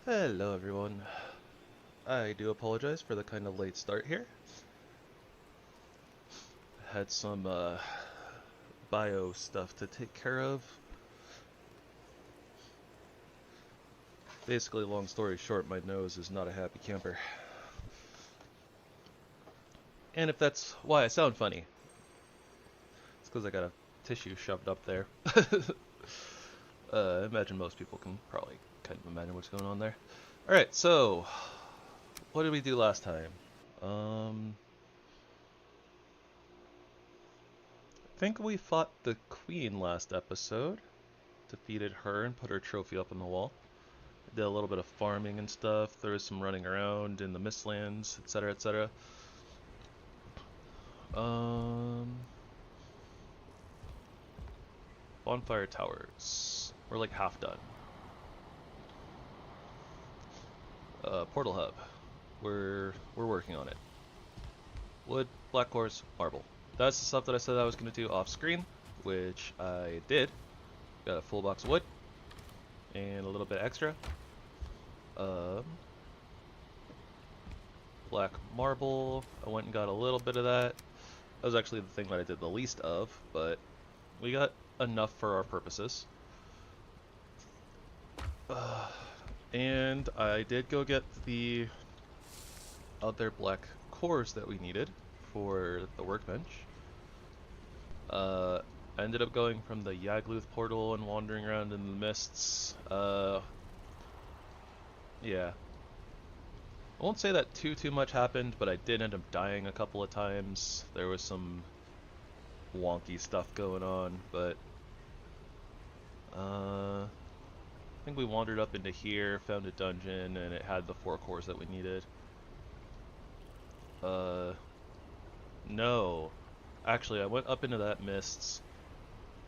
Hello everyone. I do apologize for the kind of late start here. Had some bio stuff to take care of. Basically, long story short, my nose is not a happy camper. And if that's why I sound funny, it's because I got a tissue shoved up there. I imagine most people can probably kind of imagine what's going on there. Alright, so what did we do last time? I think we fought the queen last episode. Defeated her and put her trophy up on the wall. Did a little bit of farming and stuff. There was some running around in the Mistlands, etc., etc. Bonfire towers. We're like half done. Portal hub. We're working on it. Wood, black quartz, marble. That's the stuff that I said I was going to do off screen, which I did. Got a full box of wood and a little bit extra. Black marble. I went and got a little bit of that. That was actually the thing that I did the least of, but we got enough for our purposes. And I did go get the other black cores that we needed for the workbench. I ended up going from the Yagluth portal and wandering around in the mists. Yeah. I won't say that too much happened, but I did end up dying a couple of times. There was some wonky stuff going on, but I think we wandered up into here, found a dungeon, and it had the 4 cores that we needed. No. Actually, I went up into that mists,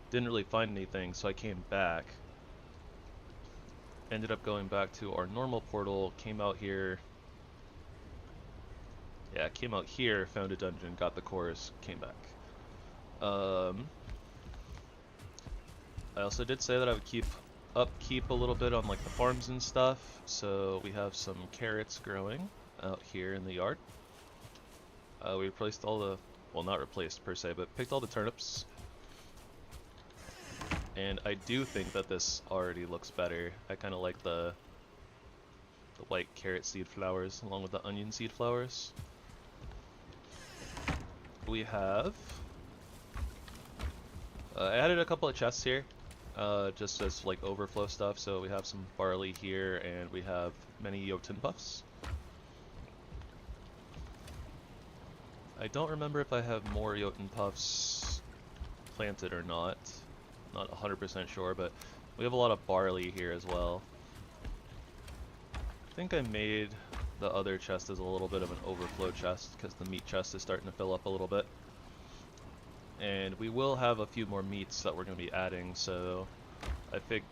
didn't really find anything, so I came back. Ended up going back to our normal portal, came out here. Yeah, came out here, found a dungeon, got the cores, came back. I also did say that I would keep upkeep a little bit on like the farms and stuff, so we have some carrots growing out here in the yard. We replaced all the, well, not replaced per se, but picked all the turnips. And I do think that this already looks better. I kind of like the white carrot seed flowers along with the onion seed flowers. We have I added a couple of chests here, just as like overflow stuff. So we have some barley here, and we have many Jotun puffs. I don't remember if I have more Jotun puffs planted or not. Not 100% sure, but we have a lot of barley here as well. I think I made the other chest as a little bit of an overflow chest because the meat chest is starting to fill up a little bit. And we will have a few more meats that we're going to be adding, so I think,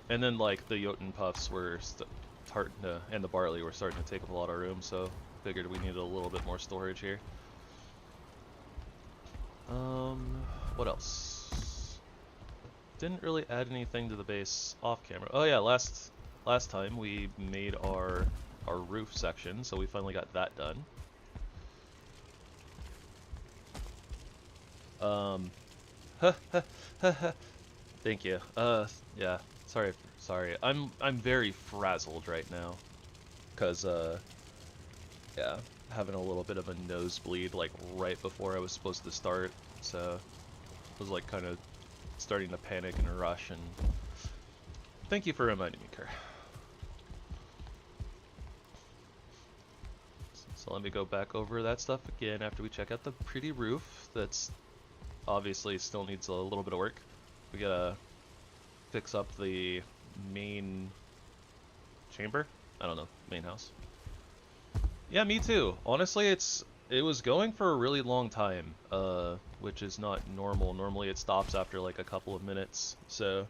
and then like the Jotun puffs were starting to, and the barley were starting to take up a lot of room, so figured we needed a little bit more storage here. What else? Didn't really add anything to the base off camera. Oh yeah, last time we made our roof section, so we finally got that done. Thank you. Yeah. Sorry. I'm very frazzled right now, cause yeah, having a little bit of a nosebleed like right before I was supposed to start, so I was like kind of starting to panic and rush. And thank you for reminding me, Kerr. So let me go back over that stuff again after we check out the pretty roof. That's obviously still needs a little bit of work. We gotta fix up the main chamber? I don't know, main house. Yeah, me too. Honestly, it was going for a really long time, which is not normal. Normally it stops after like a couple of minutes, so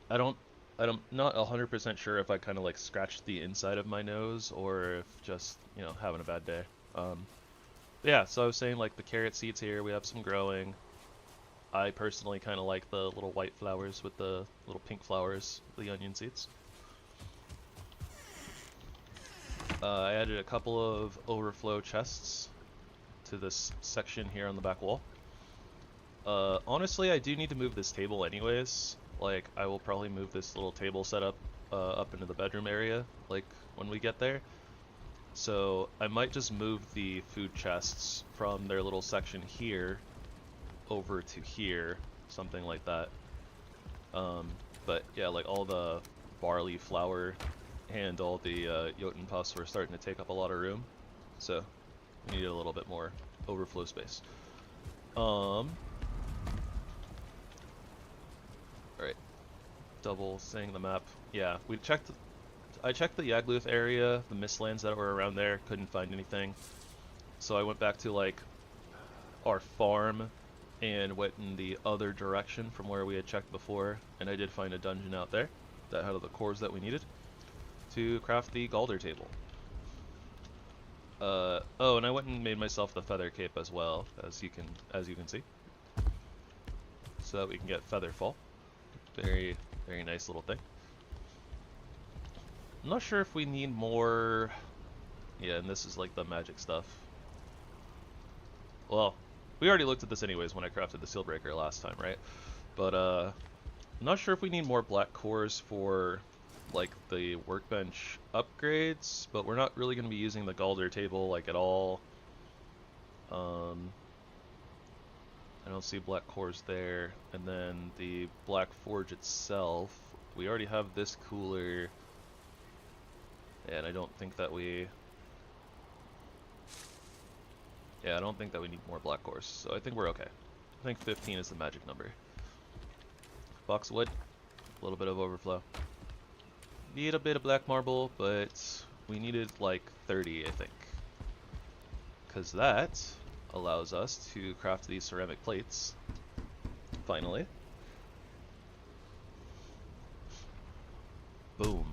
I'm not 100% sure if I kind of like scratched the inside of my nose or if just, you know, having a bad day. Yeah, so I was saying like the carrot seeds here, we have some growing. I personally kind of like the little white flowers with the little pink flowers, the onion seeds. I added a couple of overflow chests to this section here on the back wall. Honestly, I do need to move this table anyways. Like, I will probably move this little table setup up into the bedroom area, like, when we get there. So, I might just move the food chests from their little section here over to here, something like that. But yeah, like, all the barley flour and all the Jotun puffs were starting to take up a lot of room. So, we needed a little bit more overflow space. Alright. Double saying the map. Yeah, I checked the Yagluth area, the mistlands that were around there, couldn't find anything. So I went back to, like, our farm and went in the other direction from where we had checked before, and I did find a dungeon out there that had all the cores that we needed to craft the Galder table. Oh, and I went and made myself the feather cape as well, as you can see, so that we can get feather fall. Very, very nice little thing. I'm not sure if we need more. Yeah, and this is like the magic stuff. Well, we already looked at this anyways when I crafted the seal breaker last time, right? But I'm not sure if we need more black cores for like the workbench upgrades, but we're not really going to be using the Galder table like at all. I don't see black cores there. And then the black forge itself, we already have this cooler, and I don't think that we need more black cores, so I think we're okay. I think 15 is the magic number. Box of wood, a little bit of overflow. Need a bit of black marble, but we needed like 30, I think. Because that allows us to craft these ceramic plates. Finally. Boom.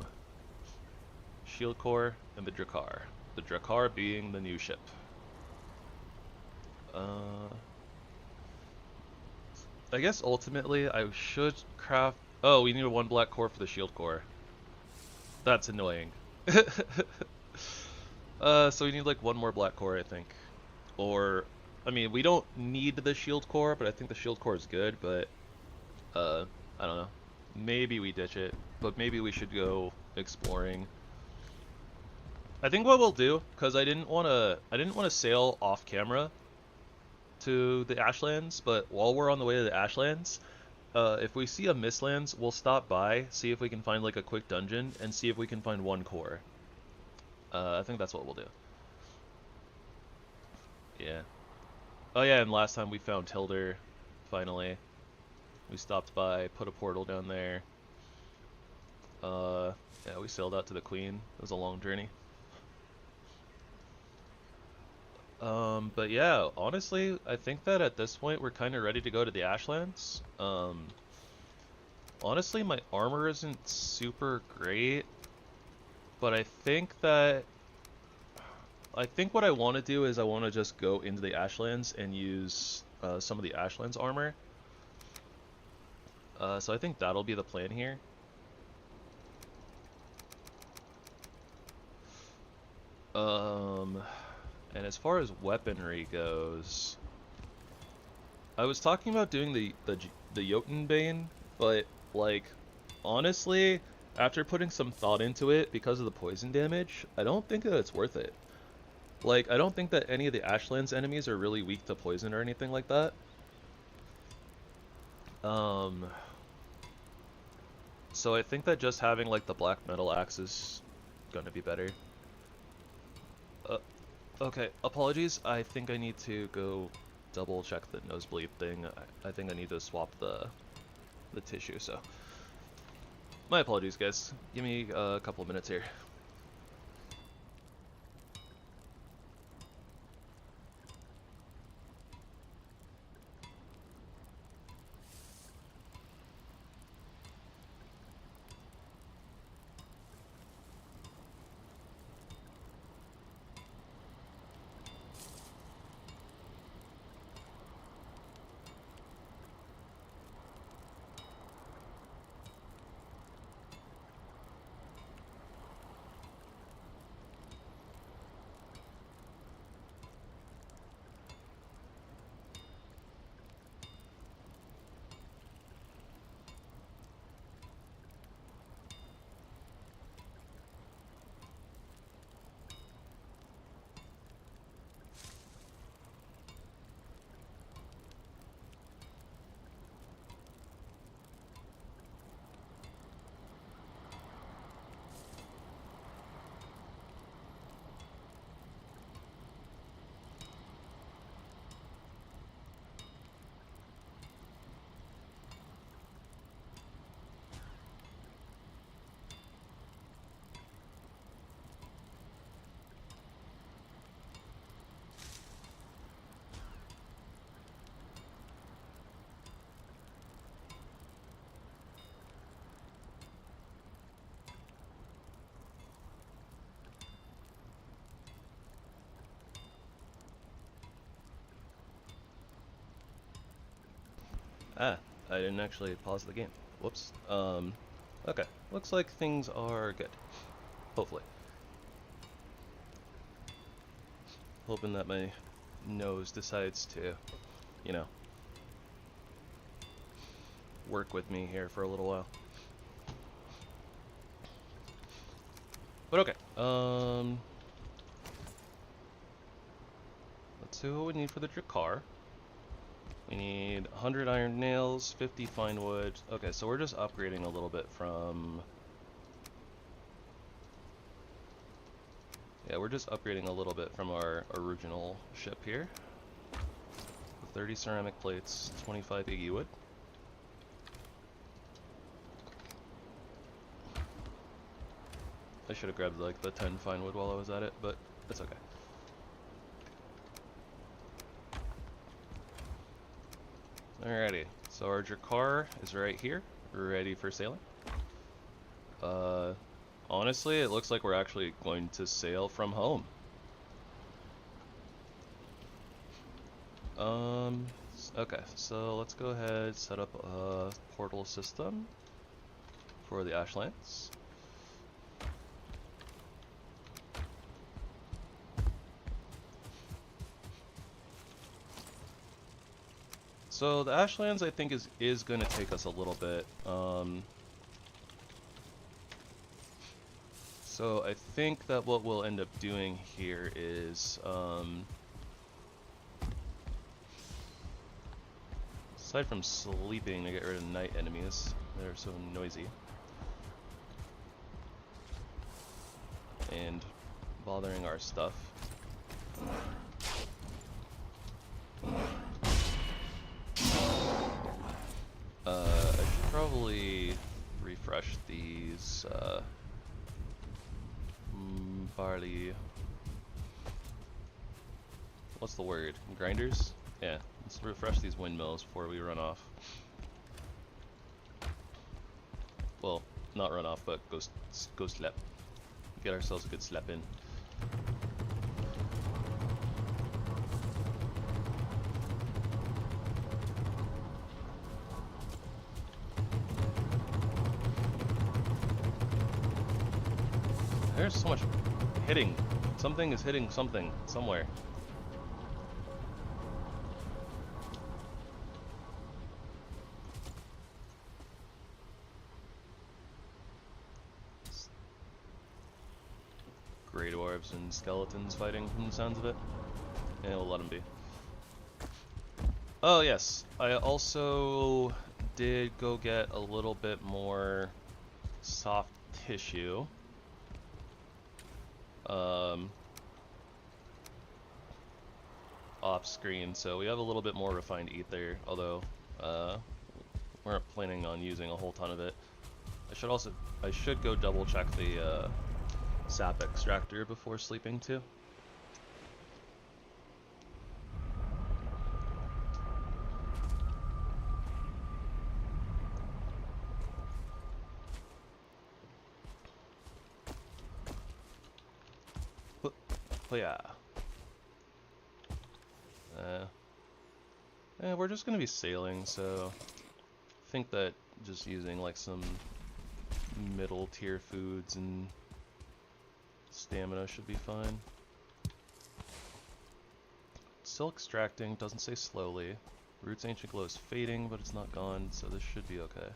Shield core and the Drakkar. The Drakkar being the new ship. I guess ultimately I should craft... Oh, we need a 1 black core for the shield core. That's annoying. So we need like 1 more black core, I think. Or, I mean, we don't need the shield core, but I think the shield core is good, but, I don't know. Maybe we ditch it, but maybe we should go exploring. I think what we'll do, because I didn't want to sail off camera to the Ashlands, but while we're on the way to the Ashlands, if we see a Mistlands, we'll stop by, see if we can find like a quick dungeon, and see if we can find 1 core. I think that's what we'll do. Yeah. Oh yeah, and last time we found Tilder, finally. We stopped by, put a portal down there. Yeah, we sailed out to the Queen. It was a long journey. But yeah, honestly, I think that at this point we're kind of ready to go to the Ashlands. Honestly, my armor isn't super great, but I think what I want to do is I want to just go into the Ashlands and use some of the Ashlands armor. So I think that'll be the plan here. And as far as weaponry goes, I was talking about doing the Jotunbane, but like honestly, after putting some thought into it because of the poison damage, I don't think that it's worth it. Like, I don't think that any of the Ashlands enemies are really weak to poison or anything like that. So I think that just having like the black metal axe is gonna be better. Okay, apologies. I think I need to go double check the nosebleed thing. I think I need to swap the tissue, so my apologies, guys. Give me a couple of minutes here. Ah, I didn't actually pause the game. Whoops. Okay. Looks like things are good. Hopefully. Hoping that my nose decides to, you know, work with me here for a little while. But okay. Let's see what we need for the Drakkar. We need 100 iron nails, 50 fine wood. Okay, so we're just upgrading a little bit from... Yeah, we're just upgrading a little bit from our original ship here. 30 ceramic plates, 25 Iggy wood. I should have grabbed like the 10 fine wood while I was at it, but it's okay. Alrighty, so our Drakkar is right here, ready for sailing. Honestly, it looks like we're actually going to sail from home. Okay, so let's go ahead, set up a portal system for the Ashlands. So the Ashlands, I think, is going to take us a little bit. So I think that what we'll end up doing here is, aside from sleeping to get rid of night enemies that are so noisy and bothering our stuff. I should probably refresh these barley. What's the word? Grinders? Yeah, let's refresh these windmills before we run off. Well, not run off, but go slap. Get ourselves a good slap in. There's so much hitting. Something is hitting something somewhere. Grey dwarves and skeletons fighting from the sounds of it. And we'll let them be. Oh yes, I also did go get a little bit more soft tissue. Off screen, so we have a little bit more refined ether, although we aren't planning on using a whole ton of it. I should go double check the sap extractor before sleeping too. But yeah. We're just gonna be sailing, so I think that just using like some middle tier foods and stamina should be fine. Still extracting, doesn't say slowly. Roots Ancient Glow is fading, but it's not gone, so this should be okay.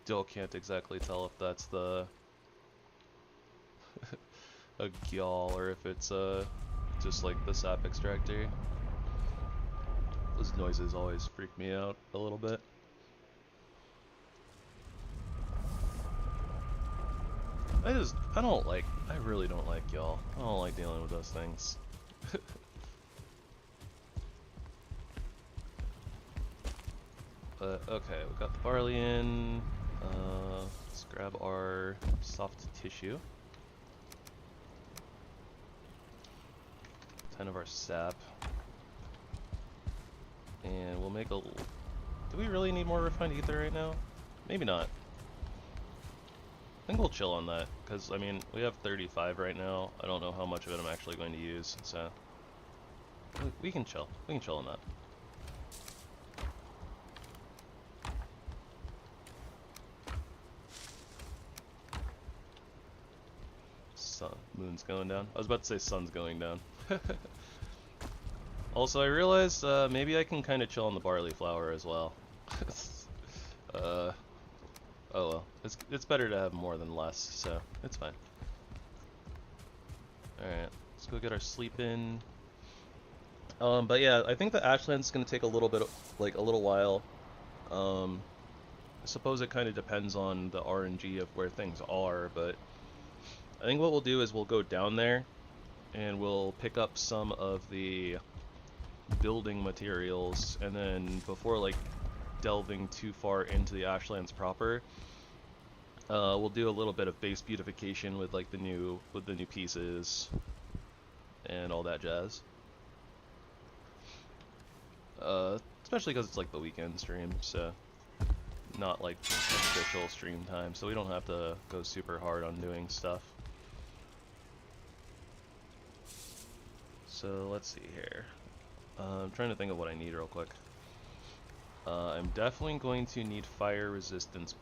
Still can't exactly tell if that's the a gyal or if it's just like the sap extractor. Those noises always freak me out a little bit. I really don't like gyal. I don't like dealing with those things. But okay, we got the barley in. Let's grab our soft tissue. 10 of our sap. And we'll make a... Do we really need more refined ether right now? Maybe not. think we'll chill on that, because, I mean, we have 35 right now. I don't know how much of it I'm actually going to use, so we can chill. We can chill on that. Moon's going down. I was about to say sun's going down. Also, I realized maybe I can kind of chill on the barley flour as well. Oh well, it's better to have more than less, so it's fine. All right, let's go get our sleep in. But yeah, I think the Ashlands is gonna take a little bit, like a little while. I suppose it kind of depends on the RNG of where things are, but I think what we'll do is we'll go down there and we'll pick up some of the building materials, and then before like delving too far into the Ashlands proper, we'll do a little bit of base beautification with like the new pieces and all that jazz. Especially because it's like the weekend stream, so not like official stream time, so we don't have to go super hard on doing stuff. So let's see here. I'm trying to think of what I need real quick. I'm definitely going to need fire resistance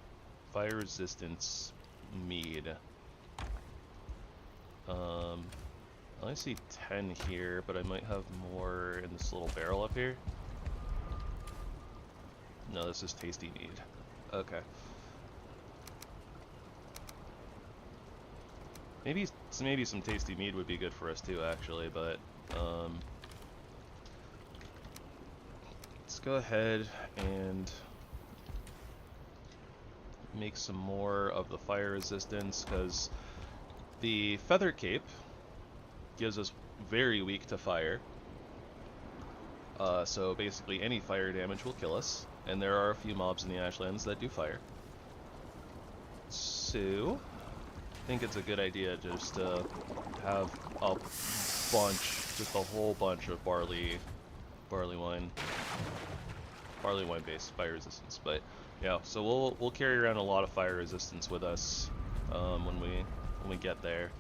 mead. I only see 10 here, but I might have more in this little barrel up here. No, this is tasty mead. Okay. Maybe some tasty mead would be good for us too, actually, but let's go ahead and make some more of the fire resistance, because the feather cape gives us very weak to fire. So basically any fire damage will kill us, and there are a few mobs in the Ashlands that do fire. So I think it's a good idea just to have a bunch, just a whole bunch of barley wine based fire resistance. But yeah, so we'll carry around a lot of fire resistance with us when we get there.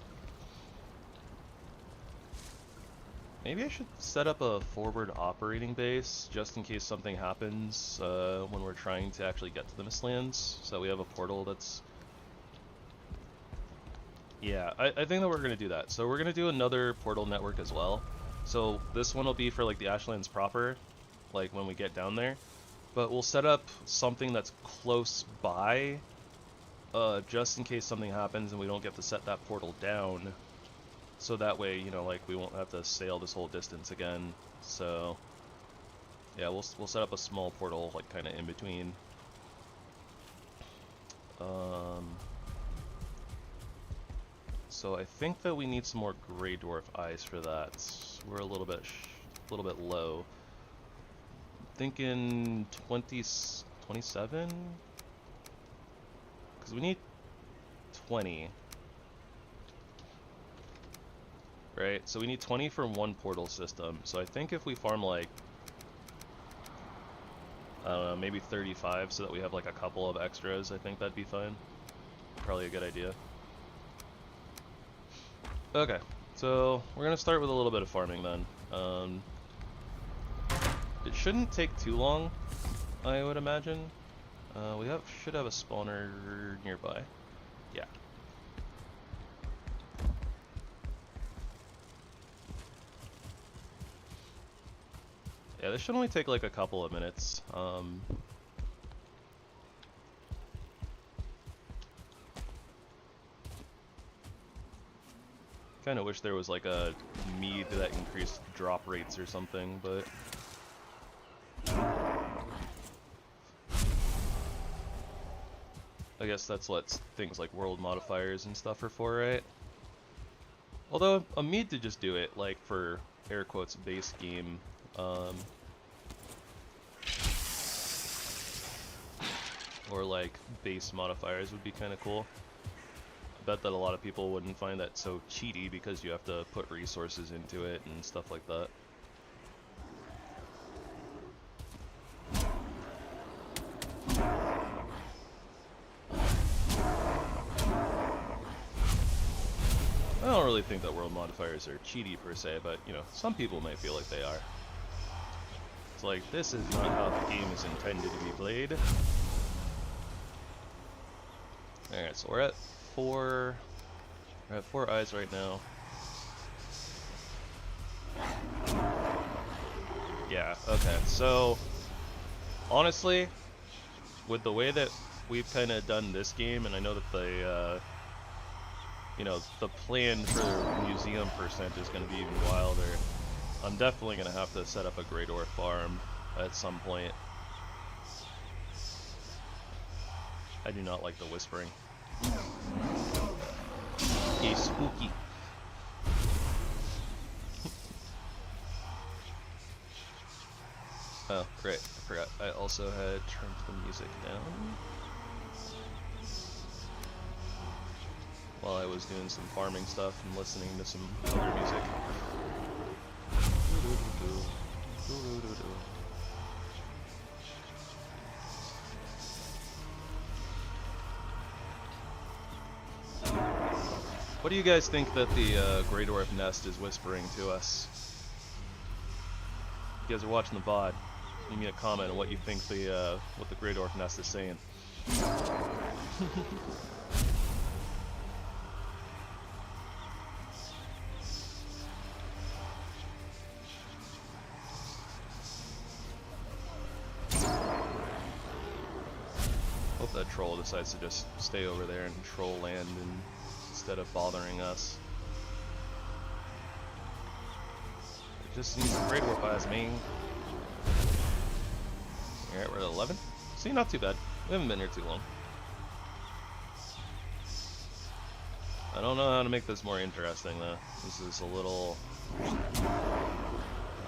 Maybe I should set up a forward operating base just in case something happens when we're trying to actually get to the Mistlands, so we have a portal that's... Yeah, I think that we're going to do that. So we're going to do another portal network as well. So this one will be for like the Ashlands proper, like when we get down there. But we'll set up something that's close by, just in case something happens and we don't get to set that portal down. So that way, you know, like we won't have to sail this whole distance again. So yeah, we'll set up a small portal like kind of in between. So I think that we need some more gray dwarf eyes for that. We're a little bit low. Thinking 27? Because we need 20. Right, so we need 20 for one portal system. So I think if we farm like, I don't know, maybe 35 so that we have like a couple of extras, I think that'd be fine. Probably a good idea. Okay, so we're gonna start with a little bit of farming then. It shouldn't take too long, I would imagine. We should have a spawner nearby. Yeah. Yeah, this should only take like a couple of minutes. Kind of wish there was like a mead that increased drop rates or something, but I guess that's what things like world modifiers and stuff are for, right? Although a mead to just do it, like for air quotes base game, or like base modifiers would be kind of cool. I bet that a lot of people wouldn't find that so cheaty because you have to put resources into it and stuff like that. really think that world modifiers are cheaty per se, but, you know, some people may feel like they are. It's like, this is not how the game is intended to be played. Alright, so we're at 4 eyes right now. Yeah, okay, so honestly, with the way that we've kind of done this game, and I know that the you know, the plan for museum percent is going to be even wilder, I'm definitely going to have to set up a Great Orc farm at some point. I do not like the whispering. It's spooky. Oh, great. I forgot. I also had turned the music down while I was doing some farming stuff and listening to some other music. What do you guys think that the Great Orc nest is whispering to us? If you guys are watching the VOD, leave me a comment on what you think what the Great Orc nest is saying. Hope that troll decides to just stay over there and troll land instead of bothering us. It just needs some Great Orc eyes, man. Alright, we're at 11. See, not too bad. We haven't been here too long. I don't know how to make this more interesting, though. This is a little... you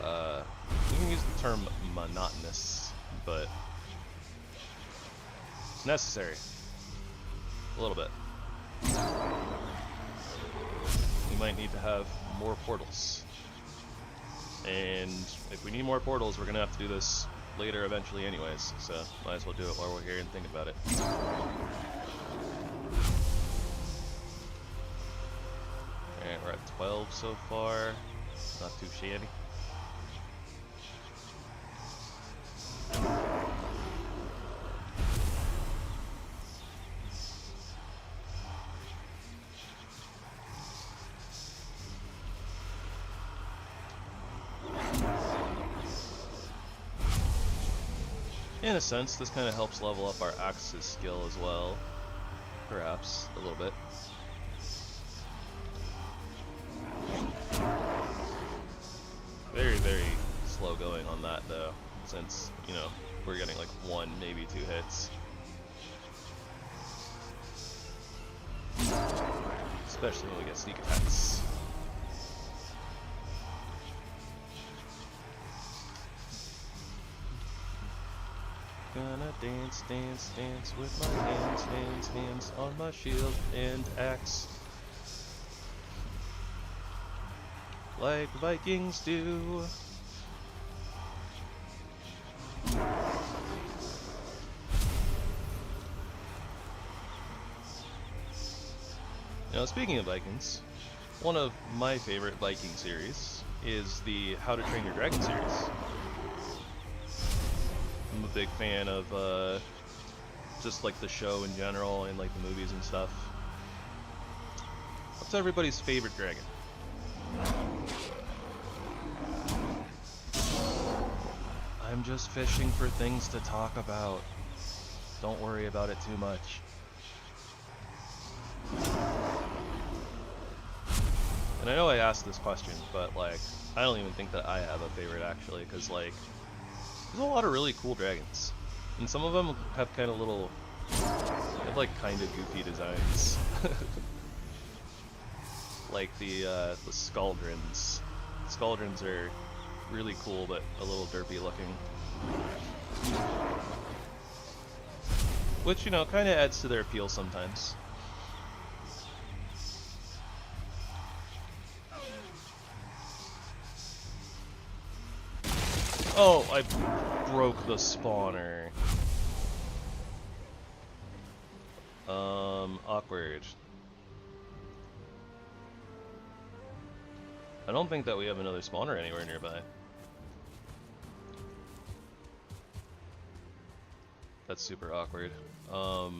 can use the term monotonous, but... it's necessary. A little bit. We might need to have more portals. And if we need more portals, we're going to have to do this later eventually anyways, so might as well do it while we're here and think about it. Alright, we're at 12 so far. Not too shabby. In a sense, this kind of helps level up our Axe's skill as well. Perhaps, a little bit. Very, very slow going on that though, since, you know, we're getting like 1, maybe 2 hits. Especially when we get sneak attacks. Gonna dance, dance, dance with my hands, hands, hands on my shield and axe. Like Vikings do. Now, speaking of Vikings, one of my favorite Viking series is the How to Train Your Dragon series. I'm a big fan of just like the show in general and like the movies and stuff. What's everybody's favorite dragon? I'm just fishing for things to talk about. Don't worry about it too much. And I know I asked this question, but like, I don't even think that I have a favorite actually, because like, there's a lot of really cool dragons. And some of them have kind of little, they have like kind of goofy designs. Like the Skaldrins. Skaldrins are really cool, but a little derpy looking. Which, you know, kind of adds to their appeal sometimes. Oh, I broke the spawner. Awkward. I don't think that we have another spawner anywhere nearby. That's super awkward. At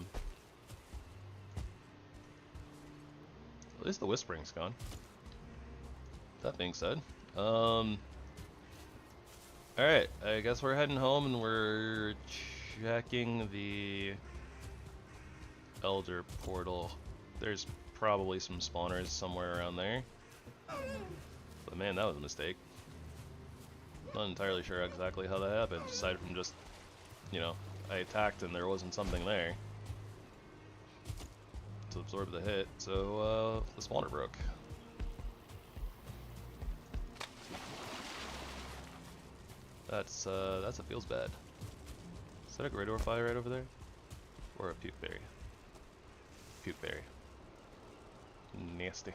least the whispering's gone. That being said, alright, I guess we're heading home and we're checking the Elder portal. There's probably some spawners somewhere around there. But man, that was a mistake. Not entirely sure exactly how that happened, aside from just, you know, I attacked and there wasn't something there to absorb the hit, so the spawner broke. That feels bad. Is that a Great Orphi right over there? Or a puke berry? Puke berry. Nasty.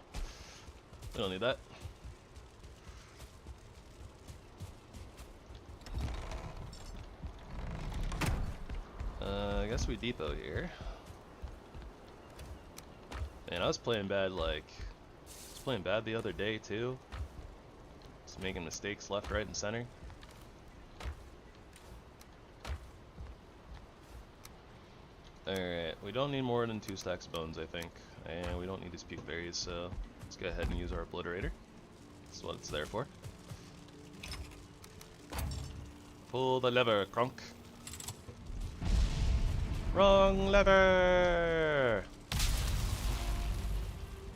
We don't need that. I guess we depot here. Man, I was playing bad the other day too. Just making mistakes left, right, and center. Alright, we don't need more than 2 stacks of bones, I think. And we don't need these puke berries, so let's go ahead and use our obliterator. That's what it's there for. Pull the lever, Kronk. Wrong lever!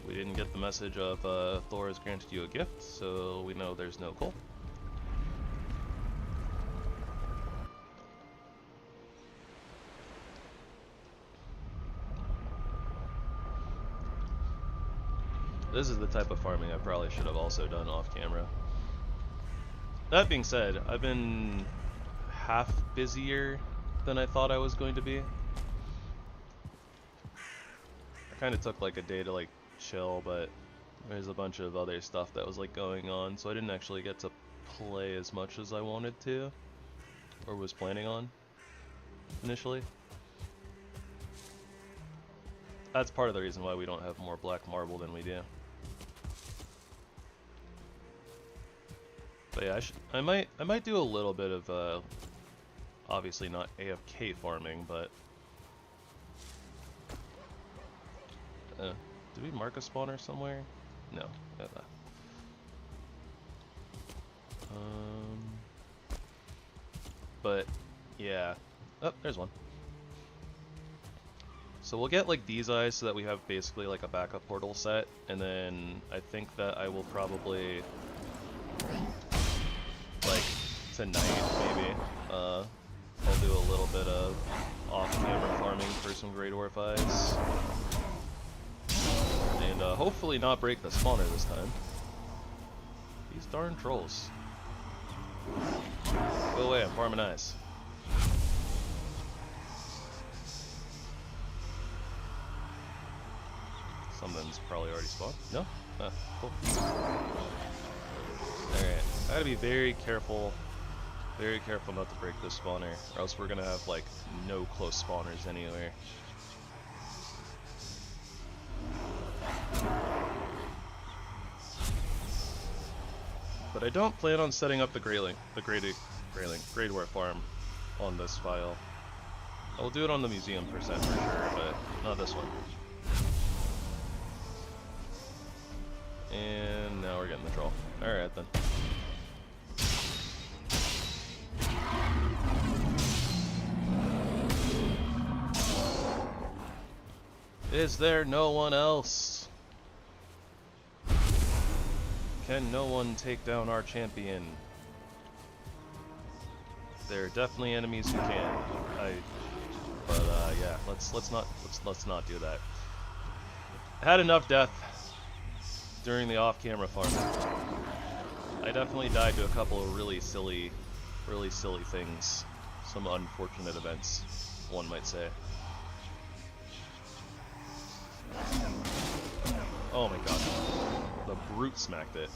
We didn't get the message of Thor has granted you a gift, so we know there's no coal. This is the type of farming I probably should have also done off camera. That being said, I've been half busier than I thought I was going to be. I kind of took like a day to like chill, but there's a bunch of other stuff that was like going on, so I didn't actually get to play as much as I wanted to, or was planning on initially. That's part of the reason why we don't have more black marble than we do. But yeah, I might do a little bit of obviously not AFK farming, but did we mark a spawner somewhere? No. But yeah. Oh, there's one. So we'll get like these eyes so that we have basically like a backup portal set, and then I think that I will probably like tonight maybe I'll do a little bit of off-camera farming for some Great Orphis. And hopefully not break the spawner this time. These darn trolls. Go away, I'm farming eyes. Something's probably already spawned. No? Ah, cool. Alright, I gotta be very careful not to break this spawner, or else we're gonna have like no close spawners anywhere. But I don't plan on setting up the Great Dwarf farm on this file. I will do it on the museum percent for sure, but not this one. And now we're getting the troll. Alright then. Is there no one else? Can no one take down our champion? There are definitely enemies who can. But yeah, let's not do that. I had enough death during the off-camera farming. I definitely died to a couple of really silly things. Some unfortunate events, one might say. Oh my god. The brute smacked it.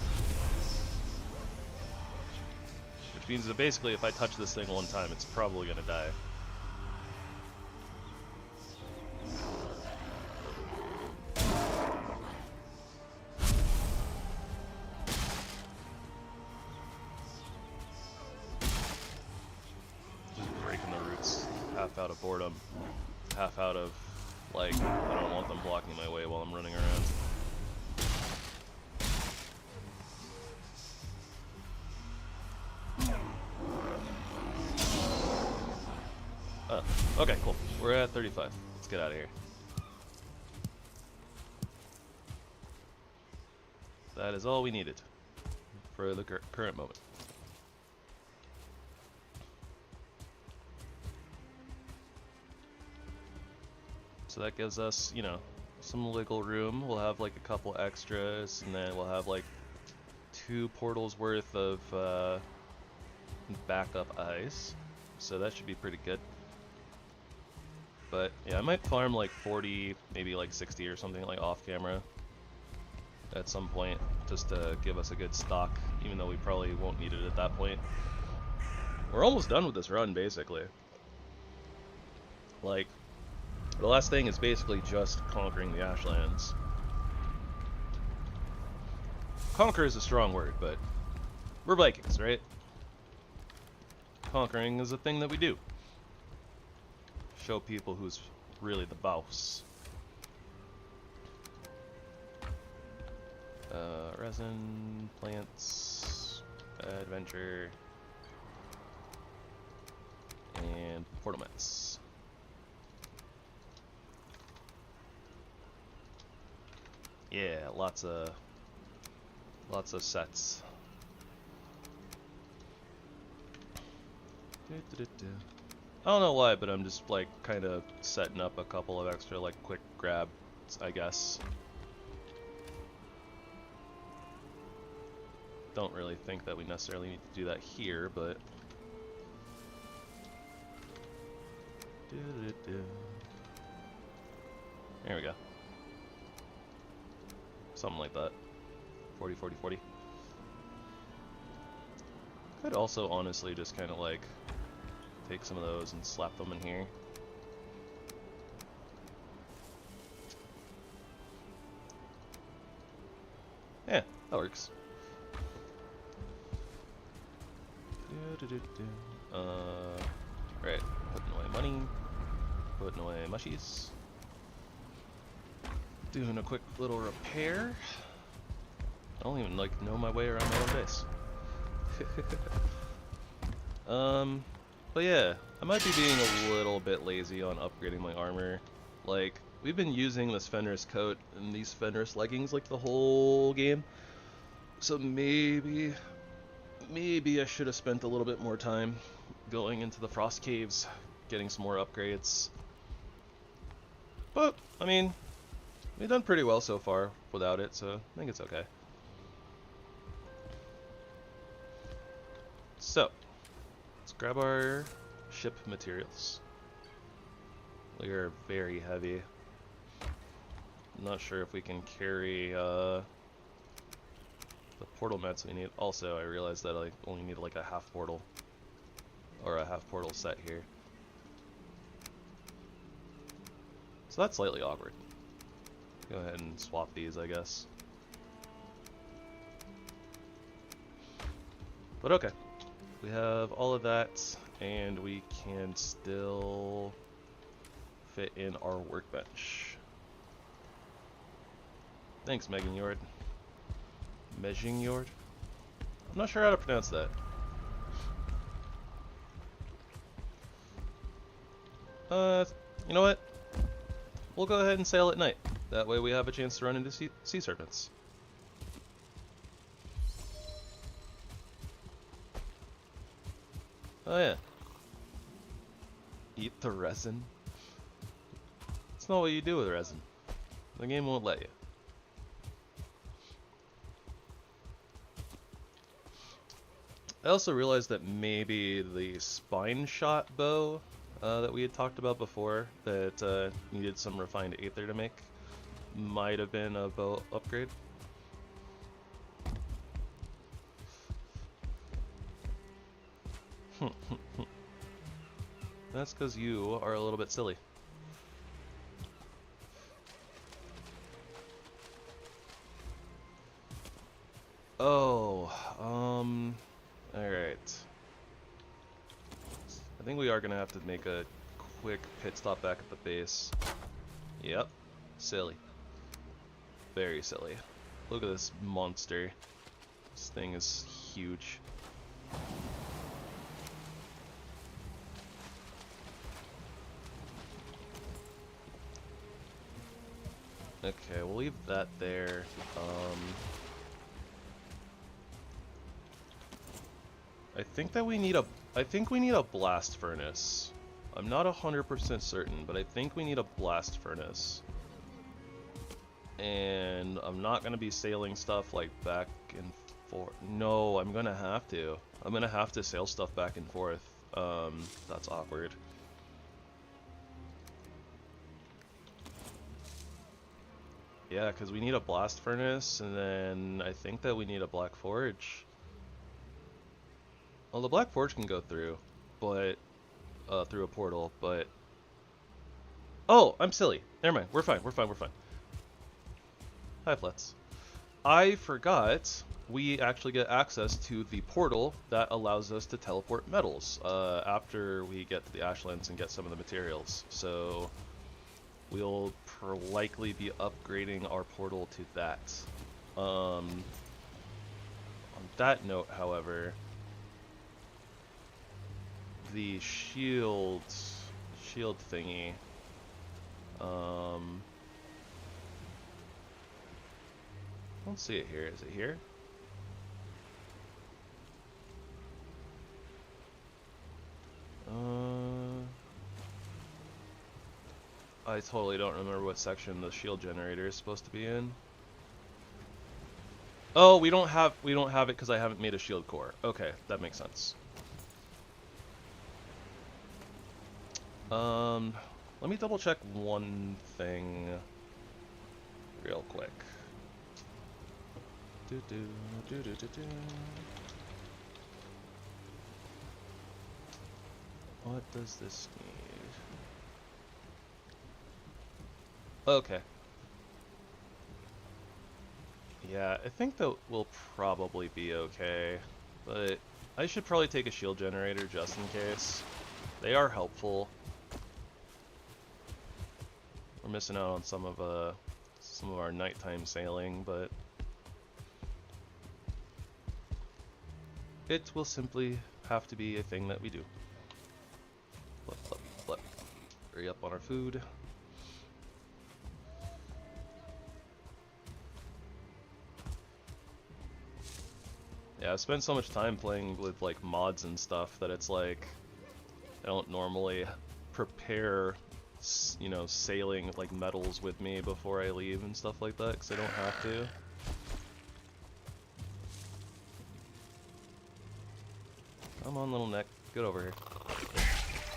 Which means that basically if I touch this thing one time, it's probably gonna die. boredom. Half out of, like, I don't want them blocking my way while I'm running around. Oh, okay, cool. We're at 35. Let's get out of here. That is all we needed for the current moment. So that gives us, you know, some wiggle room. We'll have like a couple extras, and then we'll have like 2 portals worth of backup ice. So that should be pretty good. But yeah, I might farm like 40, maybe like 60 or something like off camera at some point, just to give us a good stock, even though we probably won't need it at that point. We're almost done with this run, basically. Like, the last thing is basically just conquering the Ashlands. Conquer is a strong word, but we're Vikings, right? Conquering is a thing that we do. Show people who's really the boss. Resin, plants, adventure, and portal mats. Yeah, lots of sets. I don't know why, but I'm just like kind of setting up a couple of extra like quick grabs, I guess. Don't really think that we necessarily need to do that here, but there we go. Something like that. 40, 40, 40. Could also honestly just kind of like take some of those and slap them in here. Yeah, that works. Right, putting away money, putting away mushies, doing a quick little repair. I don't even like know my way around my own base. But yeah, I might be being a little bit lazy on upgrading my armor. Like, we've been using this Fenris coat and these Fenris leggings like the whole game, so maybe I should have spent a little bit more time going into the Frost Caves, getting some more upgrades. But, I mean, we've done pretty well so far without it, so I think it's okay. So, let's grab our ship materials. We are very heavy. I'm not sure if we can carry the portal mats we need. Also, I realized that I only need like a half portal, or a half portal set here. So that's slightly awkward. Go ahead and swap these, I guess. But okay. We have all of that, and we can still fit in our workbench. Thanks, Megan Yord. Mejing Yord? I'm not sure how to pronounce that. You know what? We'll go ahead and sail at night. That way we have a chance to run into sea serpents. Oh yeah. Eat the resin? That's not what you do with resin. The game won't let you. I also realized that maybe the spine shot bow that we had talked about before that needed some refined aether to make might have been a bow upgrade. That's because you are a little bit silly. Oh, alright. I think we are gonna have to make a quick pit stop back at the base. Yep. Silly. Very silly. Look at this monster. This thing is huge. Okay, we'll leave that there. I think we need a blast furnace. I'm not 100% certain, but I think we need a blast furnace. And I'm not gonna be sailing stuff like back and forth. No, I'm gonna have to. I'm gonna have to sail stuff back and forth. That's awkward. Yeah, because we need a blast furnace, and then I think that we need a black forge. Well, the black forge can go through, but through a portal, but oh, I'm silly. Never mind. We're fine. We're fine. We're fine. Hi, Flets. I forgot we actually get access to the portal that allows us to teleport metals after we get to the Ashlands and get some of the materials. So we'll likely be upgrading our portal to that. On that note, however, the shield thingy, I don't see it here. Is it here? I totally don't remember what section the shield generator is supposed to be in. Oh, we don't have it because I haven't made a shield core. Okay, that makes sense. Let me double check one thing real quick. What does this need? Okay. Yeah, I think that will probably be okay, but I should probably take a shield generator just in case. They are helpful. We're missing out on some of our nighttime sailing, but it will simply have to be a thing that we do. Flip. Hurry up on our food. Yeah, I've spent so much time playing with like mods and stuff that it's like I don't normally prepare, you know, sailing like metals with me before I leave and stuff like that because I don't have to. Come on, little neck, get over here.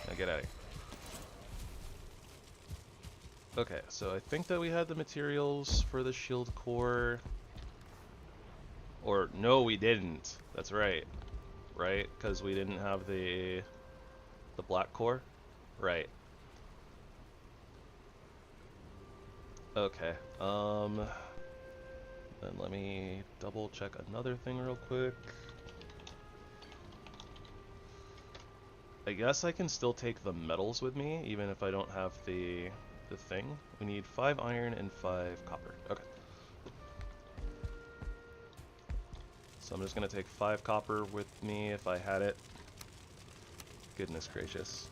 Now get out of here. Okay, so I think that we had the materials for the shield core. Or, no, we didn't. That's right. Right? Because we didn't have the black core? Right. Okay. Then let me double check another thing real quick. I guess I can still take the metals with me, even if I don't have the thing. We need 5 iron and 5 copper. Okay. So I'm just gonna take 5 copper with me if I had it. Goodness gracious.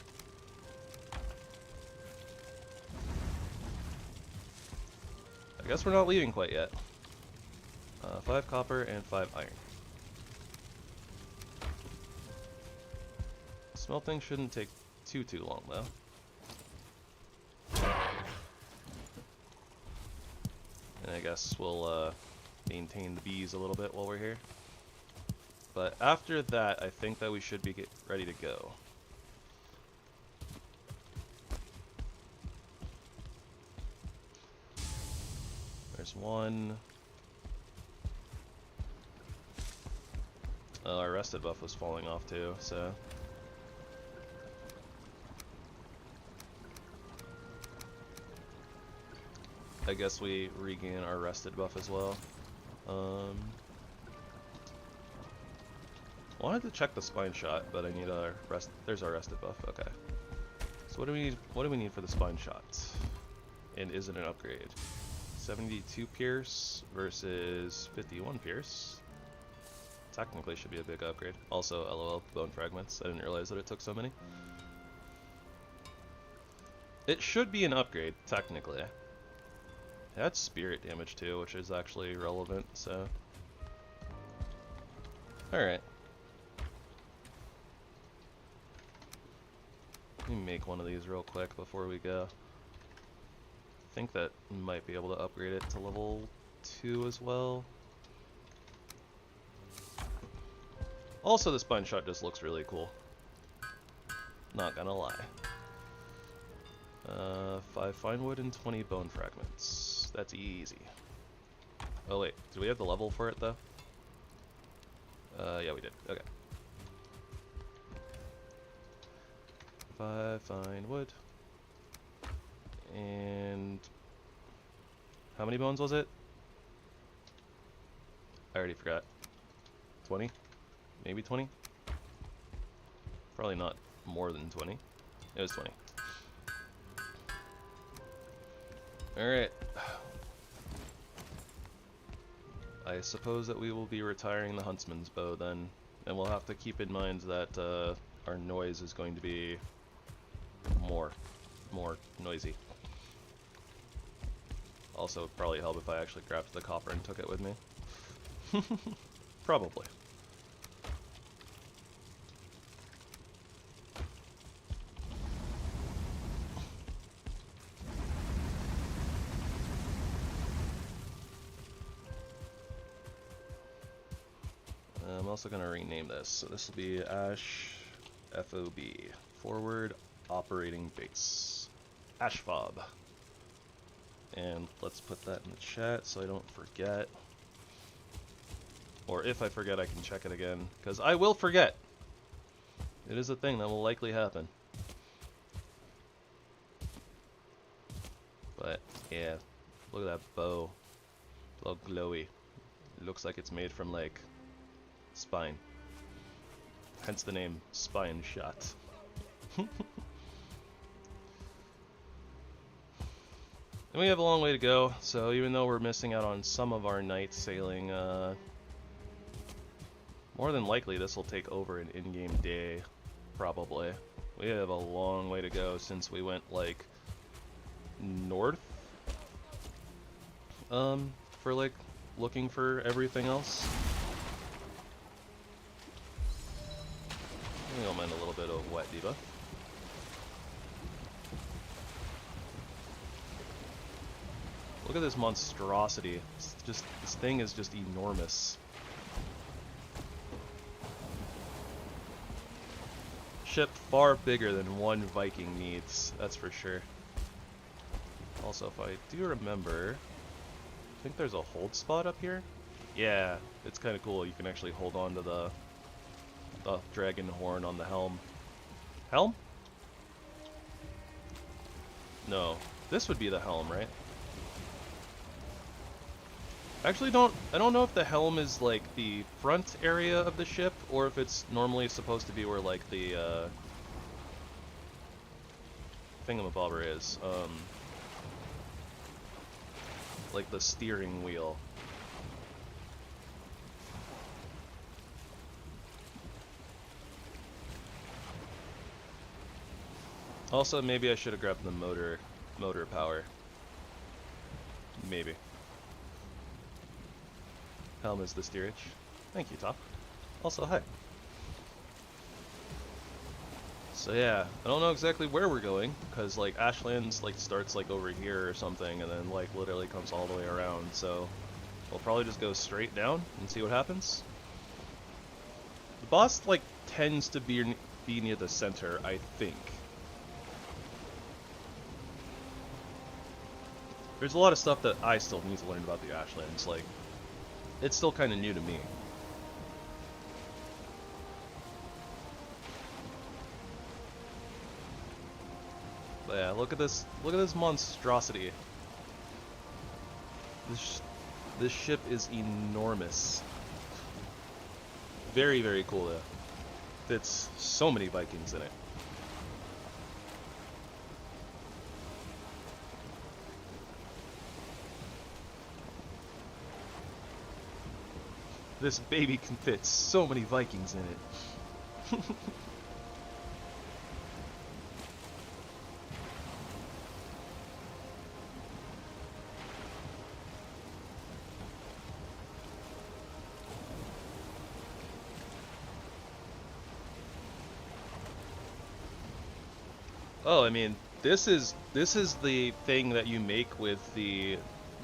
I guess we're not leaving quite yet. 5 copper and 5 iron. Smelting shouldn't take too long though. And I guess we'll maintain the bees a little bit while we're here. But after that, I think that we should be ready to go. There's one. Oh, our rested buff was falling off too, so. I guess we regain our rested buff as well. Wanted to check the spine shot, but I need our rest. There's our rested buff. Okay. So what do we need? What do we need for the spine shot? And is it an upgrade? 72 pierce versus 51 pierce. Technically should be a big upgrade. Also, LOL bone fragments. I didn't realize that it took so many. It should be an upgrade, technically. That's spirit damage too, which is actually relevant, so. Alright. Let me make one of these real quick before we go. I think that might be able to upgrade it to level 2 as well. Also, the spine shot just looks really cool. Not gonna lie. 5 fine wood and 20 bone fragments. That's easy. Oh wait, do we have the level for it though? Yeah we did. Okay. 5 fine wood. And how many bones was it? I already forgot. 20? Maybe 20? Probably not more than 20. It was 20. Alright. I suppose that we will be retiring the huntsman's bow then. And we'll have to keep in mind that our noise is going to be more noisy. Also, it'd probably help if I actually grabbed the copper and took it with me. Probably. I'm also going to rename this. So this will be Ash FOB, Forward Operating Base. AshFob. And let's put that in the chat so I don't forget. Or if I forget, I can check it again, because I will forget. It is a thing that will likely happen. But yeah, look at that bow. It's all glowy. It looks like it's made from like spine. Hence the name Spine Shot. And we have a long way to go, so even though we're missing out on some of our night sailing, more than likely this will take over an in-game day, probably. We have a long way to go since we went, like, north, for, like, looking for everything else. I don't mind a little bit of wet debuff. Look at this monstrosity. It's just, this thing is just enormous. Ship far bigger than one Viking needs, that's for sure. Also, if I do remember, I think there's a hold spot up here? Yeah, it's kind of cool. You can actually hold on to the dragon horn on the helm. Helm? No, this would be the helm, right? Actually, I don't know if the helm is like the front area of the ship, or if it's normally supposed to be where like the thingamabobber is, like the steering wheel. Also, maybe I should have grabbed the motor power. Maybe. Helm is the steerage. Thank you, Top. Also, hi. So yeah, I don't know exactly where we're going, because like Ashlands like starts like over here or something, and then like literally comes all the way around, so we'll probably just go straight down and see what happens. The boss like tends to be near the center, I think. There's a lot of stuff that I still need to learn about the Ashlands, like it's still kind of new to me. But yeah, look at this monstrosity. This ship is enormous. Very, very cool though. Fits so many Vikings in it. This baby can fit so many Vikings in it. Oh, I mean, this is the thing that you make with the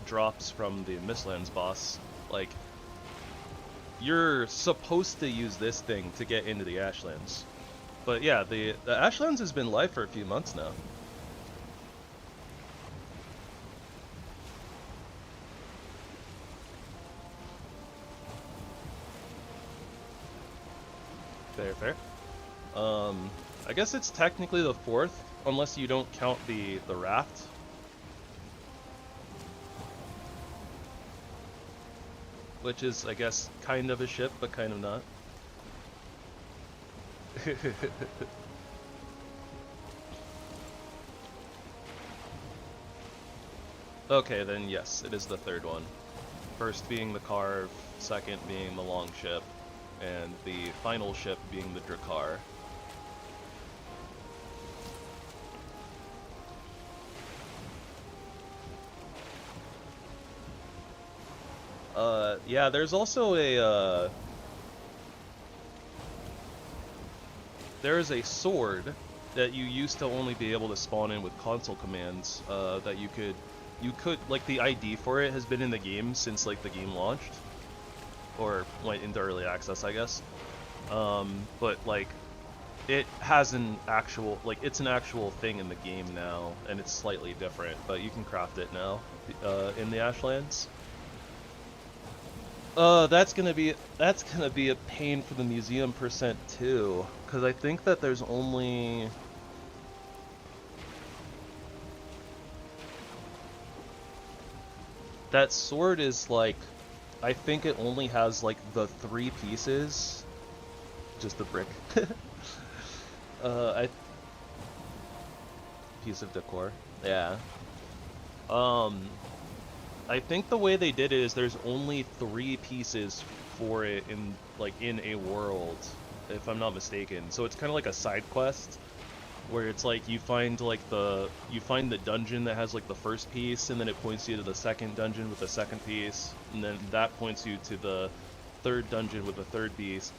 drops from the Ashlands boss. Like, you're supposed to use this thing to get into the Ashlands. But yeah, the Ashlands has been live for a few months now. Fair, fair. I guess it's technically the 4th, unless you don't count the raft. Which is, I guess, kind of a ship, but kind of not. Okay, then yes, it is the 3rd one. First being the Carve, second being the Longship, and the final ship being the Drakkar. Yeah, there's also a, there's a sword that you used to only be able to spawn in with console commands, that you could, like, the ID for it has been in the game since, like, the game launched. Or went into early access, I guess. But, like, it has an actual, like, it's an actual thing in the game now, and it's slightly different, but you can craft it now, in the Ashlands. That's gonna be a pain for the museum percent too, because I think that there's only... That sword is like, I think it only has like the 3 pieces, just a brick. Piece of decor, yeah. I think the way they did it is there's only 3 pieces for it in, like, in a world, if I'm not mistaken. So it's kind of like a side quest, where it's like you find the dungeon that has like the first piece, and then it points you to the second dungeon with the second piece, and then that points you to the 3rd dungeon with the third piece.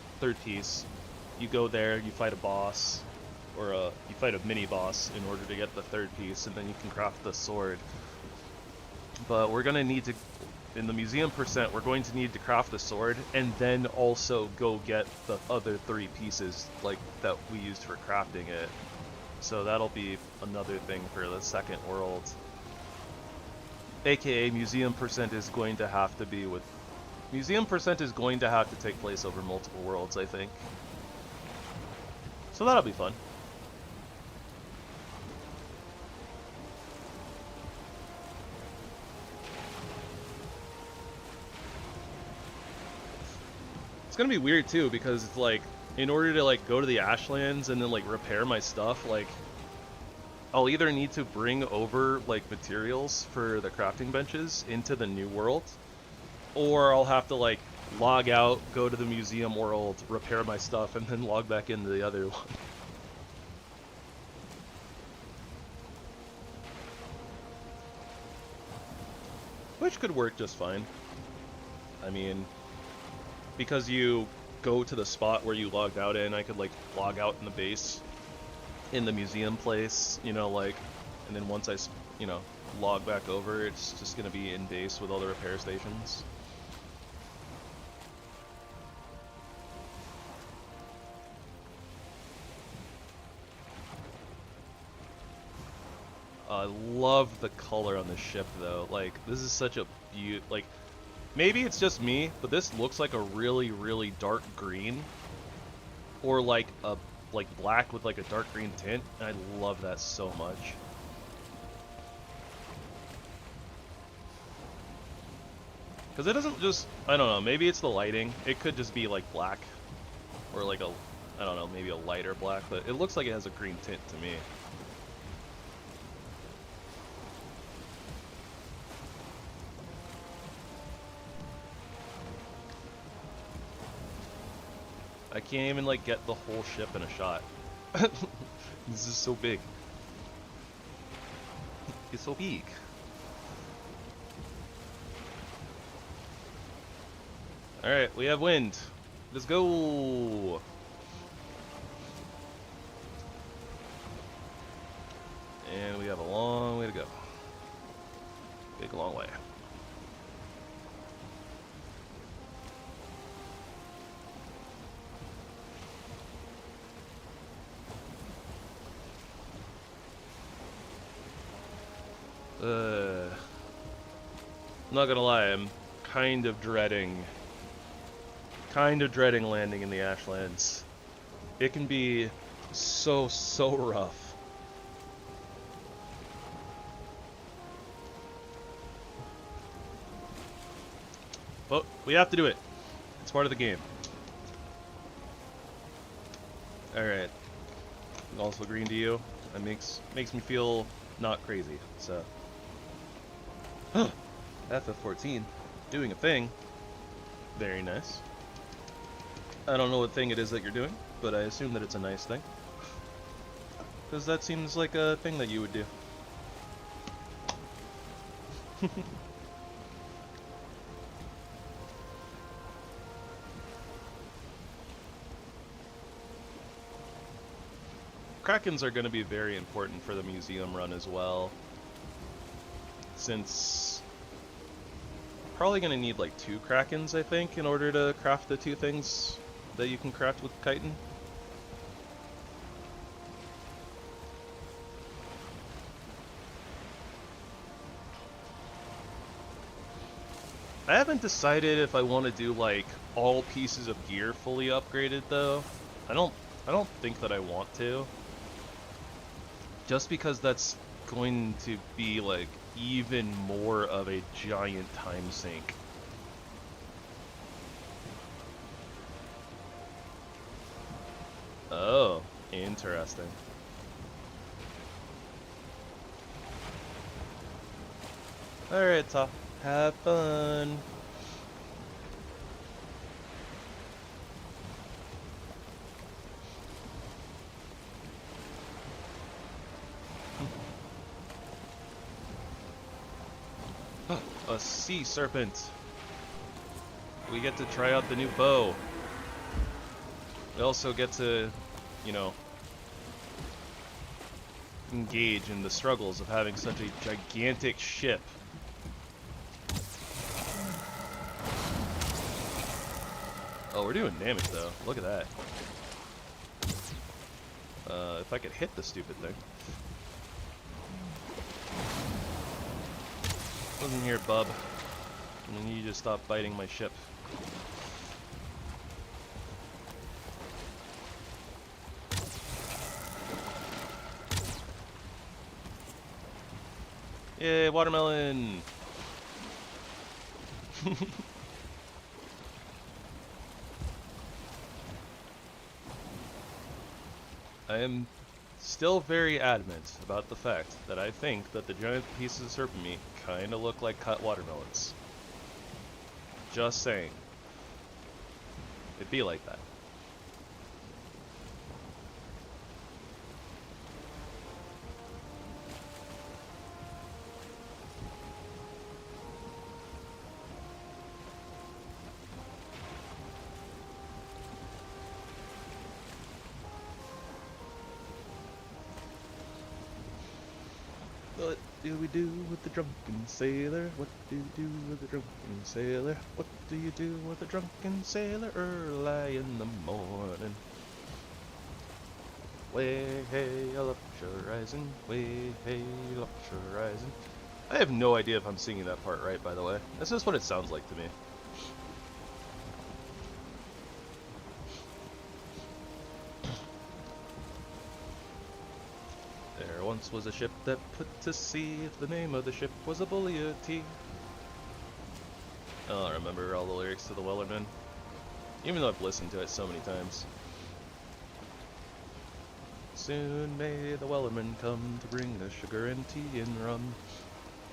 You go there, you fight a boss, or you fight a mini boss in order to get the 3rd piece, and then you can craft the sword. But we're gonna need to, in the museum percent, we're going to need to craft the sword, and then also go get the other 3 pieces, like, that we used for crafting it. So that'll be another thing for the 2nd world. AKA museum percent is going to have to be with... Museum percent is going to have to take place over multiple worlds, I think. So that'll be fun. It's gonna be weird too, because it's like, in order to like go to the Ashlands and then like repair my stuff, like, I'll either need to bring over like materials for the crafting benches into the new world, or I'll have to like log out, go to the museum world, repair my stuff, and then log back into the other one. Which could work just fine. I mean, because you go to the spot where you logged out in, I could like log out in the base in the museum place, you know, like, and then once I, you know, log back over, it's just gonna be in base with all the repair stations. I love the color on the ship though. Like, this is such a like, maybe it's just me, but this looks like a really, really dark green, or like a black with like a dark green tint, and I love that so much. Because it doesn't just, I don't know, maybe it's the lighting. It could just be like black, or like a, I don't know, maybe a lighter black, but it looks like it has a green tint to me. I can't even like get the whole ship in a shot. This is so big. It's so big. Alright, we have wind. Let's go! And we have a long way to go. Big long way. I'm not gonna lie, I'm kind of dreading landing in the Ashlands. It can be so rough. But we have to do it. It's part of the game. Alright. Also green to you. That makes me feel not crazy, so. FF14. Doing a thing. Very nice. I don't know what thing it is that you're doing, but I assume that it's a nice thing. Because that seems like a thing that you would do. Krakens are going to be very important for the museum run as well. Since probably going to need like 2 Krakens, I think, in order to craft the 2 things that you can craft with chitin. I haven't decided if I want to do like all pieces of gear fully upgraded though. I don't think that I want to. Just because that's going to be like even more of a giant time sink. Oh, interesting. Alright, Top. Have fun. A sea serpent. We get to try out the new bow. We also get to, you know, engage in the struggles of having such a gigantic ship. Oh, we're doing damage though. Look at that. If I could hit the stupid thing. Listen here, bub. I need you to stop biting my ship. Yay, watermelon! I am still very adamant about the fact that I think that the giant pieces of serpent meat kinda look like cut watermelons. Just saying. It'd be like that. What do we do with the drunken sailor? What do you do with the drunken sailor? What do you do with the drunken sailor early in the morning? Way hey, up rising. Way hey, up rising. I have no idea if I'm singing that part right, by the way. That's just what it sounds like to me. There once was a ship that put to sea. The name of the ship was a Bullia T. I don't remember all the lyrics to the Wellerman, even though I've listened to it so many times. Soon may the Wellerman come to bring us sugar and tea and rum.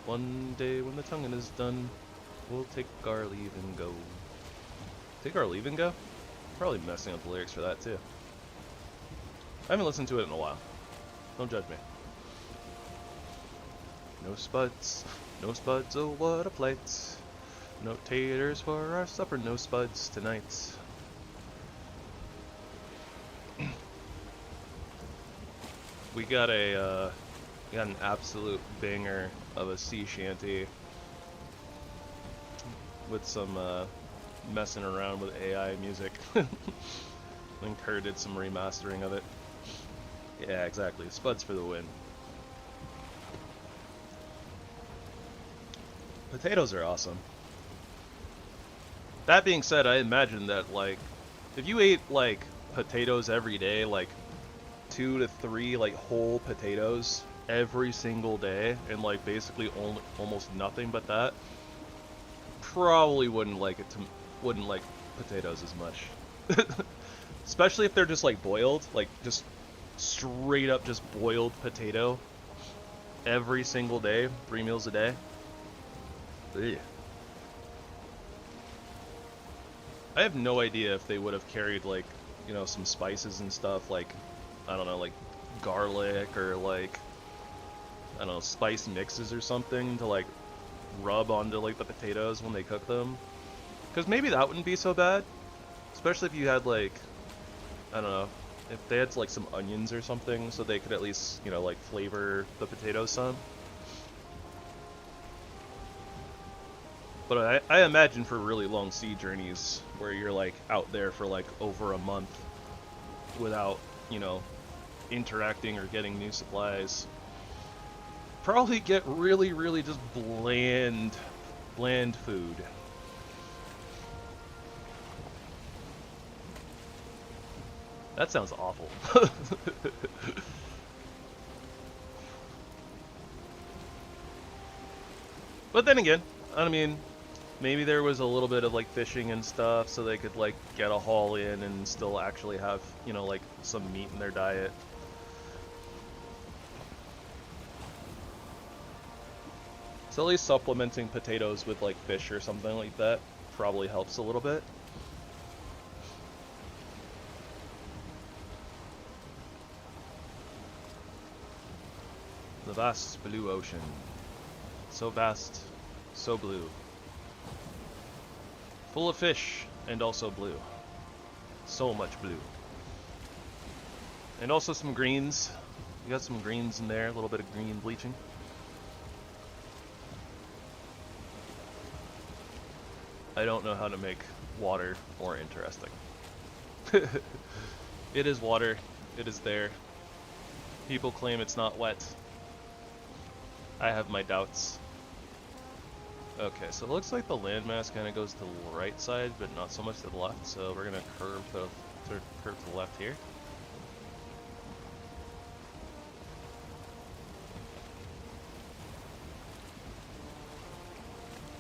One day when the tonguing is done, we'll take our leave and go. Take our leave and go? Probably messing up the lyrics for that too. I haven't listened to it in a while. Don't judge me. No spuds, oh what a plight. No taters for our supper, no spuds tonight. We got an absolute banger of a sea shanty with some messing around with AI music. I think Kerr did some remastering of it. Yeah, exactly. Spuds for the win. Potatoes are awesome. That being said, I imagine that, like, if you ate, like, potatoes every day, like, 2 to 3, like, whole potatoes every single day, and, like, basically almost nothing but that, probably wouldn't like potatoes as much. Especially if they're just, like, boiled, like, just straight up just boiled potato every single day, 3 meals a day. Ugh. I have no idea if they would have carried, like, you know, some spices and stuff, like, I don't know, like garlic or, like, I don't know, spice mixes or something to, like, rub onto, like, the potatoes when they cook them. Because maybe that wouldn't be so bad. Especially if you had, like, I don't know, if they had, like, some onions or something so they could at least, you know, like, flavor the potatoes some. But I imagine for really long sea journeys where you're, like, out there for, like, over a month without, you know, interacting or getting new supplies, probably get really, really just bland food. That sounds awful. But then again, I mean, maybe there was a little bit of, like, fishing and stuff so they could, like, get a haul in and still actually have, you know, like, some meat in their diet. So at least supplementing potatoes with, like, fish or something like that probably helps a little bit. The vast blue ocean. So vast, so blue. Full of fish, and also blue. So much blue. And also some greens. You got some greens in there, a little bit of green bleaching. I don't know how to make water more interesting. It is water. It is there. People claim it's not wet. I have my doubts. Okay, so it looks like the landmass kind of goes to the right side, but not so much to the left, so we're going to curve to the left here.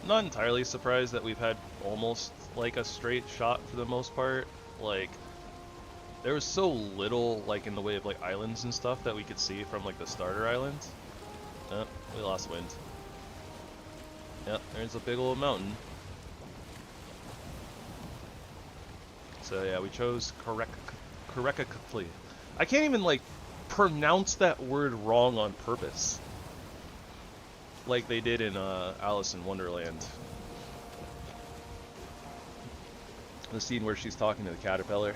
Not entirely surprised that we've had almost, like, a straight shot for the most part. Like, there was so little, like, in the way of, like, islands and stuff that we could see from, like, the starter island. Oh, we lost wind. Yep, there's a big old mountain. So yeah, we chose correctly. I can't even, like, pronounce that word wrong on purpose. Like they did in Alice in Wonderland. The scene where she's talking to the caterpillar.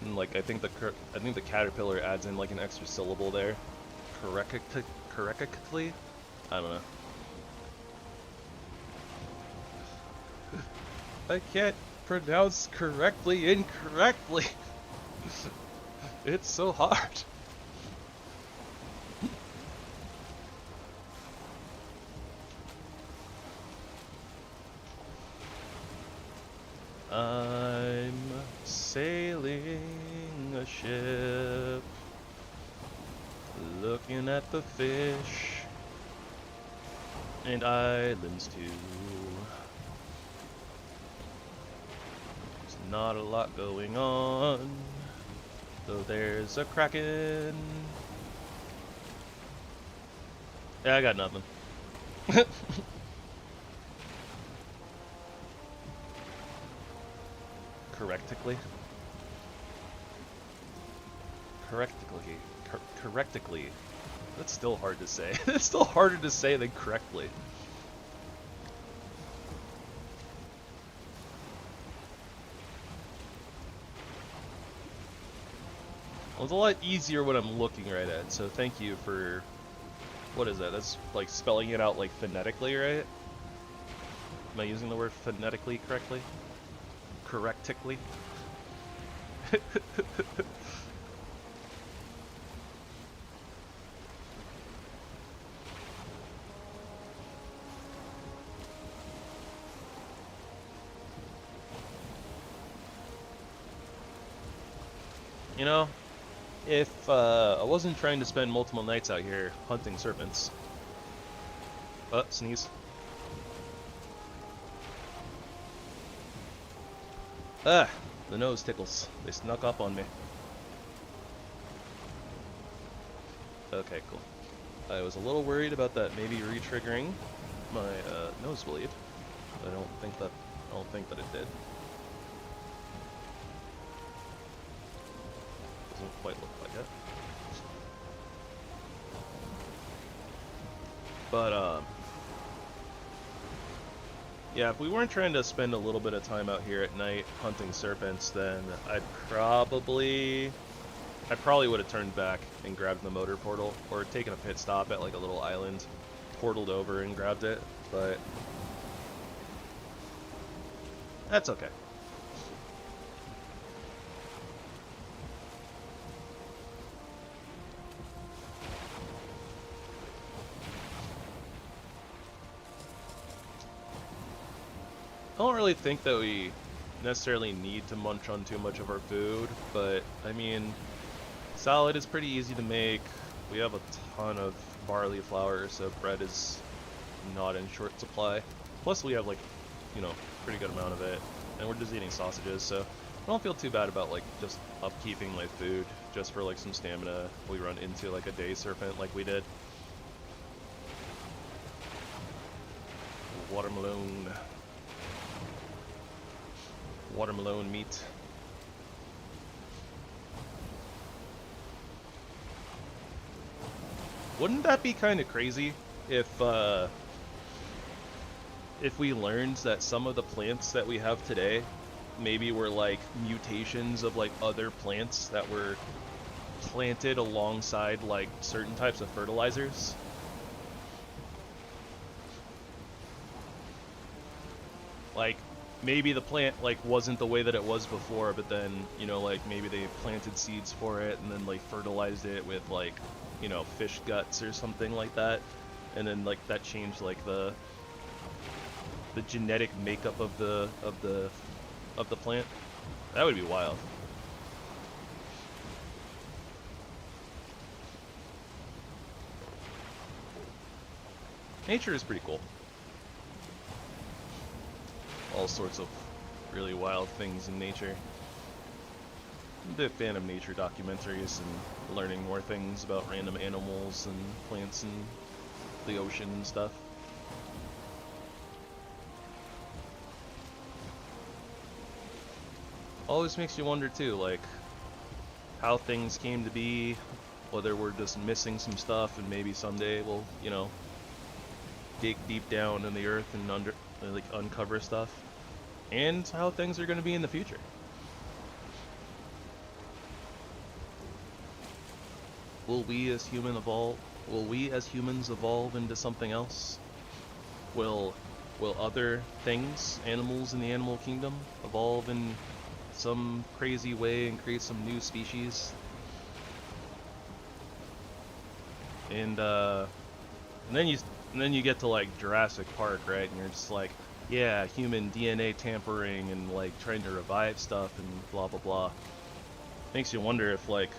And, like, I think the caterpillar adds in, like, an extra syllable there. Correctly? I don't know. I can't pronounce correctly incorrectly. It's so hard. I'm sailing a ship, looking at the fish and islands too. There's not a lot going on, though there's a kraken. Yeah, I got nothing. correctly. Correctly. That's still hard to say. It's still harder to say than correctly. Well, it's a lot easier when I'm looking right at it, so thank you for... What is that? That's like spelling it out like phonetically, right? Am I using the word phonetically correctly? Correctically? You know, if I wasn't trying to spend multiple nights out here hunting serpents... sneeze. Ah, the nose tickles. They snuck up on me. Okay, cool. I was a little worried about that maybe re-triggering my nosebleed. I don't think that it did. Doesn't quite look like it. But yeah, if we weren't trying to spend a little bit of time out here at night hunting serpents, then I probably would have turned back and grabbed the motor portal, or taken a pit stop at like a little island, portaled over and grabbed it, but that's okay. I don't really think that we necessarily need to munch on too much of our food, but I mean, salad is pretty easy to make. We have a ton of barley flour, so bread is not in short supply. Plus we have like, you know, pretty good amount of it, and we're just eating sausages, so I don't feel too bad about like just upkeeping my food just for like some stamina if we run into like a day serpent like we did. Watermelon meat. Wouldn't that be kind of crazy if we learned that some of the plants that we have today maybe were like mutations of like other plants that were planted alongside like certain types of fertilizers? Like, maybe the plant like wasn't the way that it was before, but then, you know, like maybe they planted seeds for it and then like fertilized it with like, you know, fish guts or something like that, and then like that changed like the genetic makeup of the plant. That would be wild. Nature is pretty cool. All sorts of really wild things in nature. I'm a big fan of nature documentaries and learning more things about random animals and plants and the ocean and stuff. Always makes you wonder too, like, how things came to be, whether we're just missing some stuff and maybe someday we'll, you know, dig deep down in the earth and like uncover stuff, and how things are going to be in the future. Will we as humans evolve into something else? Will other things, animals in the animal kingdom, evolve in some crazy way and create some new species? And then you get to like Jurassic Park, right? And you're just like, yeah, human DNA tampering and like trying to revive stuff and blah blah blah. Makes you wonder if like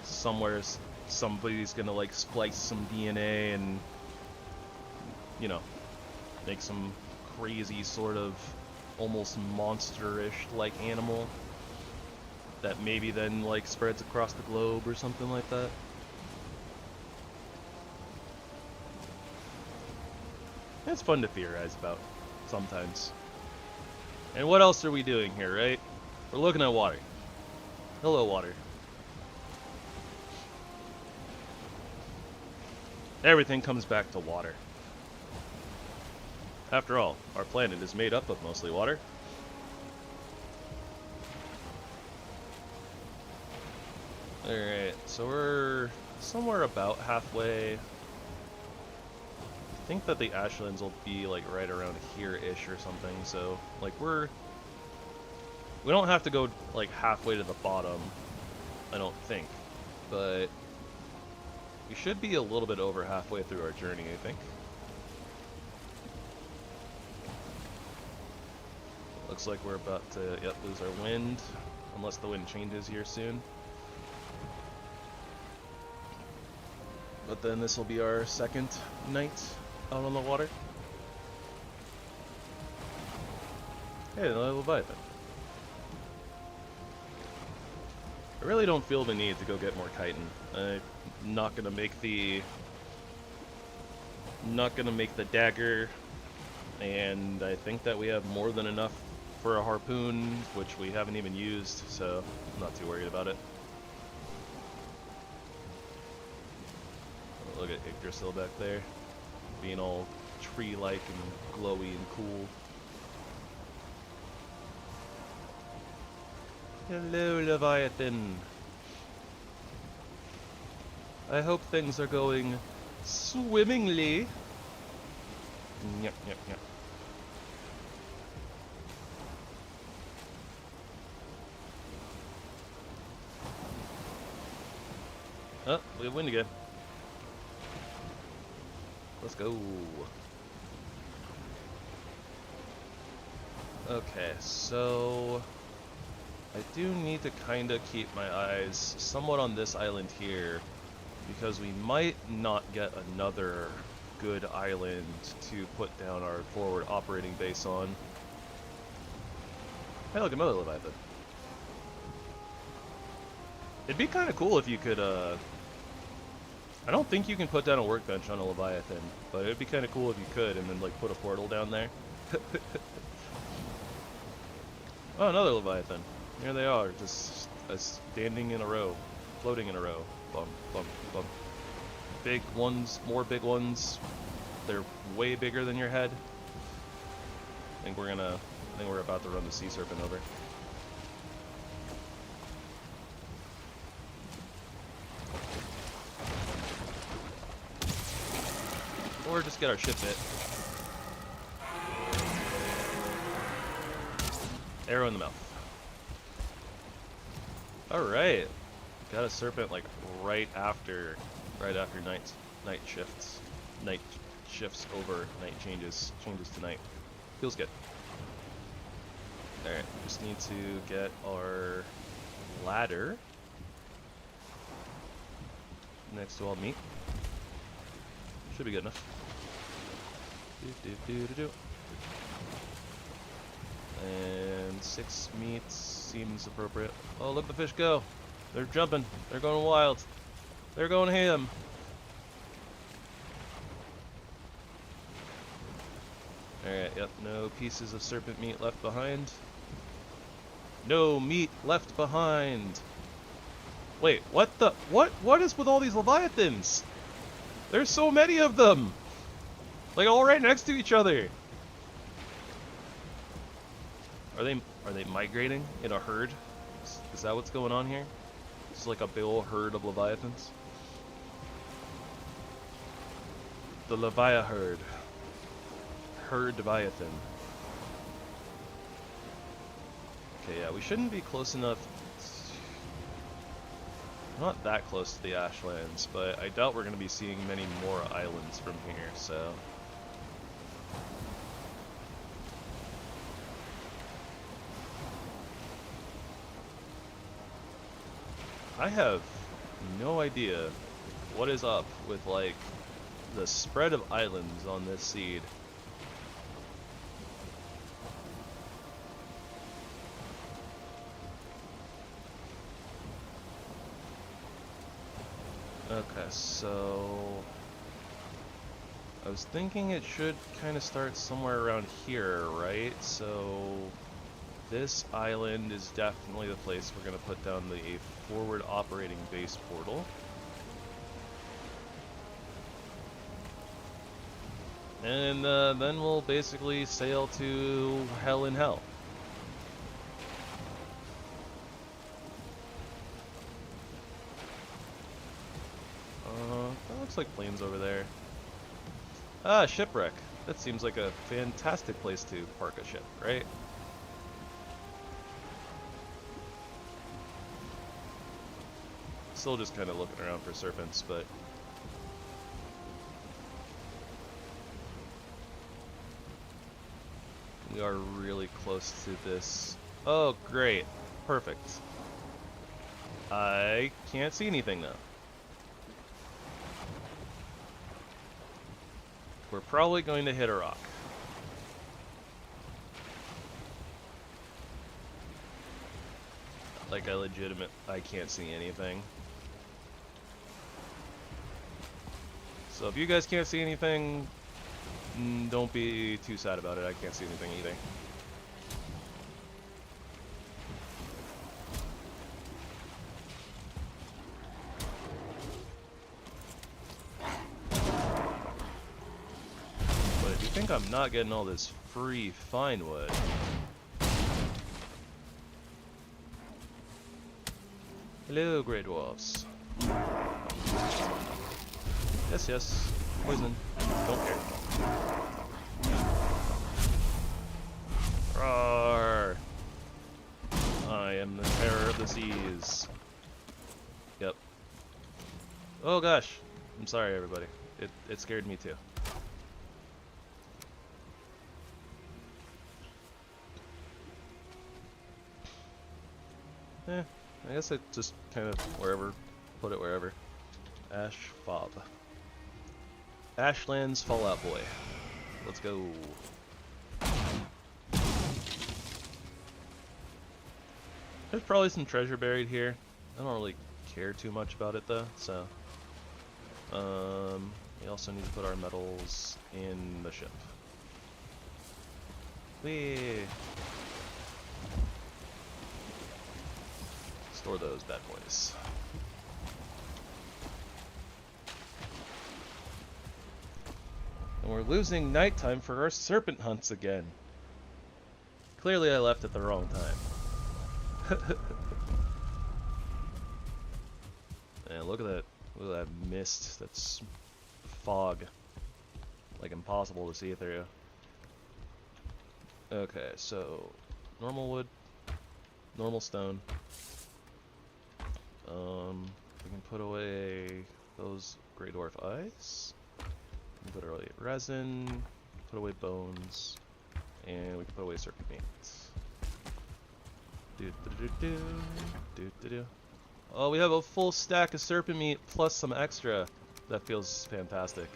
somewhere somebody's gonna like splice some DNA and, you know, make some crazy sort of almost monsterish like animal that maybe then like spreads across the globe or something like that. It's fun to theorize about sometimes. And what else are we doing here, right? We're looking at water. Hello, water. Everything comes back to water. After all, our planet is made up of mostly water. Alright, so we're somewhere about halfway. I think that the Ashlands will be like right around here-ish or something, so like we don't have to go like halfway to the bottom, I don't think, but we should be a little bit over halfway through our journey, I think. Looks like we're about to, lose our wind, unless the wind changes here soon. But then this will be our second night out on the water. Hey, another Leviathan. I really don't feel the need to go get more chitin. I'm not gonna make the dagger, and I think that we have more than enough for a harpoon, which we haven't even used, so I'm not too worried about it. Look at Yggdrasil back there, being all tree-like and glowy and cool. Hello, Leviathan. I hope things are going swimmingly. Yep, yep, yep. Oh, we have wind again. Let's go. Okay, so I do need to kind of keep my eyes somewhat on this island here, because we might not get another good island to put down our forward operating base on. Hey, look, another Leviathan. It'd be kind of cool if you could, I don't think you can put down a workbench on a Leviathan, but it'd be kind of cool if you could, and then, like, put a portal down there. Oh, another Leviathan. Here they are, just standing in a row, floating in a row. Bump, bump, bump. Big ones, more big ones. They're way bigger than your head. I think we're about to run the sea serpent over. Or just get our ship hit. Arrow in the mouth. Alright. Got a serpent like right after night shifts. Night shifts over, night changes to night. Feels good. Alright, just need to get our ladder next to all meat. Should be good enough. And 6 meats seems appropriate. Oh, look, the fish go! They're jumping. They're going wild. They're going ham. Alright, yep, no pieces of serpent meat left behind. No meat left behind! Wait, what the? What is with all these Leviathans? There's so many of them! Like, all right next to each other! Are they migrating in a herd? Is that what's going on here? It's like a big old herd of Leviathans. The Leviathan herd. Herd Leviathan. Okay, yeah, we shouldn't be close enough. Not that close to the Ashlands, but I doubt we're going to be seeing many more islands from here, so. I have no idea what is up with, like, the spread of islands on this seed. Okay, so I was thinking it should kind of start somewhere around here, right? So This island is definitely the place we're going to put down the forward operating base portal. And then we'll basically sail to hell in hell. That looks like planes over there. Ah, shipwreck. That seems like a fantastic place to park a ship, right? Still just kind of looking around for serpents, but... we are really close to this. Oh, great. Perfect. I can't see anything, though. We're probably going to hit a rock. Like, I can't see anything. So if you guys can't see anything, don't be too sad about it. I can't see anything either. But if you think I'm not getting all this free fine wood... Hello, Grey Dwarfs. Yes, yes. Poison. Don't care. Roar! I am the terror of the seas. Yep. Oh gosh. I'm sorry, everybody. It scared me too. I guess I just kind of put it wherever. Ash Fob. Ashlands Fallout Boy. Let's go. There's probably some treasure buried here. I don't really care too much about it though, so. We also need to put our metals in the ship. Whee! Store those bad boys. And we're losing nighttime for our serpent hunts again. Clearly I left at the wrong time. Man, look at that. Look at that mist. That's fog. Like impossible to see through. Okay, so normal wood, normal stone. We can put away those Grey Dwarf eyes. We can put away resin, put away bones, and we can put away serpent meat. Oh, we have a full stack of serpent meat plus some extra. That feels fantastic.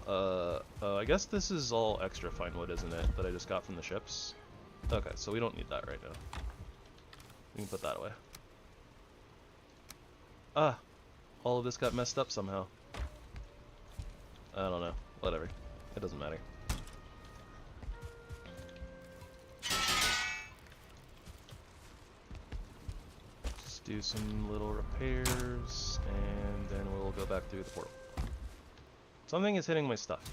I guess this is all extra fine wood, isn't it? That I just got from the ships. Okay, so we don't need that right now. We can put that away. Ah, all of this got messed up somehow. I don't know. Whatever. It doesn't matter. Just do some little repairs, and then we'll go back through the portal. Something is hitting my stuff.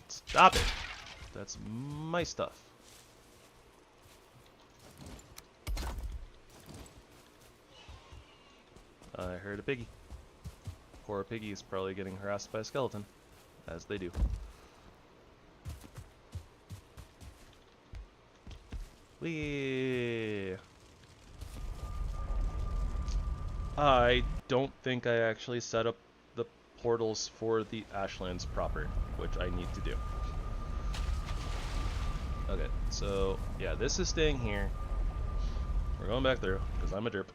Stop it! That's my stuff. I heard a piggy. Poor piggy is probably getting harassed by a skeleton, as they do. Whee! I don't think I actually set up the portals for the Ashlands proper, which I need to do. Okay, so yeah, this is staying here. We're going back through, because I'm a derp.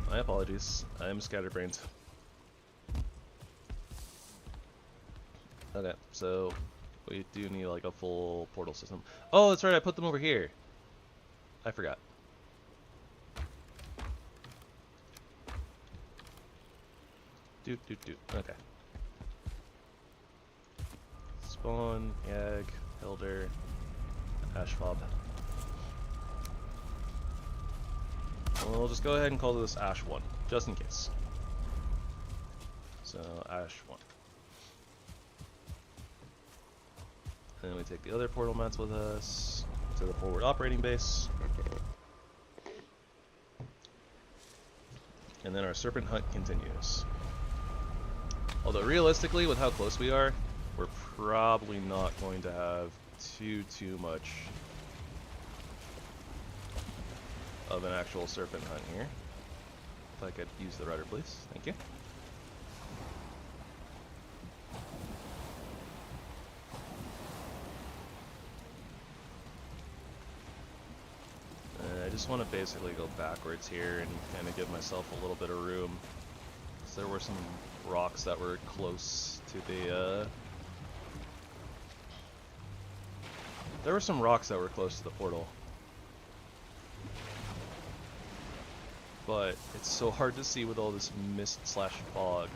My apologies, I'm scatterbrained. Okay, so we do need like a full portal system. Oh, that's right, I put them over here. I forgot. Doot, doot, doot. Okay. Spawn, Yag, Hilder, Ashfob. We'll just go ahead and call this Ash 1, just in case. So, Ash 1. And then we take the other portal mats with us to the forward operating base. And then our serpent hunt continues. Although realistically, with how close we are, we're probably not going to have too much of an actual serpent hunt here. If I could use the rudder, please. Thank you. I just want to basically go backwards here and kind of give myself a little bit of room. So there were some rocks that were close to the there were some rocks that were close to the portal. But it's so hard to see with all this mist slash fog.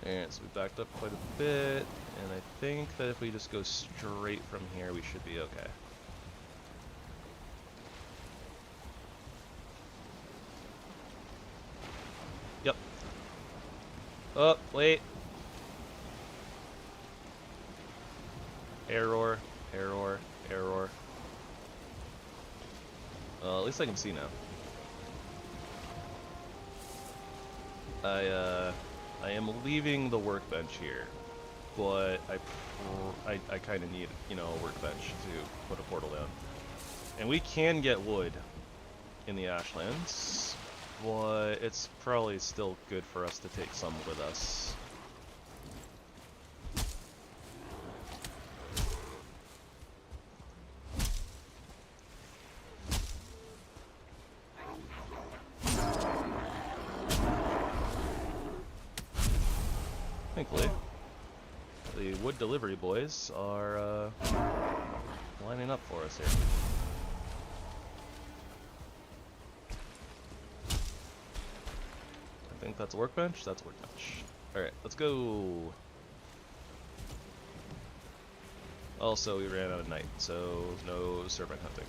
Alright, so we backed up quite a bit, and I think that if we just go straight from here, we should be okay. Yep. Oh, wait. Error, error, error. At least I can see now. I am leaving the workbench here, but I kind of need, you know, a workbench to put a portal down. And we can get wood in the Ashlands, but it's probably still good for us to take some with us. Thankfully, the wood delivery boys are lining up for us here. I think that's a workbench. That's a workbench. Alright, let's go. Also, we ran out of night, so no serpent hunting.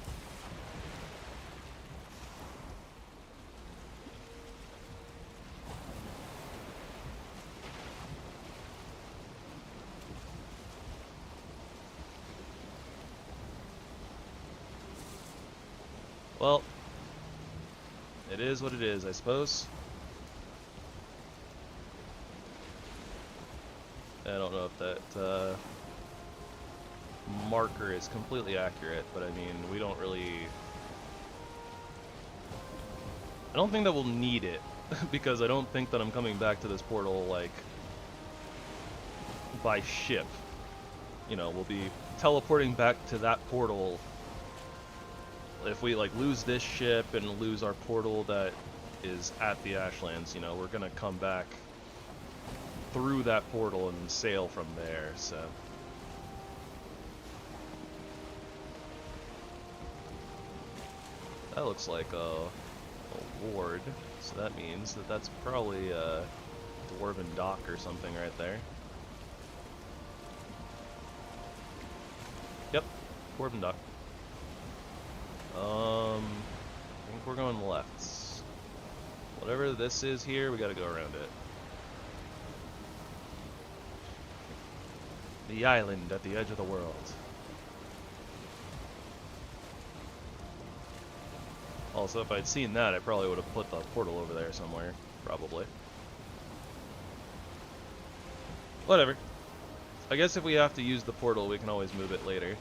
Well, it is what it is, I suppose. I don't know if that marker is completely accurate, but I mean, we don't really... I don't think that we'll need it, because I don't think that I'm coming back to this portal, like, by ship. You know, we'll be teleporting back to that portal. If we, like, lose this ship and lose our portal that is at the Ashlands, you know, we're gonna come back through that portal and sail from there, so... That looks like a ward, so that means that that's probably a dwarven dock or something right there. Yep, dwarven dock. I think we're going left. Whatever this is here, we gotta go around it. The island at the edge of the world. Also, if I'd seen that, I probably would have put the portal over there somewhere. Probably. Whatever. I guess if we have to use the portal, we can always move it later.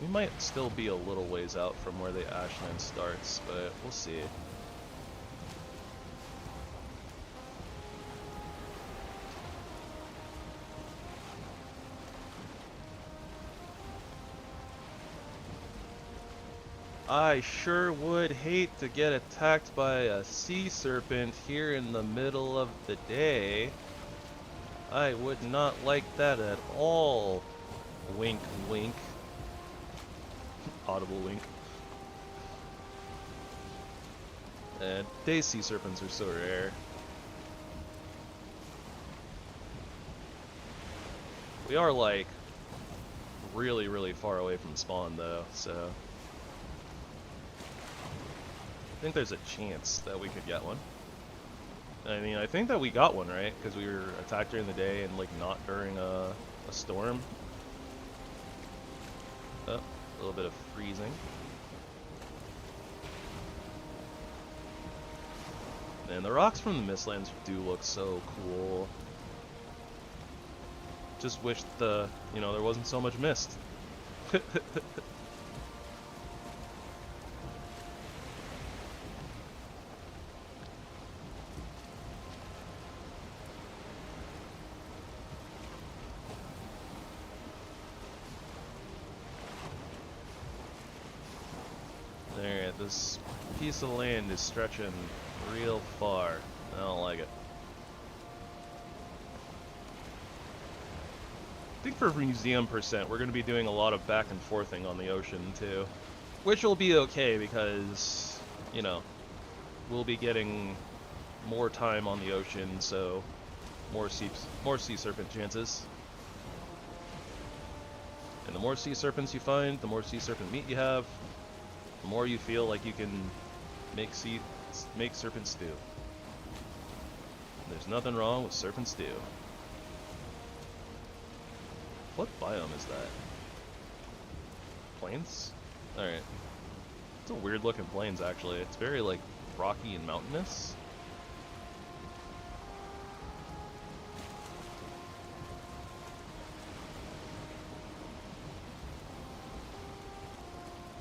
We might still be a little ways out from where the Ashland starts, but we'll see. I sure would hate to get attacked by a sea serpent here in the middle of the day. I would not like that at all. Wink, wink. Audible wink. And day sea serpents are so rare. We are like really, really far away from spawn though, so I think there's a chance that we could get one. I mean, I think that we got one, right? Because we were attacked during the day and like not during a storm. Oh, a little bit of freezing. And the rocks from the Mistlands do look so cool. Just wish there wasn't so much mist. Alright, this piece of land is stretching real far. I don't like it. I think for museum percent, we're going to be doing a lot of back and forthing on the ocean too. Which will be okay because, you know, we'll be getting more time on the ocean, so more sea serpent chances. And the more sea serpents you find, the more sea serpent meat you have, the more you feel like you can make serpent stew. There's nothing wrong with serpent stew. What biome is that? Plains? Alright. It's a weird looking plains actually. It's very like rocky and mountainous.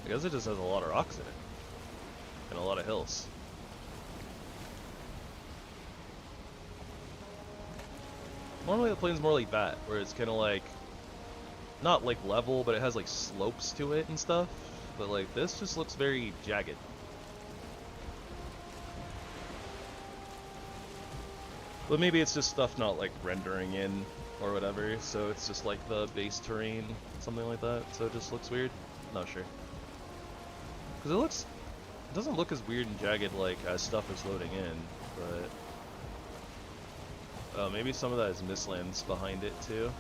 I guess it just has a lot of rocks in it. And a lot of hills. Normally the plain's more like that, where it's kinda like not like level, but it has like slopes to it and stuff. But like this just looks very jagged. But maybe it's just stuff not like rendering in or whatever, so it's just like the base terrain, something like that, so it just looks weird. Not sure. Because it doesn't look as weird and jagged like as stuff is loading in, but maybe some of that is Mistlands behind it too,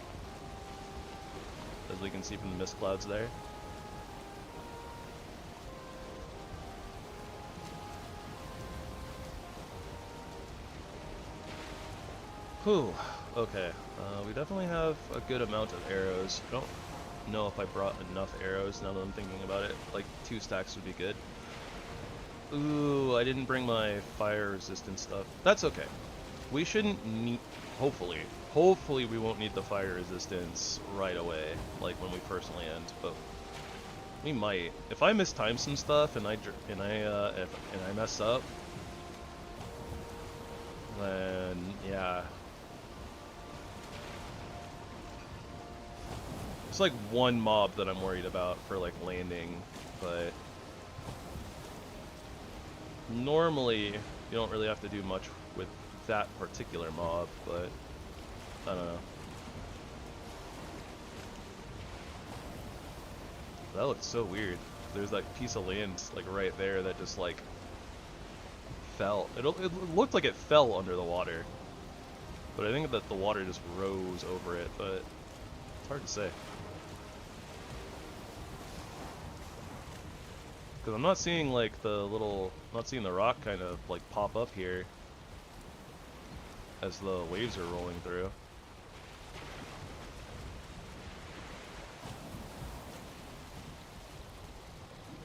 as we can see from the mist clouds there. Whew, okay, we definitely have a good amount of arrows. I don't know if I brought enough arrows now that I'm thinking about it. Like 2 stacks would be good. Ooh, I didn't bring my fire resistant stuff. That's okay. We shouldn't need, hopefully we won't need the fire resistance right away, like when we first land, but we might. If I mistime some stuff and I mess up, then yeah. It's like one mob that I'm worried about for like landing, but normally you don't really have to do much with that particular mob, but I don't know. That looks so weird. There's that piece of land like right there that just like fell. It looked like it fell under the water, but I think that the water just rose over it, but it's hard to say. Because I'm not seeing like not seeing the rock kind of like pop up here as the waves are rolling through.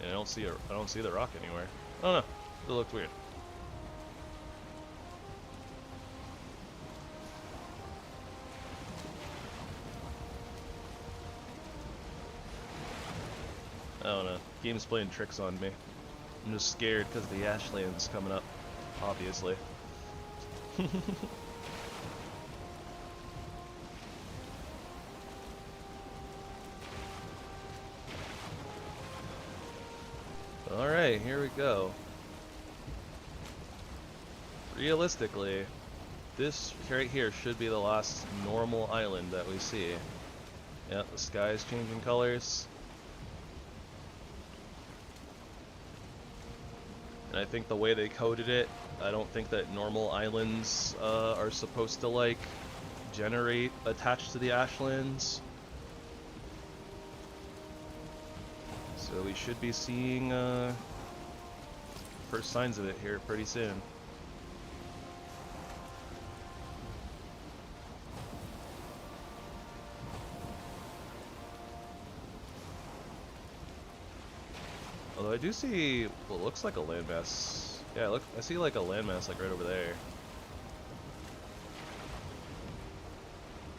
And I don't see the rock anywhere. I don't know. It looked weird. I don't know. Game's playing tricks on me. I'm just scared because the Ashlands coming up, obviously. Alright, here we go. Realistically, this right here should be the last normal island that we see. Yeah, the sky is changing colors. And I think the way they coded it, I don't think that normal islands are supposed to, like, generate attached to the Ashlands. So we should be seeing first signs of it here pretty soon. Although I do see what looks like a landmass. Yeah, look, I see like a landmass like right over there.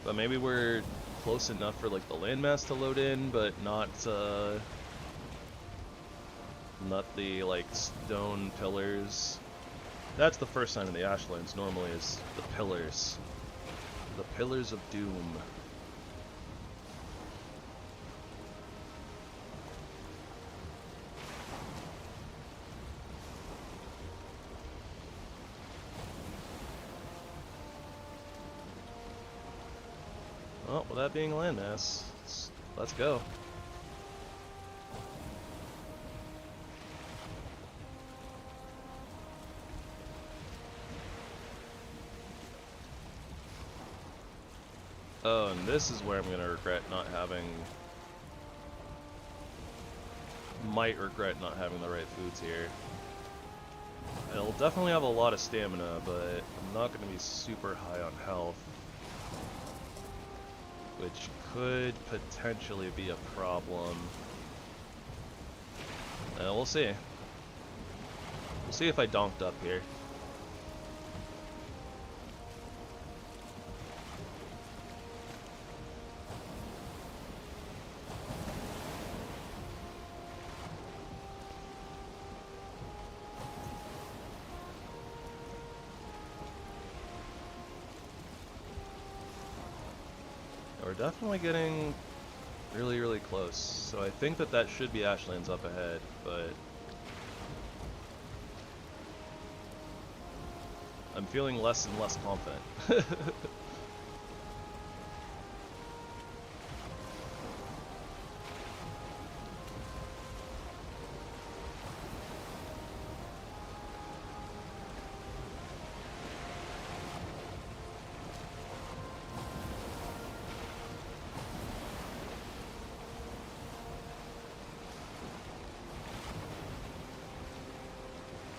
But maybe we're close enough for like the landmass to load in, but not the like stone pillars. That's the first sign of the Ashlands normally, is the pillars. The pillars of doom. Well, with that being a landmass, let's go. Oh, and this is where I'm gonna regret not having... Might regret not having the right foods here. It'll definitely have a lot of stamina, but I'm not gonna be super high on health. Which could potentially be a problem. We'll see. We'll see if I donked up here. We're definitely getting really, really close. So I think that that should be Ashlands up ahead, but I'm feeling less and less confident.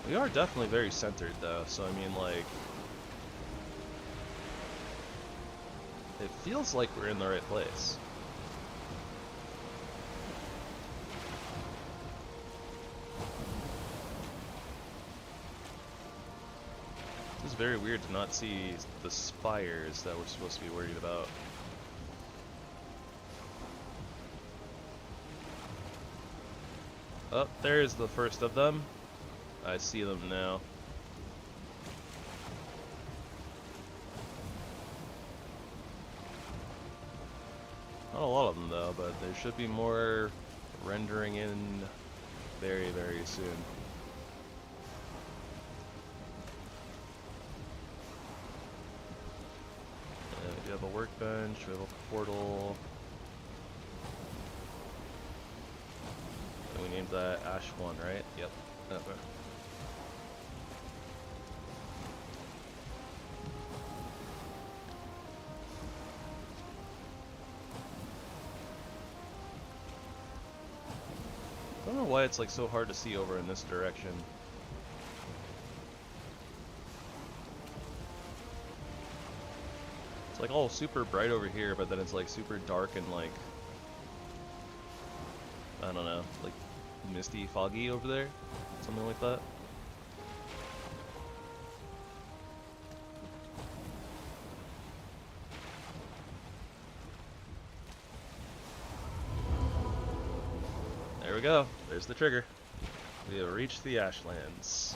We are definitely very centered though, so I mean like... It feels like we're in the right place. It's very weird to not see the spires that we're supposed to be worried about. Oh, there's the first of them. I see them now. Not a lot of them though, but there should be more rendering in very, very soon. We have a workbench, we have a portal. And we named that Ash 1, right? Yep. Okay. I don't know why it's like so hard to see over in this direction. It's like all super bright over here, but then it's like super dark and like, I don't know, like misty, foggy over there, something like that. There we go. There's the trigger. We have reached the Ashlands.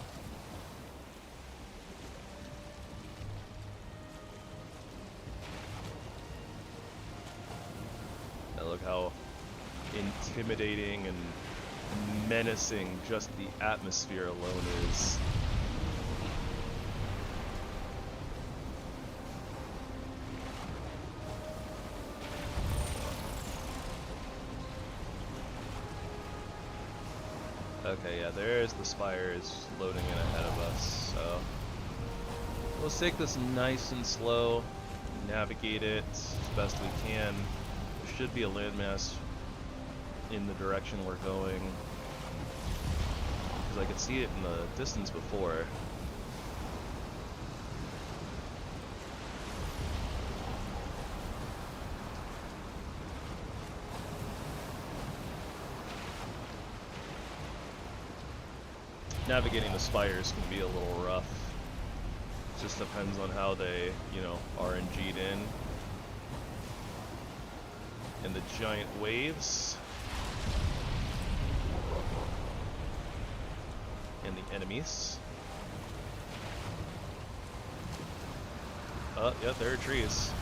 Now look how intimidating and menacing just the atmosphere alone is. Okay, yeah, there's the spires loading in ahead of us, so let's take this nice and slow, navigate it as best we can. There should be a landmass in the direction we're going, because I could see it in the distance before. Navigating the spires can be a little rough. It just depends on how they, you know, RNG'd in. And the giant waves. And the enemies. Oh, yeah, there are trees.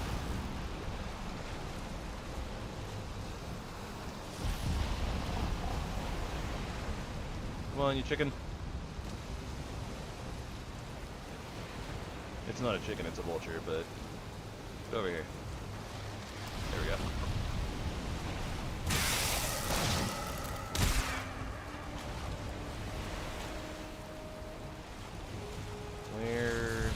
Come on, you chicken. It's not a chicken, it's a vulture, but get over here. There we go. Where...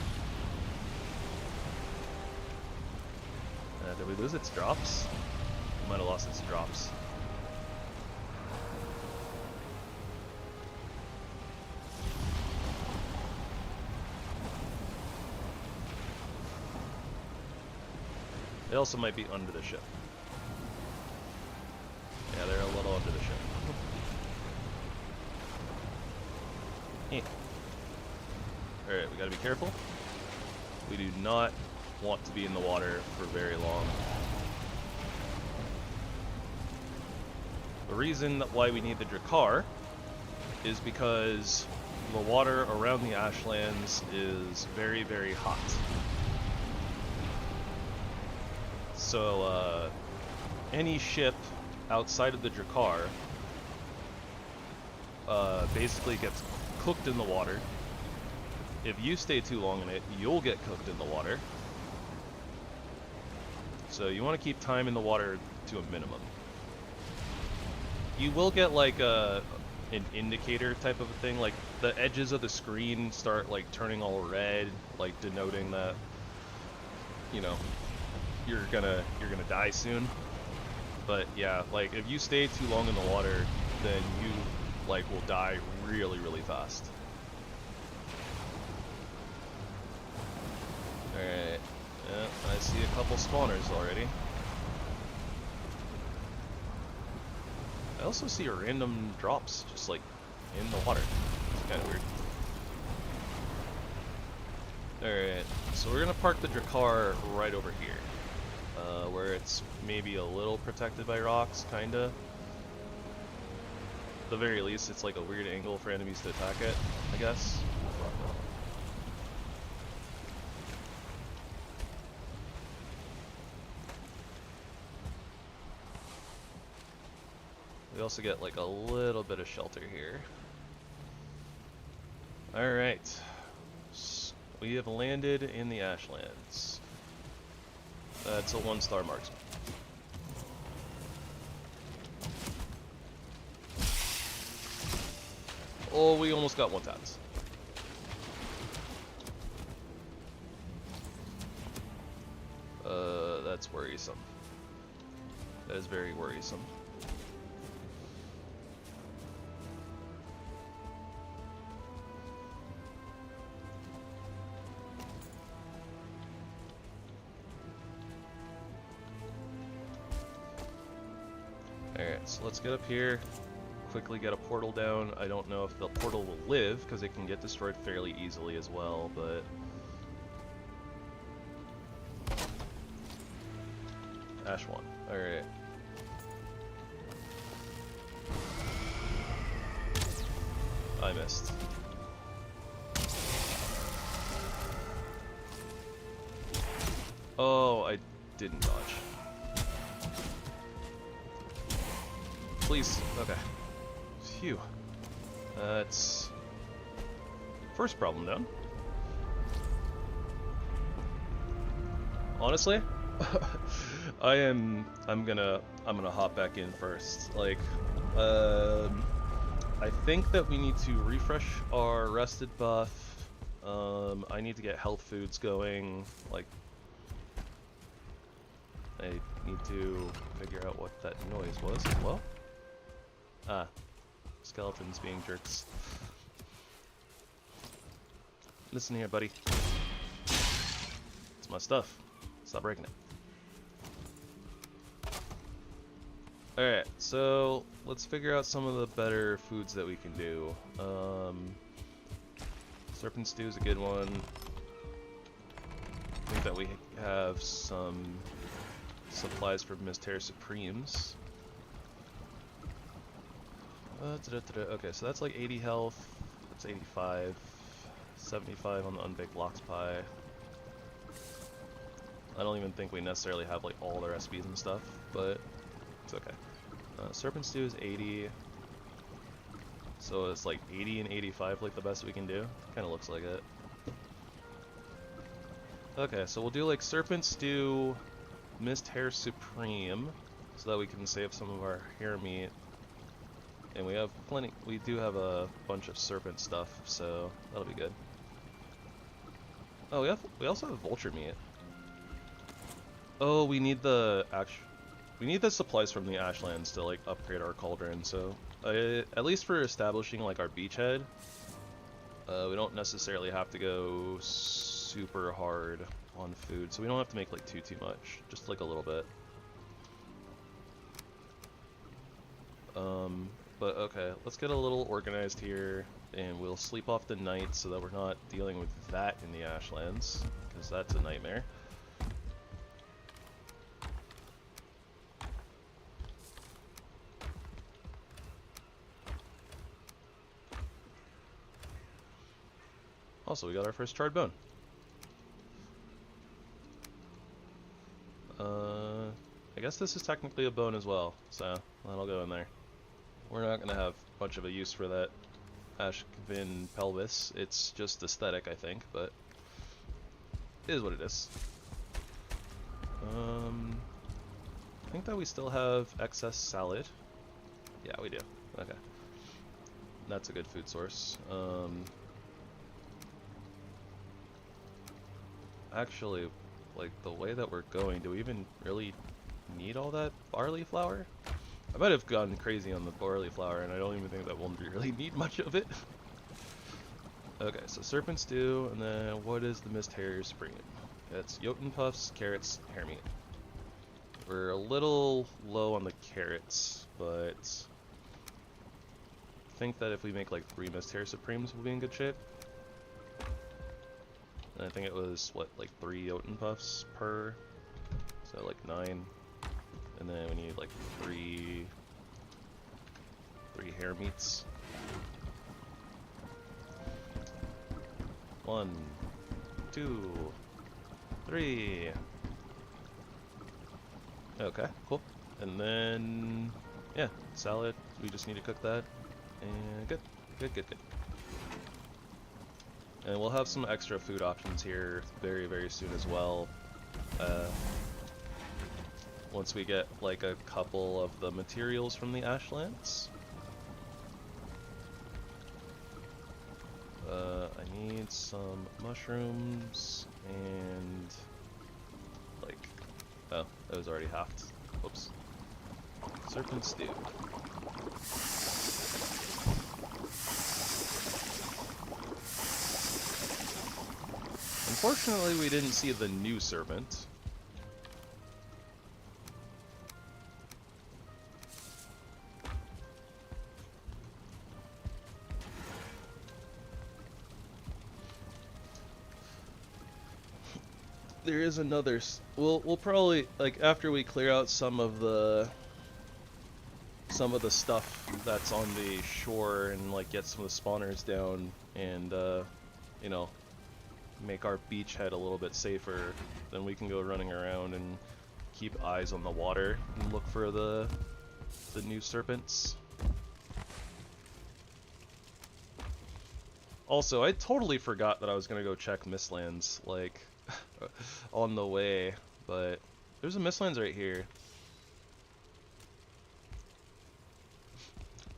did we lose its drops? We might have lost its drops. They also might be under the ship. Yeah, they're a little under the ship. Alright, we gotta be careful. We do not want to be in the water for very long. The reason why we need the Drakkar is because the water around the Ashlands is very, very hot. So, any ship outside of the Drakkar basically gets cooked in the water. If you stay too long in it, you'll get cooked in the water. So you want to keep time in the water to a minimum. You will get like an indicator type of a thing, like the edges of the screen start like turning all red, like denoting that, you know, you're gonna die soon. But yeah, like if you stay too long in the water, then you like will die really, really fast. Alright, yeah, I see a couple spawners already. I also see random drops just like in the water. It's kind of weird. Alright, so we're gonna park the Drakkar right over here. Where it's maybe a little protected by rocks, kinda. At the very least, it's like a weird angle for enemies to attack it, I guess. We also get like a little bit of shelter here. Alright. So we have landed in the Ashlands. That's a 1-star marksman. Oh, we almost got 1 taps. That's worrisome. That is very worrisome. Alright, so let's get up here, quickly get a portal down. I don't know if the portal will live, because it can get destroyed fairly easily as well, but... Ash 1. Alright. I missed. Oh, I didn't dodge. Please. Okay. Phew. That's first problem done. Honestly, I'm gonna hop back in first. Like, I think that we need to refresh our rested buff. I need to get health foods going. Like, I need to figure out what that noise was as well. Ah, skeletons being jerks. Listen here, buddy. It's my stuff. Stop breaking it. Alright, so let's figure out some of the better foods that we can do. Serpent stew is a good one. I think that we have some supplies for Mystère Supremes. Okay, so that's like 80 health. That's 85. 75 on the unbaked lox pie. I don't even think we necessarily have like all the recipes and stuff, but it's okay. Serpent stew is 80. So it's like 80 and 85, like the best we can do. Kind of looks like it. Okay, so we'll do like serpent stew, Mystère Supreme, so that we can save some of our hair meat. And we have plenty. We do have a bunch of serpent stuff, so that'll be good. Oh, we also have vulture meat. Oh, we need the supplies from the Ashlands to like upgrade our cauldron. So at least for establishing like our beachhead, we don't necessarily have to go super hard on food. So we don't have to make like too much, just like a little bit. But okay, let's get a little organized here, and we'll sleep off the night so that we're not dealing with that in the Ashlands, because that's a nightmare. Also, we got our first charred bone. I guess this is technically a bone as well, so that'll go in there. We're not gonna have much of a use for that Ashkvin pelvis. It's just aesthetic, I think, but it is what it is. I think that we still have excess salad. Yeah, we do. Okay. That's a good food source. Actually, like, the way that we're going, do we even really need all that barley flour? I might have gone crazy on the barley flour, and I don't even think that we'll really need much of it. Okay, so serpent stew, and then what is the Mystère Supreme? It's Jotun puffs, carrots, hair meat. We're a little low on the carrots, but I think that if we make like 3 Mystère Supremes, we'll be in good shape. And I think it was, what, like 3 Jotun puffs per? So like 9. And then we need like 3 hair meats. 1, 2, 3. Okay, cool. And then, yeah, salad. We just need to cook that. And good. Good. And we'll have some extra food options here very, very soon as well. Once we get like a couple of the materials from the Ashlands. I need some mushrooms and like, oh, that was already halved. Whoops. Serpent stew. Unfortunately, we didn't see the new serpent. There is another. We'll probably, like, after we clear out some of the stuff that's on the shore and like get some of the spawners down and you know, make our beachhead a little bit safer, then we can go running around and keep eyes on the water and look for the new serpents. Also, I totally forgot that I was gonna go check Mistlands, like, on the way, but there's a Mistlands right here.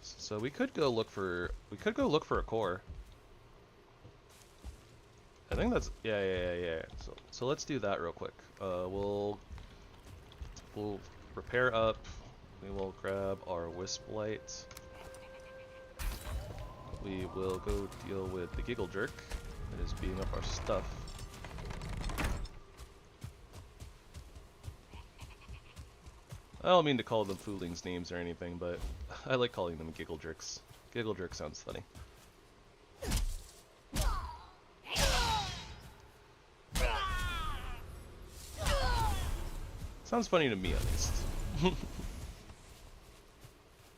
So we could go look for a core. I think that's yeah. So let's do that real quick. We'll repair up. We will grab our wisp light. We will go deal with the giggle jerk that is beating up our stuff. I don't mean to call them foolings names or anything, but I like calling them giggle jerks. Giggle jerk sounds funny. Sounds funny to me, at least.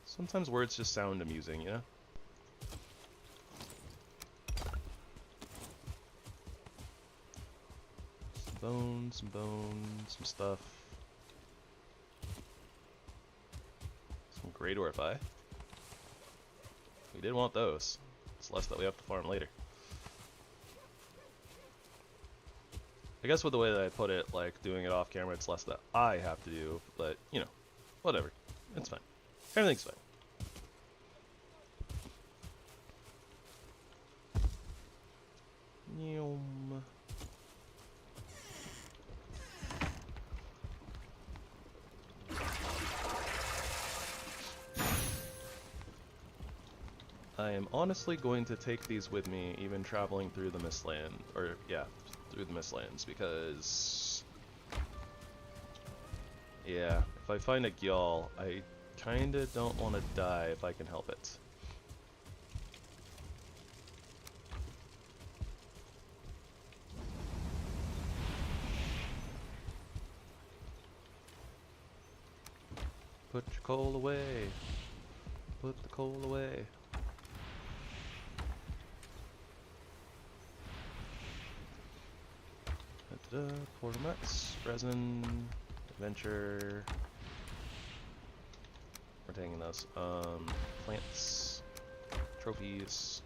Sometimes words just sound amusing, you know? Some bones, some stuff. Some great orify. We did want those. It's less that we have to farm later. I guess with the way that I put it, like, doing it off camera, it's less that I have to do, but, you know, whatever. It's fine. Everything's fine. Yum. I am honestly going to take these with me, even traveling through the Mistland, or, yeah, through the Mistlands, because, yeah, if I find a Gyal, I kinda don't want to die if I can help it. Put your coal away. Put the coal away. Portal mats, resin, adventure. We're taking those. Plants, trophies,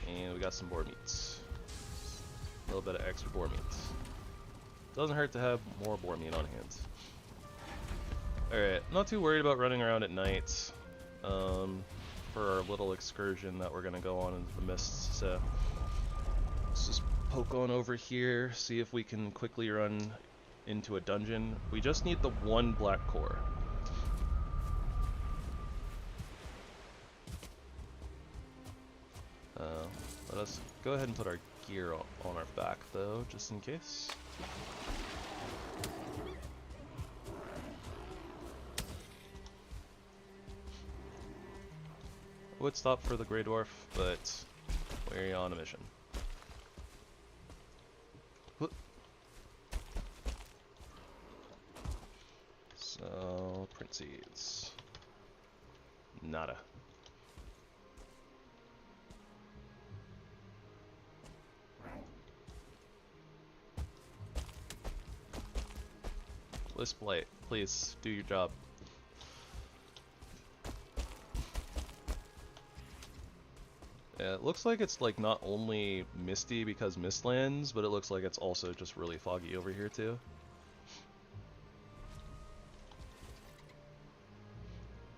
and we got some boar meats. A little bit of extra boar meat. Doesn't hurt to have more boar meat on hand. Alright, not too worried about running around at night for our little excursion that we're gonna go on into the mists. So let's just poke on over here, see if we can quickly run into a dungeon. We just need the one black core. Let us go ahead and put our gear on our back though, just in case. I would stop for the Grey Dwarf, but we're on a mission. So, print seeds. Nada. Wisp light, please do your job. Yeah, it looks like it's like not only misty because Mistlands, but it looks like it's also just really foggy over here too.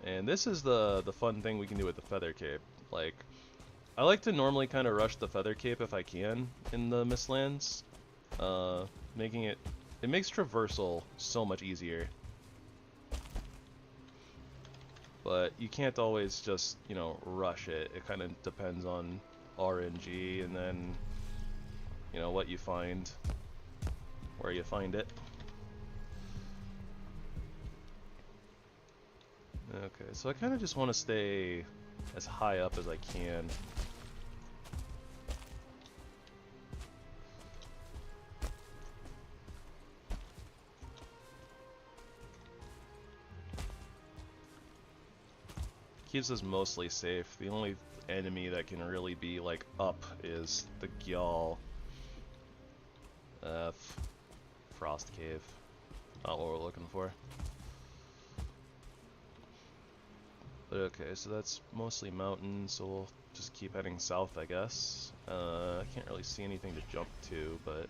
And this is the fun thing we can do with the feather cape. Like, I like to normally kind of rush the feather cape if I can in the Mistlands, making it makes traversal so much easier. But you can't always just, you know, rush it. It kind of depends on RNG and then, you know, what you find, where you find it. Okay, so I kind of just want to stay as high up as I can. Keeps us mostly safe. The only enemy that can really be like up is the Gyal. Frost Cave. Not what we're looking for. But okay, so that's mostly mountains, so we'll just keep heading south, I guess. I can't really see anything to jump to, but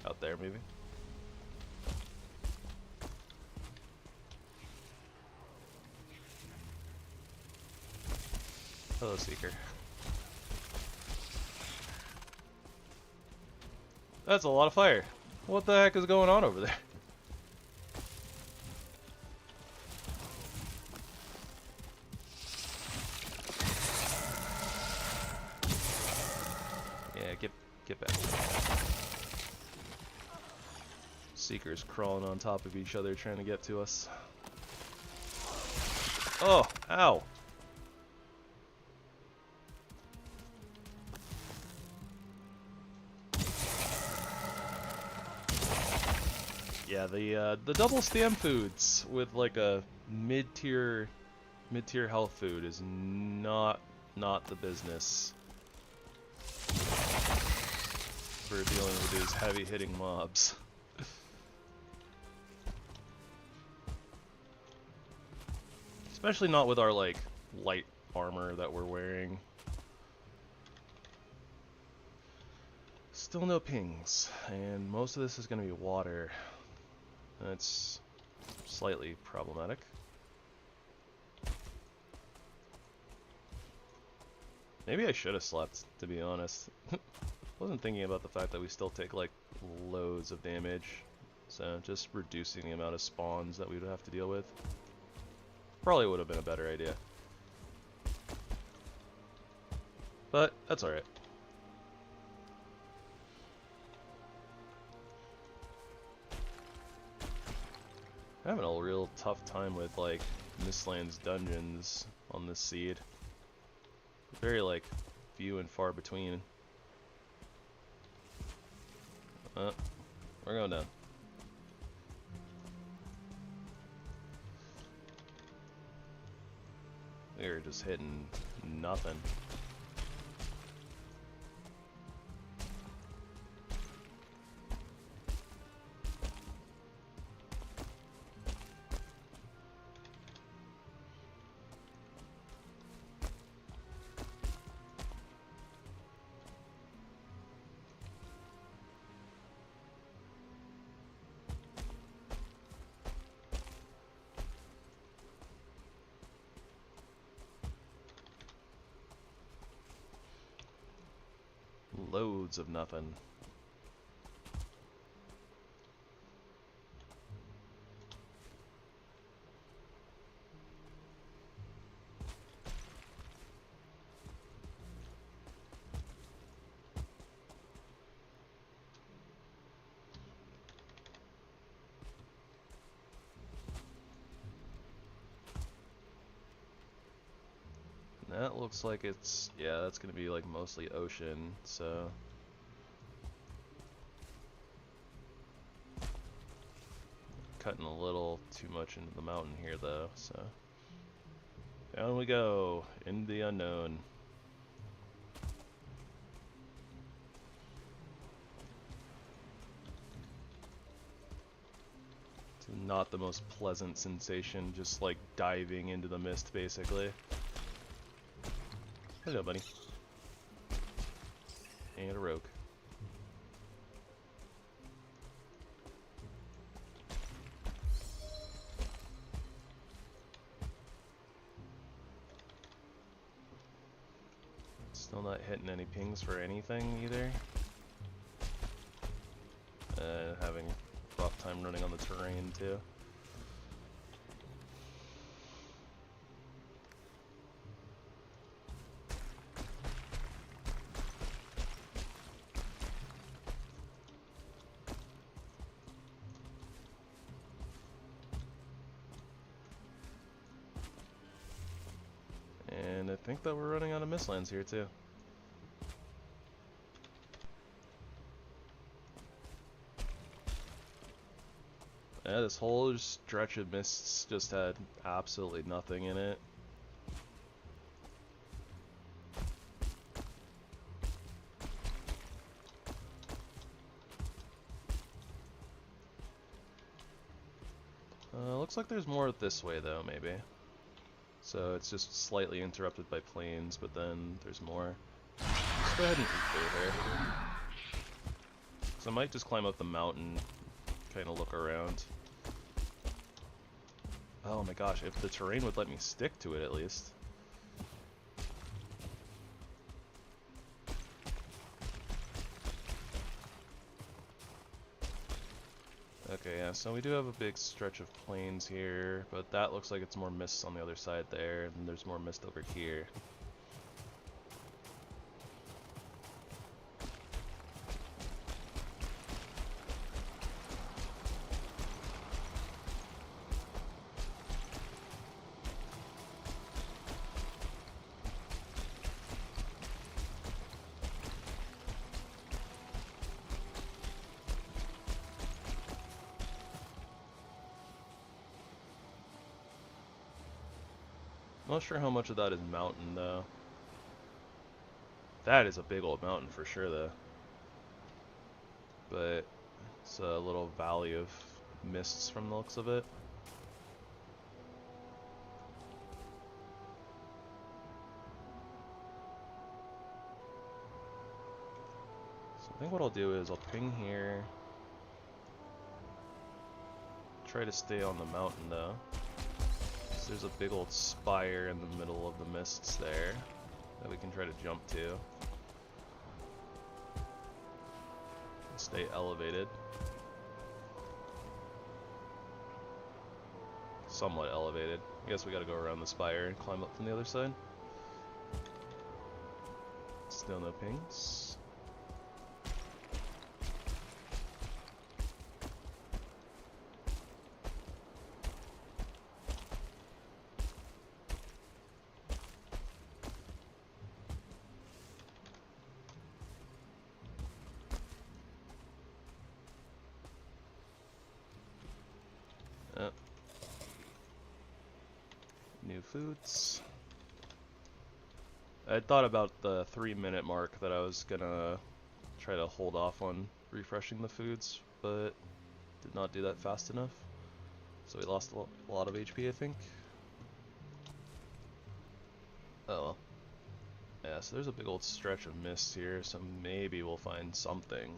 out there maybe. Hello, Seeker. That's a lot of fire. What the heck is going on over there? Yeah, get back. Seekers crawling on top of each other trying to get to us. Oh, ow. Yeah, the double stam foods with like a mid-tier health food is not the business for dealing with these heavy hitting mobs. Especially not with our like light armor that we're wearing. Still no pings, and most of this is going to be water. That's slightly problematic. Maybe I should have slept, to be honest. Wasn't thinking about the fact that we still take like loads of damage, so just reducing the amount of spawns that we would have to deal with probably would have been a better idea. But that's alright. I'm having a real tough time with like Mistlands dungeons on this seed. Very like few and far between. We're going down. We're just hitting nothing. Loads of nothing. That looks like it's, yeah, that's gonna be like mostly ocean, so. Cutting a little too much into the mountain here though, so. Down we go, into the unknown. It's not the most pleasant sensation, just like diving into the mist basically. Hello, buddy. And a rogue. Still not hitting any pings for anything either. Having a rough time running on the terrain too. And I think that we're running out of Mistlands here too. Yeah, this whole stretch of mists just had absolutely nothing in it. Looks Looks like there's more this way though, maybe. So it's just slightly interrupted by plains, but then there's more. Let's go ahead and eat here. So I might just climb up the mountain, kind of look around. Oh my gosh, if the terrain would let me stick to it at least. Okay, yeah, so we do have a big stretch of plains here, but that looks like it's more mist on the other side there, and there's more mist over here. Not sure how much of that is mountain, though. That is a big old mountain for sure, though. But it's a little valley of mists from the looks of it. So I think what I'll do is I'll ping here. Try to stay on the mountain, though. There's a big old spire in the middle of the mists there that we can try to jump to. Stay elevated. Somewhat elevated. I guess we gotta go around the spire and climb up from the other side. Still no pings. New foods. I thought about the 3-minute mark that I was gonna try to hold off on refreshing the foods, but did not do that fast enough. So we lost a lot of HP, I think. Oh well. Yeah, so there's a big old stretch of mist here, so maybe we'll find something.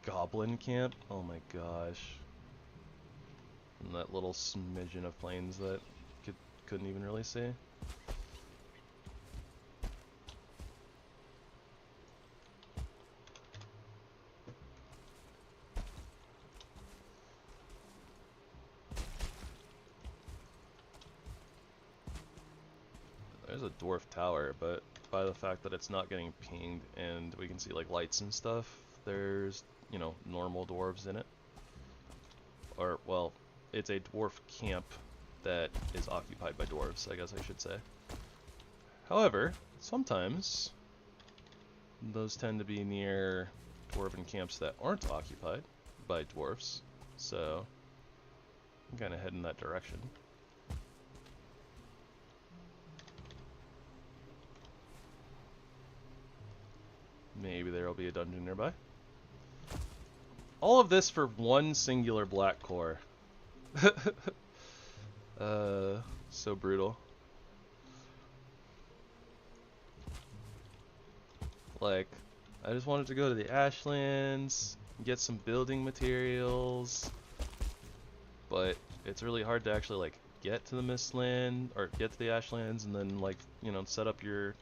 Goblin camp? Oh my gosh. And that little smidgen of plains that couldn't even really see. There's a dwarf tower, but by the fact that it's not getting pinged and we can see like lights and stuff, there's, you know, normal dwarves in it. Or, well, it's a dwarf camp that is occupied by dwarves, I guess I should say. However, sometimes those tend to be near dwarven camps that aren't occupied by dwarfs, so I'm kind of heading that direction. Maybe there will be a dungeon nearby. All of this for one singular black core. So brutal. Like, I just wanted to go to the Ashlands, get some building materials, but it's really hard to actually like get to the Mistland or get to the Ashlands and then like, you know, set up your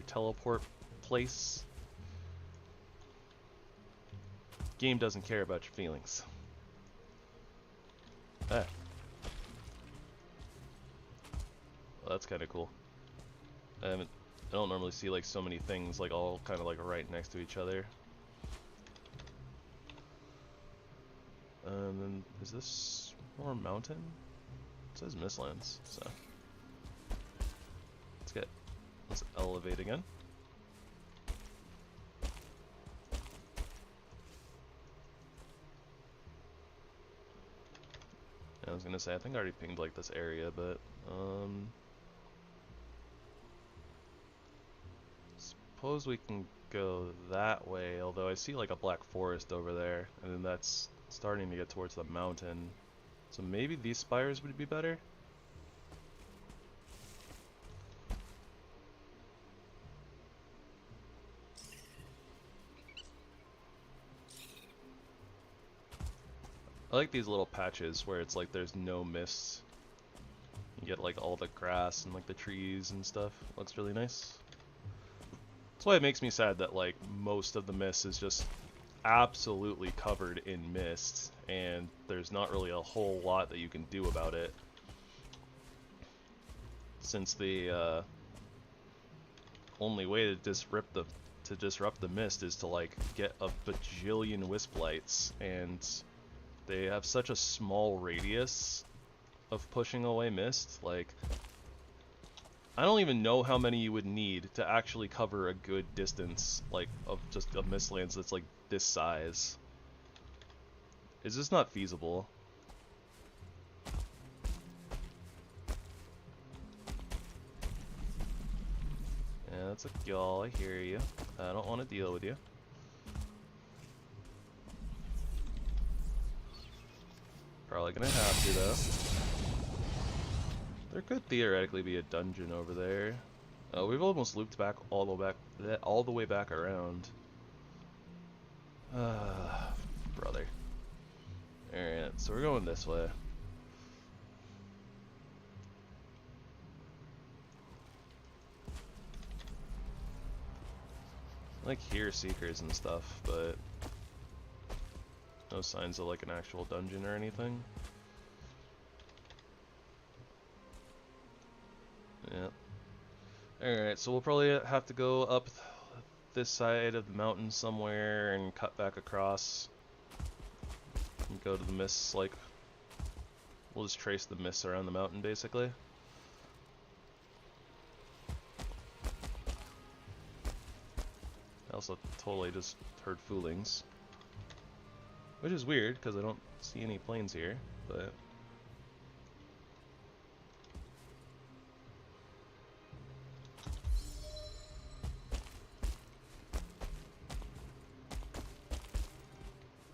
teleport place. Game doesn't care about your feelings. Ah. Well, that's kind of cool. I don't normally see like so many things like all kind of like right next to each other. And then is this more mountain? It says Mistlands, so let's elevate again. was gonna say, I think I already pinged like this area, but suppose we can go that way, although I see like a black forest over there, and then that's starting to get towards the mountain. So maybe these spires would be better? I like these little patches where it's like there's no mist. You get like all the grass and like the trees and stuff. Looks really nice. That's why it makes me sad that like most of the mist is just absolutely covered in mist, and there's not really a whole lot that you can do about it. Since the only way to disrupt the mist is to like get a bajillion wisp lights, and they have such a small radius of pushing away mist. Like, I don't even know how many you would need to actually cover a good distance, like, of just a mistlands that's like this size. It's just not feasible. Yeah, that's a y'all, I hear you. I don't want to deal with you. Probably gonna have to, though. There could theoretically be a dungeon over there. We've almost looped back all the way back around. Brother. Alright, so we're going this way. I like hear seekers and stuff, but no signs of like an actual dungeon or anything. Yeah. Alright, so we'll probably have to go up this side of the mountain somewhere and cut back across. And go to the mists, like, we'll just trace the mists around the mountain, basically. I also totally just heard foolings. Which is weird, because I don't see any planes here, but...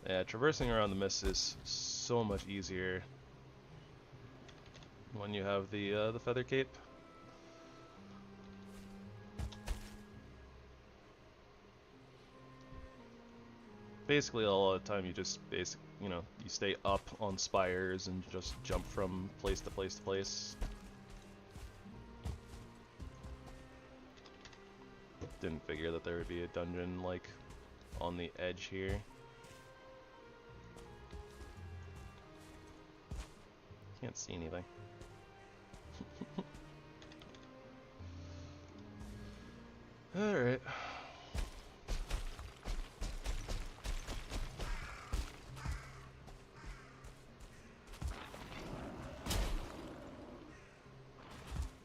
yeah, traversing around the mist is so much easier when you have the feather cape. Basically, all the time you just you know, you stay up on spires and just jump from place to place to place. Didn't figure that there would be a dungeon like on the edge here. Can't see anything. Alright.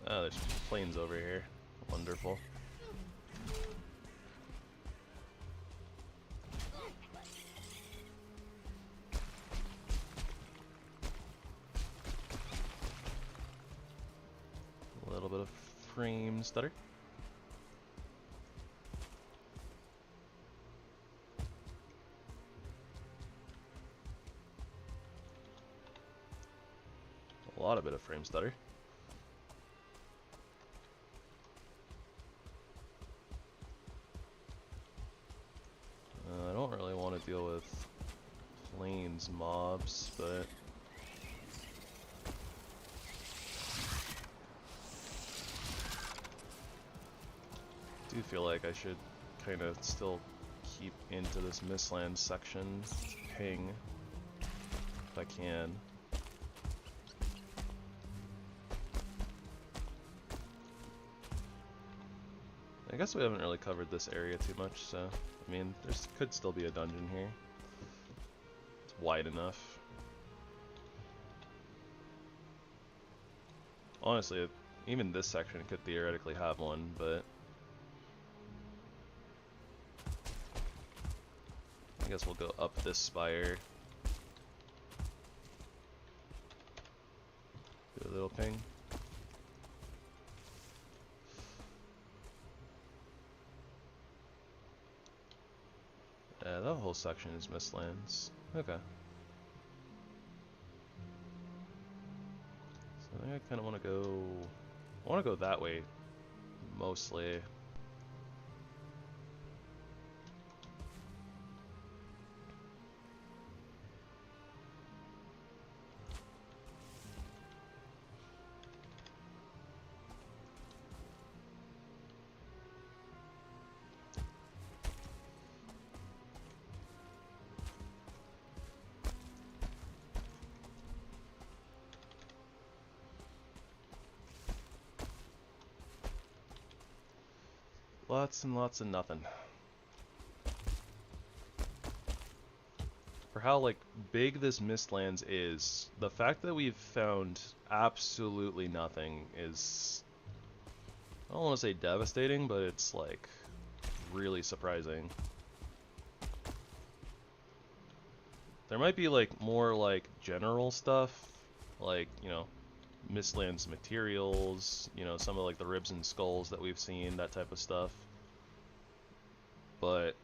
Oh, there's planes over here. Wonderful. A little bit of frame stutter. A lot of bit of frame stutter. I don't really want to deal with plains mobs, but I do feel like I should kind of still keep into this Mistlands section ping if I can. I guess we haven't really covered this area too much, so I mean, there could still be a dungeon here. It's wide enough. Honestly, even this section could theoretically have one, but I guess we'll go up this spire. little ping. Yeah, that whole section is Mistlands. Okay. So I think I kind of want to go... I want to go that way, mostly. Lots and lots of nothing. For how, like, big this Mistlands is, the fact that we've found absolutely nothing is... I don't want to say devastating, but it's, like, really surprising. There might be, like, more, like, general stuff, like, you know, Mistlands materials, you know, some of, like, the ribs and skulls that we've seen, that type of stuff. But,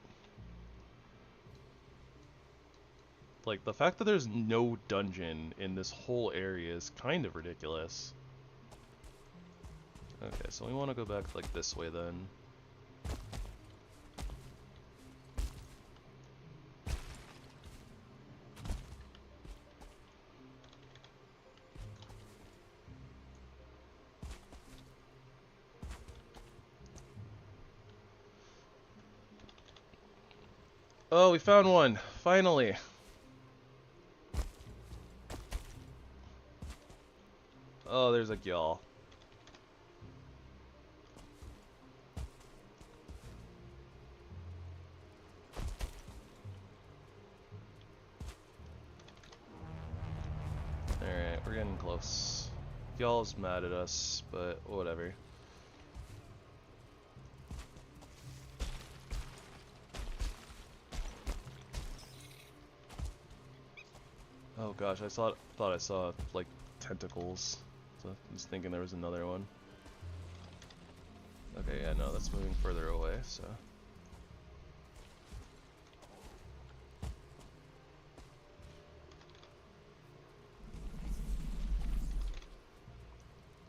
like, the fact that there's no dungeon in this whole area is kind of ridiculous. Okay, so we want to go back, like, this way then. Oh, we found one! Finally! Oh, there's a Gyal. Alright, we're getting close. Gyal's mad at us, but whatever. Oh gosh, thought I saw, like, tentacles. So I was thinking there was another one. Okay, yeah, no, that's moving further away, so...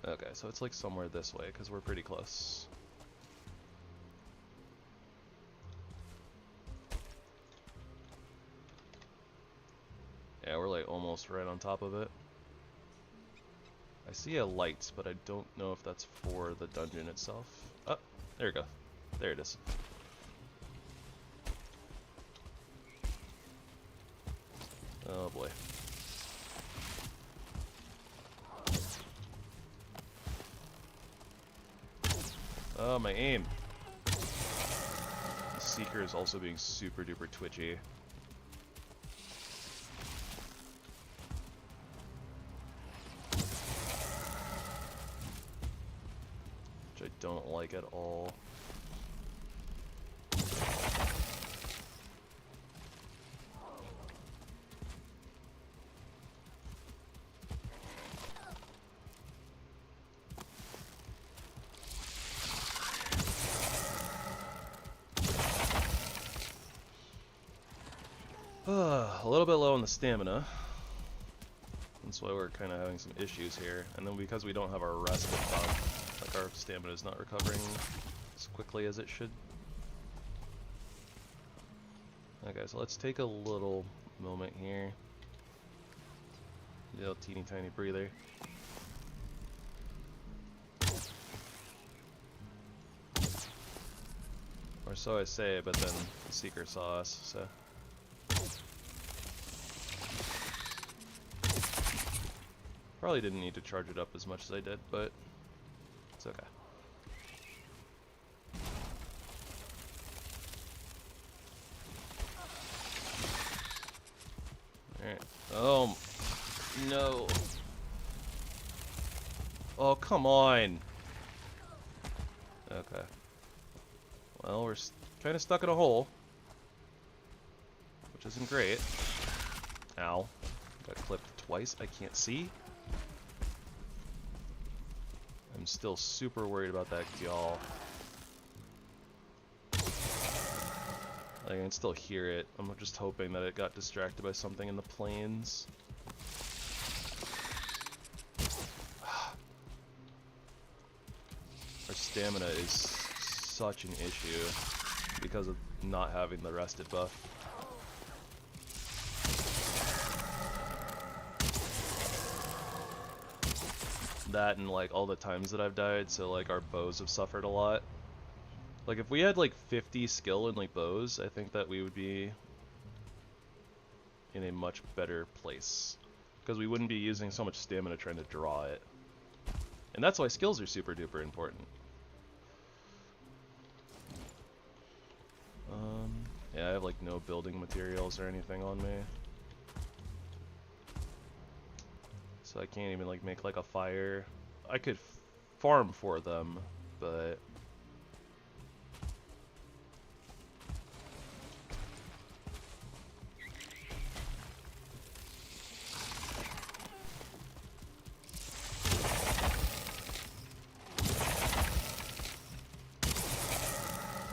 Okay, so it's like somewhere this way, because we're pretty close. Yeah, we're like almost right on top of it. I see a light, but I don't know if that's for the dungeon itself. Oh, there we go. There it is. Oh boy. Oh, my aim. The Seeker is also being super duper twitchy. Which I don't like at all. A little bit low on the stamina. That's why we're kind of having some issues here. And then because we don't have our rest buff, like our stamina is not recovering as quickly as it should. Okay, so let's take a little moment here. Little teeny tiny breather. Or so I say, but then the Seeker saw us, so... Probably didn't need to charge it up as much as I did, but it's okay. Alright. Oh, no. Oh, come on. Okay. Well, we're kind of stuck in a hole, which isn't great. Ow. Got clipped twice. I can't see. I'm still super worried about that Gyal. Like, I can still hear it. I'm just hoping that it got distracted by something in the plains. Our stamina is such an issue because of not having the rested buff. That and like all the times that I've died, so like our bows have suffered a lot. Like if we had like 50 skill in like bows, I think that we would be in a much better place. Because we wouldn't be using so much stamina trying to draw it. And that's why skills are super duper important. Yeah, I have like no building materials or anything on me. So I can't even like make like a fire. I could farm for them, but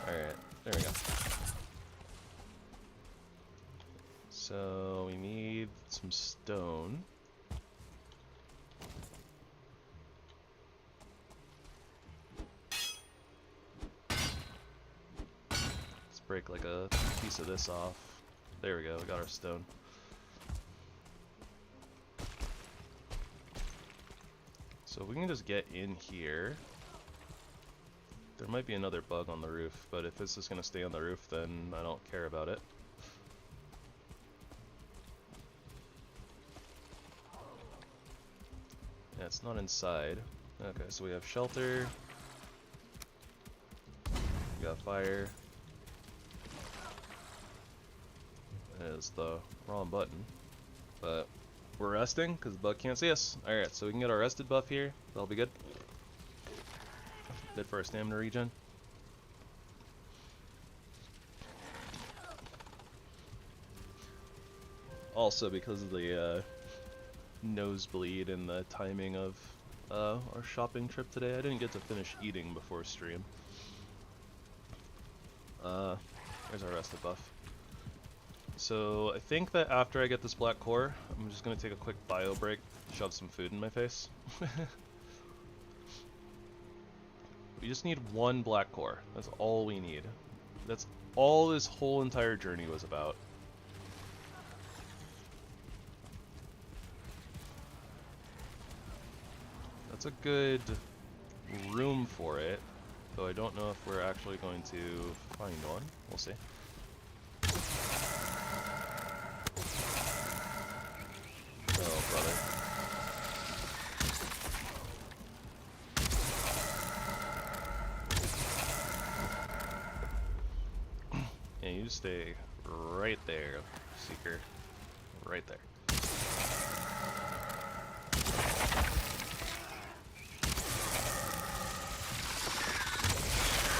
alright, there we go. So we need some stone. Break like a piece of this off. There we go, we got our stone. So we can just get in here. There might be another bug on the roof, but if this is going to stay on the roof, then I don't care about it. Yeah, it's not inside. Okay, so we have shelter. We got fire. Is the wrong button, but we're resting because the bug can't see us. Alright, so we can get our rested buff here. That'll be good. Good for our stamina regen. Also, because of the nosebleed and the timing of our shopping trip today, I didn't get to finish eating before stream. There's our rested buff. So I think that after I get this black core, I'm just going to take a quick bio break, shove some food in my face. We just need one black core. That's all we need. That's all this whole entire journey was about. That's a good room for it, though I don't know if we're actually going to find one. We'll see. Oh, brother. Yeah, you just stay right there, Seeker. Right there.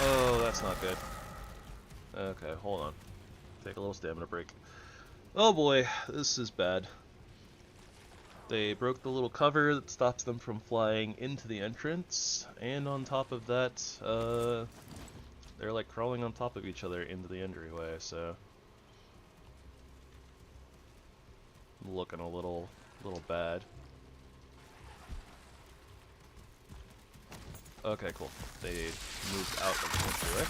Oh, that's not good. Okay, hold on. Take a little stamina break. Oh boy, this is bad. They broke the little cover that stops them from flying into the entrance, and on top of that, they're like crawling on top of each other into the entryway, so looking a little bad. Okay, cool. They moved out of the entryway.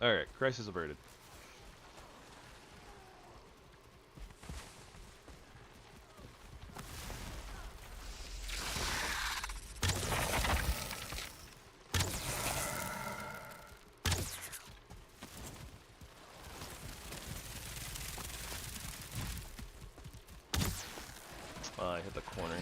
Alright, crisis averted. I hit the corner.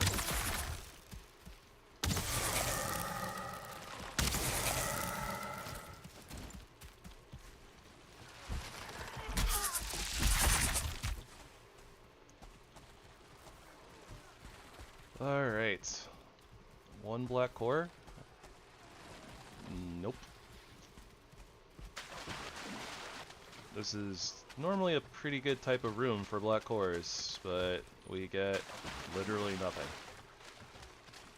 Alright. One black core? Nope. This is normally a pretty good type of room for black cores, but we get literally nothing.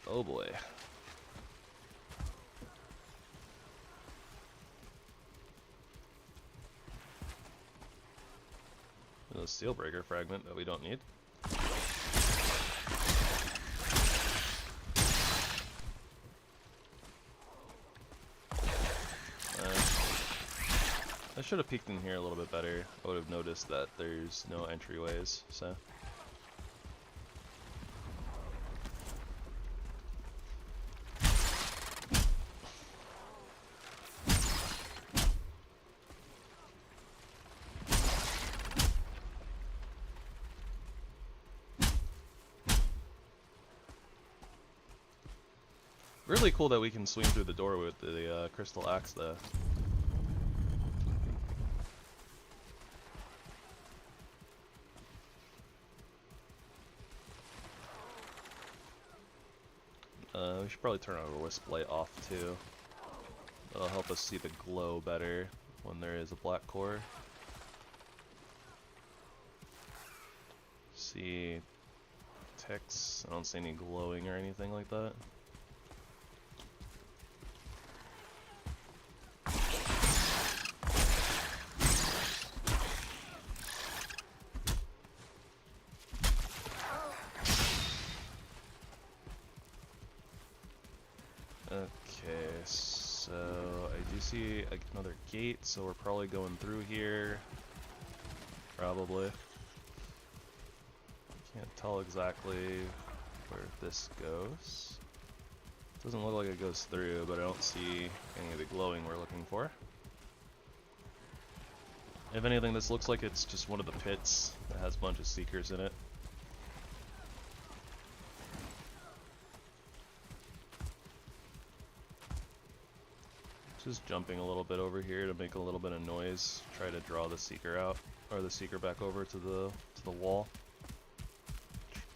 Oh boy. A steel breaker fragment that we don't need. I should have peeked in here a little bit better. I would have noticed that there's no entryways, so. Really cool that we can swing through the door with the crystal axe though. We should probably turn our wisp light off too. That'll help us see the glow better when there is a black core. See ticks. I don't see any glowing or anything like that. Okay, so I do see another gate, so we're probably going through here. Probably. Can't tell exactly where this goes. Doesn't look like it goes through, but I don't see any of the glowing we're looking for. If anything, this looks like it's just one of the pits that has a bunch of seekers in it. Just jumping a little bit over here to make a little bit of noise, try to draw the seeker out, or the seeker back over to the wall.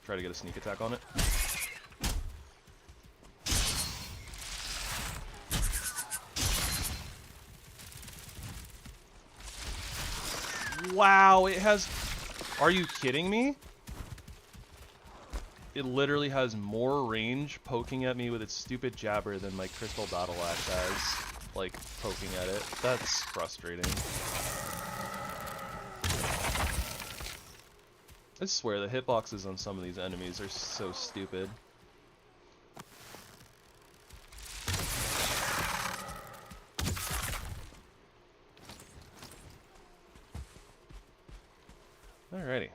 Try to get a sneak attack on it. Wow, it has... Are you kidding me? It literally has more range poking at me with its stupid jabber than my crystal battle axe has. Like, poking at it. That's frustrating. I swear, the hitboxes on some of these enemies are so stupid. Alrighty.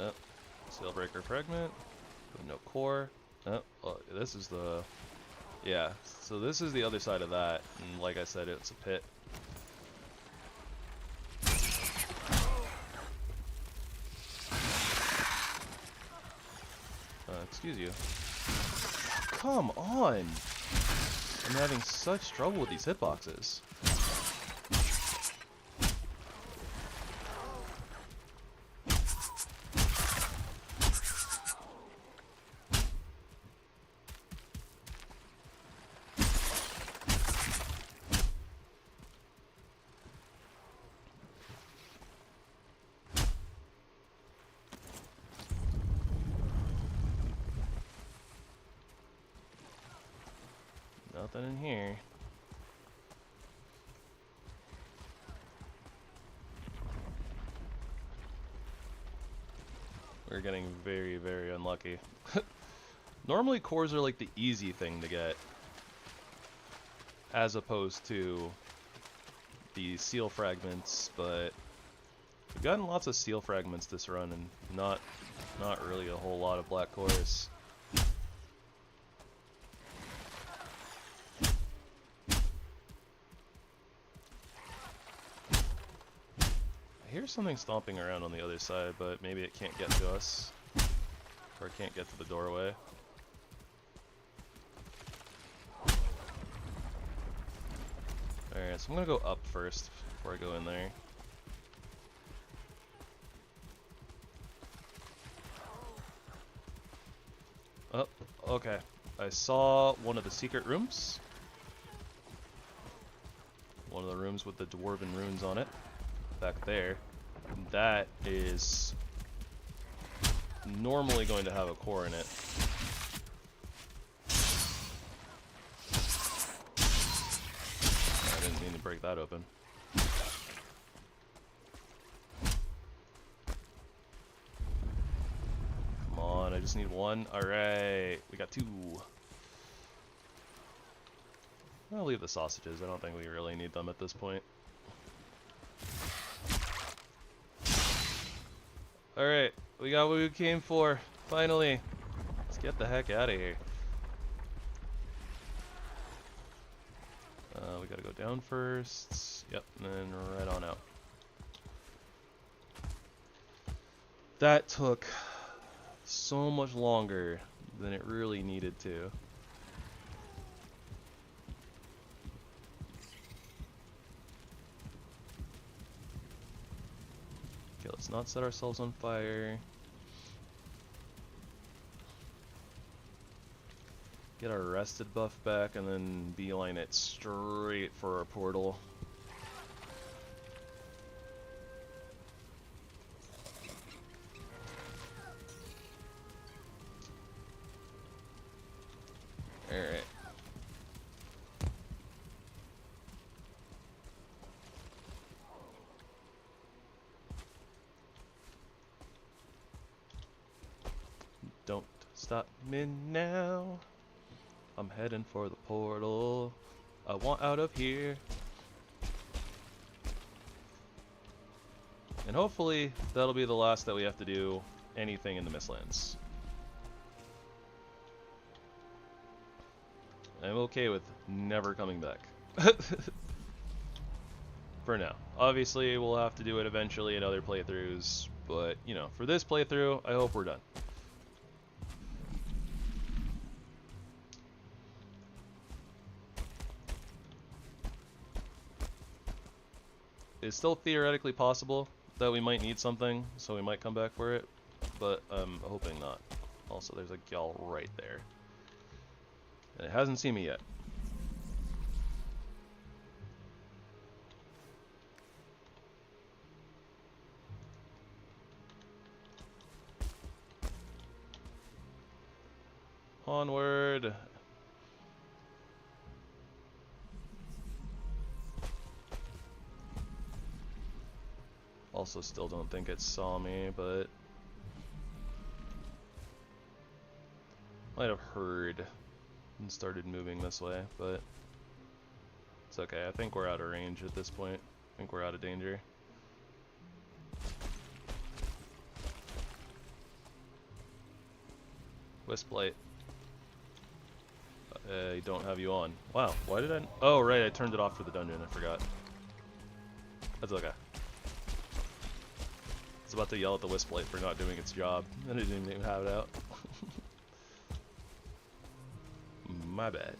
Oh, Sailbreaker fragment. No core. Oh, this is the... Yeah, so this is the other side of that, and like I said, it's a pit. Excuse you. Come on! I'm having such trouble with these hitboxes. Nothing in here. We're getting very, very unlucky. Normally cores are like the easy thing to get, as opposed to the seal fragments, but we've gotten lots of seal fragments this run and not really a whole lot of black cores. I hear something stomping around on the other side, but maybe it can't get to us. Or it can't get to the doorway. Alright, so I'm gonna go up first before I go in there. Oh, okay. I saw one of the secret rooms. One of the rooms with the dwarven runes on it. Back there. That is normally going to have a core in it. I didn't mean to break that open. Come on, I just need one. Alright, we got two. I'll leave the sausages. I don't think we really need them at this point. Alright, we got what we came for. Finally. Let's get the heck out of here. We gotta go down first. Yep, and then right on out. That took so much longer than it really needed to. Okay, let's not set ourselves on fire. Get our rested buff back and then beeline it straight for our portal. Alright. Don't stop me now. I'm heading for the portal. I want out of here. And hopefully that'll be the last that we have to do anything in the Mistlands. I'm okay with never coming back. For now. Obviously we'll have to do it eventually in other playthroughs, but you know, for this playthrough, I hope we're done. It's still theoretically possible that we might need something, so we might come back for it, but I'm hoping not. Also, there's a gal right there. And it hasn't seen me yet. Onward! Also still don't think it saw me, but might have heard and started moving this way, but it's okay. I think we're out of range at this point. I think we're out of danger. Wisplight. I don't have you on. Wow, why did I... Oh, right, I turned it off for the dungeon. I forgot. That's okay. I was about to yell at the Wisplight for not doing its job, and it didn't even have it out. My bad.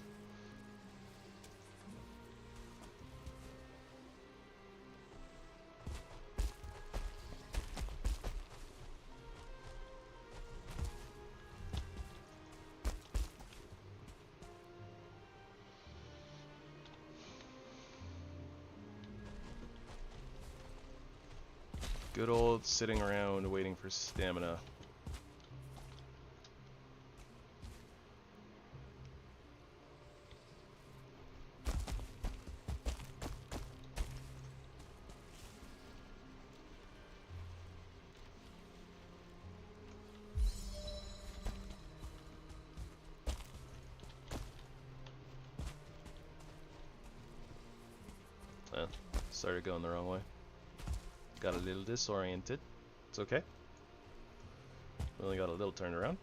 Good old sitting around waiting for stamina. Started going the wrong way. Got a little disoriented. It's okay. Only got a little turn around.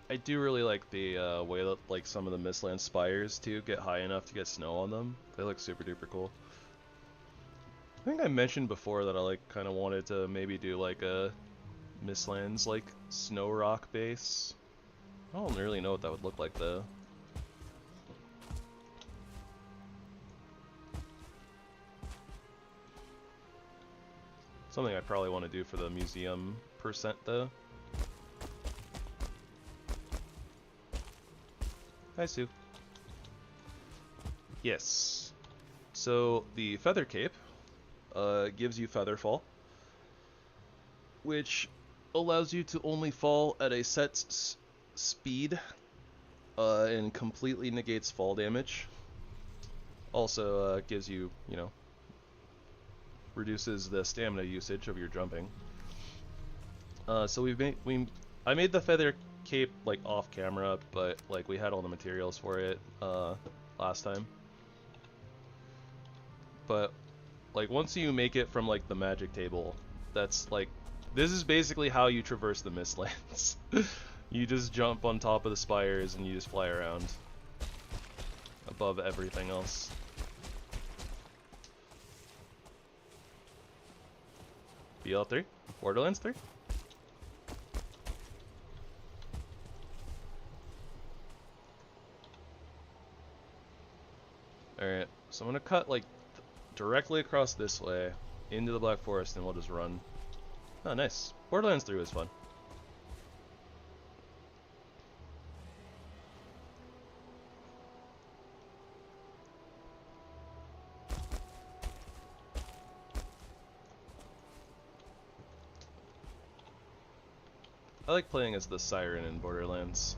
I do really like the way that like some of the Mistland spires too get high enough to get snow on them. They look super duper cool. I think I mentioned before that I like kind of wanted to maybe do like a Mistlands like snow rock base. I don't really know what that would look like though. Something I probably want to do for the museum percent, though. Hi, Sue. Yes. So, the Feather Cape gives you Feather Fall, which allows you to only fall at a set speed and completely negates fall damage. Also gives you, you know, reduces the stamina usage of your jumping. So I made the Feather Cape like off camera, but like we had all the materials for it last time. But like once you make it from like the magic table, that's like, this is basically how you traverse the Mistlands. You just jump on top of the spires and you just fly around above everything else. BL3? Borderlands 3? Alright, so I'm gonna cut like directly across this way into the Black Forest and we'll just run. Oh, nice. Borderlands 3 was fun. I like playing as the Siren in Borderlands.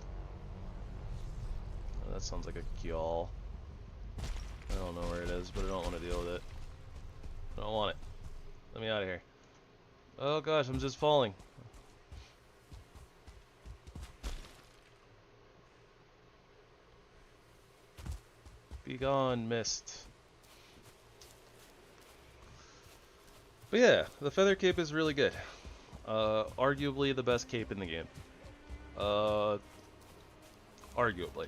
Oh, that sounds like a Gyal. I don't know where it is, but I don't want to deal with it. I don't want it. Let me out of here. Oh gosh, I'm just falling. Be gone, mist. But yeah, the Feather Cape is really good. Arguably the best cape in the game. Arguably.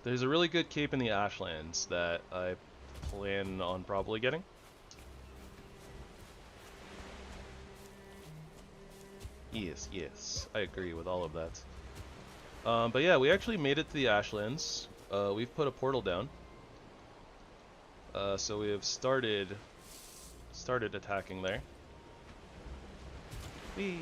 There's a really good cape in the Ashlands that I plan on probably getting. Yes, yes, I agree with all of that. But yeah, we actually made it to the Ashlands. We've put a portal down. So we have started attacking there. Whee!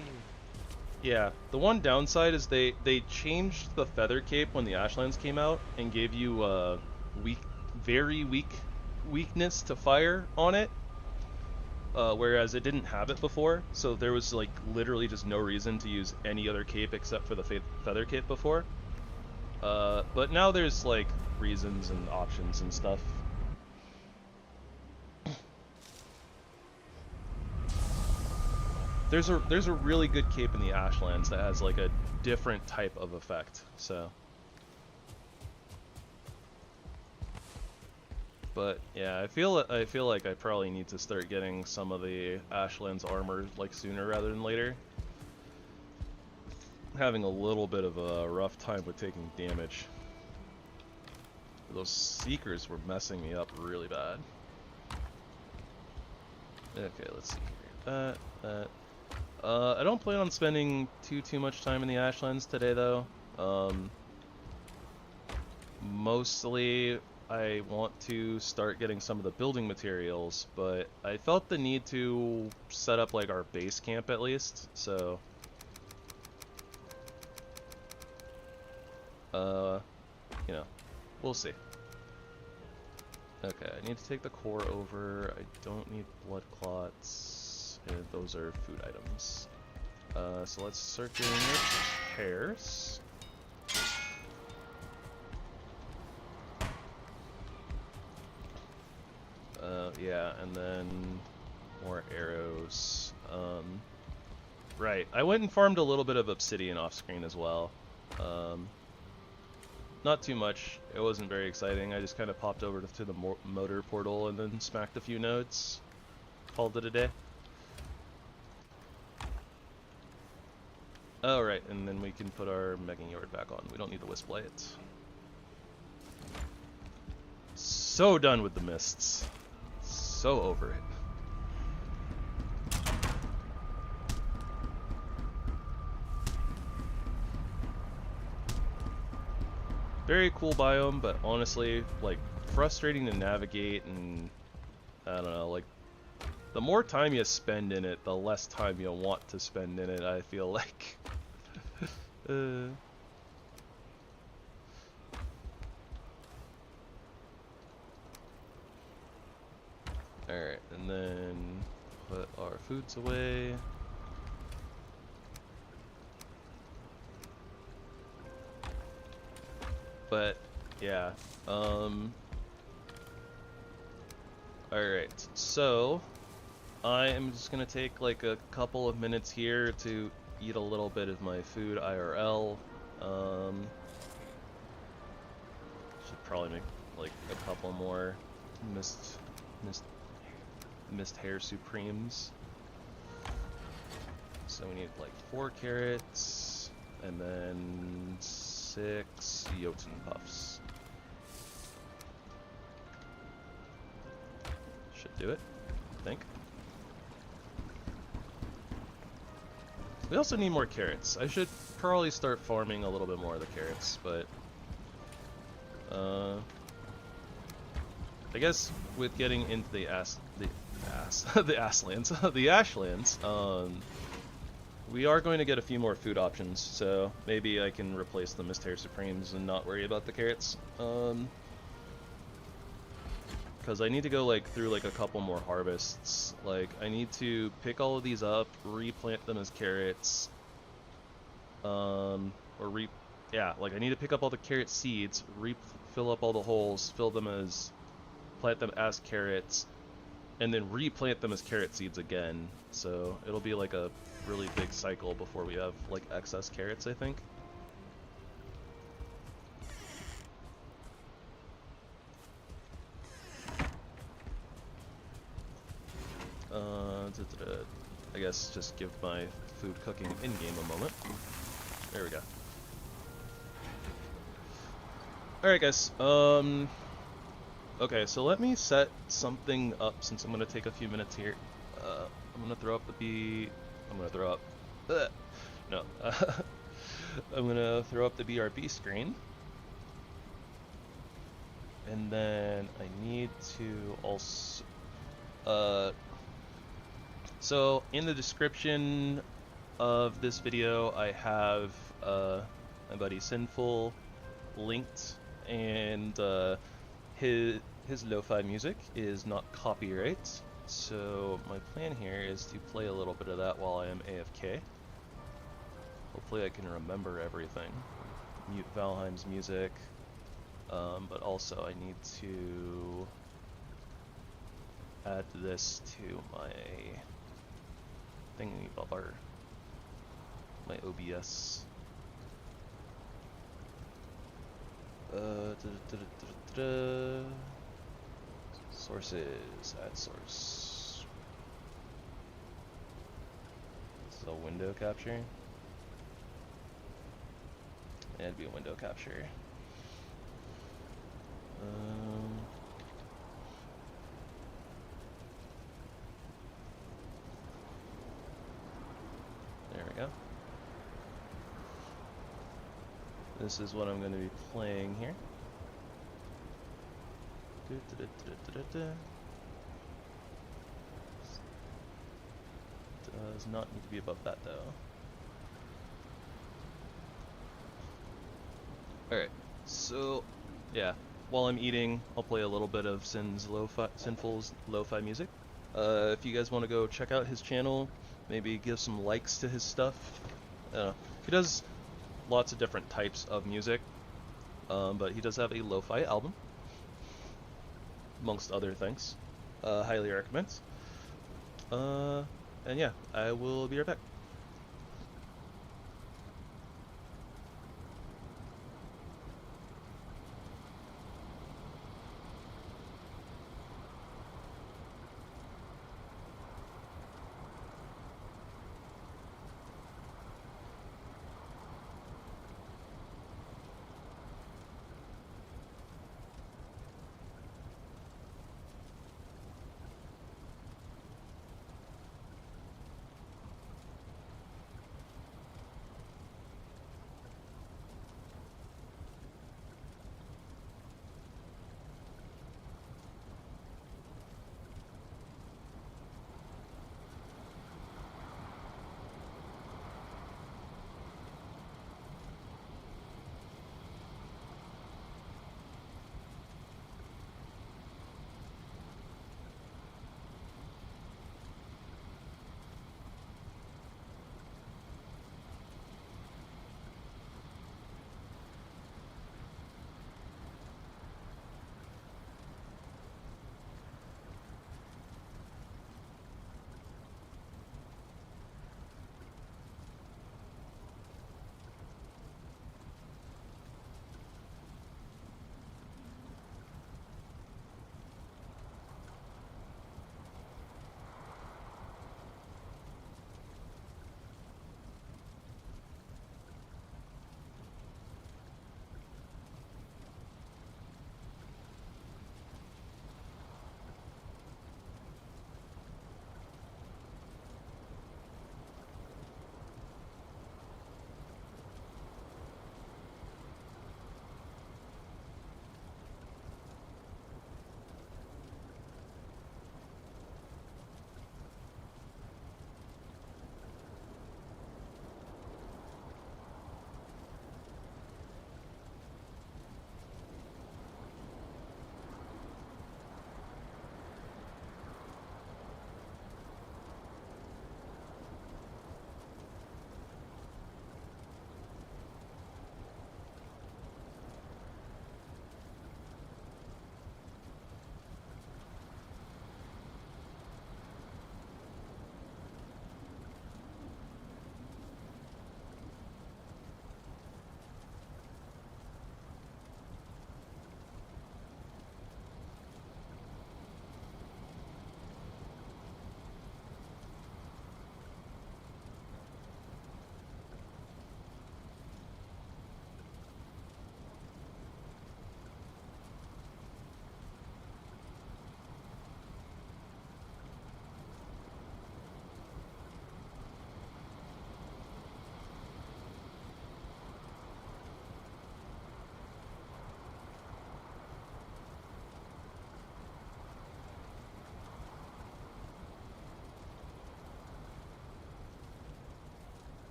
Yeah, the one downside is they changed the Feather Cape when the Ashlands came out and gave you very weak weakness to fire on it, whereas it didn't have it before. So there was like literally just no reason to use any other cape except for the Feather Cape before. But now there's like reasons and options and stuff. There's a really good cape in the Ashlands that has like a different type of effect. So, but yeah, I feel like I probably need to start getting some of the Ashlands armor like sooner rather than later. I'm having a little bit of a rough time with taking damage. Those Seekers were messing me up really bad. Okay, let's see here. I don't plan on spending too much time in the Ashlands today, though. Mostly, I want to start getting some of the building materials, but I felt the need to set up like our base camp at least, so you know, we'll see. Okay, I need to take the core over. I don't need blood clots, and those are food items. So let's start doing repairs. Yeah, and then more arrows. Right, I went and farmed a little bit of obsidian off screen as well. Not too much. It wasn't very exciting. I just kind of popped over to the motor portal and then smacked a few nodes. Called it a day. Oh, right, and then we can put our Megan Yard back on. We don't need the Wisp Light. So done with the mists. So over it. Very cool biome, but honestly, like, frustrating to navigate, and I don't know, like, the more time you spend in it, the less time you'll want to spend in it, I feel like. Alright, and then put our foods away. But, yeah. Alright, so I am just gonna take like a couple of minutes here to eat a little bit of my food IRL. Should probably make like a couple more mist hair supremes. So we need like 4 carrots and then 6 Jotun puffs. Should do it, I think. We also need more carrots. I should probably start farming a little bit more of the carrots, but I guess with getting into the Ashlands, the Ashlands, we are going to get a few more food options, so maybe I can replace the Mist Hair Supremes and not worry about the carrots. Because I need to go like through like a couple more harvests. Like I need to pick all of these up, replant them as carrots, yeah, like I need to pick up all the carrot seeds, fill up all the holes, plant them as carrots, and then replant them as carrot seeds again. So it'll be like a really big cycle before we have like excess carrots, I think. I guess just give my food cooking in-game a moment. There we go. Alright guys, okay, so let me set something up since I'm gonna take a few minutes here. I'm gonna throw up no. I'm gonna throw up the BRB screen. And then I need to also, so in the description of this video, I have my buddy Sinful linked, and his lo-fi music is not copyright. So my plan here is to play a little bit of that while I am AFK. Hopefully I can remember everything. Mute Valheim's music, but also I need to add this to my thingy bobber, my OBS. Sources, add source. This is a window capture. Yeah, it'd be a window capture. There we go. This is what I'm going to be playing here. Does not need to be above that though. Alright, so yeah, while I'm eating, I'll play a little bit of Sinful's lo-fi music. If you guys want to go check out his channel, maybe give some likes to his stuff. He does lots of different types of music, but he does have a lo-fi album, amongst other things. Highly recommend. And yeah, I will be right back.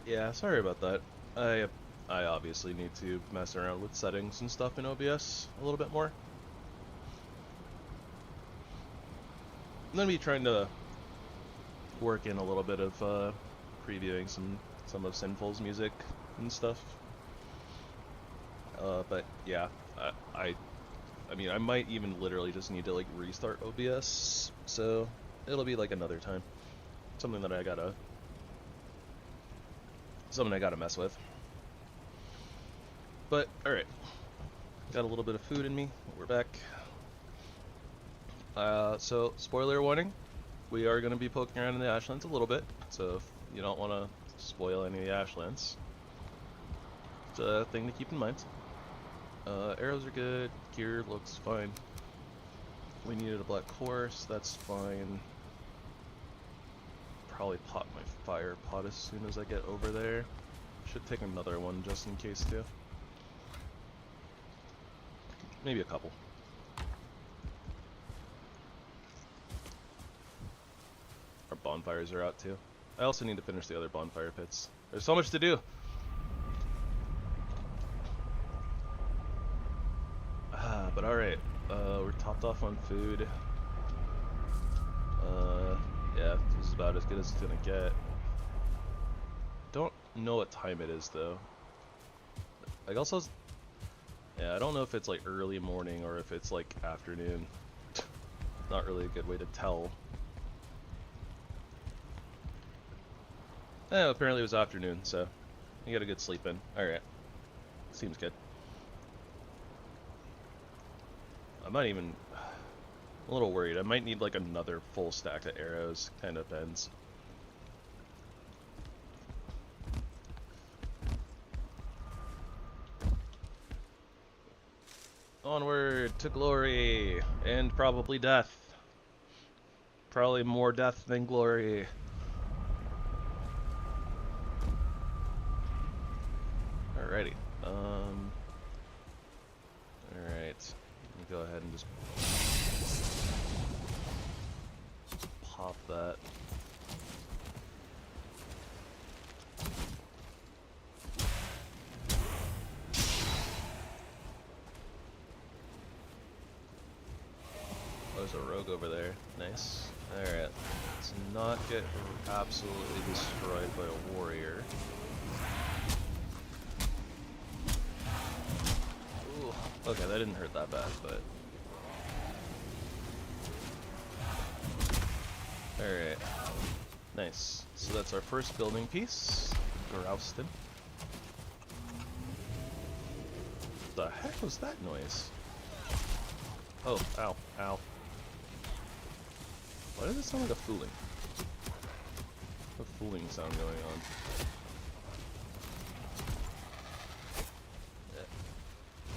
Yeah, sorry about that. I obviously need to mess around with settings and stuff in OBS a little bit more. I'm gonna be trying to work in a little bit of previewing some of Sinful's music and stuff. But yeah, I mean, I might even literally just need to like restart OBS, so it'll be like another time. Something I gotta mess with. But alright. Got a little bit of food in me. We're back. So spoiler warning, we are gonna be poking around in the Ashlands a little bit, so if you don't wanna spoil any of the Ashlands, it's a thing to keep in mind. Arrows are good, gear looks fine. We needed a black horse, that's fine. Probably pot my fire pot as soon as I get over there. Should take another one just in case too. Maybe a couple. Our bonfires are out too. I also need to finish the other bonfire pits. There's so much to do! But alright. We're topped off on food. Yeah, this is about as good as it's gonna get. Don't know what time it is though. Like also, yeah, I don't know if it's like early morning or if it's like afternoon. Not really a good way to tell. Apparently it was afternoon, so you got a good sleep in. Alright. Seems good. I might even... I'm a little worried. I might need like another full stack of arrows. Kind of depends. Onward to glory and probably death. Probably more death than glory. Alrighty. Alright. Let me go ahead and just pop that. Oh, there's a rogue over there. Nice. Alright. Let's not get absolutely destroyed by a warrior. Ooh. Okay, that didn't hurt that bad, but... Alright. Nice. So that's our first building piece. Grouston. The heck was that noise? Oh, ow, ow. Why does it sound like a fooling? A fooling sound going on.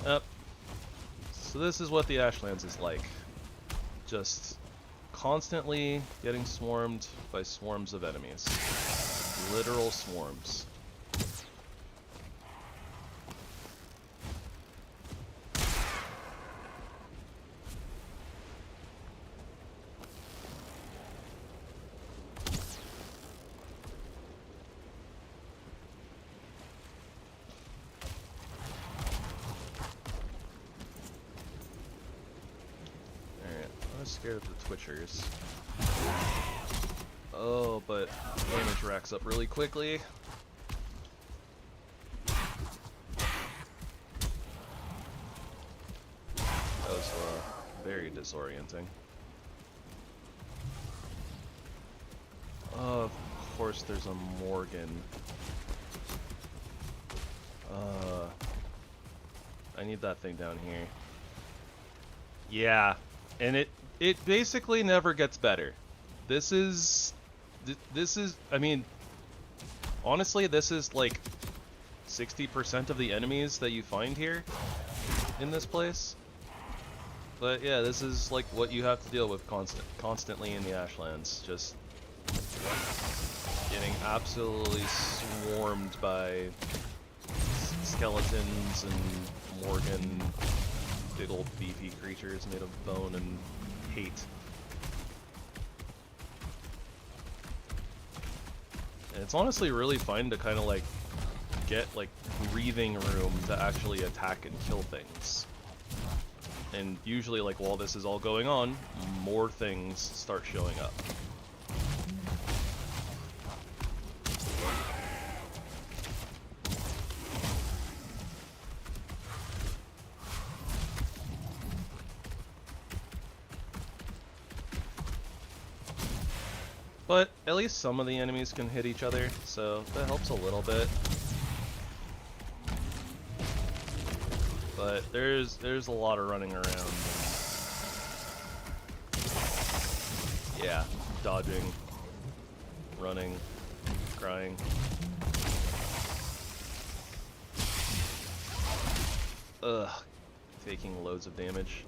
Yeah. Yep. So this is what the Ashlands is like. Just constantly getting swarmed by swarms of enemies. Literal swarms. Scared of the Twitchers. Oh, but damage racks up really quickly. That was very disorienting. Of course there's a Morgan. I need that thing down here. Yeah, and it basically never gets better. This is, I mean, honestly, this is like 60% of the enemies that you find here in this place. But yeah, this is like what you have to deal with constantly in the Ashlands. Just getting absolutely swarmed by skeletons and Morgan, big old beefy creatures made of bone and hate. And it's honestly really fun to kind of like get like breathing room to actually attack and kill things. And usually, like, while this is all going on, more things start showing up. But at least some of the enemies can hit each other, so that helps a little bit. But there's a lot of running around. Yeah, dodging, running, crying. Ugh, taking loads of damage.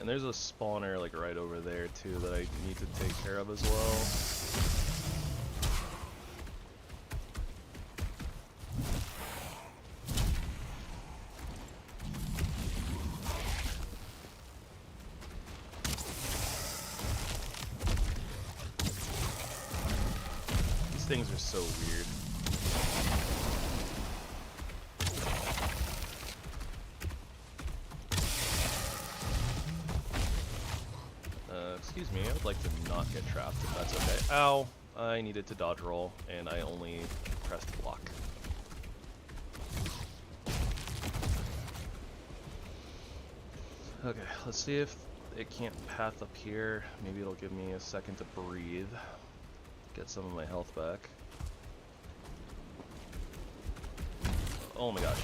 And there's a spawner like right over there too that I need to take care of as well. These things are so weird. Excuse me, I would like to not get trapped if that's okay. Ow! I needed to dodge roll, and I only pressed block. Okay, let's see if it can't path up here. Maybe it'll give me a second to breathe. Get some of my health back. Oh my gosh.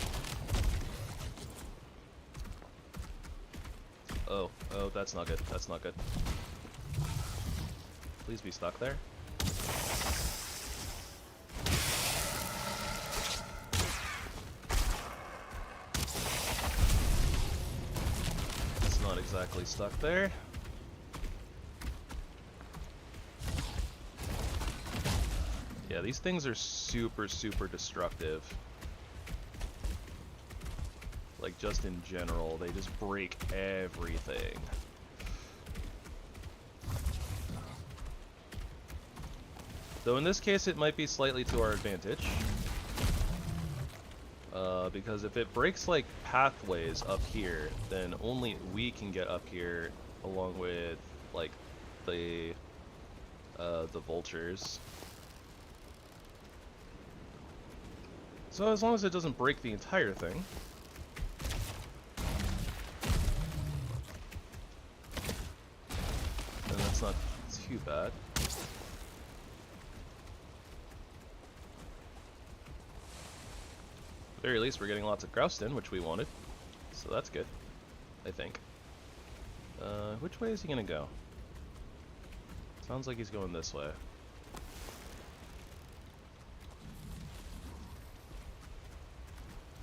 Oh, that's not good. That's not good. Please be stuck there. It's not exactly stuck there. Yeah, these things are super, super destructive. Like, just in general, they just break everything. Though in this case, it might be slightly to our advantage. Because if it breaks, like, pathways up here, then only we can get up here, along with, like, the vultures. So as long as it doesn't break the entire thing. Then that's not too bad. At the very least, we're getting lots of grouse in, which we wanted. So that's good, I think. Which way is he gonna go? Sounds like he's going this way.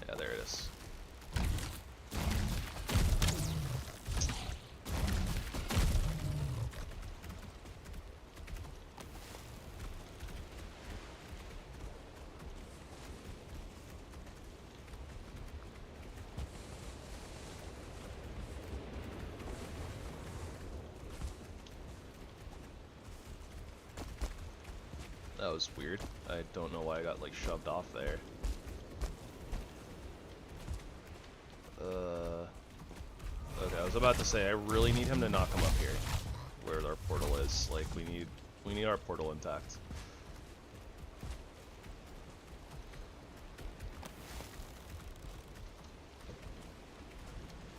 Yeah, there it is. That was weird. I don't know why I got like shoved off there. Okay, I was about to say I really need him to not come up here, where our portal is. Like we need our portal intact.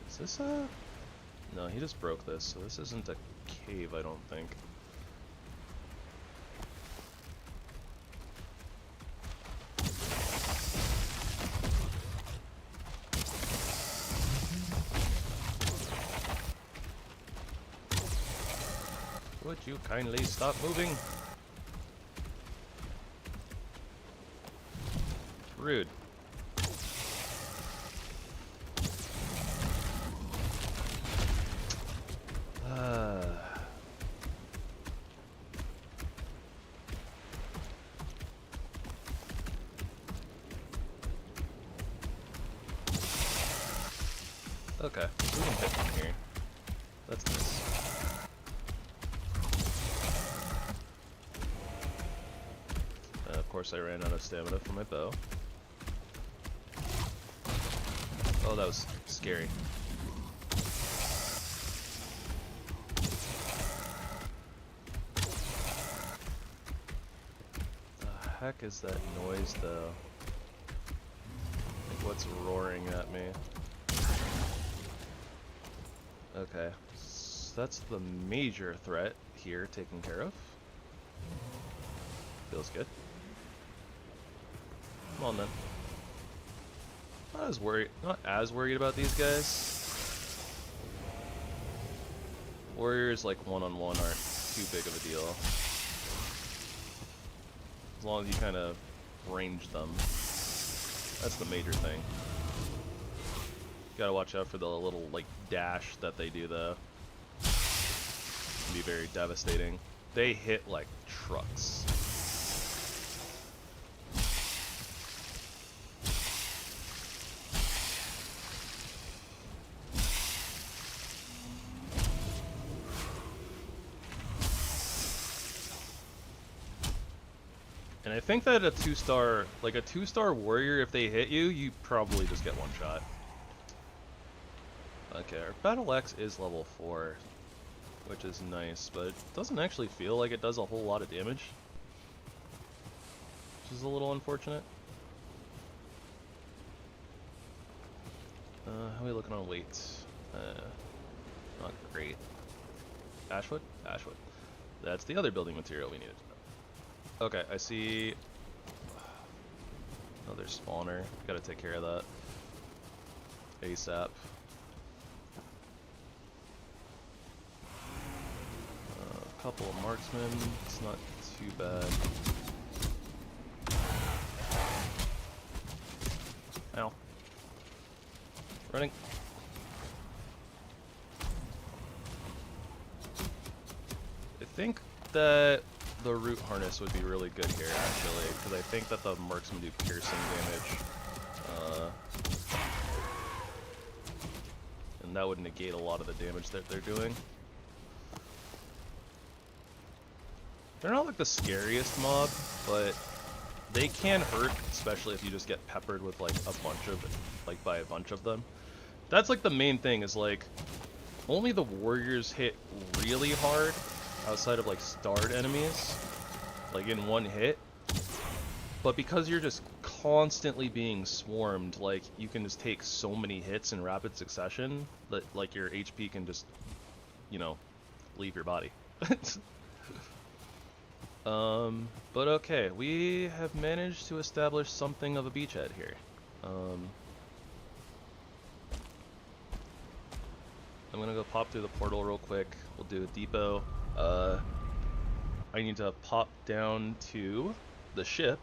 Is this a? No, he just broke this, so this isn't a cave, I don't think. Would you kindly stop moving? Rude. Okay, we can hit from here. That's nice. course I ran out of stamina for my bow. Oh, that was scary. The heck is that noise, though? Like, what's roaring at me? Okay, so that's the major threat here taken care of. Feels good. Come on then. Not as worried about these guys. Warriors like one-on-one aren't too big of a deal. As long as you kind of range them. That's the major thing. Gotta watch out for the little like dash that they do though. Can be very devastating. They hit like trucks. And I think that a two-star warrior, if they hit you, you probably just get one shot. Okay, our Battle Axe is level 4, which is nice, but it doesn't actually feel like it does a whole lot of damage. Which is a little unfortunate. How are we looking on weight? Not great. Ashwood? Ashwood. That's the other building material we needed. Okay, I see another spawner. Gotta take care of that ASAP. A couple of marksmen. It's not too bad. Ow. Running. I think that the root harness would be really good here, actually, because I think that the marksmen do piercing damage. And that would negate a lot of the damage that they're doing. They're not like the scariest mob, but they can hurt, especially if you just get peppered with like a bunch of, like by a bunch of them. That's like the main thing is like, only the warriors hit really hard outside of like starred enemies, like in one hit. But because you're just constantly being swarmed, like you can just take so many hits in rapid succession that like your HP can just, you know, leave your body. But okay, we have managed to establish something of a beachhead here. I'm gonna go pop through the portal real quick. We'll do a depot. I need to pop down to the ship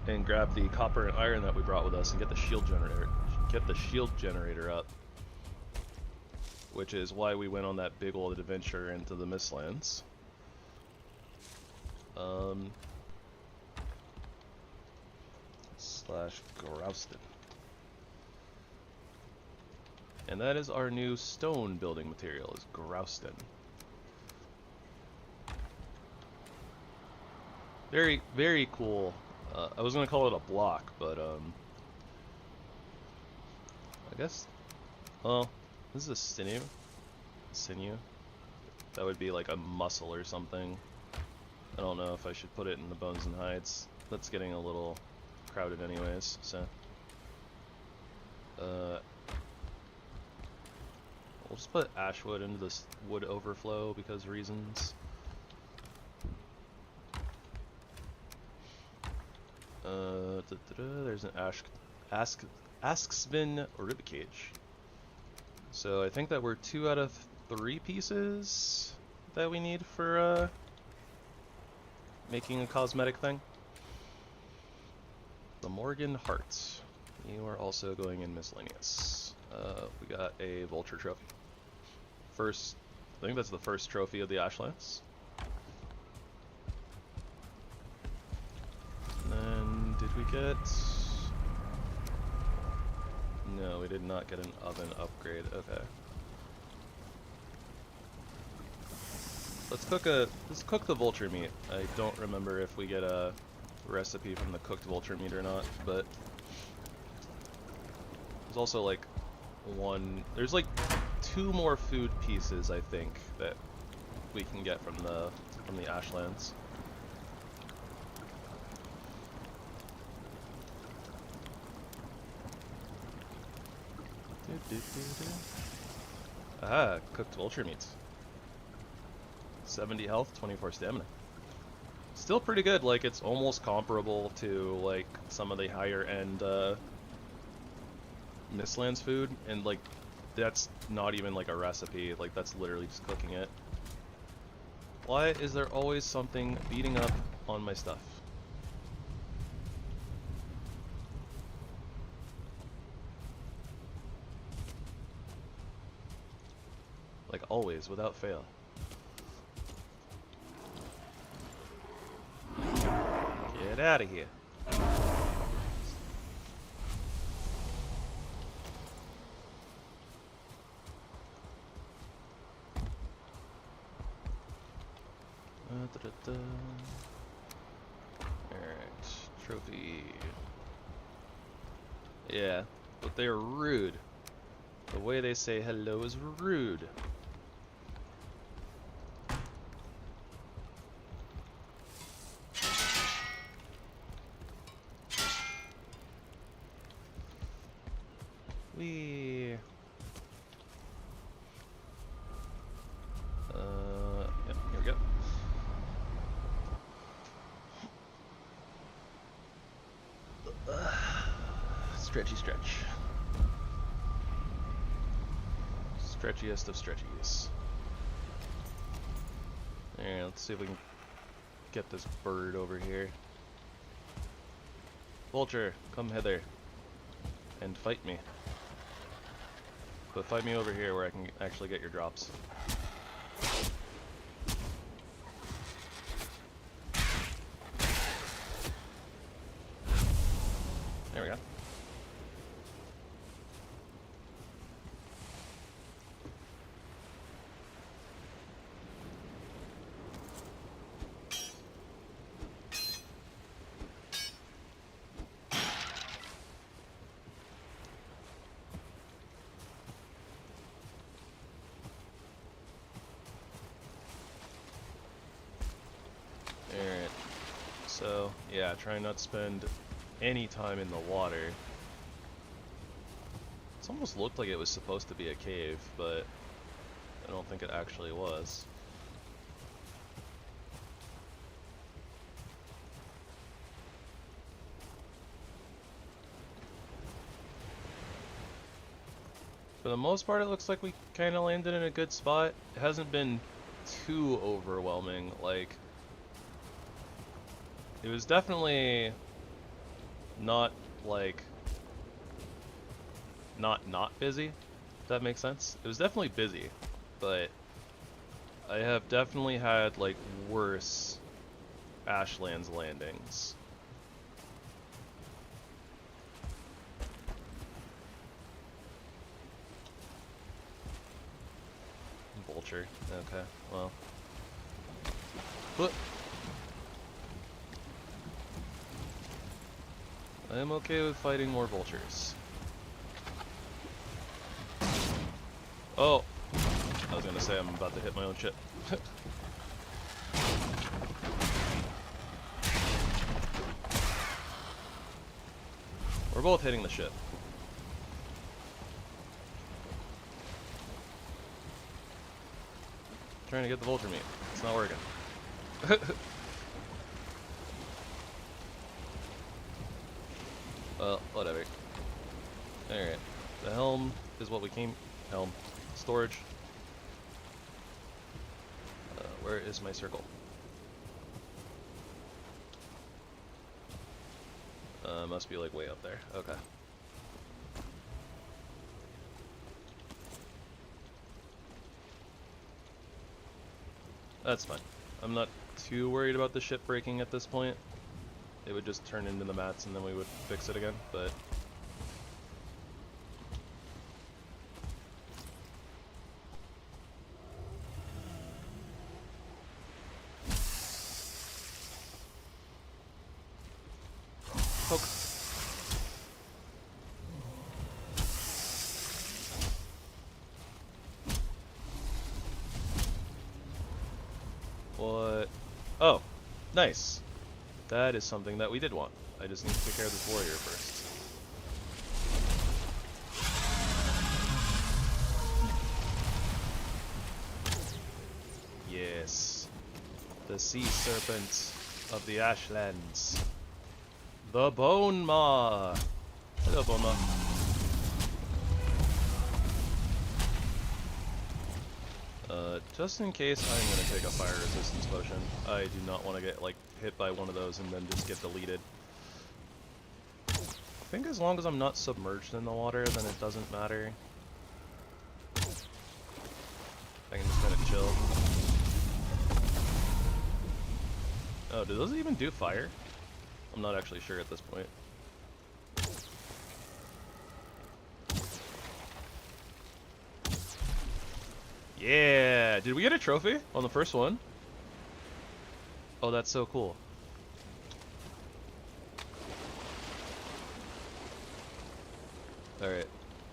and grab the copper and iron that we brought with us and get the shield generator up. Which is why we went on that big old adventure into the Mistlands. Slash Grouston. And that is our new stone building material, is Grouston. Very, very cool. I was gonna call it a block, but I guess, well, this is a sinew. Sinew. That would be like a muscle or something. I don't know if I should put it in the bones and hides. That's getting a little crowded anyways, so. We'll just put ashwood into this wood overflow because reasons. There's an Asksvin ribcage. So I think that we're 2 out of 3 pieces that we need for making a cosmetic thing. The Morgan Hearts. You are also going in miscellaneous. We got a vulture trophy. First, I think that's the first trophy of the Ashlands. And then, did we get... No, we did not get an oven upgrade. Okay. Let's cook the vulture meat. I don't remember if we get a recipe from the cooked vulture meat or not, but there's also like there's like 2 more food pieces I think that we can get from the Ashlands. Ah, cooked vulture meats. 70 health, 24 stamina. Still pretty good, like it's almost comparable to like some of the higher end Mistlands food, and like that's not even like a recipe, like that's literally just cooking it. Why is there always something beating up on my stuff? Like always, without fail. Get out of here. Alright, trophy. Yeah, but they're rude. The way they say hello is rude. Wee. Yep, here we go. Stretchy stretch. Stretchiest of stretchies. Alright, let's see if we can get this bird over here. Vulture, come hither and fight me. But fight me over here where I can actually get your drops. There we go. Alright, so yeah, try not to spend any time in the water. It's almost looked like it was supposed to be a cave, but I don't think it actually was. For the most part, it looks like we kind of landed in a good spot. It hasn't been too overwhelming, like it was definitely not like not busy, if that makes sense. It was definitely busy, but I have definitely had like worse Ashlands landings. Vulture, okay, well. But I am okay with fighting more vultures. Oh! I was gonna say I'm about to hit my own ship. We're both hitting the ship. Trying to get the vulture meat. It's not working. Well, whatever. Alright. The helm is what we came... Helm. Storage. Where is my circle? Must be like way up there. Okay. That's fine. I'm not too worried about the ship breaking at this point. It would just turn into the mats and then we would fix it again, but... poke. What? Oh, nice. That is something that we did want. I just need to take care of this warrior first. Yes. The sea serpent of the Ashlands. The Bone Maw. Hello, Bone Maw. Just in case, I'm gonna take a fire resistance potion. I do not want to get, like, hit by one of those and then just get deleted. I think as long as I'm not submerged in the water, then it doesn't matter. I can just kind of chill. Oh, do those even do fire? I'm not actually sure at this point. Yeah! Did we get a trophy on the first one? Oh, that's so cool. Alright.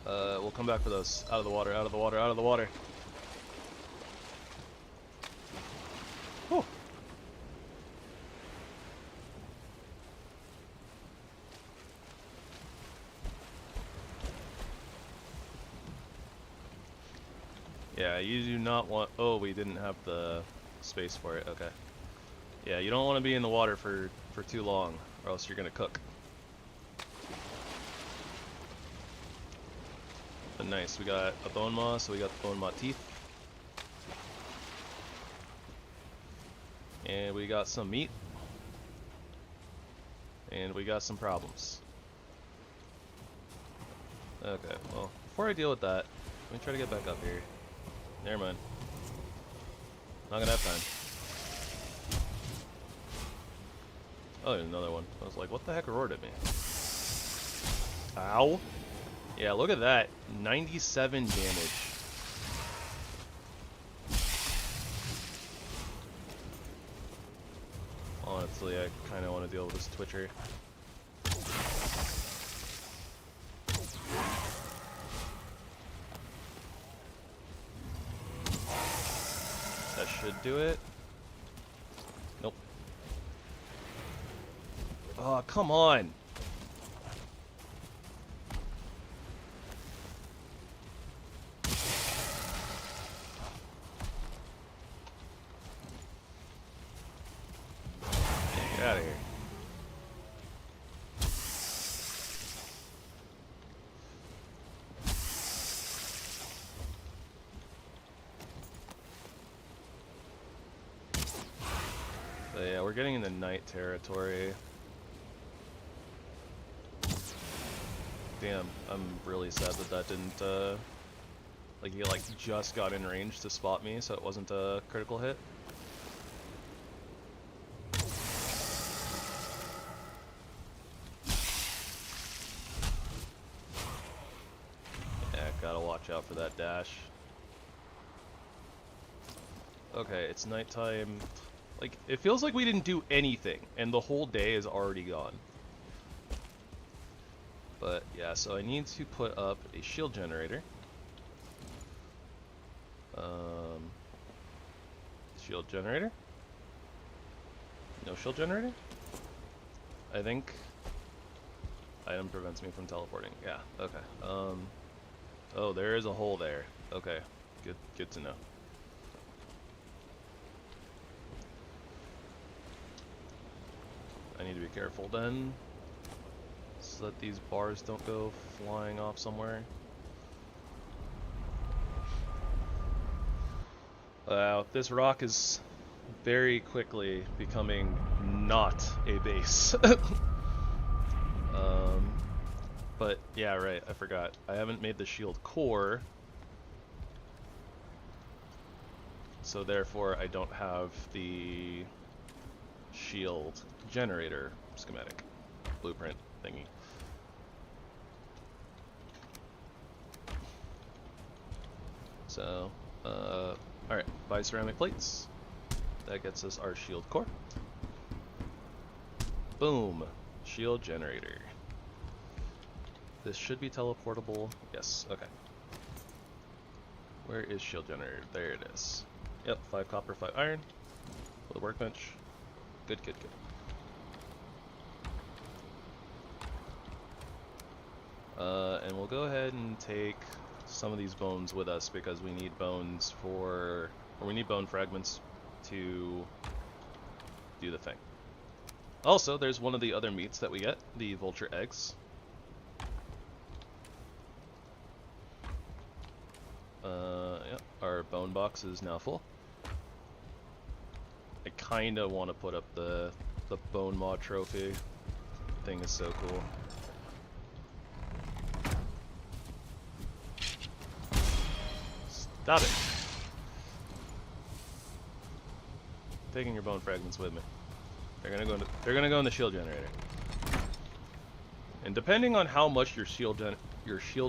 We'll come back for those. Out of the water, out of the water, out of the water. Whew. Yeah, you do not want... Oh, we didn't have the space for it. Okay. Yeah, you don't want to be in the water for too long, or else you're going to cook. But nice, we got a bone maw, so we got the bone maw teeth. And we got some meat. And we got some problems. Okay, well, before I deal with that, let me try to get back up here. Never mind. Not gonna have time. Oh, there's another one. I was like, what the heck roared at me? Ow. Yeah, look at that. 97 damage. Honestly, I kind of want to deal with this Twitcher. That should do it. Nope. Oh, come on! Get out of here. So yeah, we're getting into night territory. Damn, I'm really sad that that didn't, like, he, like, just got in range to spot me, so it wasn't a critical hit. Yeah, gotta watch out for that dash. Okay, it's nighttime. Like, it feels like we didn't do anything, and the whole day is already gone. But, yeah, so I need to put up a shield generator. Shield generator? No shield generator? I think item prevents me from teleporting. Yeah, okay. Oh, there is a hole there. Okay, good to know. I need to be careful then, so that these bars don't go flying off somewhere. Wow, this rock is very quickly becoming not a base. But yeah, right, I forgot. I haven't made the shield core, so therefore I don't have the shield generator schematic blueprint thingy. So, alright, buy ceramic plates. That gets us our shield core. Boom. Shield generator. This should be teleportable. Yes, okay. Where is shield generator? There it is. Yep, 5 copper, 5 iron. With a workbench. Good, good, good. And we'll go ahead and take some of these bones with us because we need bones for, or we need bone fragments to do the thing. Also, there's one of the other meats that we get, the vulture eggs. Yep, our bone box is now full. I kinda want to put up the bone maw trophy. Thing is so cool. Stop it! Taking your bone fragments with me. They're gonna go in the shield generator. And depending on how much your shield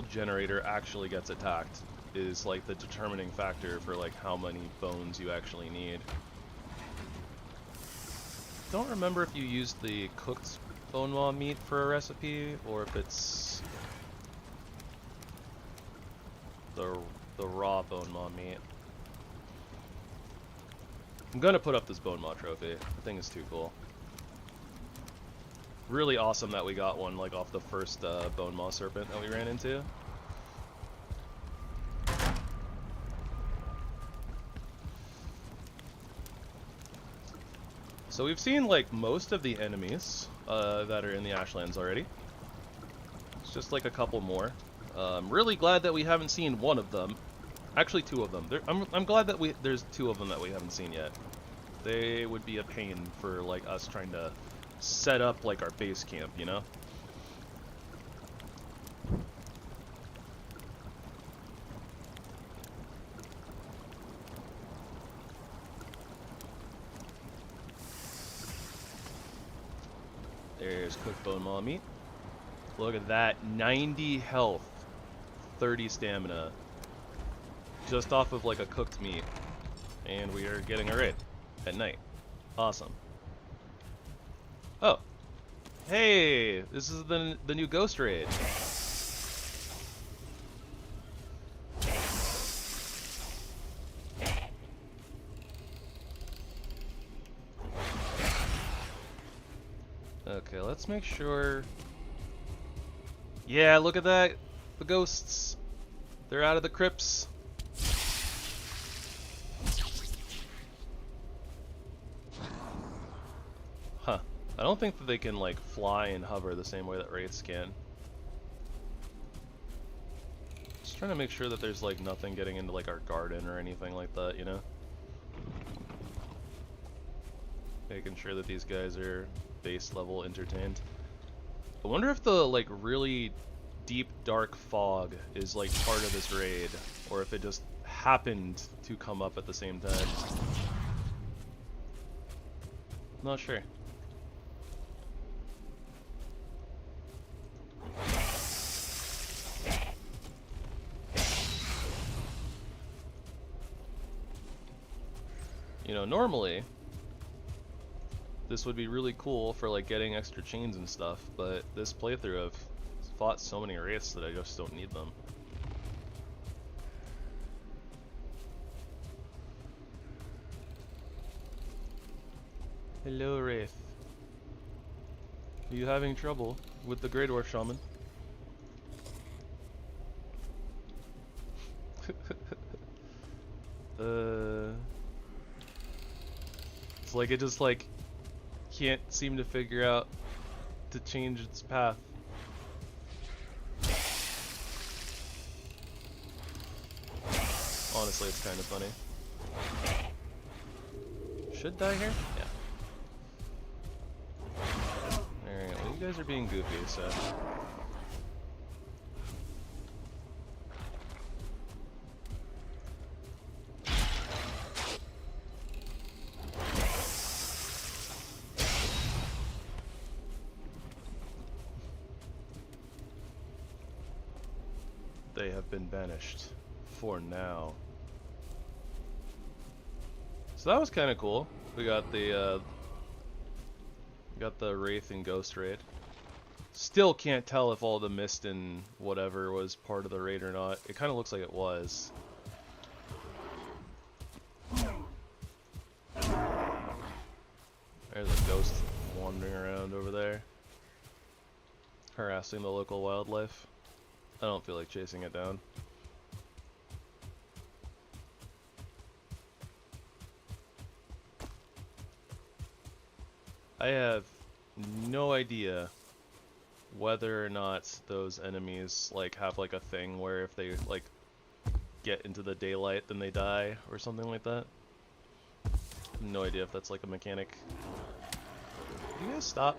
generator actually gets attacked is like the determining factor for like how many bones you actually need. Don't remember if you used the cooked bone maw meat for a recipe or if it's the raw bone maw meat. I'm gonna put up this bone maw trophy. The thing is too cool. Really awesome that we got one like off the first bone maw serpent that we ran into. So we've seen like most of the enemies that are in the Ashlands already. It's just like a couple more. I'm really glad that we haven't seen one of them. Actually, 2 of them. I'm glad that there's 2 of them that we haven't seen yet. They would be a pain for like us trying to set up like our base camp, you know? There's cooked bone maw meat. Look at that, 90 health, 30 stamina. Just off of like a cooked meat. And we are getting a raid at night. Awesome. Oh. Hey, this is the new ghost raid. Okay, let's make sure. Yeah, look at that. The ghosts. They're out of the crypts. Huh. I don't think that they can like fly and hover the same way that wraiths can. Just trying to make sure that there's like nothing getting into like our garden or anything like that, you know? Making sure that these guys are base level entertained. I wonder if the like really deep dark fog is like part of this raid or if it just happened to come up at the same time. Not sure. You know, normally this would be really cool for like getting extra chains and stuff, but this playthrough I've fought so many wraiths that I just don't need them. Hello, wraith. Are you having trouble with the Grey Dwarf Shaman? It's like it just like can't seem to figure out to change its path. Honestly, it's kind of funny. Should die here? Yeah. Alright, well you guys are being goofy, so... They have been banished. For now. So that was kind of cool. We got the Wraith and Ghost raid. Still can't tell if all the mist and whatever was part of the raid or not. It kind of looks like it was. There's a ghost wandering around over there, harassing the local wildlife. I don't feel like chasing it down. I have no idea whether or not those enemies like have like a thing where if they like get into the daylight then they die or something like that. No idea if that's like a mechanic. Can you guys stop?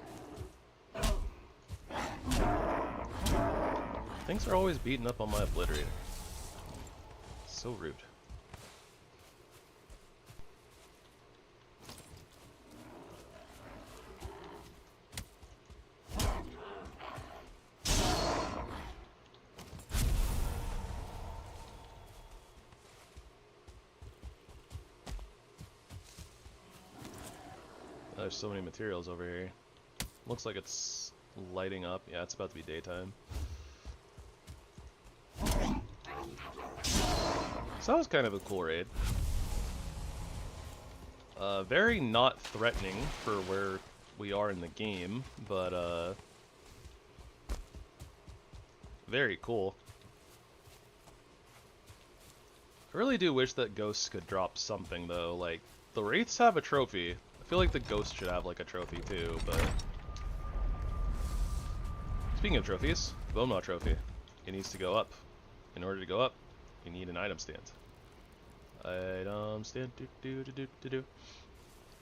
Things are always beating up on my obliterator. So rude. There's so many materials over here. Looks like it's lighting up. Yeah, it's about to be daytime. So that was kind of a cool raid. Very not threatening for where we are in the game, but very cool. I really do wish that ghosts could drop something though. Like, the wraiths have a trophy. I feel like the ghost should have like a trophy too, but... Speaking of trophies, Beaumont trophy. It needs to go up. In order to go up, you need an item stand. Item stand,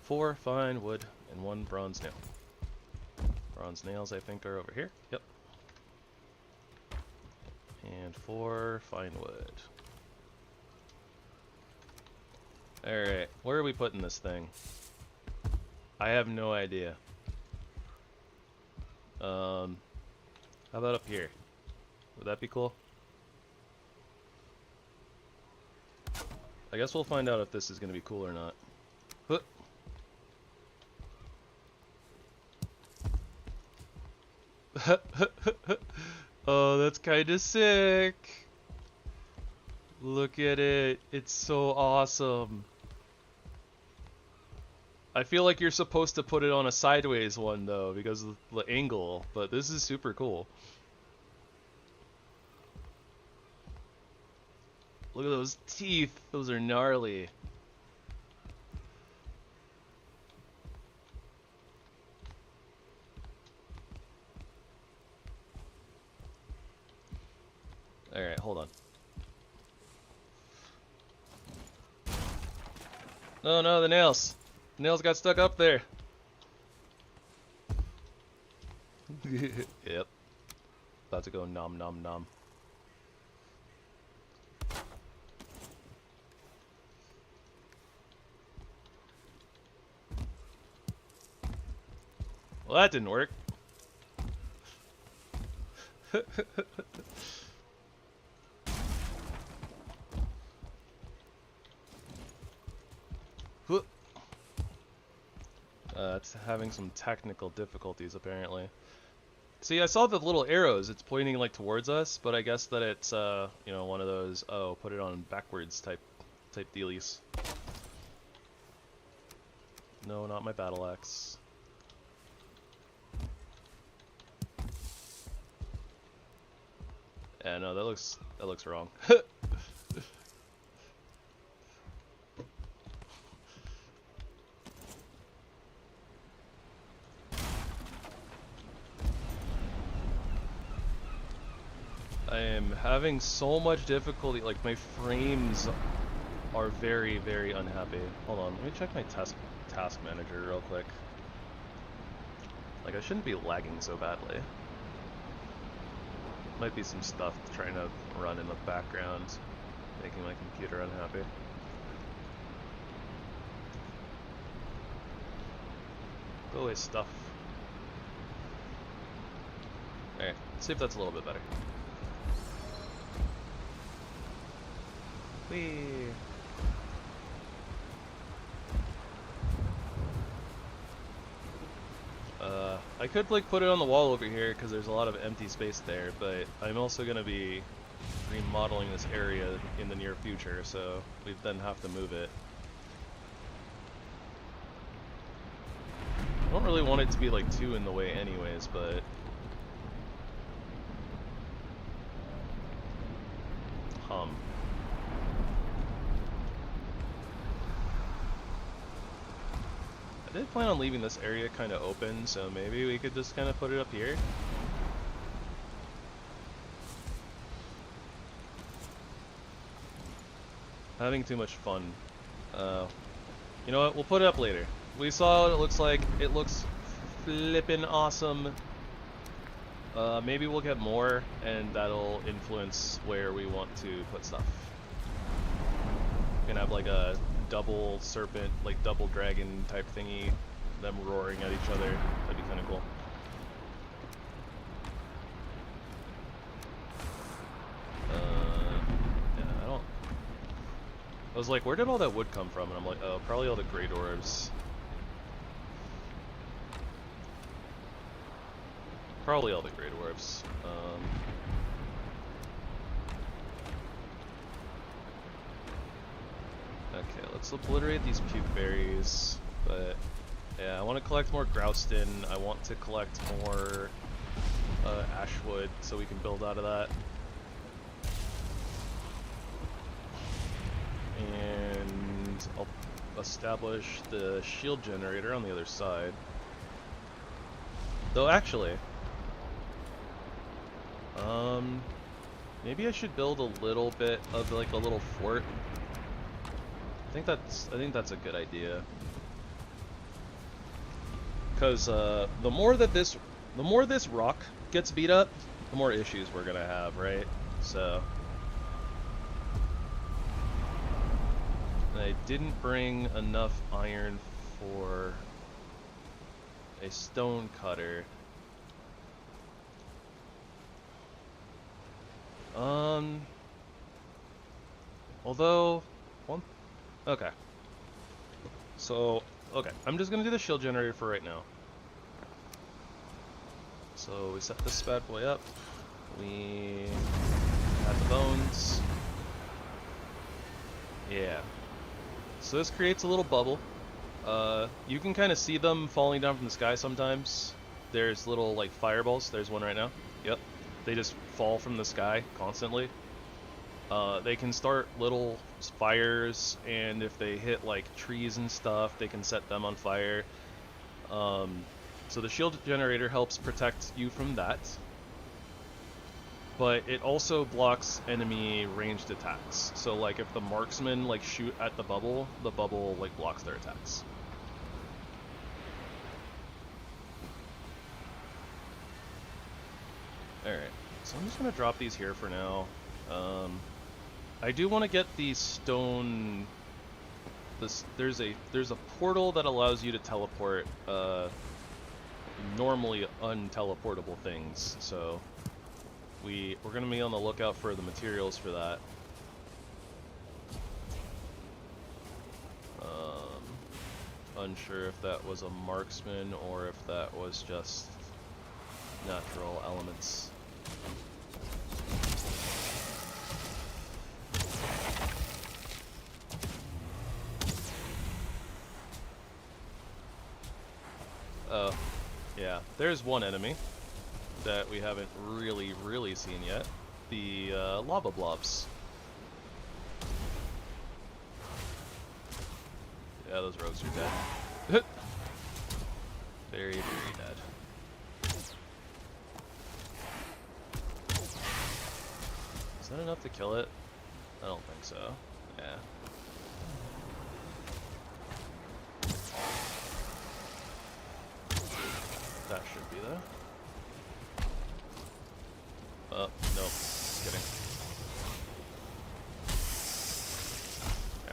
4 fine wood and 1 bronze nail. Bronze nails I think are over here. Yep. And 4 fine wood. Alright, where are we putting this thing? I have no idea. How about up here? Would that be cool? I guess we'll find out if this is going to be cool or not. Oh, that's kind of sick. Look at it. It's so awesome. I feel like you're supposed to put it on a sideways one though because of the angle, but this is super cool. Look at those teeth. Those are gnarly. Alright, hold on. Oh no, the nails. The nails got stuck up there. Yep. About to go nom nom nom. Well, that didn't work. It's having some technical difficulties apparently. See, I saw the little arrows. It's pointing like towards us, but I guess that it's you know, one of those put it on backwards type dealies. No, not my battle axe. Yeah, no, that looks wrong. I am having so much difficulty, like my frames are very, very unhappy. Hold on, let me check my task manager real quick. Like, I shouldn't be lagging so badly. Might be some stuff trying to run in the background, making my computer unhappy. Go away, stuff. Alright, let's see if that's a little bit better. Whee! I could like put it on the wall over here because there's a lot of empty space there, but I'm also gonna be remodeling this area in the near future, so we then have to move it. I don't really want it to be like too in the way anyways, but I did plan on leaving this area kind of open, so maybe we could just kind of put it up here. Having too much fun. You know what? We'll put it up later. We saw what it looks like. It looks flippin' awesome. Maybe we'll get more, and that'll influence where we want to put stuff. We can have like a double serpent, like double dragon type thingy, them roaring at each other. That'd be kind of cool. Yeah, I was like, where did all that wood come from? And I'm like, oh, probably all the great orbs. Probably all the great orbs. Okay, let's obliterate these puke berries. But yeah, I want to collect more grouston. I want to collect more ashwood so we can build out of that. And I'll establish the shield generator on the other side. Though actually, maybe I should build a little bit of like a little fort. I think that's a good idea. Because the more this rock gets beat up, the more issues we're gonna have, right? So, I didn't bring enough iron for a stone cutter. Although, okay. So, okay, I'm just gonna do the shield generator for right now. So we set this bad boy up. We add the bones. Yeah. So this creates a little bubble. You can kind of see them falling down from the sky sometimes. There's little like fireballs. There's one right now. Yep. They just fall from the sky constantly. They can start little fires, and if they hit like trees and stuff, they can set them on fire. So the shield generator helps protect you from that. But it also blocks enemy ranged attacks. So like if the marksmen like shoot at the bubble like blocks their attacks. Alright, so I'm just gonna drop these here for now. I do want to get the stone. There's a portal that allows you to teleport normally unteleportable things. So we're gonna be on the lookout for the materials for that. Unsure if that was a marksman or if that was just natural elements. Oh, yeah. There's one enemy that we haven't really seen yet. The lava blobs. Yeah, those rogues are dead. Very dead. Is that enough to kill it? I don't think so. Yeah. That should be there. Oh, nope. Just kidding.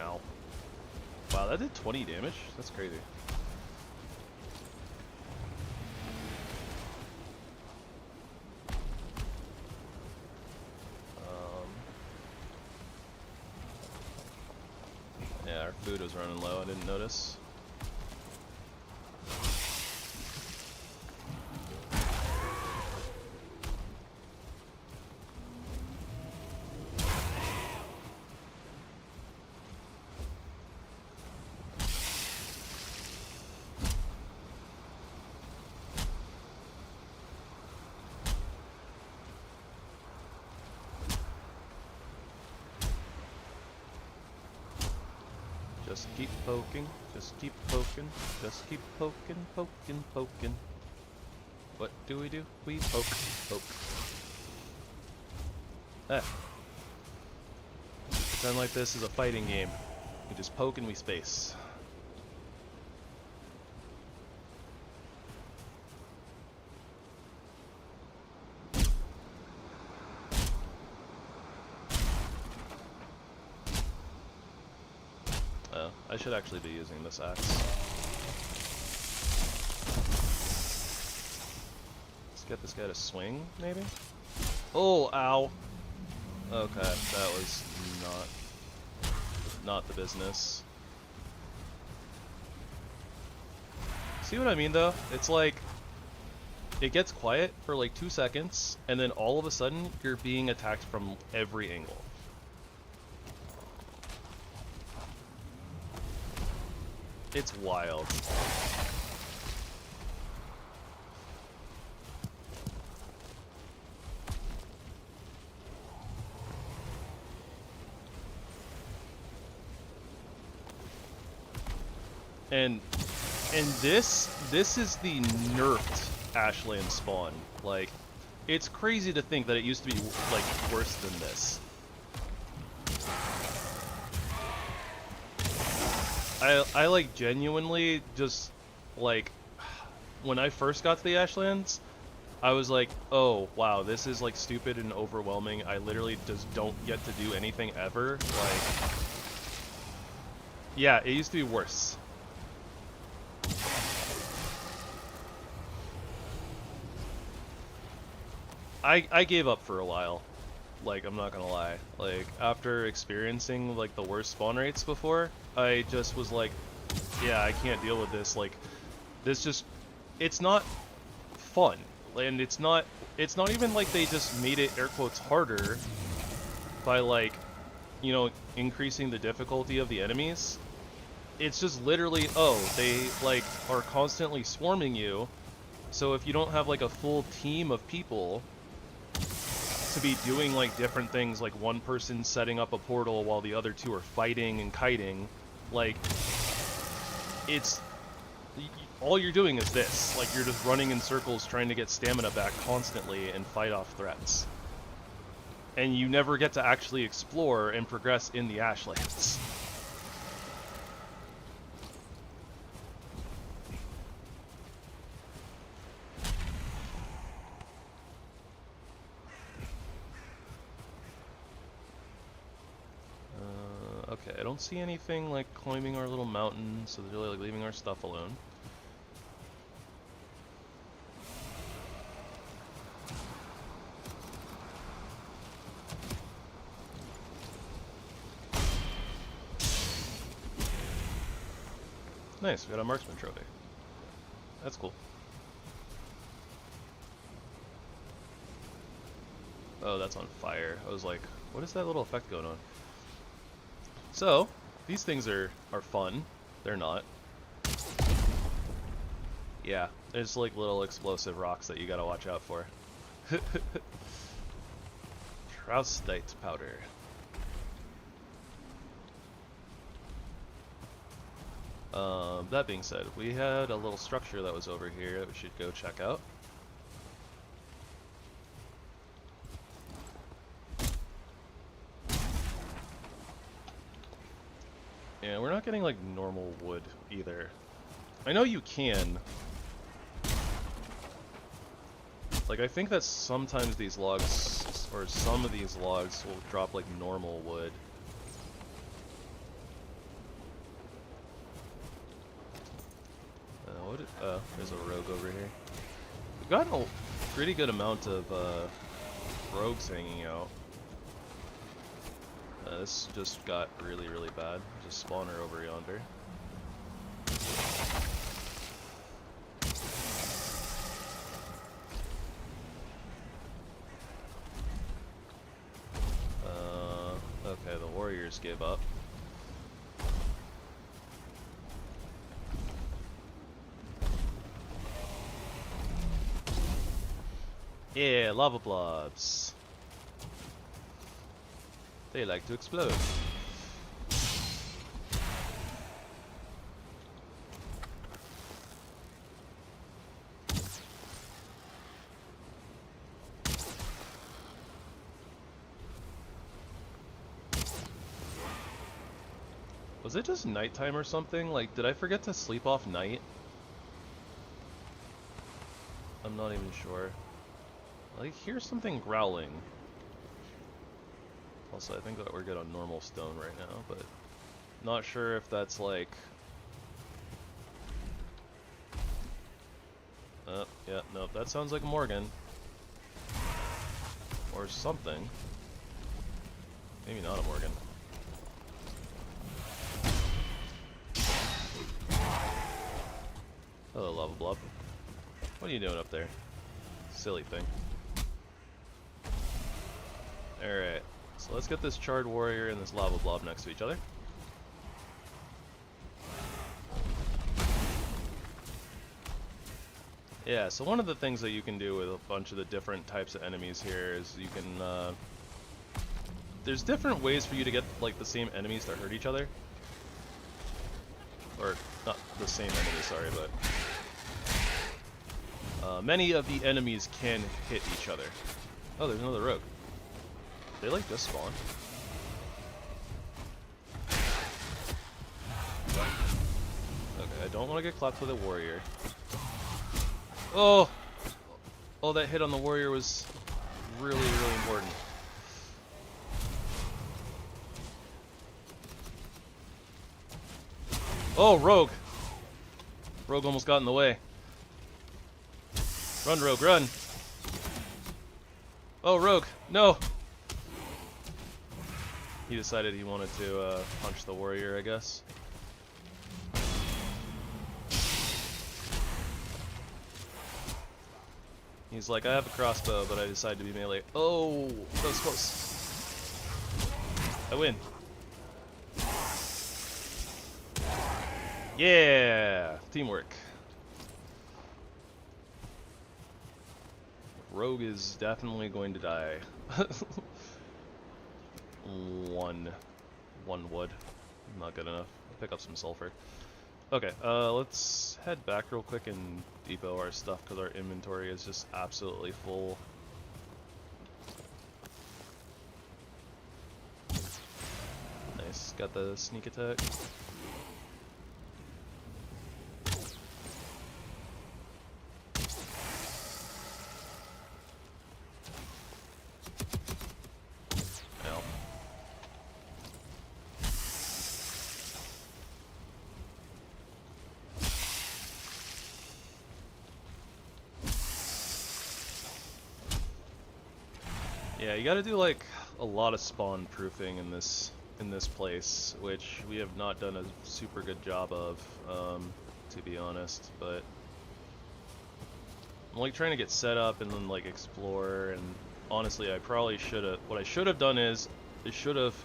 Ow. Wow, that did 20 damage? That's crazy. Yeah, our food was running low, I didn't notice. Just keep poking, just keep poking, just keep poking, poking, poking. What do? We poke, poke. Ah. Pretend like this is a fighting game. We just poke and we space. Oh, I should actually be using this axe. Let's get this guy to swing, maybe? Oh, ow! Okay, that was not the business. See what I mean though? It's like, it gets quiet for like 2 seconds, and then all of a sudden, you're being attacked from every angle. It's wild. And this is the nerfed Ashlands spawn. Like, it's crazy to think that it used to be like worse than this. I like genuinely just like when I first got to the Ashlands, I was like, oh wow, this is like stupid and overwhelming. I literally just don't get to do anything ever. Like, yeah, it used to be worse. I gave up for a while. Like, I'm not gonna lie. Like, after experiencing like the worst spawn rates before, I just was like, yeah, I can't deal with this. Like, this just, it's not fun. And it's not even like they just made it air quotes harder by like, you know, increasing the difficulty of the enemies. It's just literally, oh, they like are constantly swarming you. So if you don't have like a full team of people to be doing like different things, like one person setting up a portal while the other two are fighting and kiting, like, it's, all you're doing is this. Like, you're just running in circles trying to get stamina back constantly and fight off threats. And you never get to actually explore and progress in the Ashlands. Okay, I don't see anything like climbing our little mountain, so they're really like leaving our stuff alone. Nice, we got a marksman trophy. That's cool. Oh, that's on fire. I was like, what is that little effect going on? So, these things are fun. They're not. Yeah, there's like little explosive rocks that you gotta watch out for. Troustite powder. That being said, we had a little structure that was over here that we should go check out. Yeah, we're not getting like normal wood either. I know you can. Like, I think that sometimes these logs, or some of these logs, will drop like normal wood. There's a rogue over here. We've got a pretty good amount of rogues hanging out. This just got really, really bad. There's a spawner over yonder. Okay, the warriors gave up. Yeah, lava blobs. They like to explode. Was it just nighttime or something? Like, did I forget to sleep off night? I'm not even sure. I hear something growling. Also, I think that we're good on normal stone right now, but not sure if that's like... yeah, nope, that sounds like a Morgan. Or something. Maybe not a Morgan. Hello, Lava Blob. What are you doing up there? Silly thing. Alright, so let's get this Charred Warrior and this Lava Blob next to each other. Yeah, so one of the things that you can do with a bunch of the different types of enemies here is you can, there's different ways for you to get, like, the same enemies to hurt each other. Or, not the same enemy, sorry, but... many of the enemies can hit each other. Oh, there's another rogue. They, like, just spawn. Okay, I don't want to get clapped with a warrior. Oh! Oh, that hit on the warrior was really, really important. Oh, rogue! Rogue almost got in the way. Run, rogue, run! Oh, rogue! No! He decided he wanted to punch the warrior, I guess. He's like, I have a crossbow, but I decided to be melee. Oh, that was close. I win. Yeah, teamwork. Rogue is definitely going to die. One wood. Not good enough. I'll pick up some sulfur. Okay, let's head back real quick and depot our stuff because our inventory is just absolutely full. Nice, got the sneak attack. Ow. Yeah, you gotta do like a lot of spawn proofing in this place, which we have not done a super good job of, to be honest, but I'm like trying to get set up and then like explore, and honestly I probably should have, what I should have done is, I should have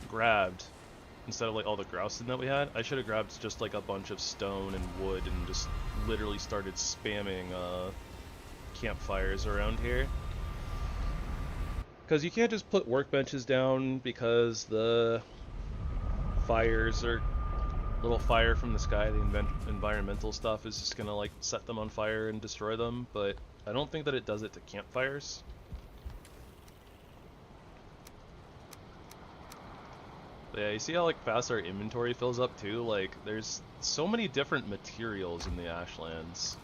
grabbed, instead of like all the grousing that we had, I should have grabbed just like a bunch of stone and wood and just literally started spamming campfires around here. Because you can't just put workbenches down because the fires are little fire from the sky, the environmental stuff is just gonna like set them on fire and destroy them, but I don't think that it does it to campfires. But yeah, you see how like fast our inventory fills up too? Like there's so many different materials in the Ashlands.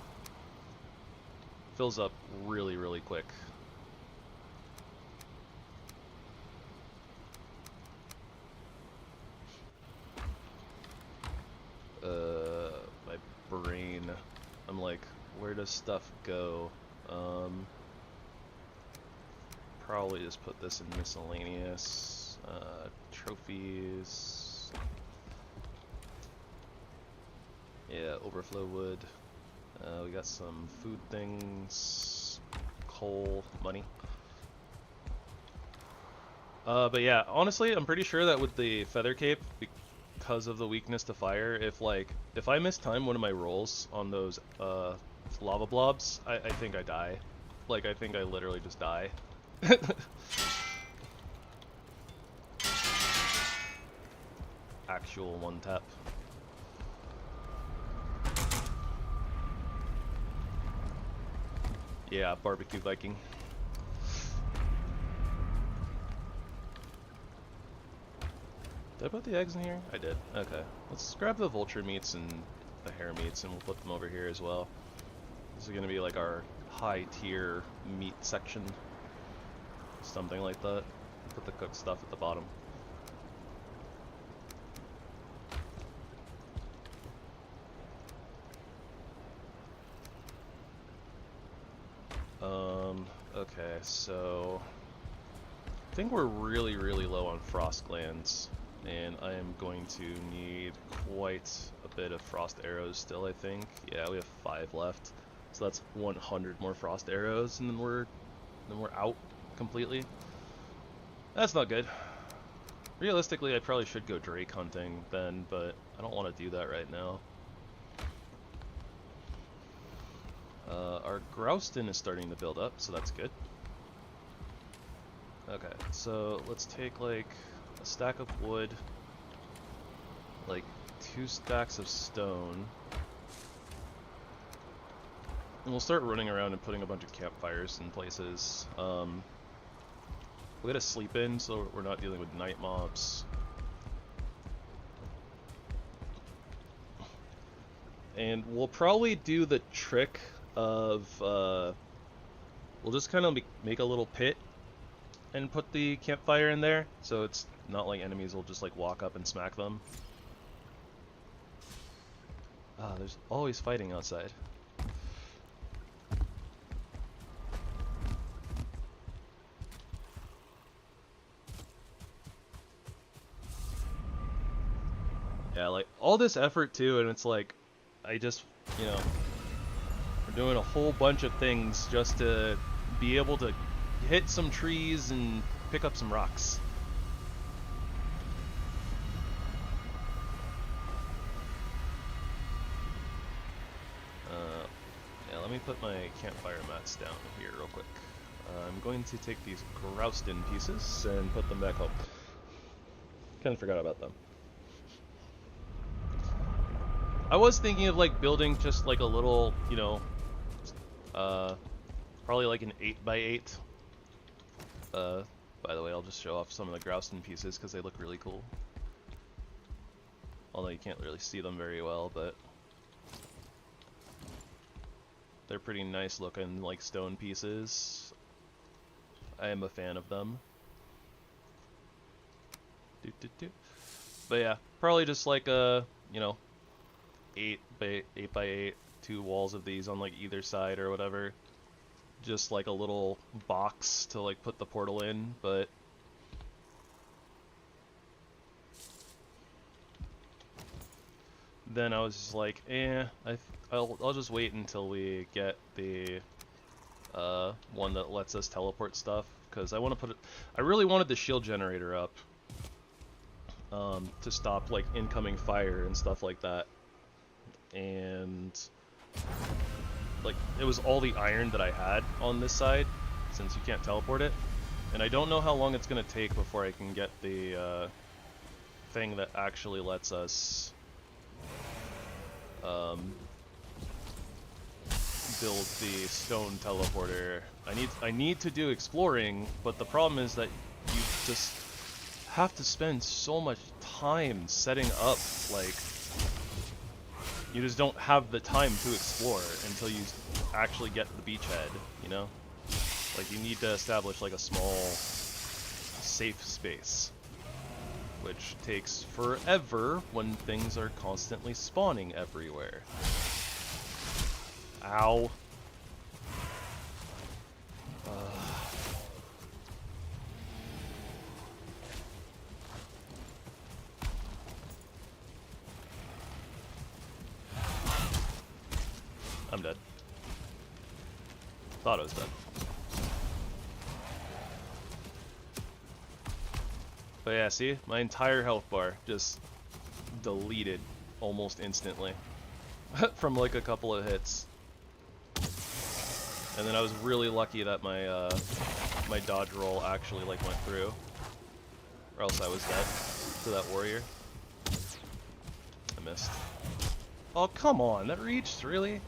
Fills up really, really quick. My brain. I'm like, where does stuff go? Probably just put this in miscellaneous. Trophies. Yeah, overflow wood. We got some food things. Coal, money. But yeah, honestly, I'm pretty sure that with the feather cape, because of the weakness to fire, if I mistime one of my rolls on those lava blobs, I think I die. Like, I think I literally just die. Actual one tap. Yeah, barbecue Viking. Did I put the eggs in here? I did. Okay. Let's grab the vulture meats and the hare meats and we'll put them over here as well. This is going to be like our high tier meat section. Something like that. Put the cooked stuff at the bottom. Okay, so I think we're really low on frost glands, and I am going to need quite a bit of frost arrows still, I think. Yeah, we have 5 left. So that's 100 more frost arrows, and then we're out completely. That's not good. Realistically, I probably should go drake hunting then, but I don't want to do that right now. Our grouston is starting to build up, so that's good. Okay, so let's take like a stack of wood, like 2 stacks of stone, and we'll start running around and putting a bunch of campfires in places. We gotta sleep in so we're not dealing with night mobs. And we'll probably do the trick of, we'll just kind of make a little pit and put the campfire in there, so it's not like enemies will just like walk up and smack them. Ah, there's always fighting outside. Yeah, like all this effort too, and it's like, I just, you know, we're doing a whole bunch of things just to be able to hit some trees and pick up some rocks. Yeah, let me put my campfire mats down here real quick. I'm going to take these grouston pieces and put them back home. Kind of forgot about them. I was thinking of like building just like a little, you know, probably like an 8x8. By the way, I'll just show off some of the grouston pieces because they look really cool. Although you can't really see them very well, but they're pretty nice looking, like stone pieces. I am a fan of them. But yeah, probably just like a, you know, 8x8, 2 walls of these on like either side or whatever. Just like a little box to like put the portal in, but then I was just like, I'll just wait until we get the one that lets us teleport stuff, because I want to put it. I really wanted the shield generator up to stop like incoming fire and stuff like that, and like it was all the iron that I had on this side, since you can't teleport it, and I don't know how long it's gonna take before I can get the thing that actually lets us build the stone teleporter. I need to do exploring, but the problem is that you just have to spend so much time setting up, like you just don't have the time to explore until you actually get to the beachhead, you know? Like you need to establish like a small safe space, which takes forever when things are constantly spawning everywhere. Ow. I'm dead. Thought I was dead. But yeah, see? My entire health bar just deleted almost instantly from like a couple of hits. And then I was really lucky that my my dodge roll actually like went through, or else I was dead to that warrior. I missed. Oh come on, that reached, really?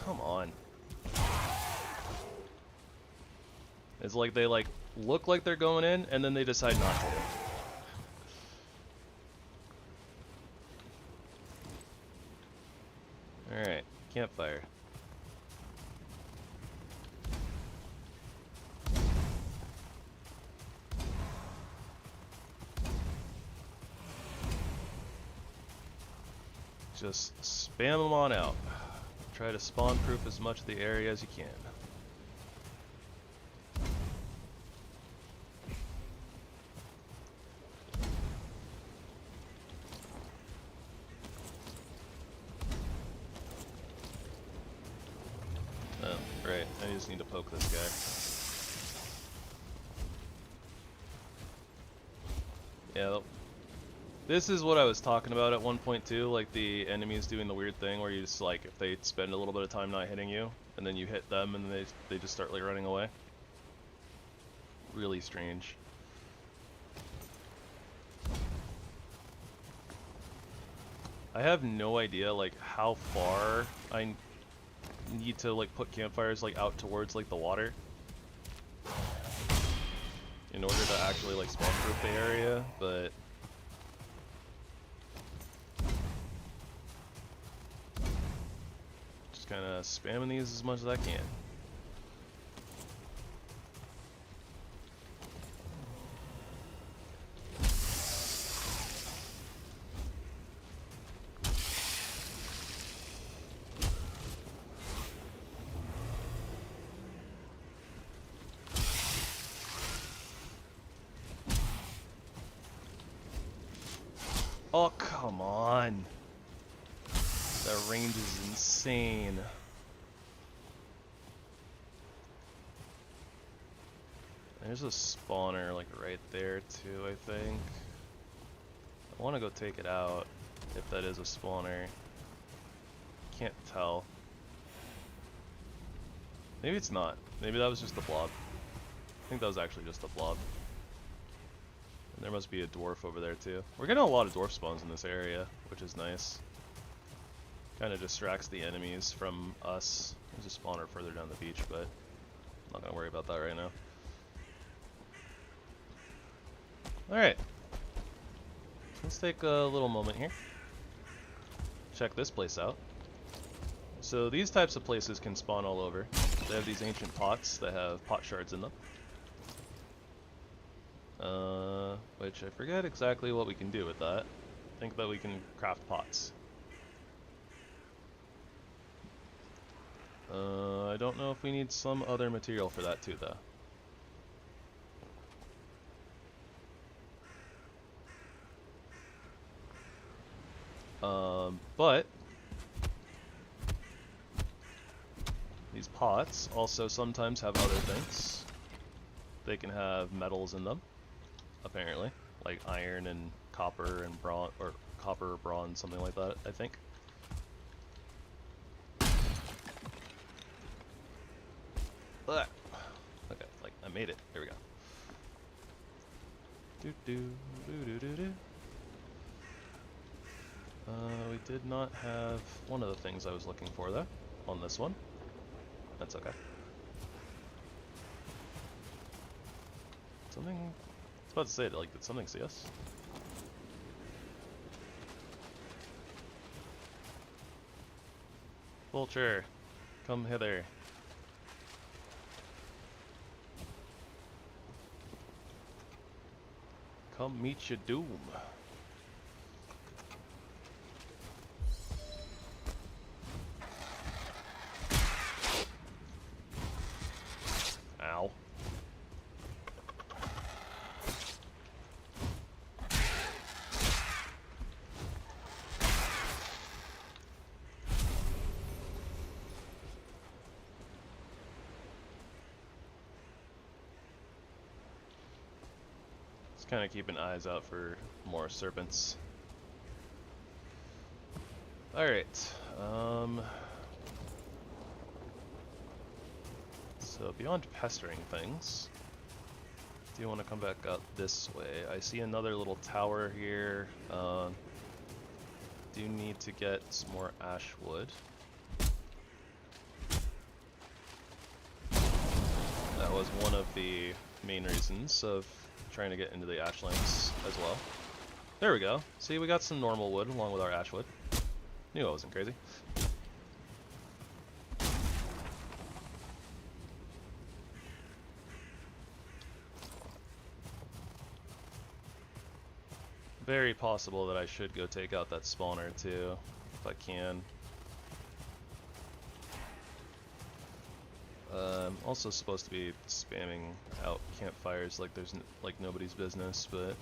come on. It's like they like look like they're going in and then they decide not to. Alright, campfire. Just spam them on out. Try to spawn proof as much of the area as you can. Oh, right. I just need to poke this guy. Yeah, this is what I was talking about at 1.2, like the enemies doing the weird thing where you just like, if they spend a little bit of time not hitting you, and then you hit them and they just start like running away. Really strange. I have no idea like how far I need to like put campfires like out towards like the water in order to actually like spawn proof the area, but just kind of spamming these as much as I can. Oh, come on. That range is insane. There's a spawner like right there too, I think. I want to go take it out if that is a spawner. Can't tell. Maybe it's not. Maybe that was just a blob. I think that was actually just a blob. And there must be a dwarf over there too. We're getting a lot of dwarf spawns in this area, which is nice. Kind of distracts the enemies from us. There's a spawner further down the beach, but I'm not going to worry about that right now. Alright. Let's take a little moment here. Check this place out. So these types of places can spawn all over. They have these ancient pots that have pot shards in them. Which I forget exactly what we can do with that. I think that we can craft pots. I don't know if we need some other material for that too, though. But these pots also sometimes have other things. They can have metals in them, apparently, like iron and copper and bronze, or copper or bronze, something like that, I think. Ugh. Okay, like I made it. There we go. We did not have one of the things I was looking for though on this one. That's okay. Something. I was about to say, like, did something see us? Vulture, come hither. Come meet your doom. Ow. Kind of keeping eyes out for more serpents. Alright, so beyond pestering things, do you want to come back out this way? I see another little tower here. Do need to get some more ash wood. was one of the main reasons of trying to get into the Ashlands as well. There we go. See, we got some normal wood along with our ash wood. Knew I wasn't crazy. Very possible that I should go take out that spawner too, if I can. Also supposed to be spamming out campfires like there's like nobody's business, but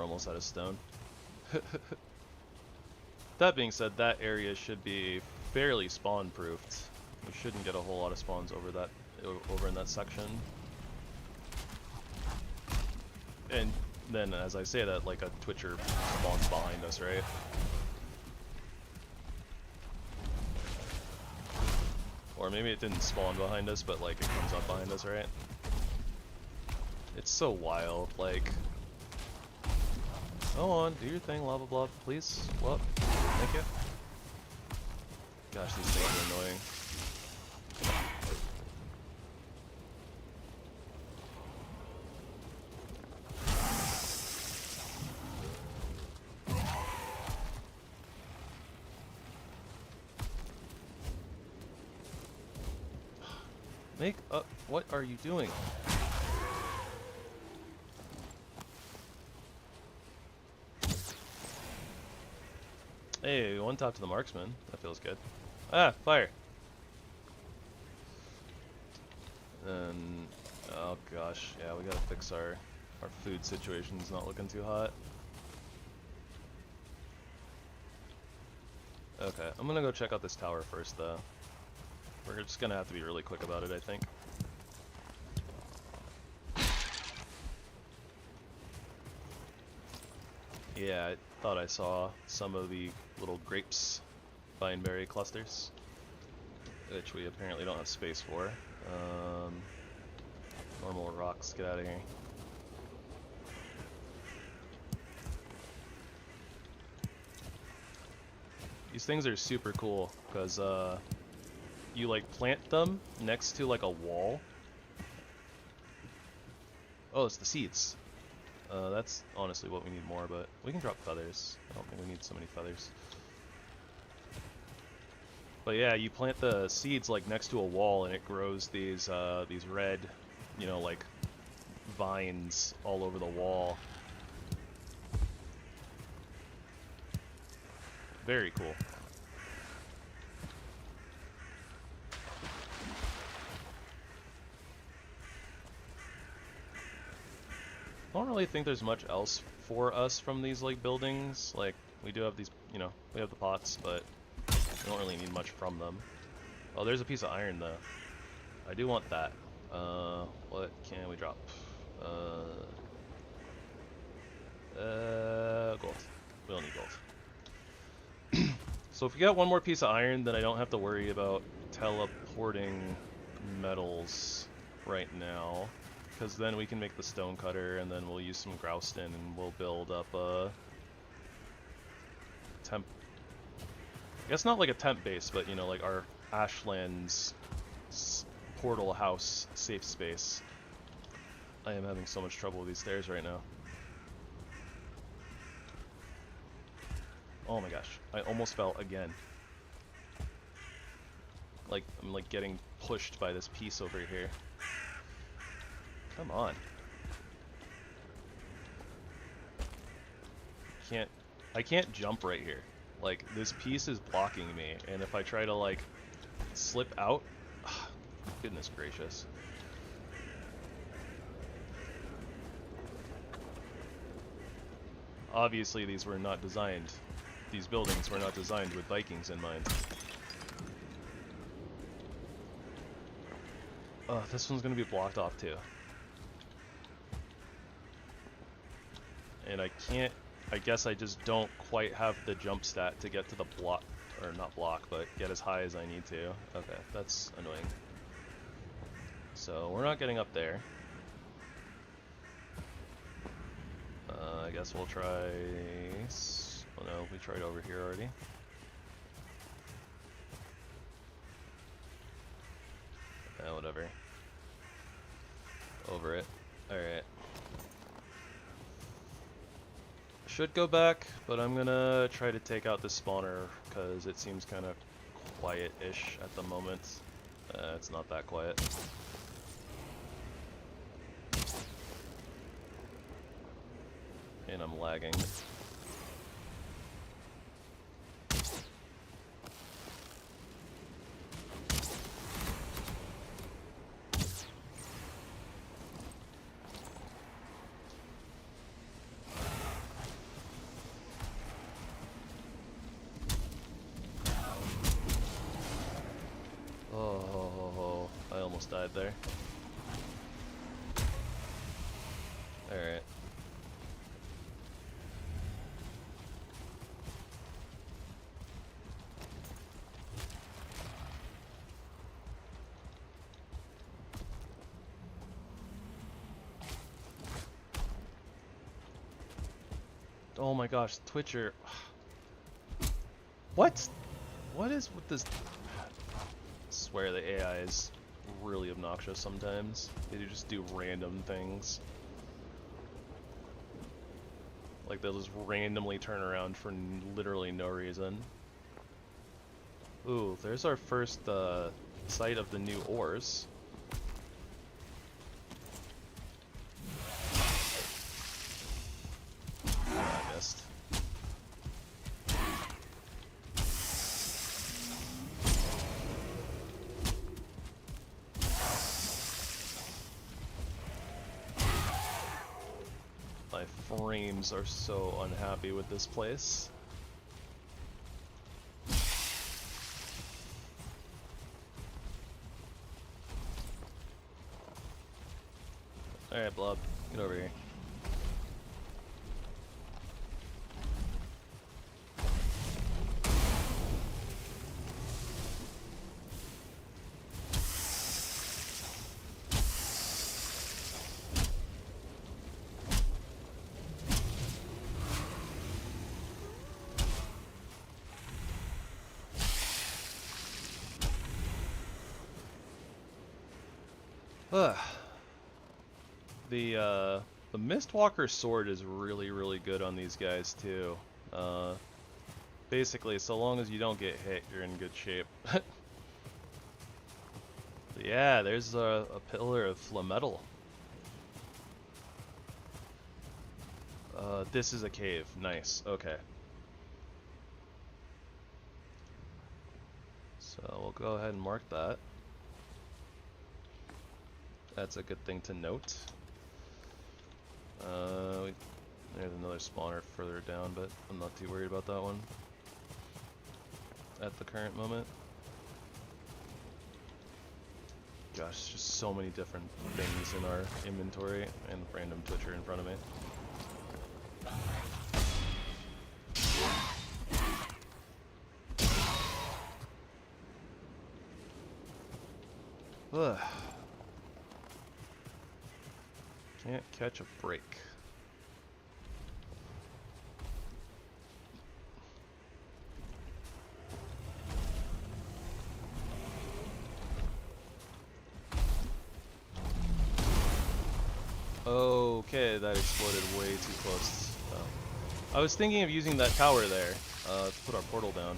almost out of stone. That being said, that area should be fairly spawn proofed. We shouldn't get a whole lot of spawns over in that section. And then as I say that, like a Twitcher spawns behind us, right? Or maybe it didn't spawn behind us, but like it comes up behind us, right? It's so wild, like... Go on, do your thing, lava blob, please. Well, thank you. Gosh, these things are annoying. Make up. What are you doing? Hey, one top to the marksman. That feels good. Ah, fire! And oh gosh, yeah, we gotta fix our food situation's not looking too hot. Okay, I'm gonna go check out this tower first, though. We're just gonna have to be really quick about it, I think. Yeah, I thought I saw some of the little grapes, vineberry clusters, which we apparently don't have space for. Normal rocks, get out of here. These things are super cool because you like plant them next to like a wall. Oh, it's the seeds. That's honestly what we need more, but we can drop feathers. I don't think we need so many feathers. But yeah, you plant the seeds like next to a wall, and it grows these red, you know, like vines all over the wall. Very cool. I don't really think there's much else for us from these like buildings. Like we do have these, you know, we have the pots, but we don't really need much from them. Oh, there's a piece of iron though. I do want that. What can we drop? Gold. We don't need gold. So if we get one more piece of iron, then I don't have to worry about teleporting metals right now. Because then we can make the stone cutter, and then we'll use some grouston, and we'll build up a temp. I guess not like a temp base, but you know, like our Ashlands portal house safe space. I am having so much trouble with these stairs right now. Oh my gosh, I almost fell again. Like, I'm like getting pushed by this piece over here. Come on. I can't jump right here. Like, this piece is blocking me, and if I try to like slip out, goodness gracious. Obviously these were not designed, these buildings were not designed with Vikings in mind. Oh, this one's gonna be blocked off too. And I can't I guess I just don't quite have the jump stat to get to the block, or not block, but get as high as I need to. Okay, that's annoying. So we're not getting up there. I guess we'll try... Oh no, we tried over here already. Whatever. Over it. Alright. Should go back, but I'm gonna try to take out this spawner because it seems kind of quiet-ish at the moment. It's not that quiet. And I'm lagging. Oh, I almost died there. Alright. Oh my gosh, Twitcher. What? What is with this? I swear the AI is really obnoxious sometimes. They just do random things. Like they'll just randomly turn around for literally no reason. Ooh, there's our first sight of the new ores. I missed. My frames are so unhappy with this place. Alright, Blob, get over here. The Mistwalker sword is really good on these guys too. Basically, so long as you don't get hit, you're in good shape. Yeah, there's a pillar of flametal. This is a cave. Nice. Okay. So we'll go ahead and mark that. That's a good thing to note. There's another spawner further down, but I'm not too worried about that one at the current moment. Gosh, just so many different things in our inventory and random Twitcher in front of me. Ugh. Can't catch a break. Okay, that exploded way too close. I was thinking of using that tower there to put our portal down.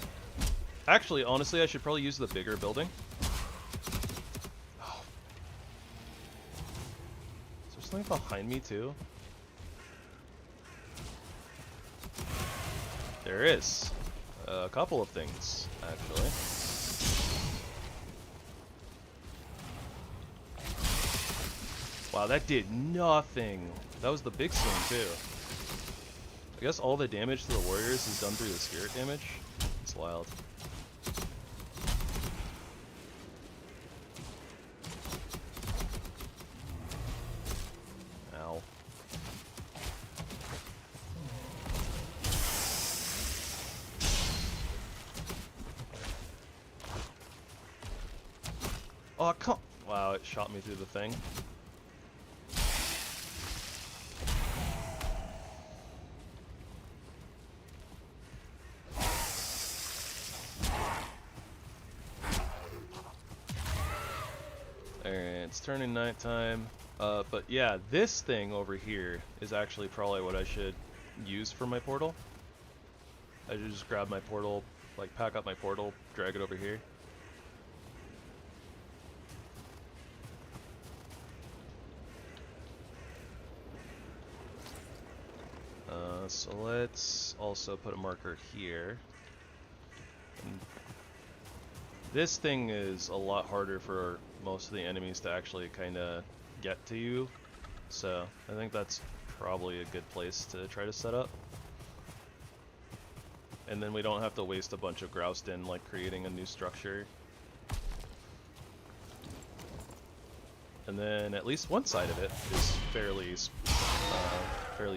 Actually, honestly, I should probably use the bigger building. Oh. Is there something behind me too? There is. A couple of things, actually. Wow, that did nothing. That was the big swing too. I guess all the damage to the warriors is done through the spirit damage. It's wild. Ow. Oh, come... Wow, it shot me through the thing. Alright, it's turning nighttime. But yeah, this thing over here is actually probably what I should use for my portal. I should just grab my portal, like pack up my portal, drag it over here. So let's also put a marker here. And this thing is a lot harder for most of the enemies to actually kind of get to you, so I think that's probably a good place to try to set up. And then we don't have to waste a bunch of groustin like creating a new structure. And then at least one side of it is fairly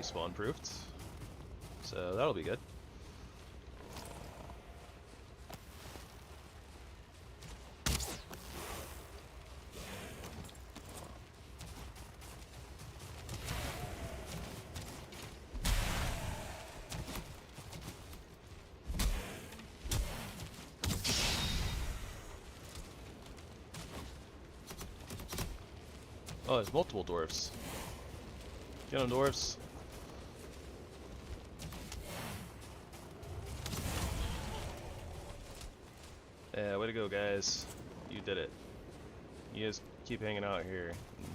spawn-proofed, so that'll be good. Oh, there's multiple dwarves. Get them, dwarves. Yeah, way to go, guys. You did it. You just keep hanging out here and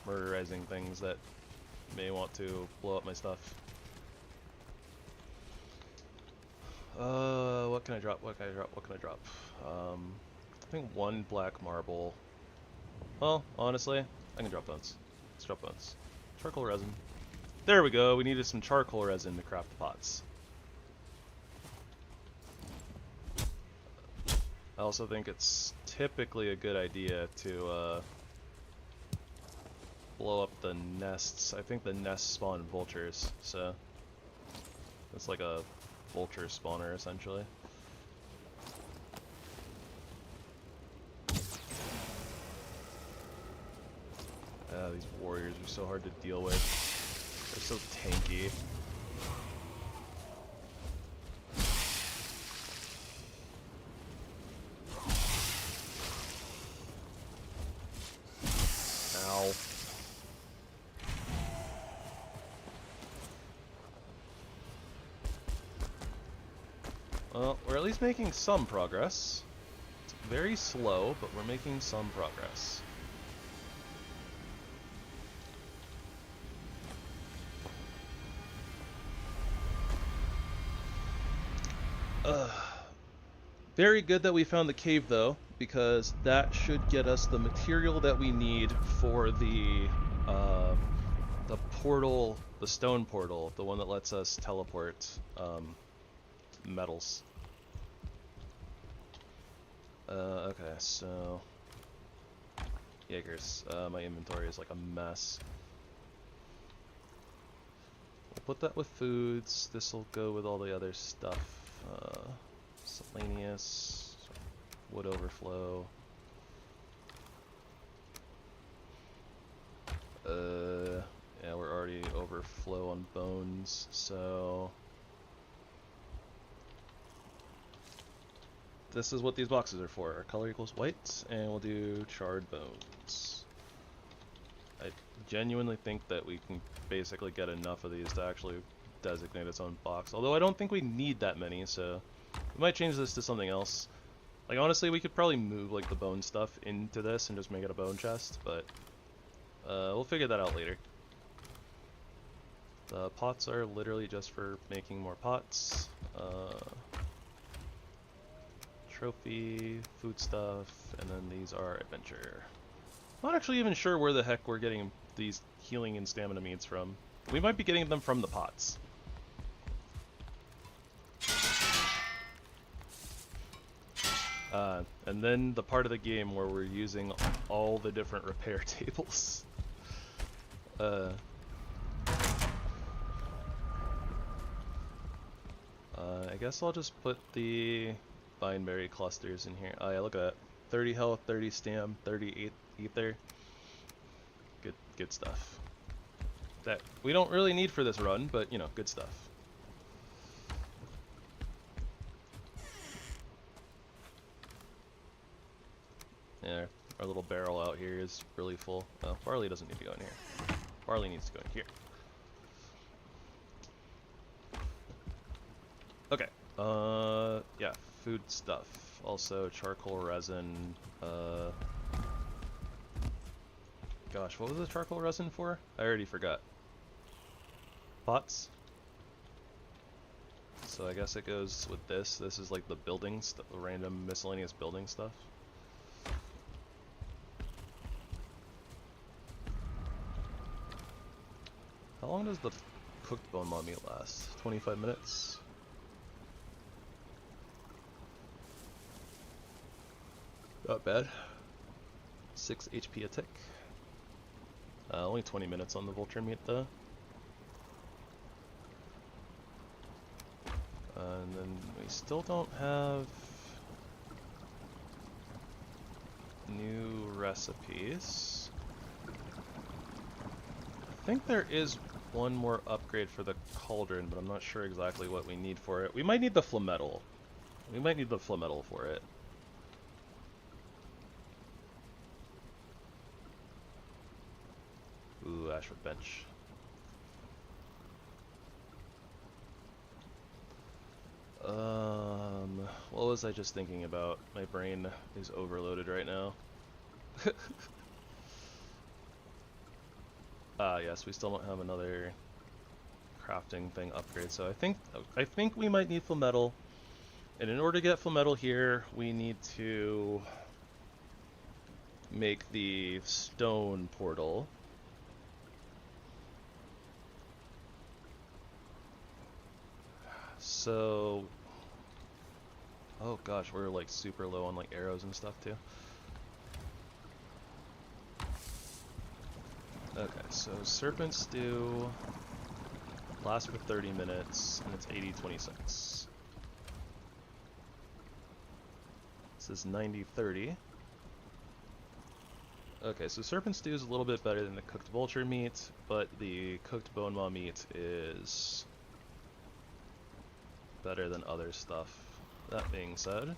murderizing things that may want to blow up my stuff. What can I drop? What can I drop? What can I drop? I think one black marble. Well, honestly, I can drop bones. Let's drop bones. Charcoal resin. There we go. We needed some charcoal resin to craft the pots. I also think it's typically a good idea to blow up the nests. I think the nests spawn vultures, so it's like a vulture spawner essentially. These warriors are so hard to deal with. They're so tanky. Ow. Well, we're at least making some progress. It's very slow, but we're making some progress. Very good that we found the cave though, because that should get us the material that we need for the portal, the stone portal, the one that lets us teleport metals. Okay, so Jaegers, my inventory is like a mess. We'll put that with foods. This will go with all the other stuff. Selenius, wood overflow. Yeah, we're already overflow on bones, so this is what these boxes are for. Our color equals white, and we'll do charred bones. I genuinely think that we can basically get enough of these to actually designate its own box, although I don't think we need that many, so we might change this to something else. Like, honestly, we could probably move, like, the bone stuff into this and just make it a bone chest, but we'll figure that out later. The pots are literally just for making more pots. Trophy, food stuff, and then these are adventure. Not actually even sure where the heck we're getting these healing and stamina meats from. We might be getting them from the pots. And then the part of the game where we're using all the different repair tables. I guess I'll just put the vineberry clusters in here. Oh yeah, look at that. 30 health, 30 stam, 30 ether. Good stuff. That we don't really need for this run, but you know, good stuff. Yeah, our little barrel out here is really full. Oh, Barley doesn't need to go in here. Barley needs to go in here. Okay. Yeah, food stuff. Also, charcoal resin. Gosh, what was the charcoal resin for? I already forgot. Pots. So I guess it goes with this. This is like the building stuff, the random miscellaneous building stuff. How long does the cooked bone maw meat last? 25 minutes? Not bad. 6 HP a tick. Only 20 minutes on the vulture meat though. And then we still don't have new recipes. I think there is one more upgrade for the cauldron, but I'm not sure exactly what we need for it. We might need the flametal. We might need the flametal for it. Ooh, Ashwood bench. What was I just thinking about? My brain is overloaded right now. Yes, we still don't have another crafting thing upgrade, so I think we might need flametal. And in order to get flametal here, we need to make the stone portal. So, oh gosh, we're like super low on like arrows and stuff too. Okay, so Serpent Stew lasts for 30 minutes and it's 80-26. This is 90-30. Okay, so Serpent Stew is a little bit better than the cooked vulture meat, but the cooked bone maw meat is better than other stuff. That being said,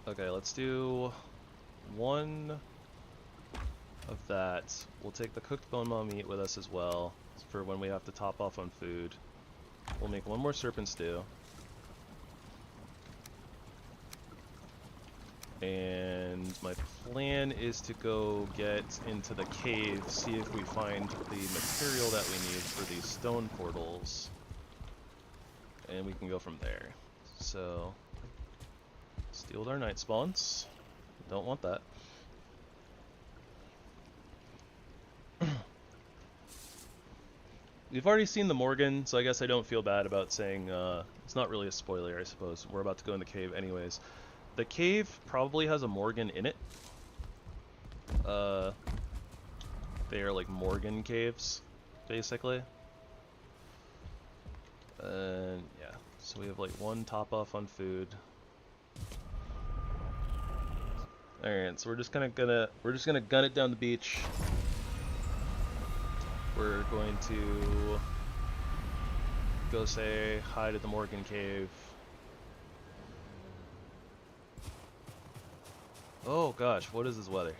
okay, let's do one of that. We'll take the cooked bone maw meat with us as well for when we have to top off on food. We'll make one more serpent stew. And my plan is to go get into the cave, see if we find the material that we need for these stone portals. And we can go from there. So, steal our night spawns. Don't want that. We've already seen the Morgan, so I guess I don't feel bad about saying, it's not really a spoiler, I suppose. We're about to go in the cave anyways. The cave probably has a Morgan in it. They are like Morgan caves, basically. And yeah, so we have like one top off on food. Alright, so we're just gonna gun it down the beach. We're going to go say hi to the Morgan cave. Oh gosh, what is this weather?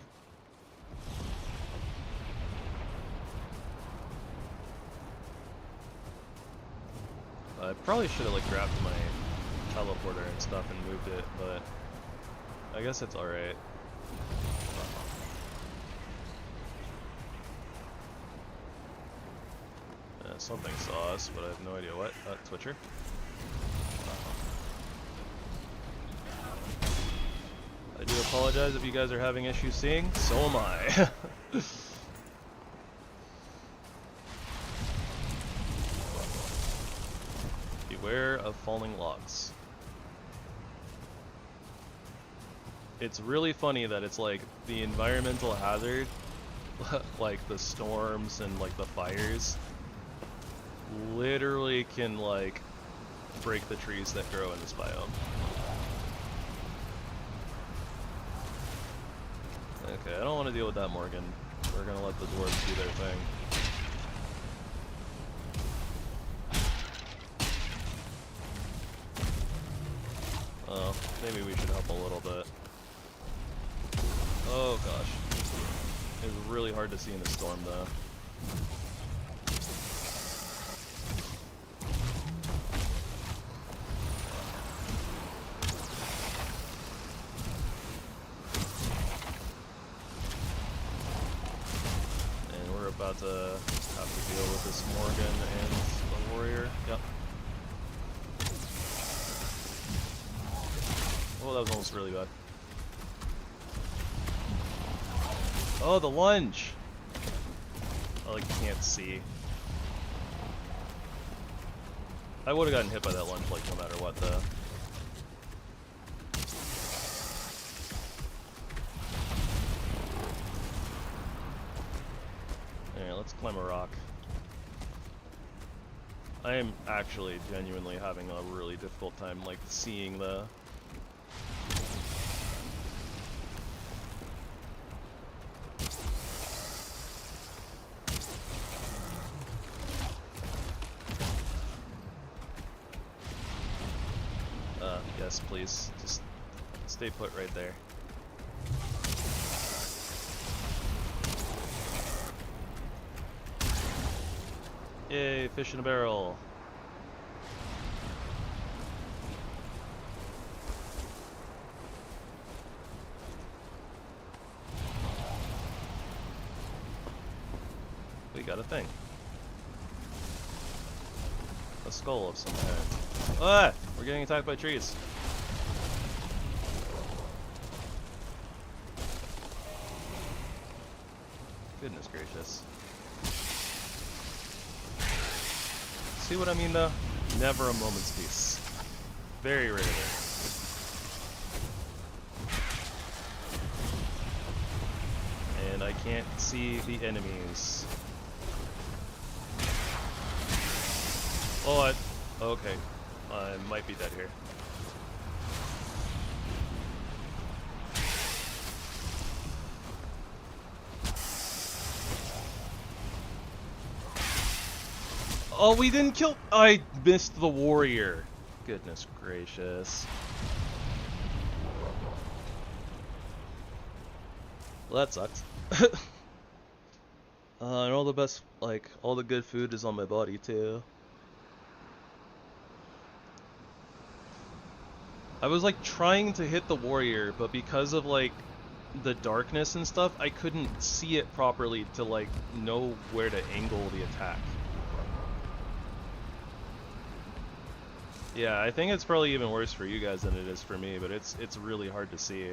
I probably should have like grabbed my teleporter and stuff and moved it, but I guess it's alright. Something saw us, but I have no idea what. Twitcher. I do apologize if you guys are having issues seeing. So am I. Beware of falling logs. It's really funny that it's like the environmental hazard, like the storms and like the fires, literally can, like, break the trees that grow in this biome. Okay, I don't want to deal with that, Morgan. We're gonna let the dwarves do their thing. Oh, maybe we should help a little bit. Oh gosh. It's really hard to see in the storm, though. And we're about to have to deal with this Morgan and the warrior. Yep. Oh, that was almost really bad. Oh, the lunge! I like can't see. I would have gotten hit by that lunge like no matter what though. Alright, let's climb a rock. I am actually genuinely having a really difficult time like seeing the yes, please. Just stay put right there. Yay, fish in a barrel. We got a thing. A skull of some kind. Ah! We're getting attacked by trees. Goodness gracious. See what I mean though? Never a moment's peace. Very rarely. And I can't see the enemies. Oh, okay. I might be dead here. Oh, we didn't kill. I missed the warrior. Goodness gracious. Well, that sucked. And all the best, like, all the good food is on my body, too. I was, like, trying to hit the warrior, but because of, like, the darkness and stuff, I couldn't see it properly to, like, know where to angle the attack. Yeah, I think it's probably even worse for you guys than it is for me, but it's really hard to see.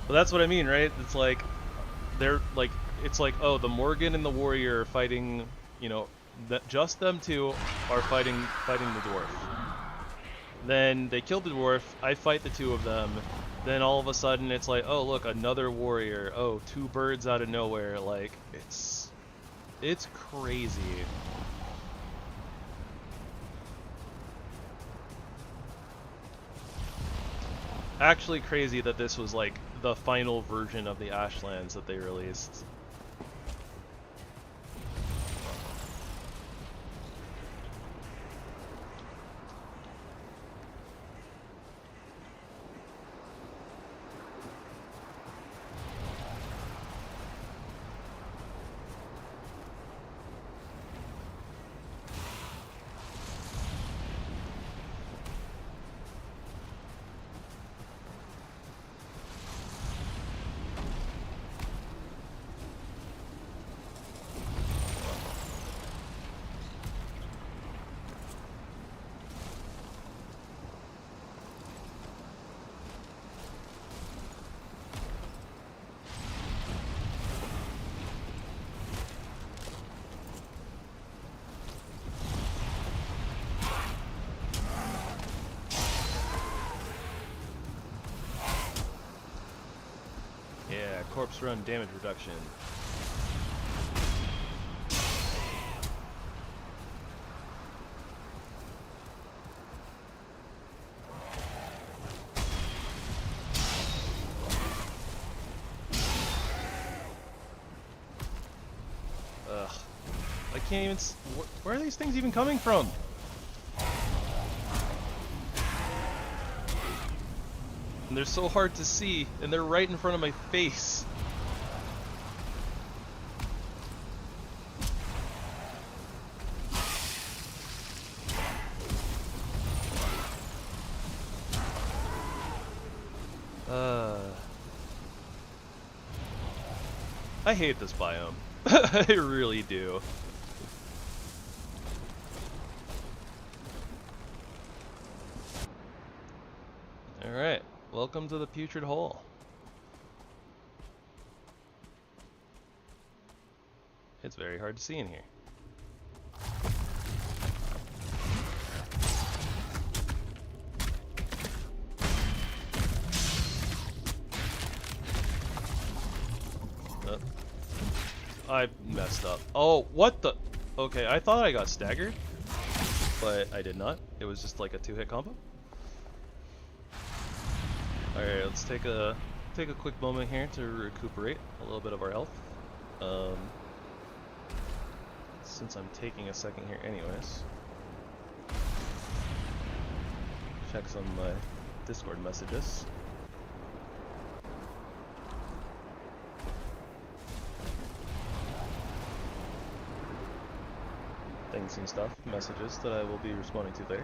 But that's what I mean, right? It's like they're like it's like, oh, the Morgan and the warrior are fighting, you know, just them two are fighting the dwarf. Then they kill the dwarf, I fight the two of them. Then all of a sudden it's like, oh look, another warrior. Oh, two birds out of nowhere. Like it's crazy. Actually crazy that this was like the final version of the Ashlands that they released. corpse run damage reduction. Ugh. I can't even... Where are these things even coming from? And they're so hard to see, and they're right in front of my face. I hate this biome. I really do. Alright, welcome to the Putrid Hole. It's very hard to see in here. I messed up. Oh, what the? Okay, I thought I got staggered, but I did not. It was just like a 2-hit combo. Alright, let's take a quick moment here to recuperate a little bit of our health. Since I'm taking a second here anyways. Check some of my Discord messages. Things and stuff, messages that I will be responding to later.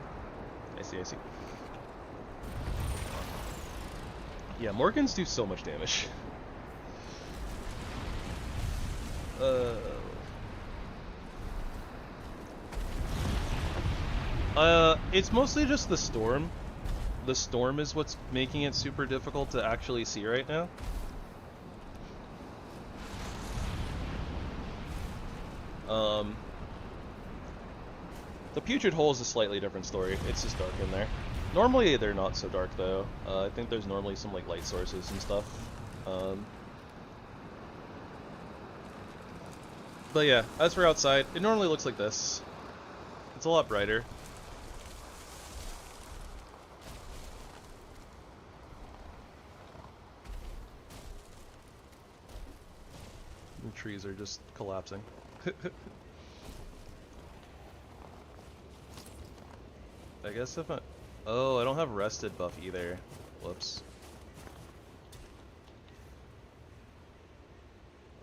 I see. Yeah, Morgans do so much damage. It's mostly just the storm. The storm is what's making it super difficult to actually see right now. The Putrid Hole is a slightly different story. It's just dark in there. Normally they're not so dark though. I think there's normally some like light sources and stuff. But yeah, as for outside, it normally looks like this. It's a lot brighter. The trees are just collapsing. I guess if I... Oh, I don't have rested buff either. Whoops.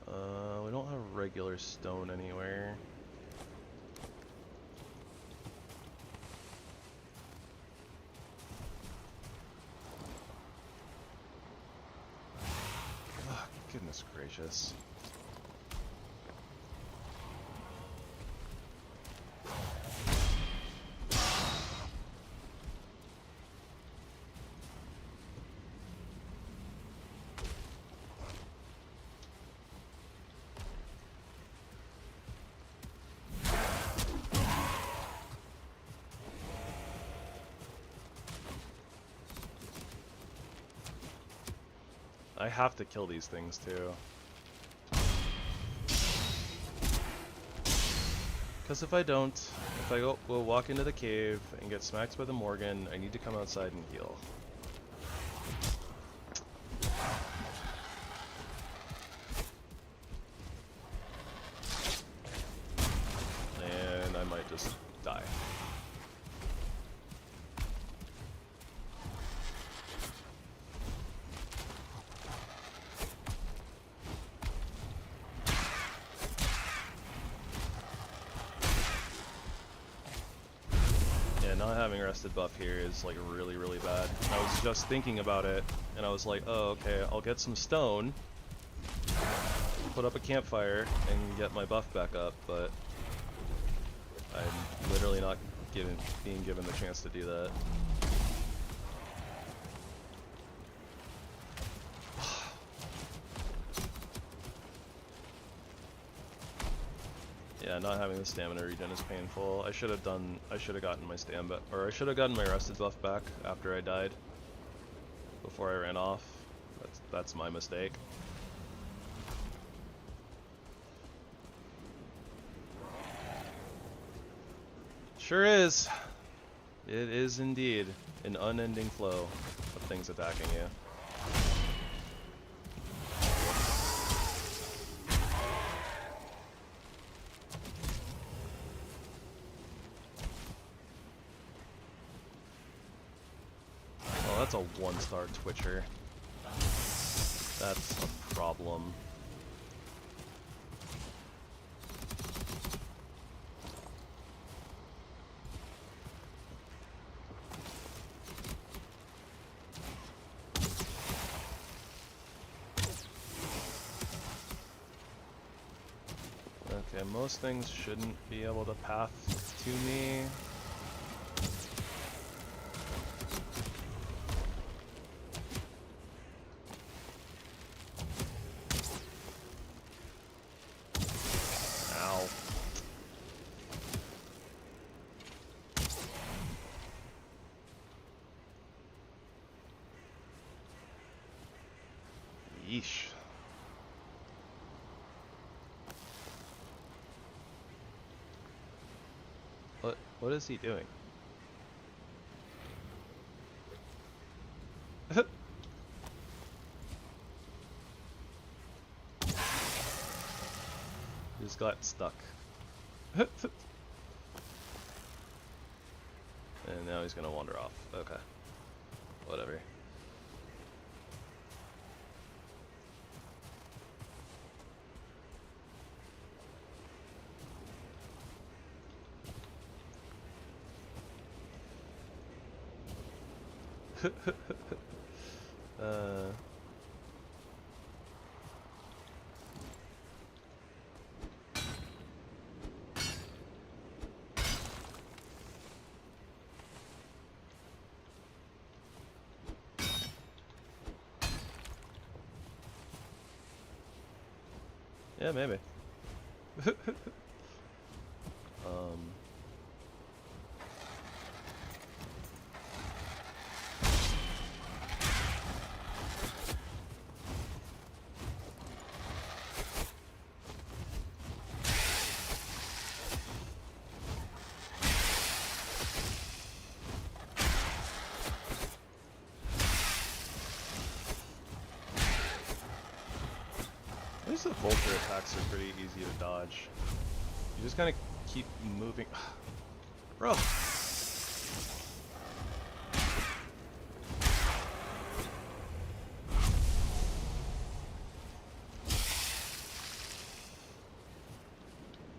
We don't have regular stone anywhere. Oh, goodness gracious. I have to kill these things too. Because if I don't, if I will walk into the cave and get smacked by the Morgan, I need to come outside and heal. And I might just die. Not having rested buff here is like really bad. I was just thinking about it and I was like, oh okay, I'll get some stone, put up a campfire and get my buff back up, but I'm literally not being given the chance to do that. Yeah, not having the stamina regen is painful. I should have gotten my stamina, or I should have gotten my rested buff back after I died. Before I ran off. That's my mistake. Sure is. It is indeed an unending flow of things attacking you. Oh, that's a 1-star Twitcher. That's a problem. Okay, most things shouldn't be able to path to me. Ow. Yeesh. What is he doing? Just got stuck. And now he's gonna wander off. Okay. Whatever. Yeah, maybe. At least the vulture attacks are pretty easy to dodge. You just kind of keep moving. Bro!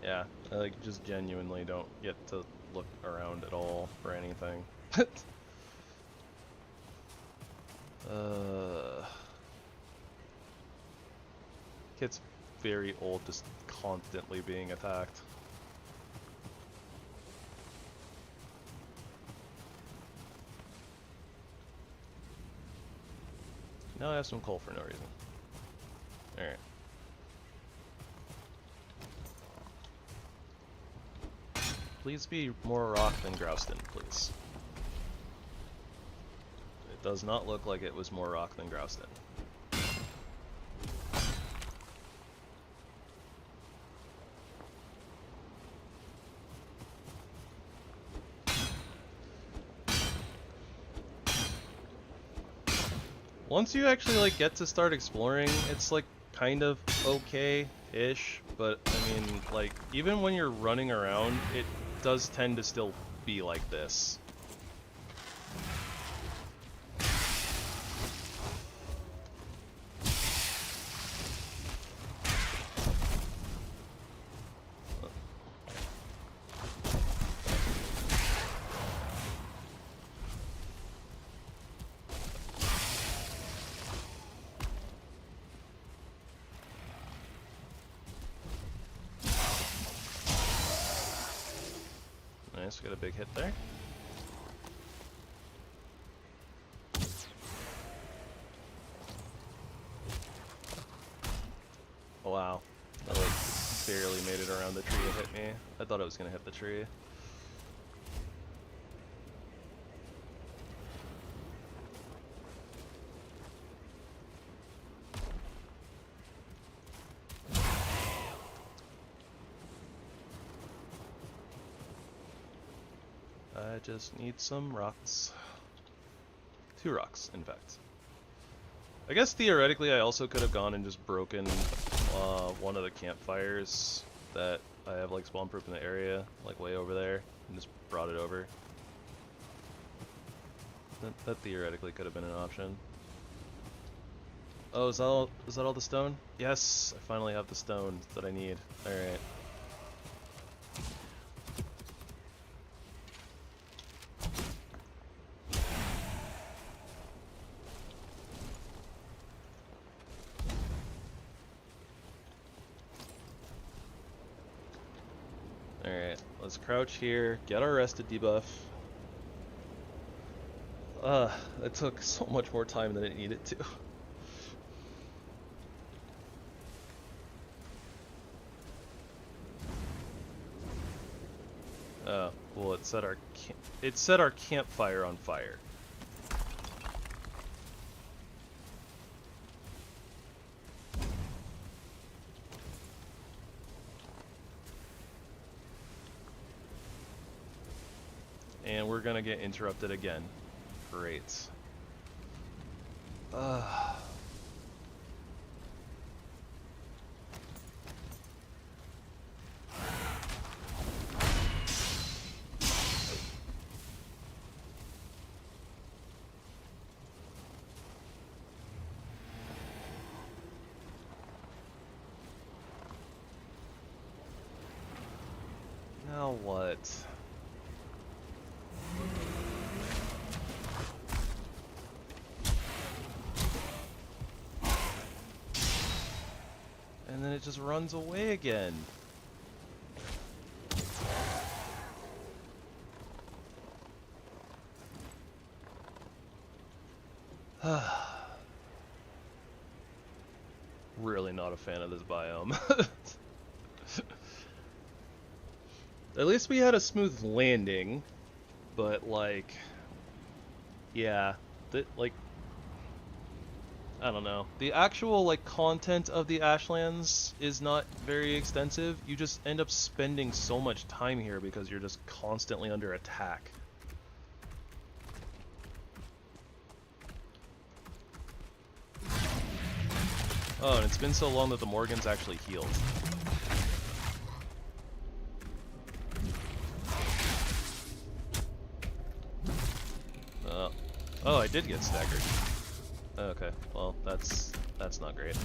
Yeah, I like just genuinely don't get to look around at all for anything. Kid's very old, just constantly being attacked. Now I have some coal for no reason. Alright. Please be more rock than Grouston, please. It does not look like it was more rock than Grouston. Once you actually like get to start exploring, it's like kind of okay-ish, but I mean, like, even when you're running around, it does tend to still be like this. Nice, got a big hit there. Oh, wow, that like barely made it around the tree to hit me. I thought it was gonna hit the tree. I just need some rocks. 2 rocks, in fact. I guess theoretically I also could have gone and just broken one of the campfires that I have like spawn proof in the area, like way over there, and just brought it over. That theoretically could have been an option. Oh, is that all the stone? Yes, I finally have the stone that I need. Alright. Alright, let's crouch here, get our rested debuff. It took so much more time than it needed to. Oh, well, it set our campfire on fire. And we're gonna get interrupted again. Great. Now what? And then it just runs away again. Really not a fan of this biome. At least we had a smooth landing, but like, yeah, like, I don't know. The actual like content of the Ashlands is not very extensive. You just end up spending so much time here because you're just constantly under attack. Oh, and it's been so long that the Morgans actually healed. Oh, I did get staggered. Okay, well, that's not great.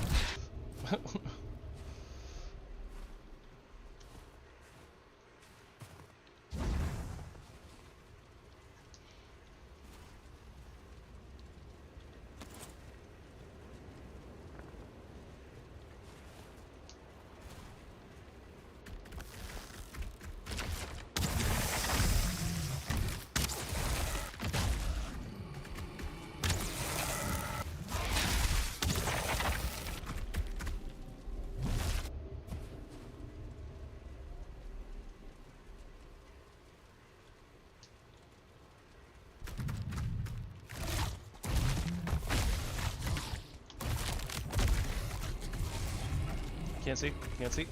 Can't see, can't see.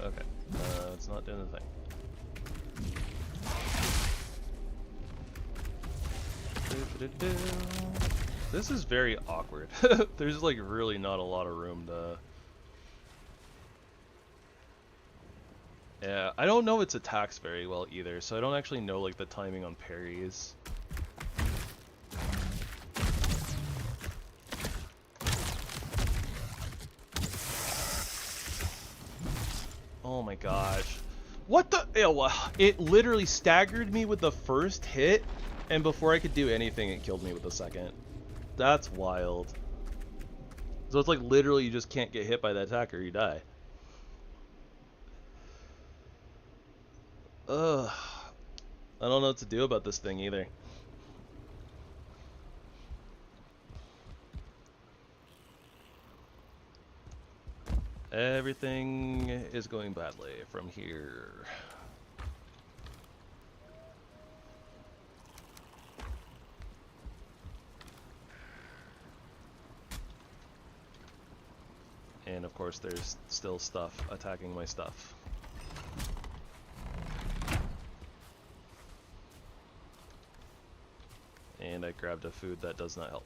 Okay, it's not doing the thing. This is very awkward. There's like really not a lot of room to... Yeah, I don't know its attacks very well either, so I don't actually know like the timing on parries. Oh my gosh. What the? Ew, it literally staggered me with the first hit, and before I could do anything, it killed me with the second. That's wild. So it's like literally you just can't get hit by that attack or you die. Ugh. I don't know what to do about this thing either. Everything is going badly from here. And of course there's still stuff attacking my stuff. And I grabbed a food that does not help.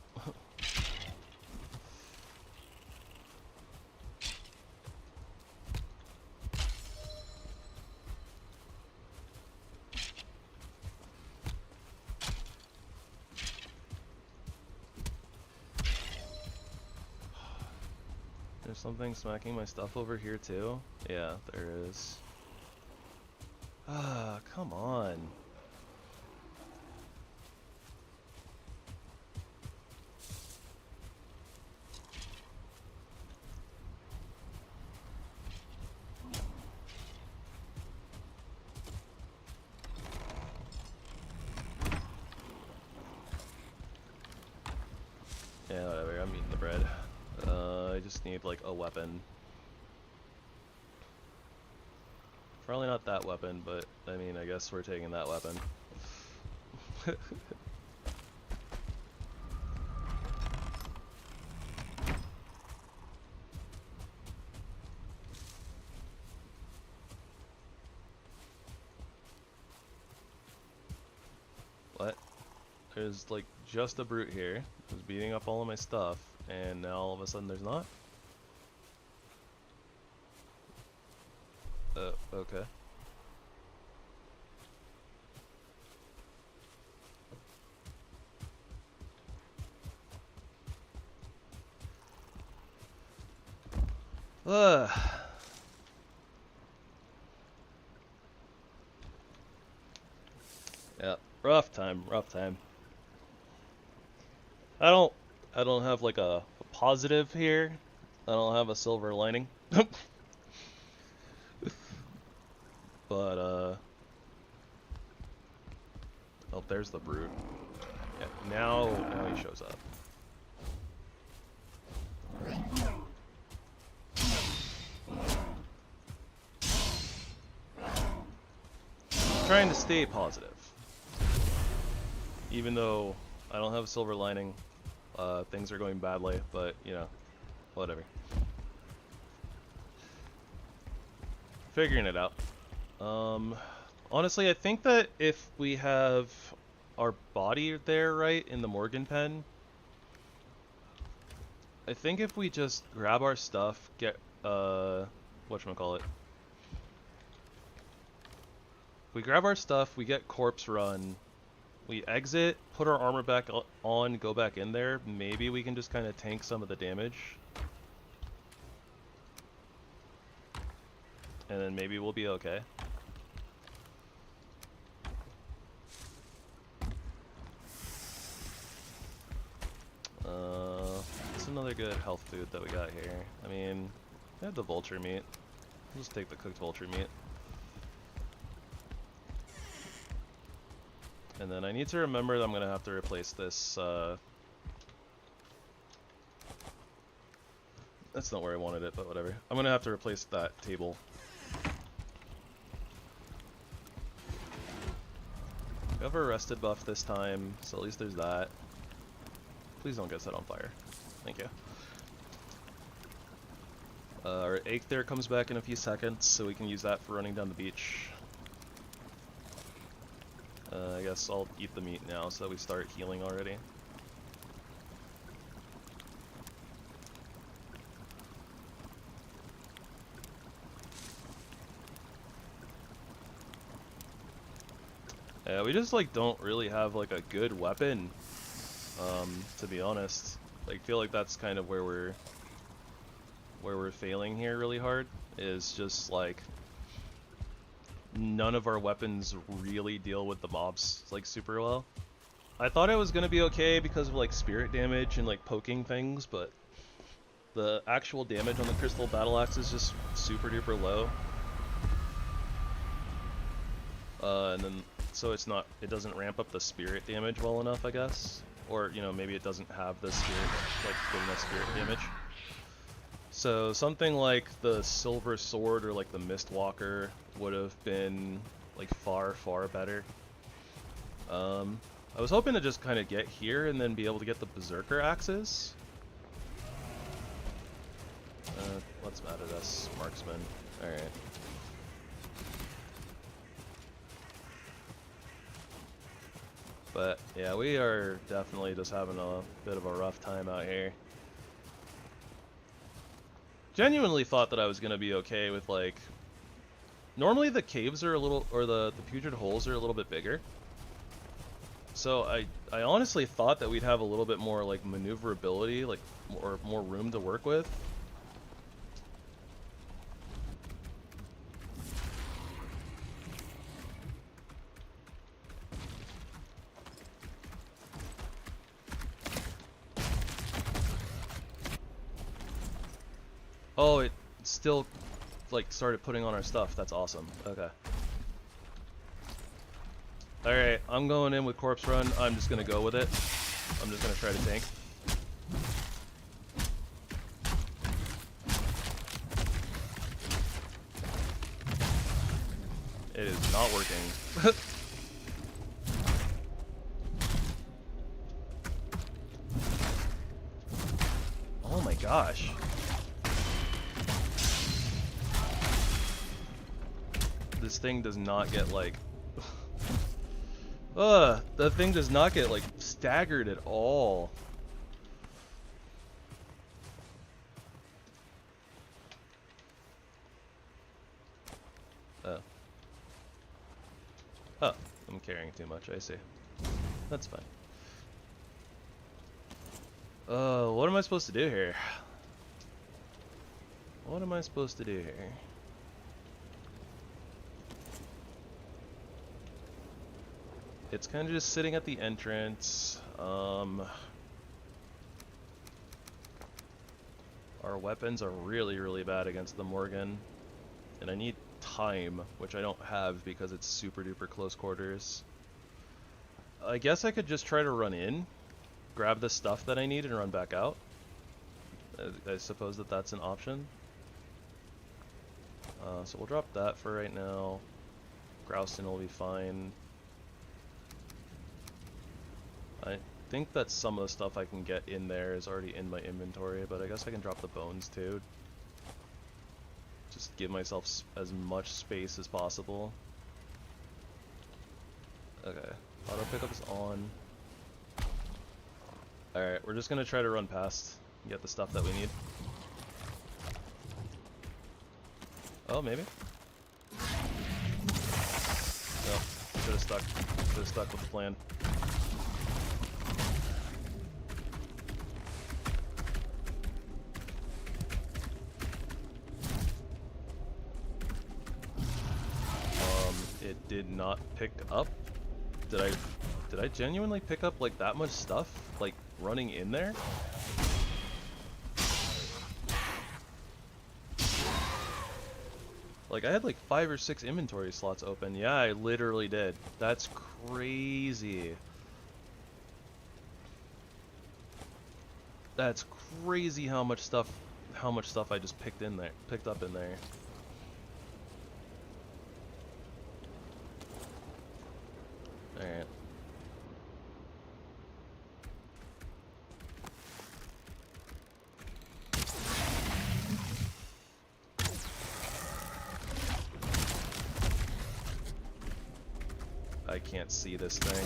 There's something smacking my stuff over here too? Yeah, there is. Ah, come on. Yeah, whatever, I'm eating the bread. I just need like a weapon. Probably not that weapon, but I mean, I guess we're taking that weapon. What? There's like just a brute here who's beating up all of my stuff, and now all of a sudden there's not? Okay. Ugh. Yeah, rough time, rough time. I don't have like a positive here. I don't have a silver lining. But oh, there's the brute. Yeah, now he shows up. Trying to stay positive. Even though I don't have a silver lining, things are going badly, but you know, whatever. Figuring it out. Honestly, I think that if we have our body there, right, in the Morgan pen, I think if we just grab our stuff, get, whatchamacallit. We grab our stuff, we get corpse run, we exit, put our armor back on, go back in there, maybe we can just kind of tank some of the damage. And then maybe we'll be okay. What's another good health food that we got here? I mean, I have the vulture meat. I'll just take the cooked vulture meat. And then I need to remember that I'm gonna have to replace this, that's not where I wanted it, but whatever. I'm gonna have to replace that table. We have our arrested buff this time, so at least there's that. Please don't get set on fire. Thank you. Our ache there comes back in a few seconds, so we can use that for running down the beach. I guess I'll eat the meat now so that we start healing already. Yeah, we just like don't really have like a good weapon, to be honest. Like, feel like that's kind of where we're failing here really hard, is just like none of our weapons really deal with the mobs like super well. I thought it was gonna be okay because of like spirit damage and like poking things, but the actual damage on the crystal battle axe is just super duper low. And then so it doesn't ramp up the spirit damage well enough, I guess. Or, you know, maybe it doesn't have the spirit, like, good enough spirit damage. So something like the Silver Sword or like the Mistwalker would have been like far, far better. I was hoping to just kind of get here and then be able to get the Berserker axes. What's mad at us, marksman? Alright. But yeah, we are definitely just having a bit of a rough time out here. Genuinely thought that I was gonna be okay with like. Normally the caves are a little, or the putrid holes are a little bit bigger. So I honestly thought that we'd have a little bit more like maneuverability, like more room to work with. Oh, it still like started putting on our stuff. That's awesome. Okay. Alright, I'm going in with Corpse Run. I'm just gonna go with it. I'm just gonna try to tank. It is not working. Oh my gosh. This thing does not get like... that thing does not get like staggered at all. Oh. Oh, I'm carrying too much, I see. That's fine. What am I supposed to do here? What am I supposed to do here? It's kind of just sitting at the entrance. Our weapons are really, really bad against the Morgan. And I need time, which I don't have because it's super duper close quarters. I guess I could just try to run in, grab the stuff that I need, and run back out. I suppose that that's an option. So we'll drop that for right now. Grouston will be fine. I think that some of the stuff I can get in there is already in my inventory, but I guess I can drop the bones too. Just give myself as much space as possible. Okay, auto pickup is on. Alright, we're just gonna try to run past and get the stuff that we need. Oh, maybe? No, should've stuck. Should've stuck with the plan. It did not pick up. Did I genuinely pick up like that much stuff, like running in there? Like I had like 5 or 6 inventory slots open. Yeah, I literally did. That's crazy. That's crazy how much stuff I just picked up in there. Alright. I can't see this thing.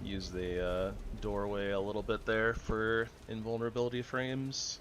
Use the doorway a little bit there for invulnerability frames.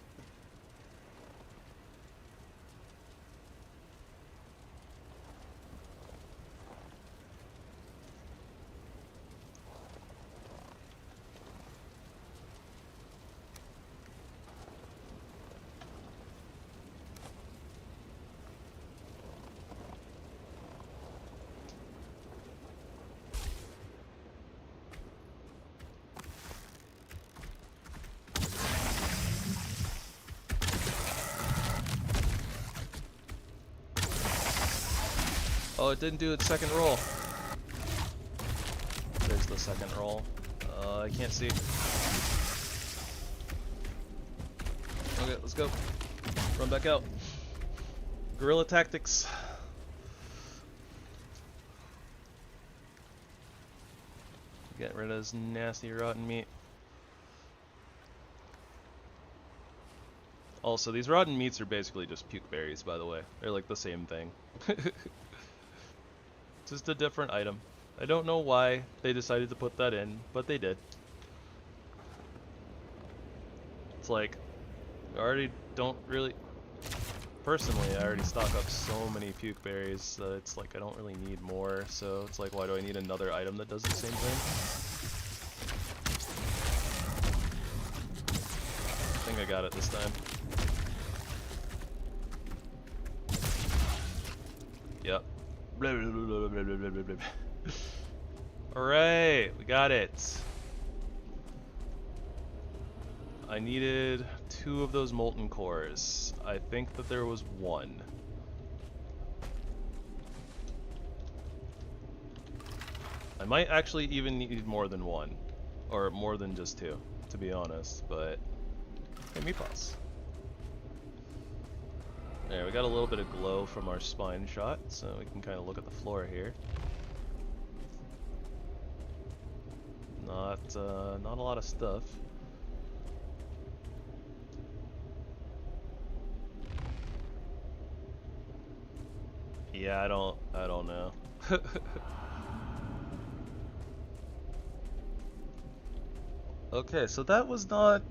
Oh, it didn't do its second roll. There's the second roll. I can't see. Okay, let's go. Run back out. Guerrilla tactics. Get rid of this nasty rotten meat. Also, these rotten meats are basically just puke berries, by the way. They're like the same thing. Just a different item. I don't know why they decided to put that in, but they did. It's like, I already don't really... Personally, I already stock up so many puke berries that it's like I don't really need more, so it's like, why do I need another item that does the same thing? I think I got it this time. Yep. Alright, we got it. I needed 2 of those molten cores. I think that there was 1. I might actually even need more than 1. Or more than just 2, to be honest, but... Hey, meatballs. There, we got a little bit of glow from our spine shot, so we can kind of look at the floor here. Not a lot of stuff. Yeah, I don't know. Okay, so that was not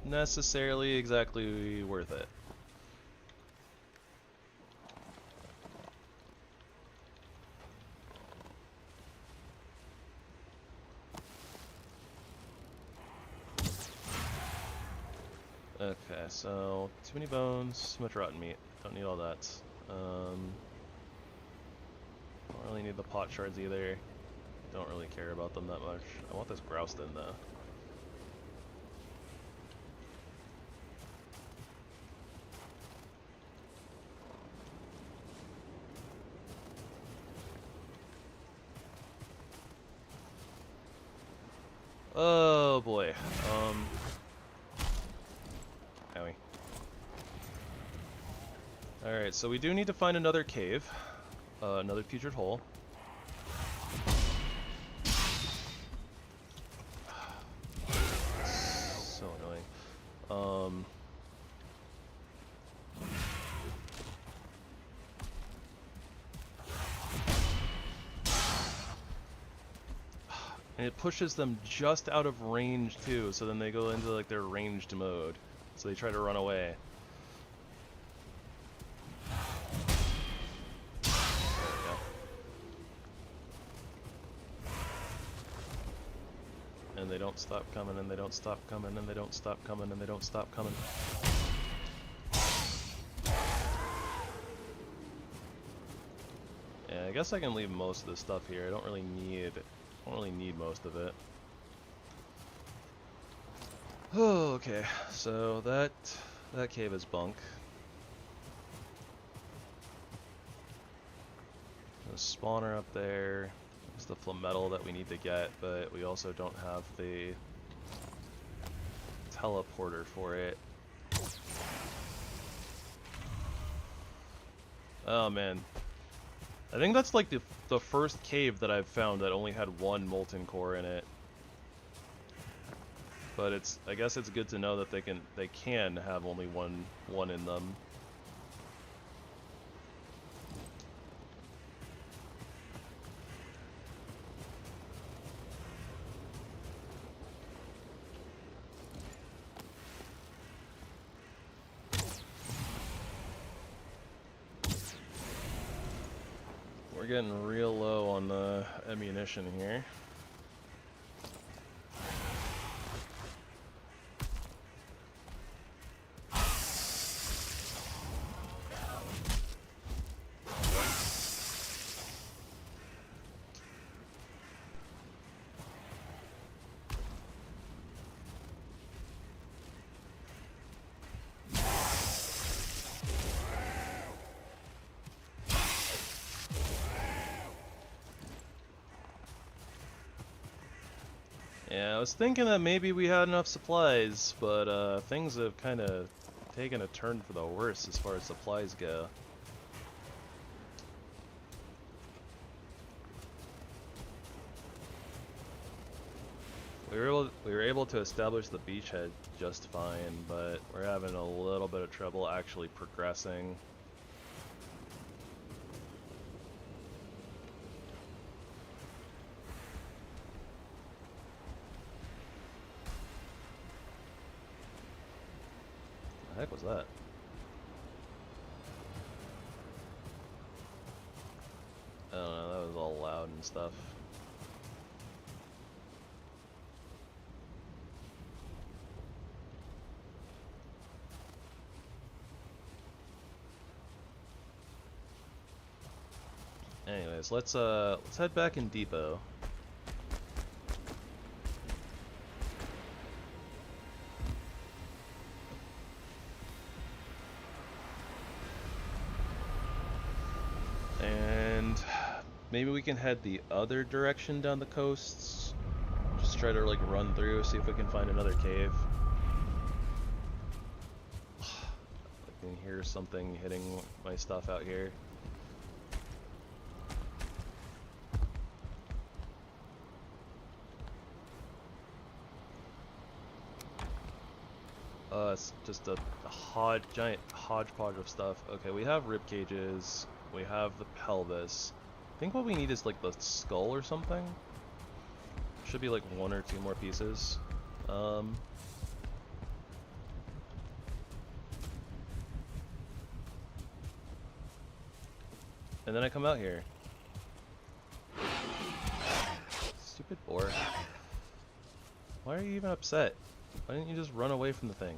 necessarily exactly worth it. Okay, so too many bones, too much rotten meat. Don't need all that. Don't really need the pot shards either. Don't really care about them that much. I want this groused in though. Oh boy. Owie. Alright, so we do need to find another cave. Another putrid hole. So annoying. And it pushes them just out of range too, so then they go into like their ranged mode. So they try to run away. There we go. And they don't stop coming, and they don't stop coming, and they don't stop coming, and they don't stop coming. Yeah, I guess I can leave most of this stuff here. I don't really need most of it. Oh, okay. So that cave is bunk. The spawner up there. It's the metal that we need to get, but we also don't have the teleporter for it. Oh man. I think that's like the first cave that I've found that only had 1 molten core in it. But I guess it's good to know that they can have only one in them. We're getting real low on the ammunition here. Yeah, I was thinking that maybe we had enough supplies, but things have kind of taken a turn for the worse as far as supplies go. We we were able to establish the beachhead just fine, but we're having a little bit of trouble actually progressing. The heck was that? I don't know, that was all loud and stuff. Anyways, let's head back in depot. And maybe we can head the other direction down the coasts. Just try to like run through, see if we can find another cave. I can hear something hitting my stuff out here. It's just a giant hodgepodge of stuff. Okay, we have rib cages. We have the pelvis. I think what we need is like the skull or something. Should be like 1 or 2 more pieces. And then I come out here. Stupid boar. Why are you even upset? Why didn't you just run away from the thing?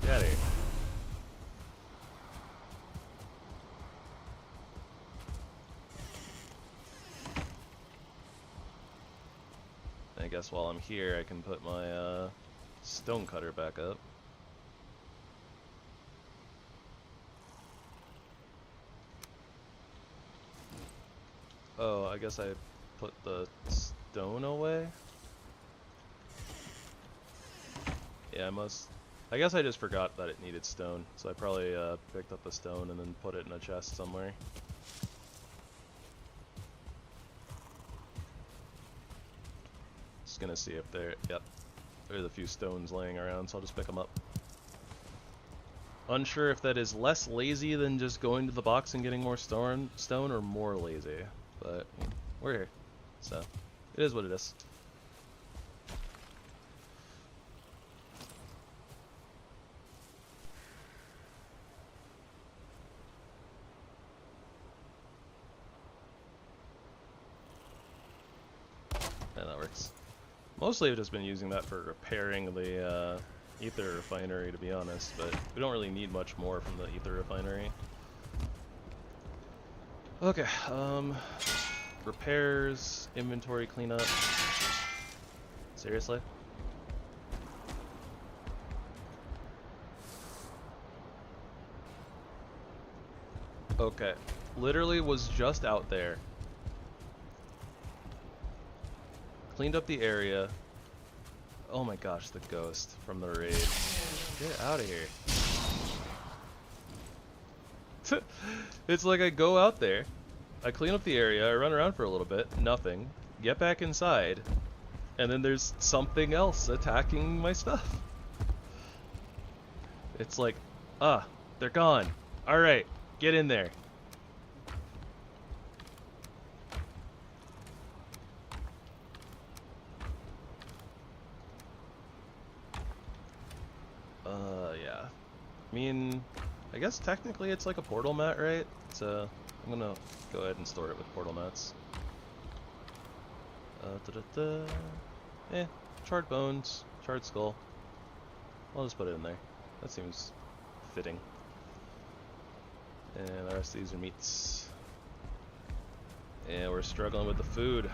Get out of here. I guess while I'm here, I can put my stone cutter back up. Oh, I guess I put the stone away? Yeah, I guess I just forgot that it needed stone, so I probably picked up the stone and then put it in a chest somewhere. Just gonna see if yep, there's a few stones laying around, so I'll just pick them up. Unsure if that is less lazy than just going to the box and getting more stone or more lazy, but we're here, so it is what it is. Yeah, that works. Mostly I've just been using that for repairing the ether refinery, to be honest, but we don't really need much more from the ether refinery. Okay, repairs, inventory cleanup. Seriously? Okay, literally was just out there. Cleaned up the area. Oh my gosh, the ghost from the raid. Get out of here. It's like I go out there, I clean up the area, I run around for a little bit, nothing, get back inside, and then there's something else attacking my stuff. It's like, they're gone. Alright, get in there. Yeah. I mean, I guess technically it's like a portal mat, right? So I'm gonna go ahead and store it with portal mats. Charred bones, charred skull. I'll just put it in there. That seems fitting. And the rest of these are meats. And we're struggling with the food.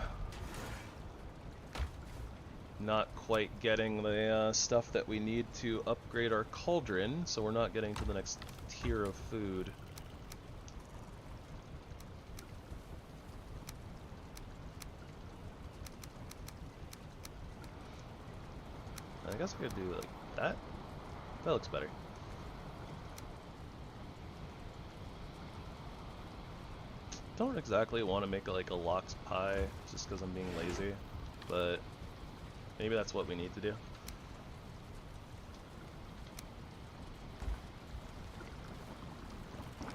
Not quite getting the stuff that we need to upgrade our cauldron, so we're not getting to the next tier of food. I guess we could do like that. That looks better. Don't exactly want to make it like a lox pie just because I'm being lazy, but maybe that's what we need to do.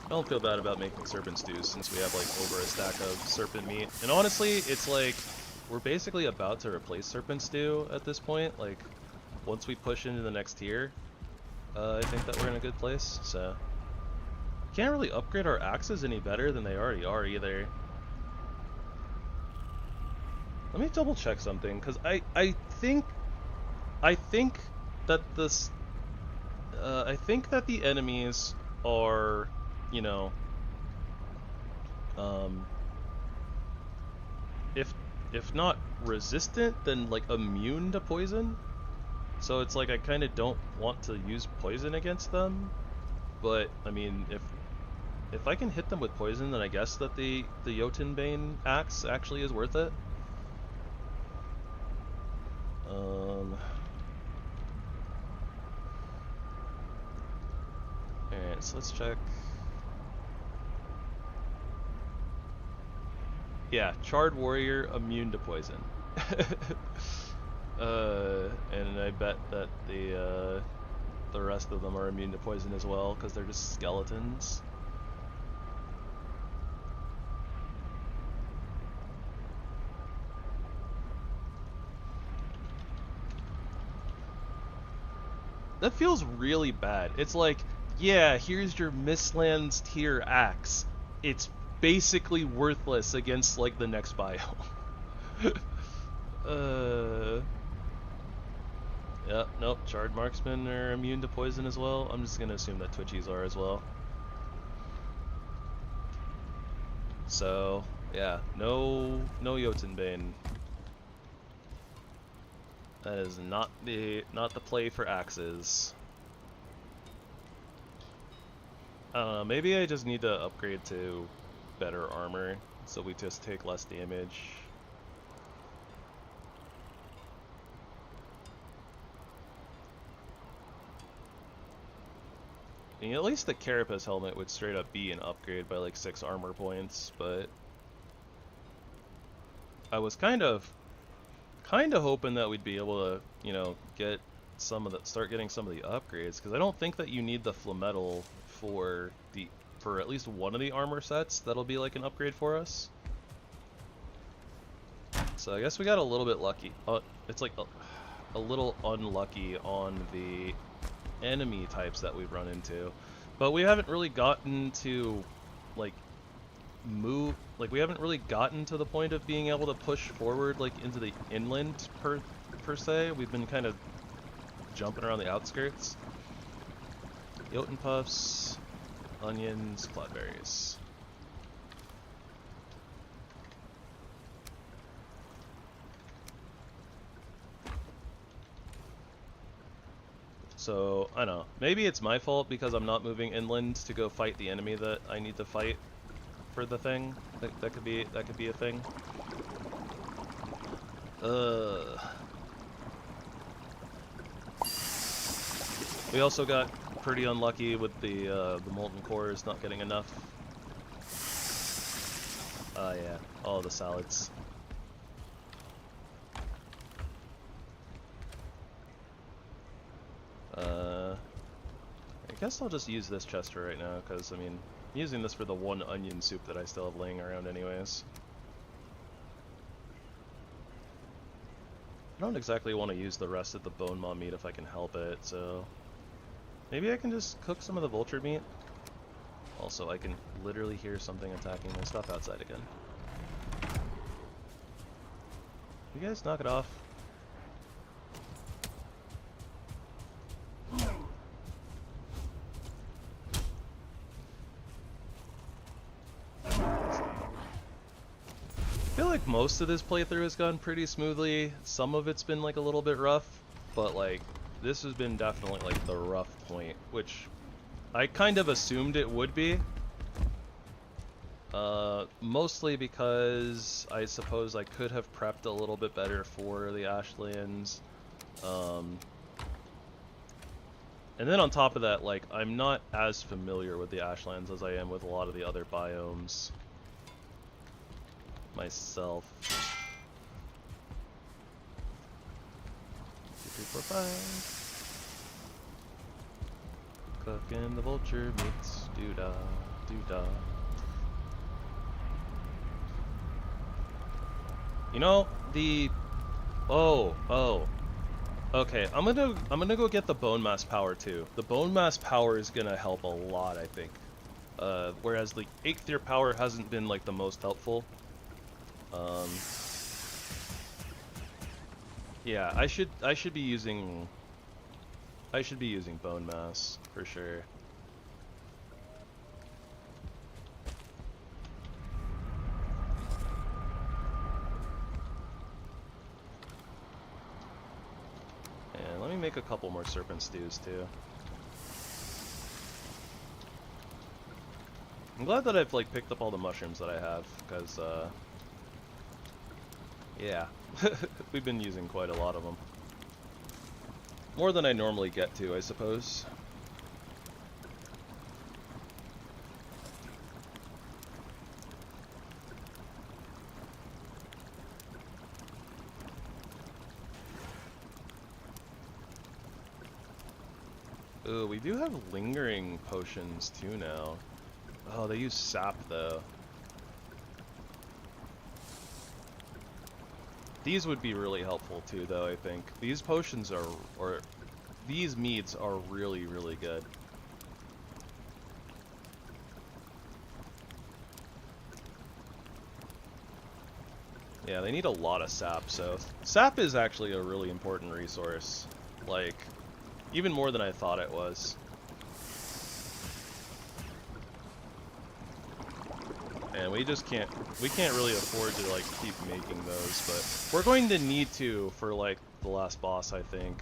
I don't feel bad about making serpent stews since we have like over a stack of serpent meat. And honestly, it's like we're basically about to replace serpent stew at this point. Like once we push into the next tier, I think that we're in a good place. So can't really upgrade our axes any better than they already are either. Let me double check something because I think that this I think that the enemies are, you know, if not resistant, then like immune to poison. So it's like I kind of don't want to use poison against them, but I mean if I can hit them with poison, then I guess that the Jotunbane axe actually is worth it. Alright, so let's check. Yeah, Charred Warrior, immune to poison. And I bet that the rest of them are immune to poison as well, because they're just skeletons. That feels really bad. It's like, yeah, here's your Mistlands tier axe. It's basically worthless against like the next biome. Yeah, nope, Charred Marksmen are immune to poison as well. I'm just gonna assume that Twitchies are as well. So, yeah, no Jotunbane. That is not the play for axes. I don't know, maybe I just need to upgrade to better armor so we just take less damage. I mean, at least the Carapace helmet would straight up be an upgrade by like 6 armor points, but I was kind of hoping that we'd be able to, you know, get start getting some of the upgrades, because I don't think that you need the Flametal for at least one of the armor sets. That'll be like an upgrade for us. So I guess we got a little bit lucky. It's like a little unlucky on the enemy types that we've run into, but we haven't really gotten to like we haven't really gotten to the point of being able to push forward like into the inland per se. We've been kind of jumping around the outskirts. Jotun puffs, onions, cloudberries. So, I don't know. Maybe it's my fault because I'm not moving inland to go fight the enemy that I need to fight for the thing. That could be a thing. We also got pretty unlucky with the molten cores not getting enough. Yeah, all the salads. I guess I'll just use this chest for right now, because, I mean, I'm using this for the one onion soup that I still have laying around anyways. I don't exactly want to use the rest of the bone maw meat if I can help it, so maybe I can just cook some of the vulture meat. Also, I can literally hear something attacking my stuff outside again. You guys knock it off. I feel like most of this playthrough has gone pretty smoothly. Some of it's been like a little bit rough, but like this has been definitely like the rough point, which I kind of assumed it would be. Mostly because I suppose I could have prepped a little bit better for the Ashlands. And then on top of that, like, I'm not as familiar with the Ashlands as I am with a lot of the other biomes. myself. 2, 3, 4, 5. Cooking the vulture meats. Doo-dah, doo-dah. You know, the... Oh. Okay, I'm gonna go get the bone mass power too. The bone mass power is gonna help a lot, I think. Whereas the Eikthyr power hasn't been like the most helpful. Yeah, I should be using bone mass for sure. And let me make a couple more serpent stews too. I'm glad that I've like picked up all the mushrooms that I have, because yeah, we've been using quite a lot of them. More than I normally get to, I suppose. Ooh, we do have lingering potions too now. Oh, they use sap though. These would be really helpful too though, I think. These potions are, or these meads are really, really good. Yeah, they need a lot of sap, so sap is actually a really important resource. Like, even more than I thought it was. And we can't really afford to like keep making those, but we're going to need to for like the last boss, I think.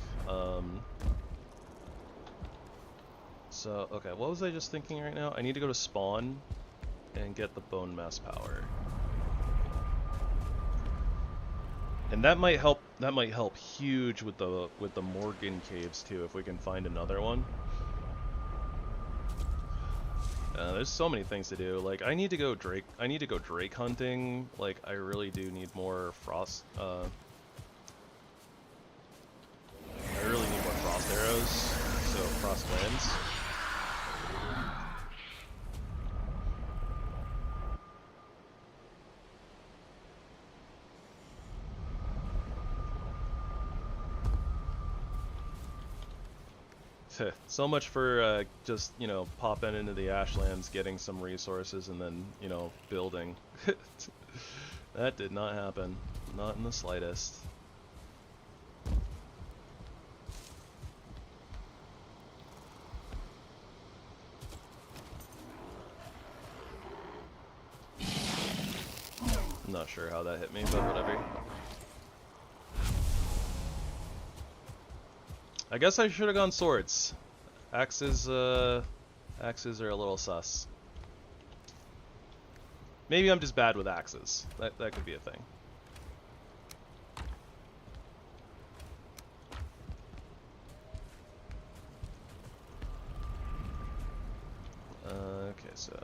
So, okay, what was I just thinking right now? I need to go to spawn and get the bone mass power. And that might help huge with the Morgan caves too, if we can find another one. There's so many things to do. Like, I need to go drake hunting. Like, I really do need more frost. I really need more frost arrows. So frost lands. So much for just, you know, popping into the Ashlands, getting some resources, and then, you know, building. That did not happen. Not in the slightest. I'm not sure how that hit me, but whatever. I guess I should have gone swords. Axes are a little sus. Maybe I'm just bad with axes. That could be a thing. Okay, so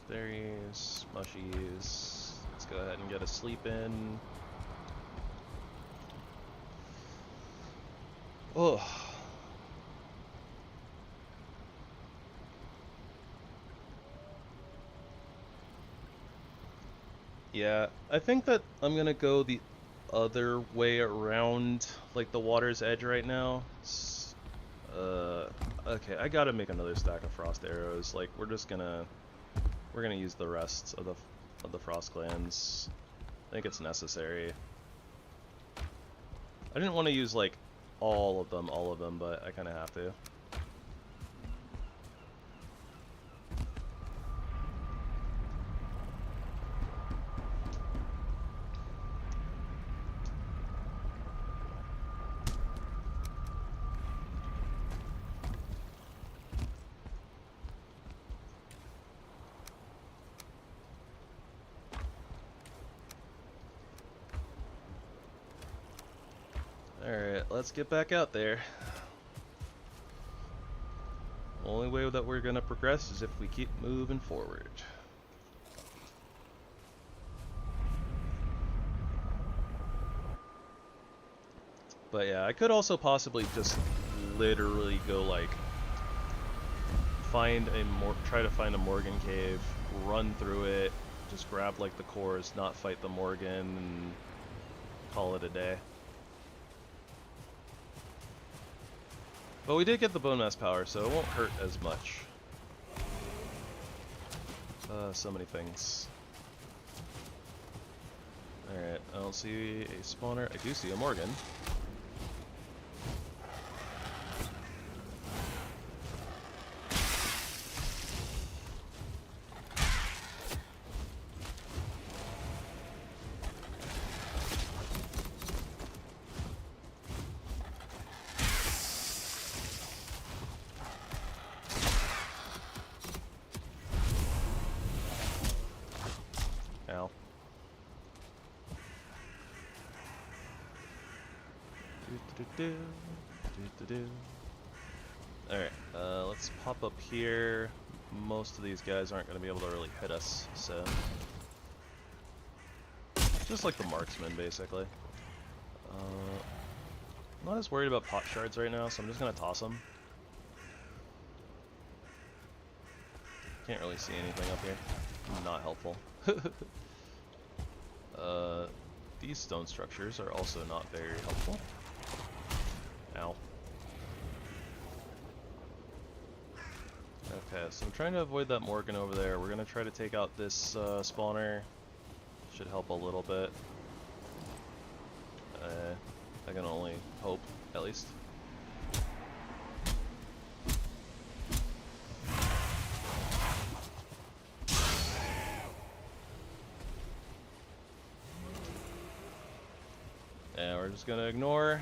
berries, mushies. Let's go ahead and get a sleep in. Oh. Yeah, I think that I'm gonna go the other way around, like the water's edge right now. Okay, I gotta make another stack of frost arrows. Like, we're gonna use the rest of the frost glands. I think it's necessary. I didn't want to use like all of them, but I kind of have to. Alright, let's get back out there. Only way that we're gonna progress is if we keep moving forward. But yeah, I could also possibly just literally go like try to find a Morgan cave, run through it, just grab like the cores, not fight the Morgan, and call it a day. But we did get the bone mass power, so it won't hurt as much. So many things. Alright, I don't see a spawner. I do see a Morgan. Ow. Alright, let's pop up here. Most of these guys aren't going to be able to really hit us, so... Just like the marksman, basically. I'm not as worried about pot shards right now, so I'm just going to toss them. Can't really see anything up here. Not helpful. These stone structures are also not very helpful. Ow. Okay, so I'm trying to avoid that Morgan over there. We're gonna try to take out this spawner. Should help a little bit. I can only hope, at least. And we're just gonna ignore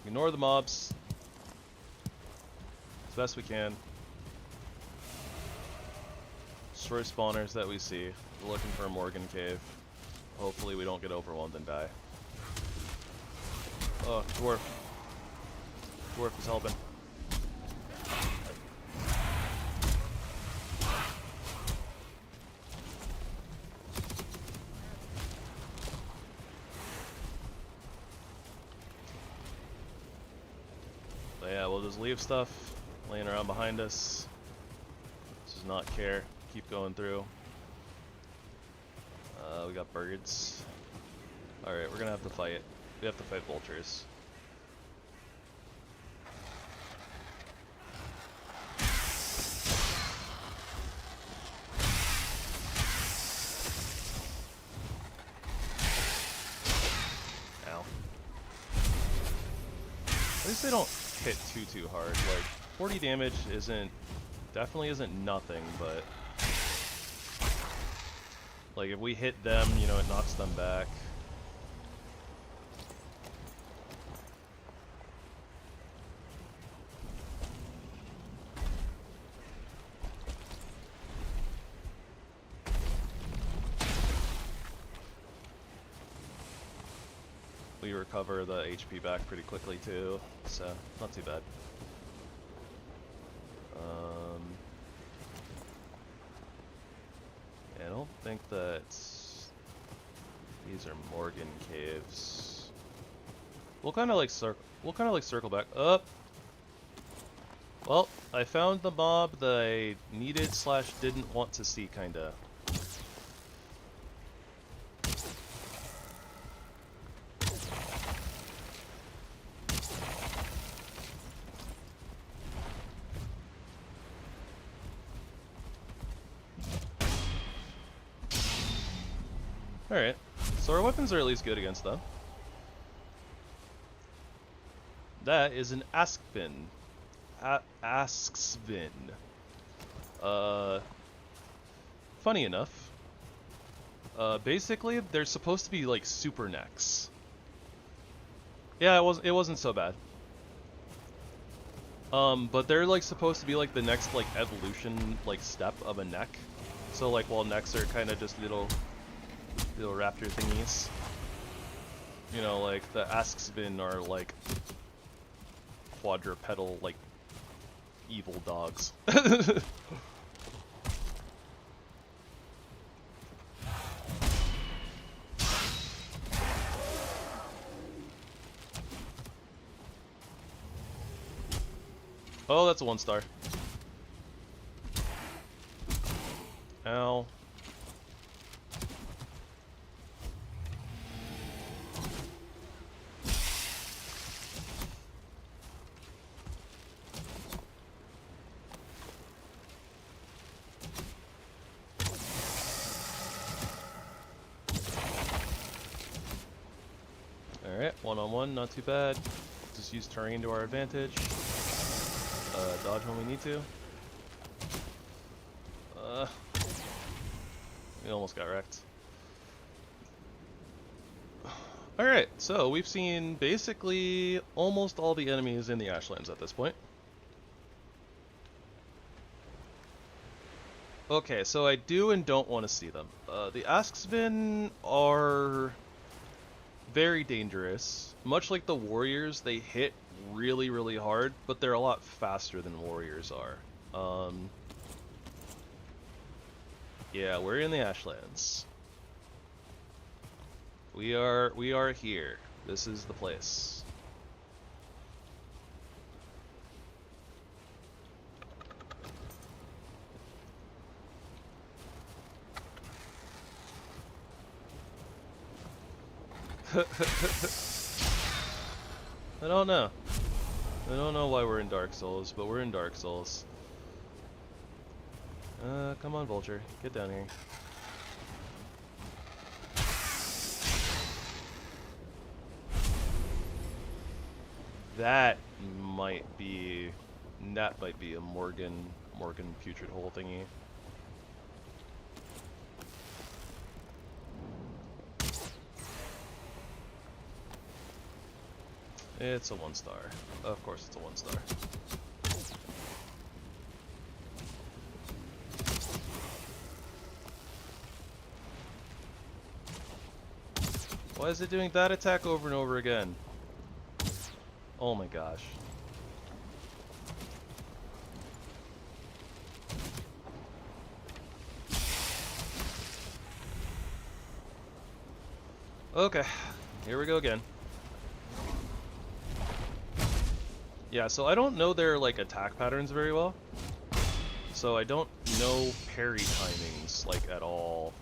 the mobs as best we can. Destroy spawners that we see. We're looking for a Morgan cave. Hopefully we don't get overwhelmed and die. Oh, dwarf. Dwarf is helping. But yeah, we'll just leave stuff laying around behind us. Just not care. Keep going through. We got birds. Alright, we're gonna have to fight. We have to fight vultures. Ow. At least they don't hit too hard. Like, 40 damage definitely isn't nothing, but like if we hit them, you know, it knocks them back. We recover the HP back pretty quickly too, so not too bad. I don't think that these are Morgan caves. We'll kind of like circle back up. Well, I found the mob that I needed / didn't want to see, kinda. Alright, so our weapons are at least good against them. That is an Askvin. Asksvin. Funny enough, basically they're supposed to be like super necks. Yeah, it wasn't so bad. But they're like supposed to be like the next like evolution like step of a neck. So like while necks are kind of just little raptor thingies, you know, like the Asksvin are like quadrupedal like evil dogs. Oh, that's a 1-star. Ow. Alright, 1-on-1, not too bad. Just use terrain to our advantage. Dodge when we need to. We almost got wrecked. Alright, so we've seen basically almost all the enemies in the Ashlands at this point. Okay, so I do and don't want to see them. The Asksvin are very dangerous. Much like the warriors, they hit really, really hard, but they're a lot faster than warriors are. Yeah, we're in the Ashlands. We are here. This is the place. I don't know. I don't know why we're in Dark Souls, but we're in Dark Souls. Come on, Vulture. Get down here. That might be a Morgan putrid hole thingy. It's a 1-star. Of course it's a 1-star. Why is it doing that attack over and over again? Oh my gosh. Okay, here we go again. Yeah, so I don't know their like attack patterns very well. So I don't know parry timings like at all.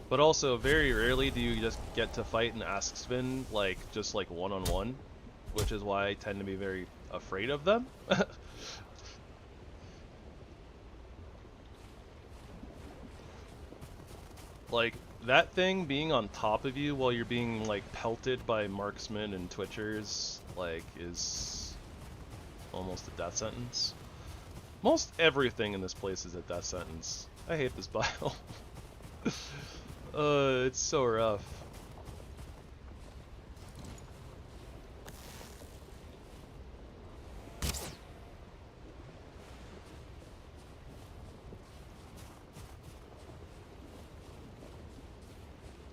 But also very rarely do you just get to fight an Asksvin like just like one-on-one, which is why I tend to be very afraid of them. Like that thing being on top of you while you're being like pelted by marksmen and twitchers like is almost a death sentence. Most everything in this place is a death sentence. I hate this biome. It's so rough.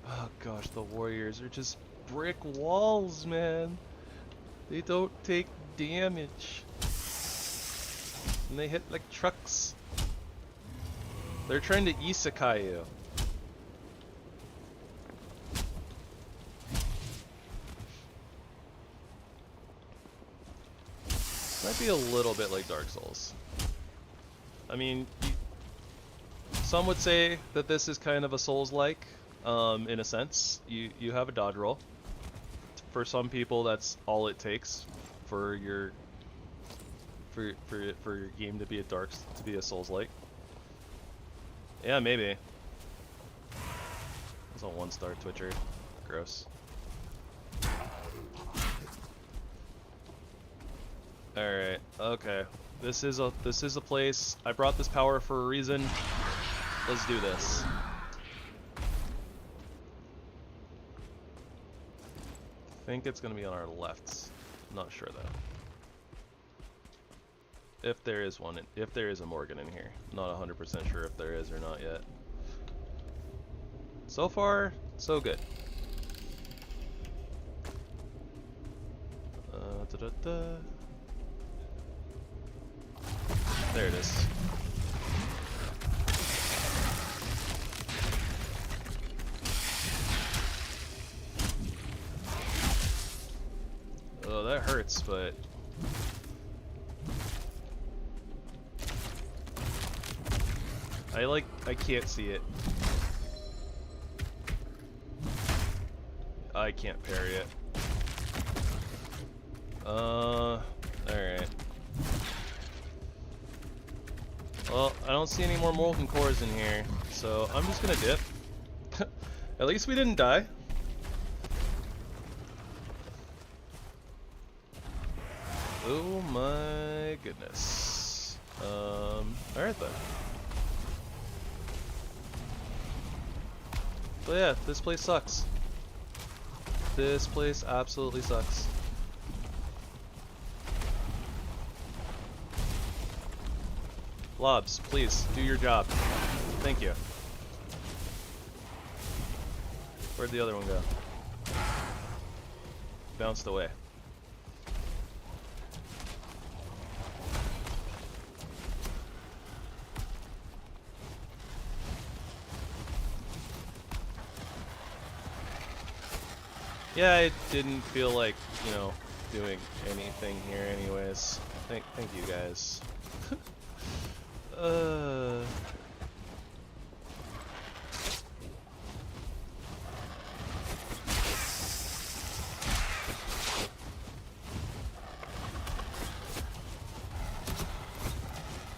Oh gosh, the warriors are just brick walls, man. They don't take damage. And they hit like trucks. They're trying to isekai you. Might be a little bit like Dark Souls. I mean, some would say that this is kind of a Souls-like, in a sense. You have a dodge roll. For some people, that's all it takes for your game to be a Souls-like. Yeah, maybe. That's a 1-star Twitcher. Gross. Alright, okay. This is a place. I brought this power for a reason. Let's do this. I think it's gonna be on our left. Not sure though. If there is one, if there is a Morgan in here. Not 100% sure if there is or not yet. So far, so good. There it is. Oh, that hurts, but... I can't see it. I can't parry it. Alright. Well, I don't see any more molten cores in here, so I'm just gonna dip. At least we didn't die. Oh my goodness. Alright then. But yeah, this place sucks. This place absolutely sucks. Lobs, please, do your job. Thank you. Where'd the other one go? Bounced away. Yeah, I didn't feel like, you know, doing anything here anyways. Thank you guys.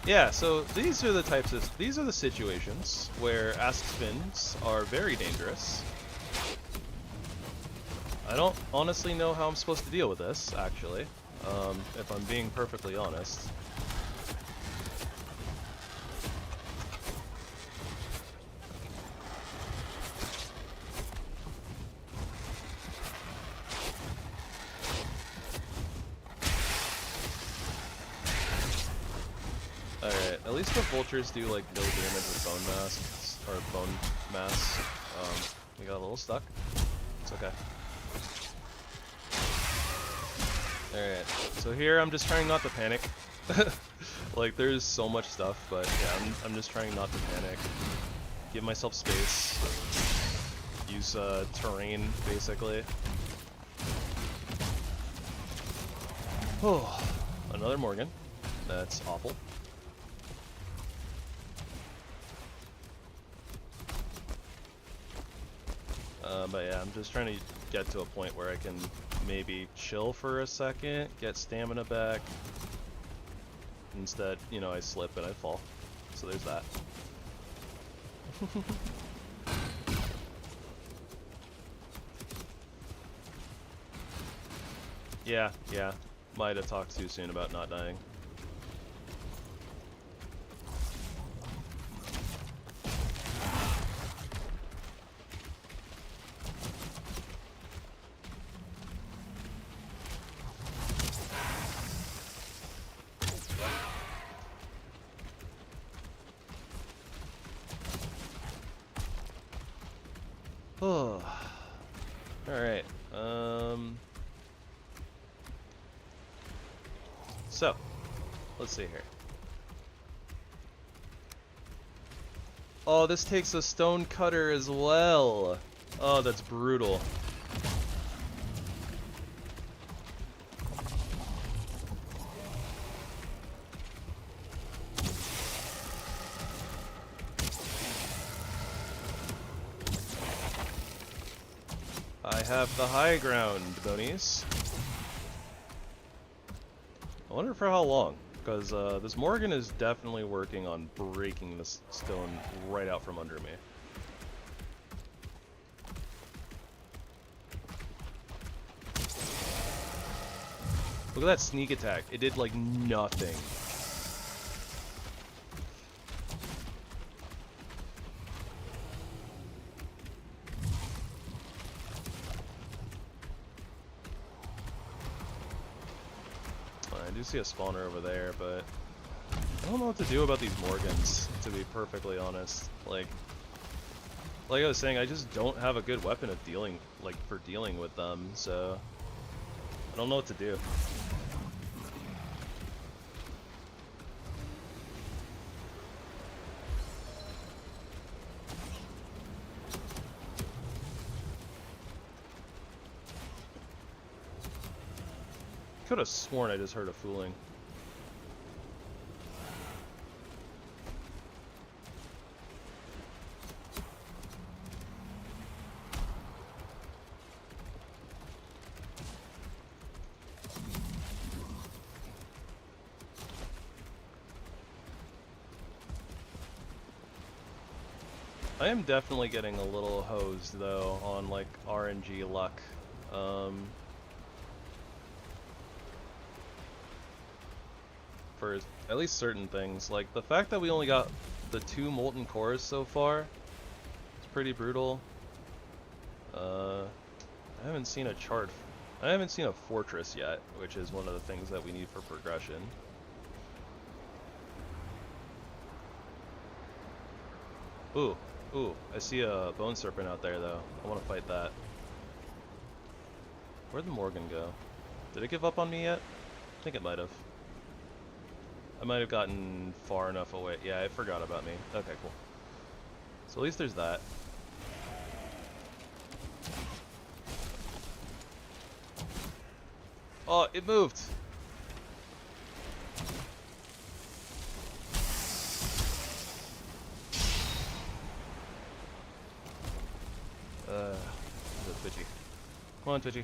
Yeah, so these are the situations where ask spins are very dangerous. I don't honestly know how I'm supposed to deal with this, actually, if I'm being perfectly honest. Alright, at least the vultures do like no damage with bone masks, or bone mass. We got a little stuck. It's okay. Alright, so here I'm just trying not to panic. Like, there's so much stuff, but yeah, I'm just trying not to panic. Give myself space. Use terrain, basically. Oh, another Morgan. That's awful. But yeah, I'm just trying to get to a point where I can maybe chill for a second, get stamina back. Instead, you know, I slip and I fall. So there's that. Yeah. Might have talked too soon about not dying. Oh, alright, so, let's see here. Oh, this takes a stone cutter as well. Oh, that's brutal. I have the high ground, Bonies. I wonder for how long, because this Morgan is definitely working on breaking this stone right out from under me. Look at that sneak attack. It did like nothing. I do see a spawner over there, but I don't know what to do about these Morgans, to be perfectly honest. Like I was saying, I just don't have a good weapon of dealing with them, so I don't know what to do. Could have sworn I just heard a fooling. I am definitely getting a little hosed though on like RNG luck. For at least certain things. Like the fact that we only got the 2 molten cores so far is pretty brutal. I haven't seen a fortress yet, which is one of the things that we need for progression. Ooh, I see a bone serpent out there though. I want to fight that. Where'd the Morgan go? Did it give up on me yet? I think it might have. I might have gotten far enough away. Yeah, it forgot about me. Okay, cool. So at least there's that. Oh, it moved! Twitchy. Come on, Twitchy.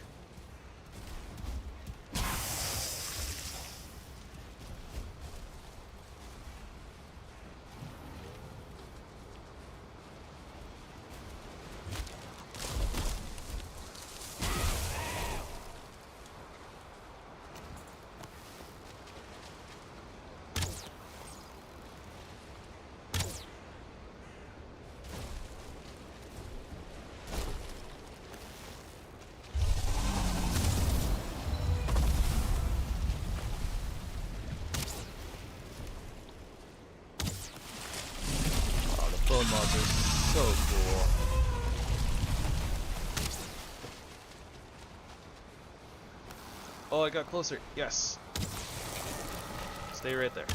Bone monster is so cool. Oh, I got closer. Yes. Stay right there.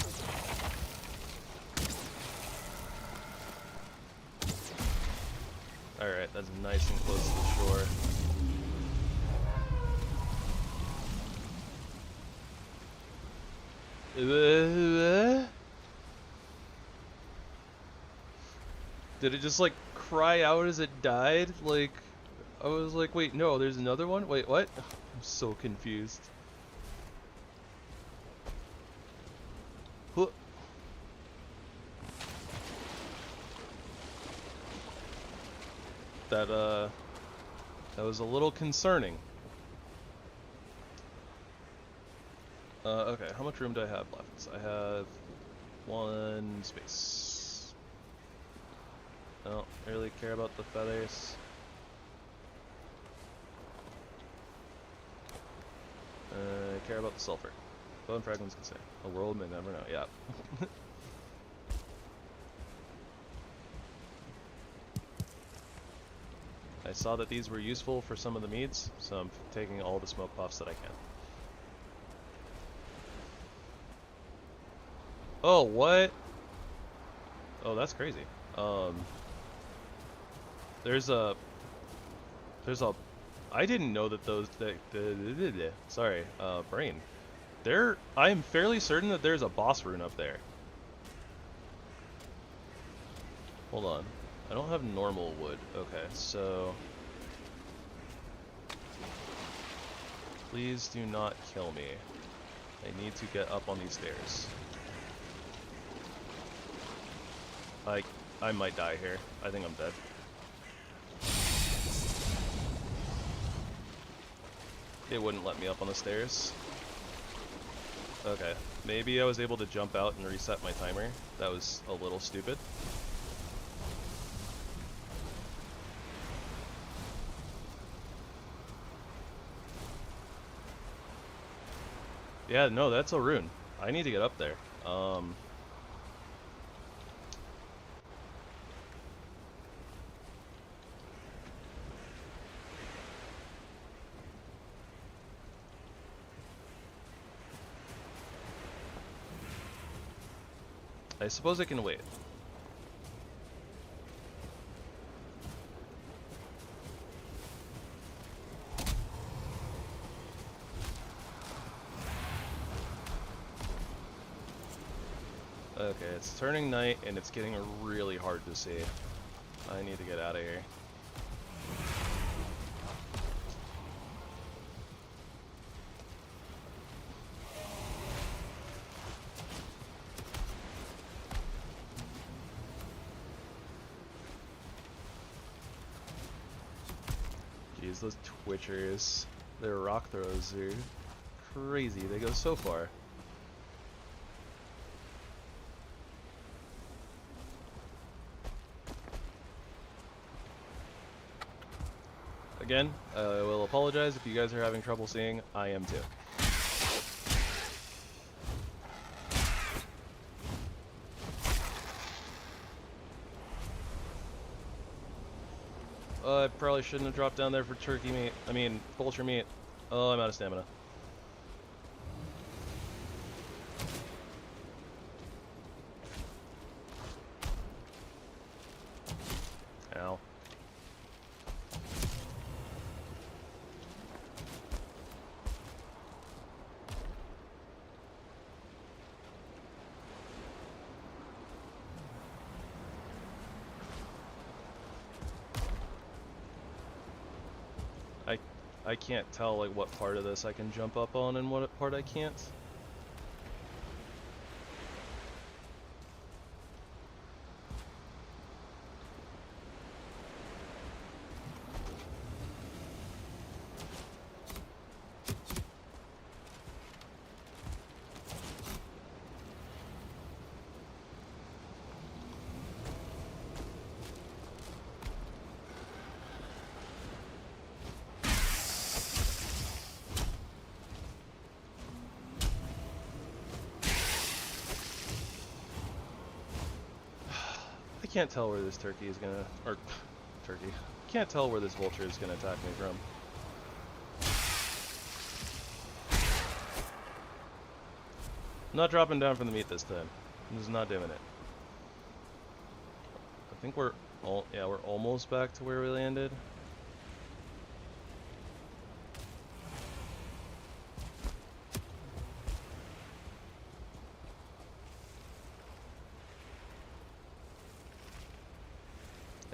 Alright, that's nice and close to the shore. Did it just like cry out as it died? Like, I was like, wait, no, there's another one? Wait, what? I'm so confused. Huh. That was a little concerning. Okay, how much room do I have left? I have 1 space. I don't really care about the feathers. I care about the sulfur. Bone fragments can say. A world may never know. Yeah. I saw that these were useful for some of the meads, so I'm taking all the smoke puffs that I can. Oh, what? Oh, that's crazy. There's a I didn't know that those sorry, brain. I am fairly certain that there's a boss rune up there. Hold on. I don't have normal wood. Okay, so please do not kill me. I need to get up on these stairs. I might die here. I think I'm dead. It wouldn't let me up on the stairs. Okay, maybe I was able to jump out and reset my timer. That was a little stupid. Yeah, no, that's a rune. I need to get up there. I suppose I can wait. Okay, it's turning night and it's getting really hard to see. I need to get out of here. Jeez, those twitchers, their rock throws are crazy. They go so far. Again, I will apologize if you guys are having trouble seeing. I am too. I probably shouldn't have dropped down there for turkey meat. I mean, vulture meat. Oh, I'm out of stamina. Ow. I can't tell like what part of this I can jump up on and what part I can't. I can't tell where this turkey is gonna, or turkey. Can't tell where this vulture is gonna attack me from. I'm not dropping down from the meat this time. I'm just not doing it. I think we're almost back to where we landed.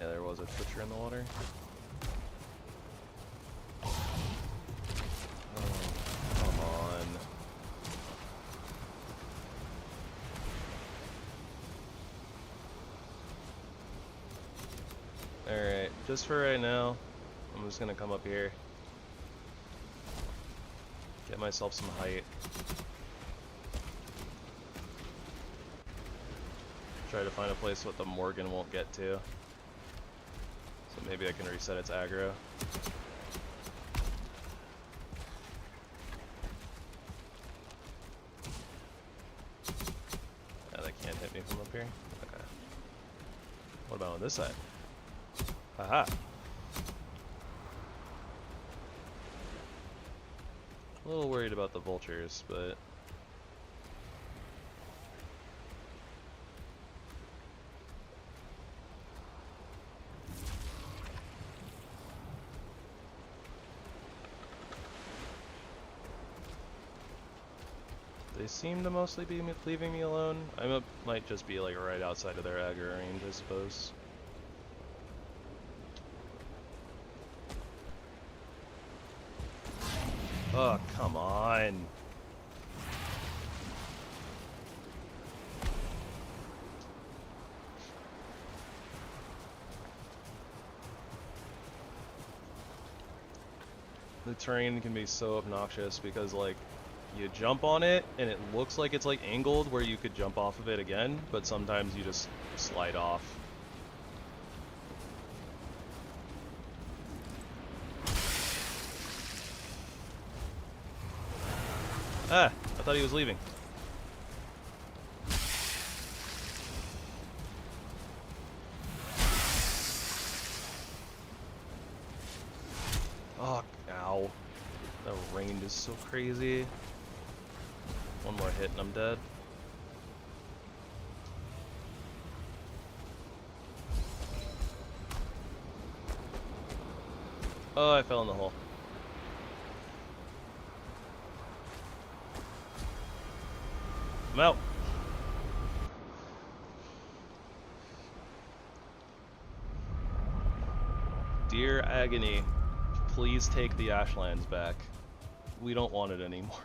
Yeah, there was a twitcher in the water. Oh, come on. Alright, just for right now, I'm just gonna come up here. Get myself some height. Try to find a place what the Morgan won't get to. So maybe I can reset its aggro. Yeah, that can't hit me from up here. Okay. What about on this side? Haha. A little worried about the vultures, but they seem to mostly be leaving me alone. Might just be like right outside of their aggro range, I suppose. Oh, come on. The terrain can be so obnoxious because like you jump on it and it looks like it's like angled where you could jump off of it again, but sometimes you just slide off. Ah, I thought he was leaving. Oh, ow. The range is so crazy. One more hit and I'm dead. Oh, I fell in the hole. I'm out. Agony. Please take the Ashlands back. We don't want it anymore.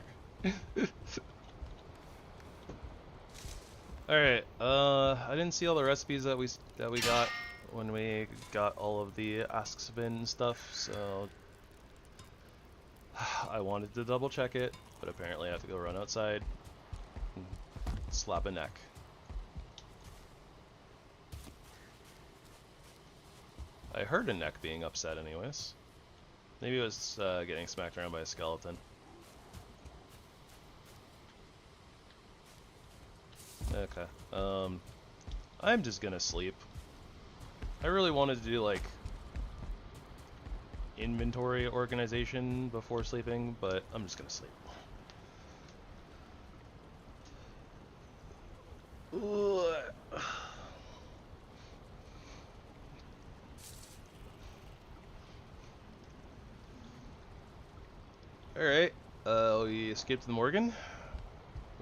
Alright, I didn't see all the recipes that we got when we got all of the Askspin stuff, so I wanted to double check it, but apparently I have to go run outside and slap a neck. I heard a neck being upset anyways. Maybe it was getting smacked around by a skeleton. Okay. I'm just gonna sleep. I really wanted to do like inventory organization before sleeping, but I'm just gonna sleep. Alright, we escaped the Morgan.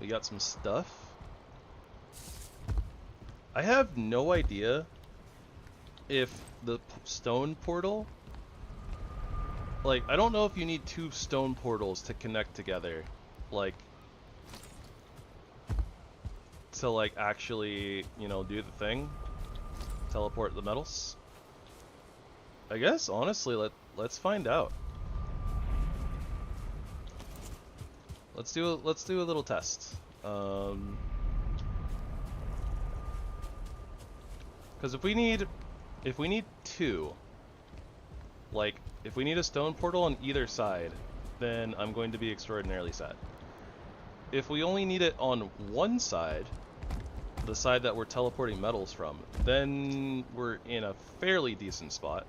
We got some stuff. I have no idea if the stone portal, like, I don't know if you need 2 stone portals to connect together, like, to, like, actually, you know, do the thing, teleport the metals. I guess, honestly, let's find out. Let's do a little test. Because if we need 2, like, if we need a stone portal on either side, then I'm going to be extraordinarily sad. If we only need it on one side, the side that we're teleporting metals from, then we're in a fairly decent spot.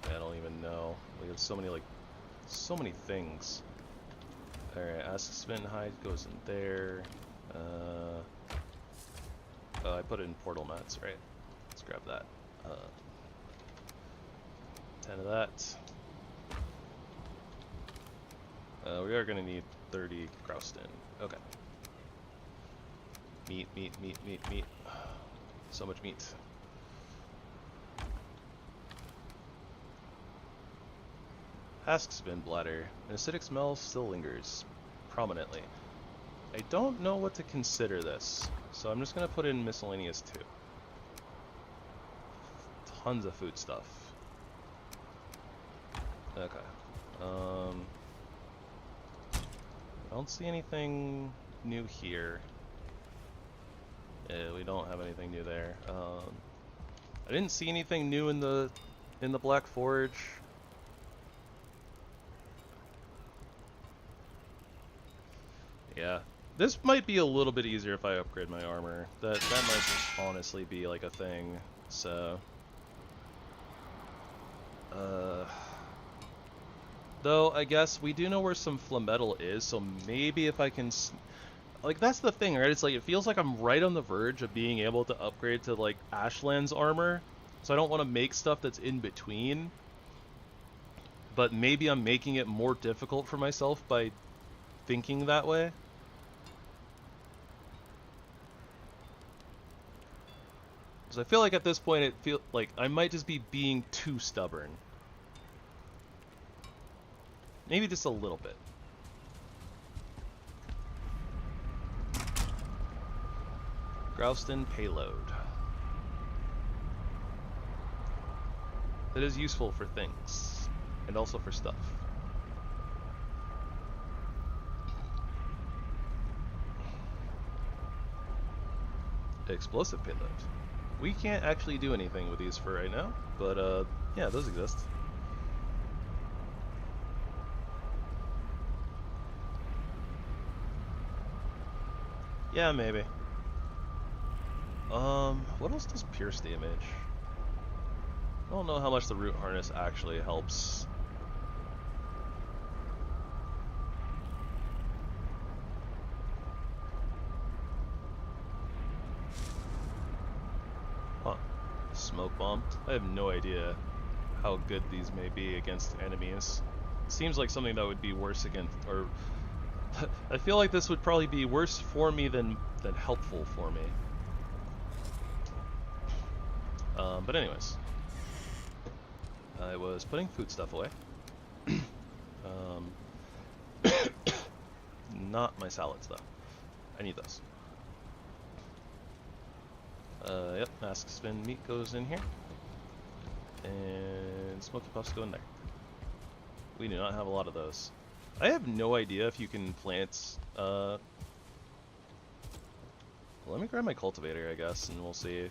I don't even know. We have so many things. Alright, Askspin hide goes in there. I put it in portal mats, right? Let's grab that. 10 of that. We are gonna need 30 Grouston. Okay. Meat. So much meat. Askspin bladder. An acidic smell still lingers prominently. I don't know what to consider this, so I'm just gonna put in miscellaneous 2. Tons of food stuff. Okay. I don't see anything new here. Yeah, we don't have anything new there. I didn't see anything new in the Black Forge. Yeah, this might be a little bit easier if I upgrade my armor. That might just honestly be like a thing. So, though I guess we do know where some flametal is, so maybe if I can, like, that's the thing, right? It's like it feels like I'm right on the verge of being able to upgrade to like Ashlands armor, so I don't want to make stuff that's in between. But maybe I'm making it more difficult for myself by thinking that way. Because I feel like at this point it feels like I might just be being too stubborn. Maybe just a little bit. Grouston payload. That is useful for things. And also for stuff. Explosive payload. We can't actually do anything with these for right now, but yeah, those exist. Yeah, maybe. What else does pierce damage? I don't know how much the root harness actually helps. Huh. Smoke bomb. I have no idea how good these may be against enemies. It seems like something that would be worse against, or I feel like this would probably be worse for me than helpful for me. But anyways, I was putting food stuff away. Not my salads though. I need those. Yep, mask spin meat goes in here. And smoky puffs go in there. We do not have a lot of those. I have no idea if you can plant, let me grab my cultivator, I guess, and we'll see.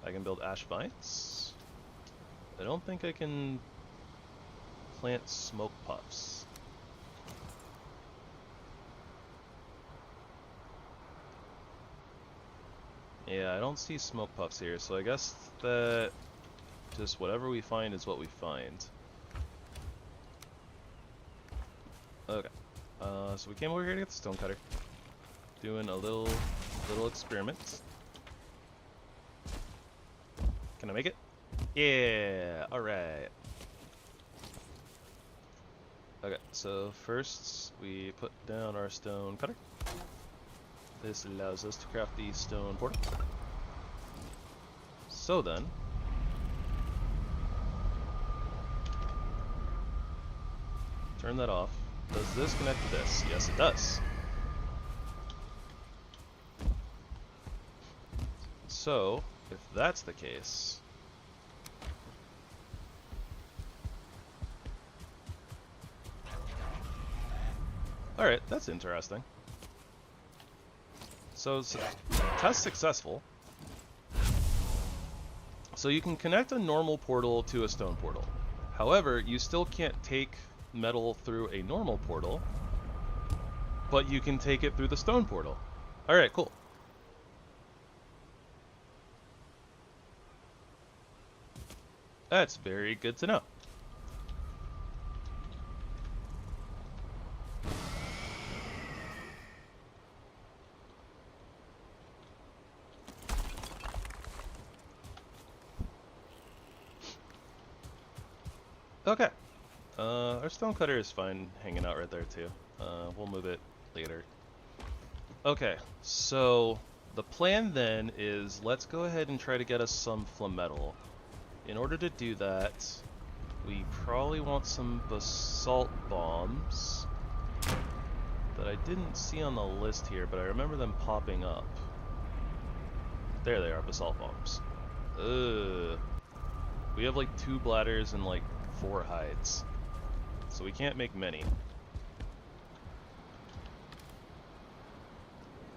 I can build ash vines. I don't think I can plant smoke puffs. Yeah, I don't see smoke puffs here, so I guess that just whatever we find is what we find. Okay, so we came over here to get the stonecutter. Doing a little experiment. Can I make it? Yeah, alright. Okay, so first we put down our stone cutter. This allows us to craft the stone portal. So then, turn that off. Does this connect to this? Yes, it does. So, if that's the case, alright, that's interesting. So, test successful. So you can connect a normal portal to a stone portal. However, you still can't take metal through a normal portal, but you can take it through the stone portal. Alright, cool. That's very good to know. Okay. Our stone cutter is fine hanging out right there too. We'll move it later. Okay, so the plan then is let's go ahead and try to get us some flametal. In order to do that, we probably want some basalt bombs that I didn't see on the list here, but I remember them popping up. There they are, basalt bombs. Ugh. We have like 2 bladders and like 4 hides, so we can't make many.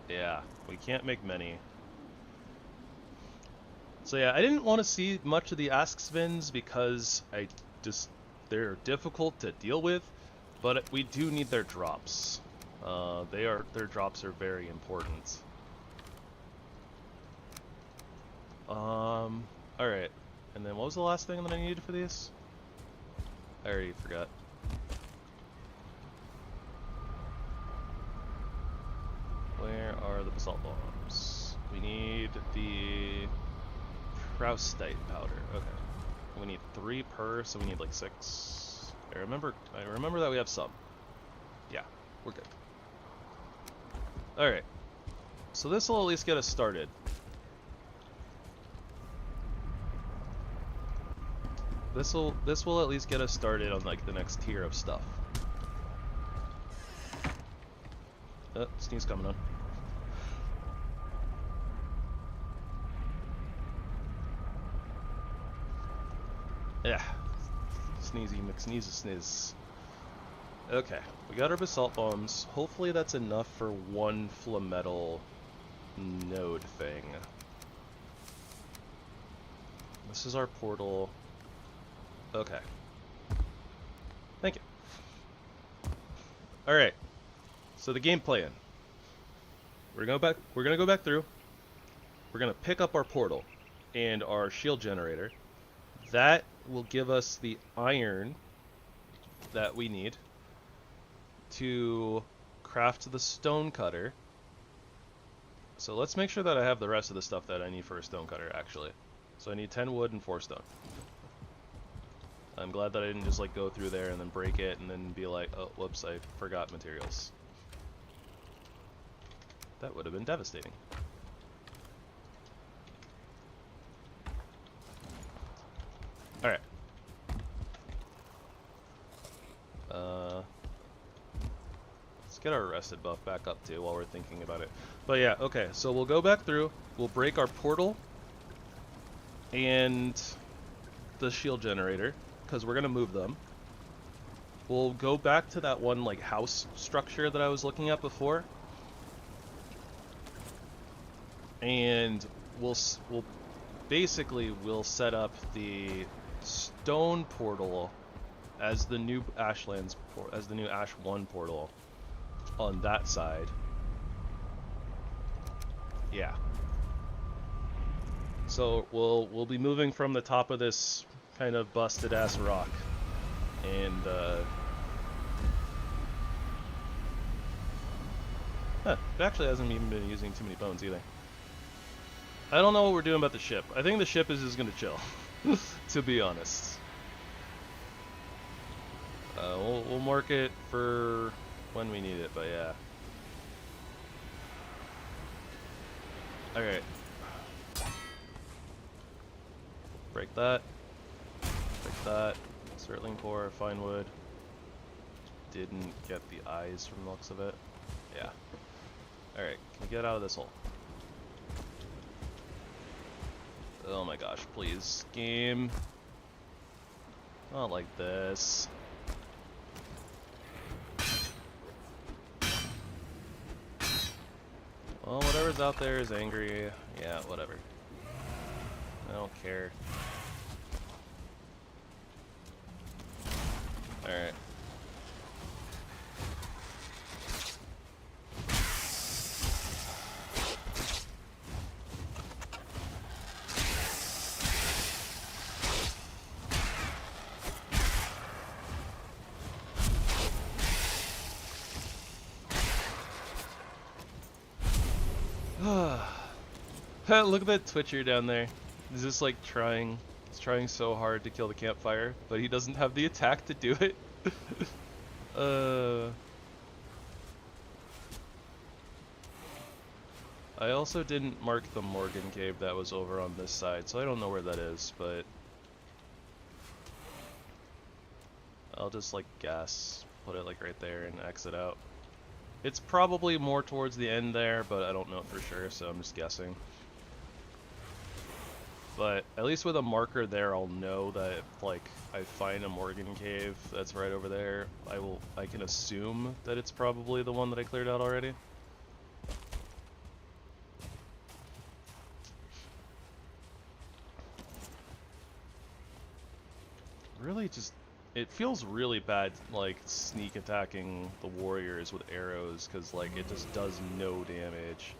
Yeah, we can't make many. So yeah, I didn't want to see much of the ask spins because they're difficult to deal with, but we do need their drops. Their drops are very important. Alright. And then what was the last thing that I needed for these? I already forgot. Where are the basalt bombs? We need the Proustite powder. Okay. We need 3 per, so we need like 6. I remember that we have some. Yeah, we're good. Alright. So this will at least get us started. This will at least get us started on like the next tier of stuff. Sneeze coming on. Yeah. Sneezy McSneeze. Okay, we got our basalt bombs. Hopefully that's enough for 1 flametal node thing. This is our portal. Okay. Thank you. Alright. So the game plan. We're gonna go back through. We're gonna pick up our portal and our shield generator. That will give us the iron that we need to craft the stone cutter. So let's make sure that I have the rest of the stuff that I need for a stone cutter, actually. So I need 10 wood and 4 stone. I'm glad that I didn't just like go through there and then break it and then be like, oh, whoops, I forgot materials. That would have been devastating. Alright. Let's get our arrested buff back up too while we're thinking about it. But yeah, okay, so we'll go back through, we'll break our portal and the shield generator, because we're gonna move them. We'll go back to that one like house structure that I was looking at before. And we'll basically set up the stone portal as the new Ashlands as the new Ash 1 portal on that side. Yeah. So we'll be moving from the top of this kind of busted ass rock, and it actually hasn't even been using too many bones either. I don't know what we're doing about the ship. I think the ship is just gonna chill, to be honest. We'll mark it for when we need it, but yeah. Alright. Break that. Break that. Sterling core, fine wood. Didn't get the eyes from the looks of it. Yeah. Alright, can we get out of this hole? Oh my gosh, please. Game. Not like this. Well, whatever's out there is angry. Yeah, whatever. I don't care. Alright. Look at that Twitcher down there. He's just like trying. He's trying so hard to kill the campfire, but he doesn't have the attack to do it. I also didn't mark the Morgan cave that was over on this side, so I don't know where that is, but I'll just like guess, put it like right there and exit out. It's probably more towards the end there, but I don't know for sure, so I'm just guessing. But at least with a marker there, I'll know that if, like, I find a Morgan cave that's right over there, I can assume that it's probably the one that I cleared out already. Really just, it feels really bad, like, sneak attacking the warriors with arrows, because, like, it just does no damage.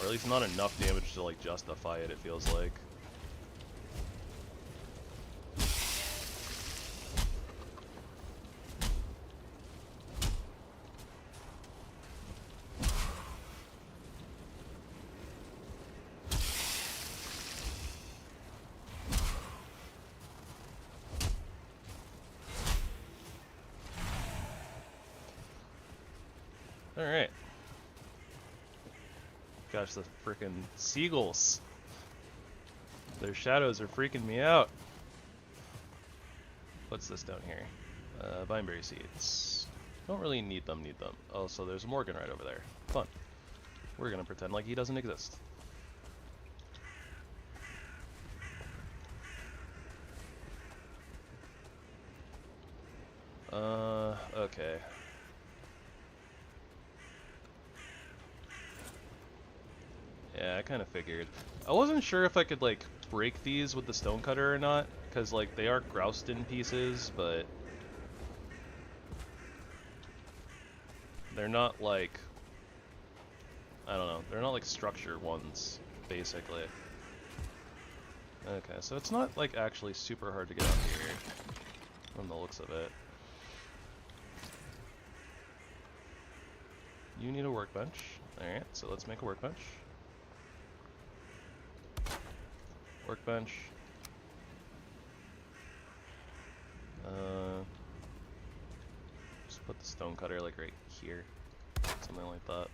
Or at least not enough damage to, like, justify it, it feels like. Alright. Gosh, the frickin' seagulls. Their shadows are freaking me out. What's this down here? Vineberry seeds. Don't really need them, Oh, so there's a Morgan right over there. Fun. We're gonna pretend like he doesn't exist. Okay. Yeah, I kind of figured. I wasn't sure if I could, like, break these with the stonecutter or not, because, like, they are groused in pieces, but they're not, like, I don't know, they're not, like, structure ones, basically. Okay, so it's not, like, actually super hard to get up here, from the looks of it. You need a workbench. Alright, so let's make a workbench. Workbench. Just put the stonecutter like right here. Something like that.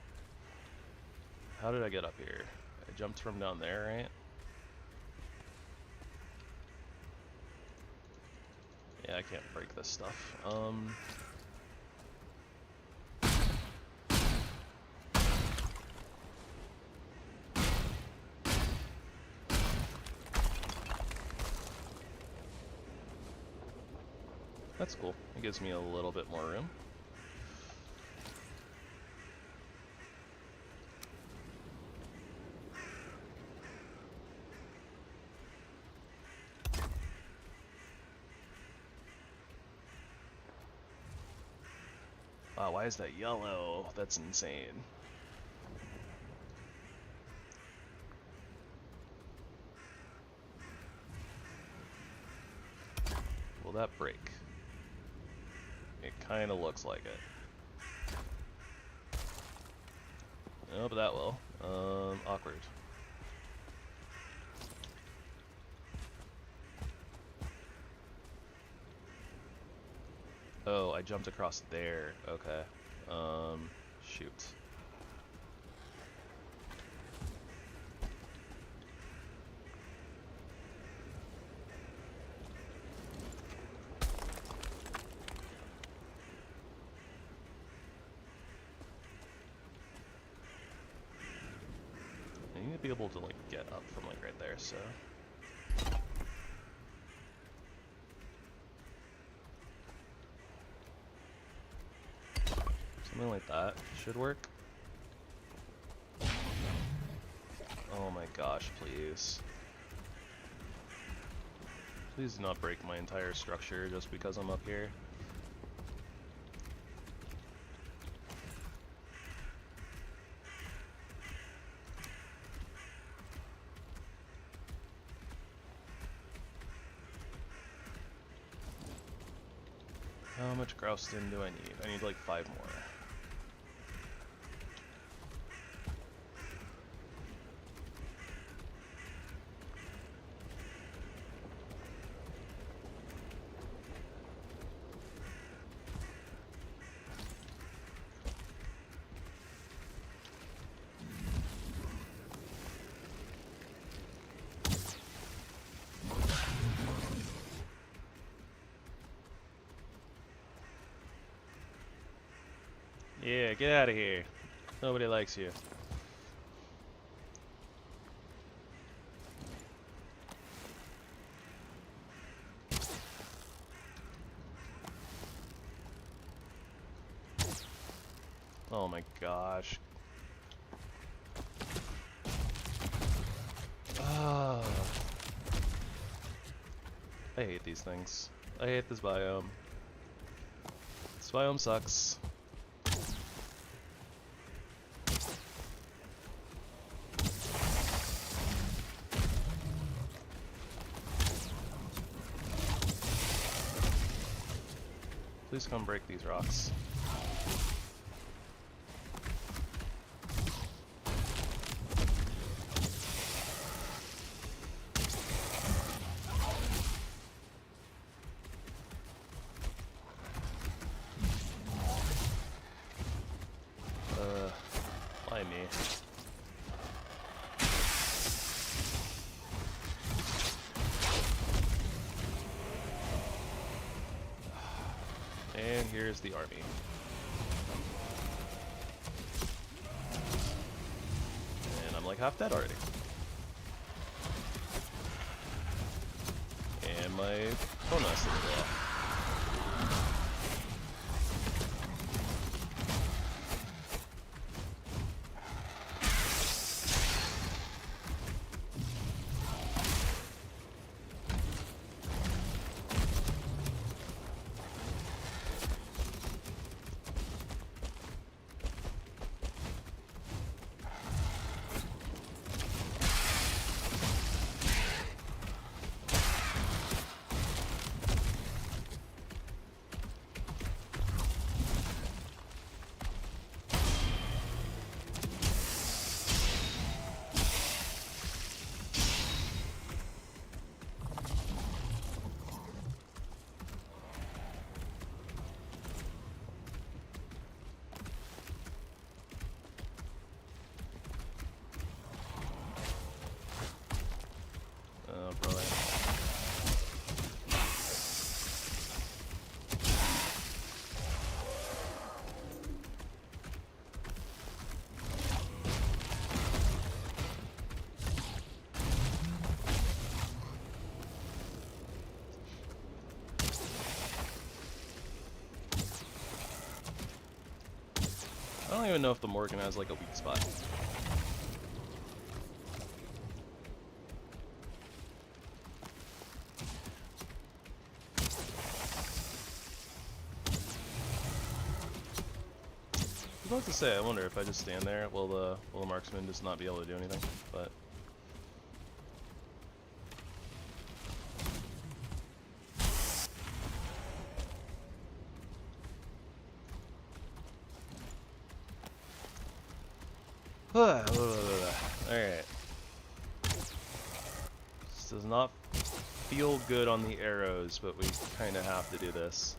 How did I get up here? I jumped from down there, right? I can't break this stuff. That's cool. It gives me a little bit more room. Wow, why is that yellow? That's insane. Will that break? It kind of looks like it. Oh, but that will. Awkward. Oh, I jumped across there. Okay. Shoot. I need to be able to, like, get up from, like, right there, so... Something like that should work. Oh my gosh, please. Please do not break my entire structure just because I'm up here. How much groustin do I need? I need like 5 more. Yeah, get out of here. Nobody likes you. Oh my gosh. Ah. I hate these things. I hate this biome. This biome sucks. Please come break these rocks. Why me? And here's the army. And I'm like half dead already. And my bonus is off. don't even know if the Morgan has like a weak spot. I was about to say, I wonder if I just stand there, will the marksman just not be able to do anything? But alright. This does not feel good on the arrows, but we kind of have to do this.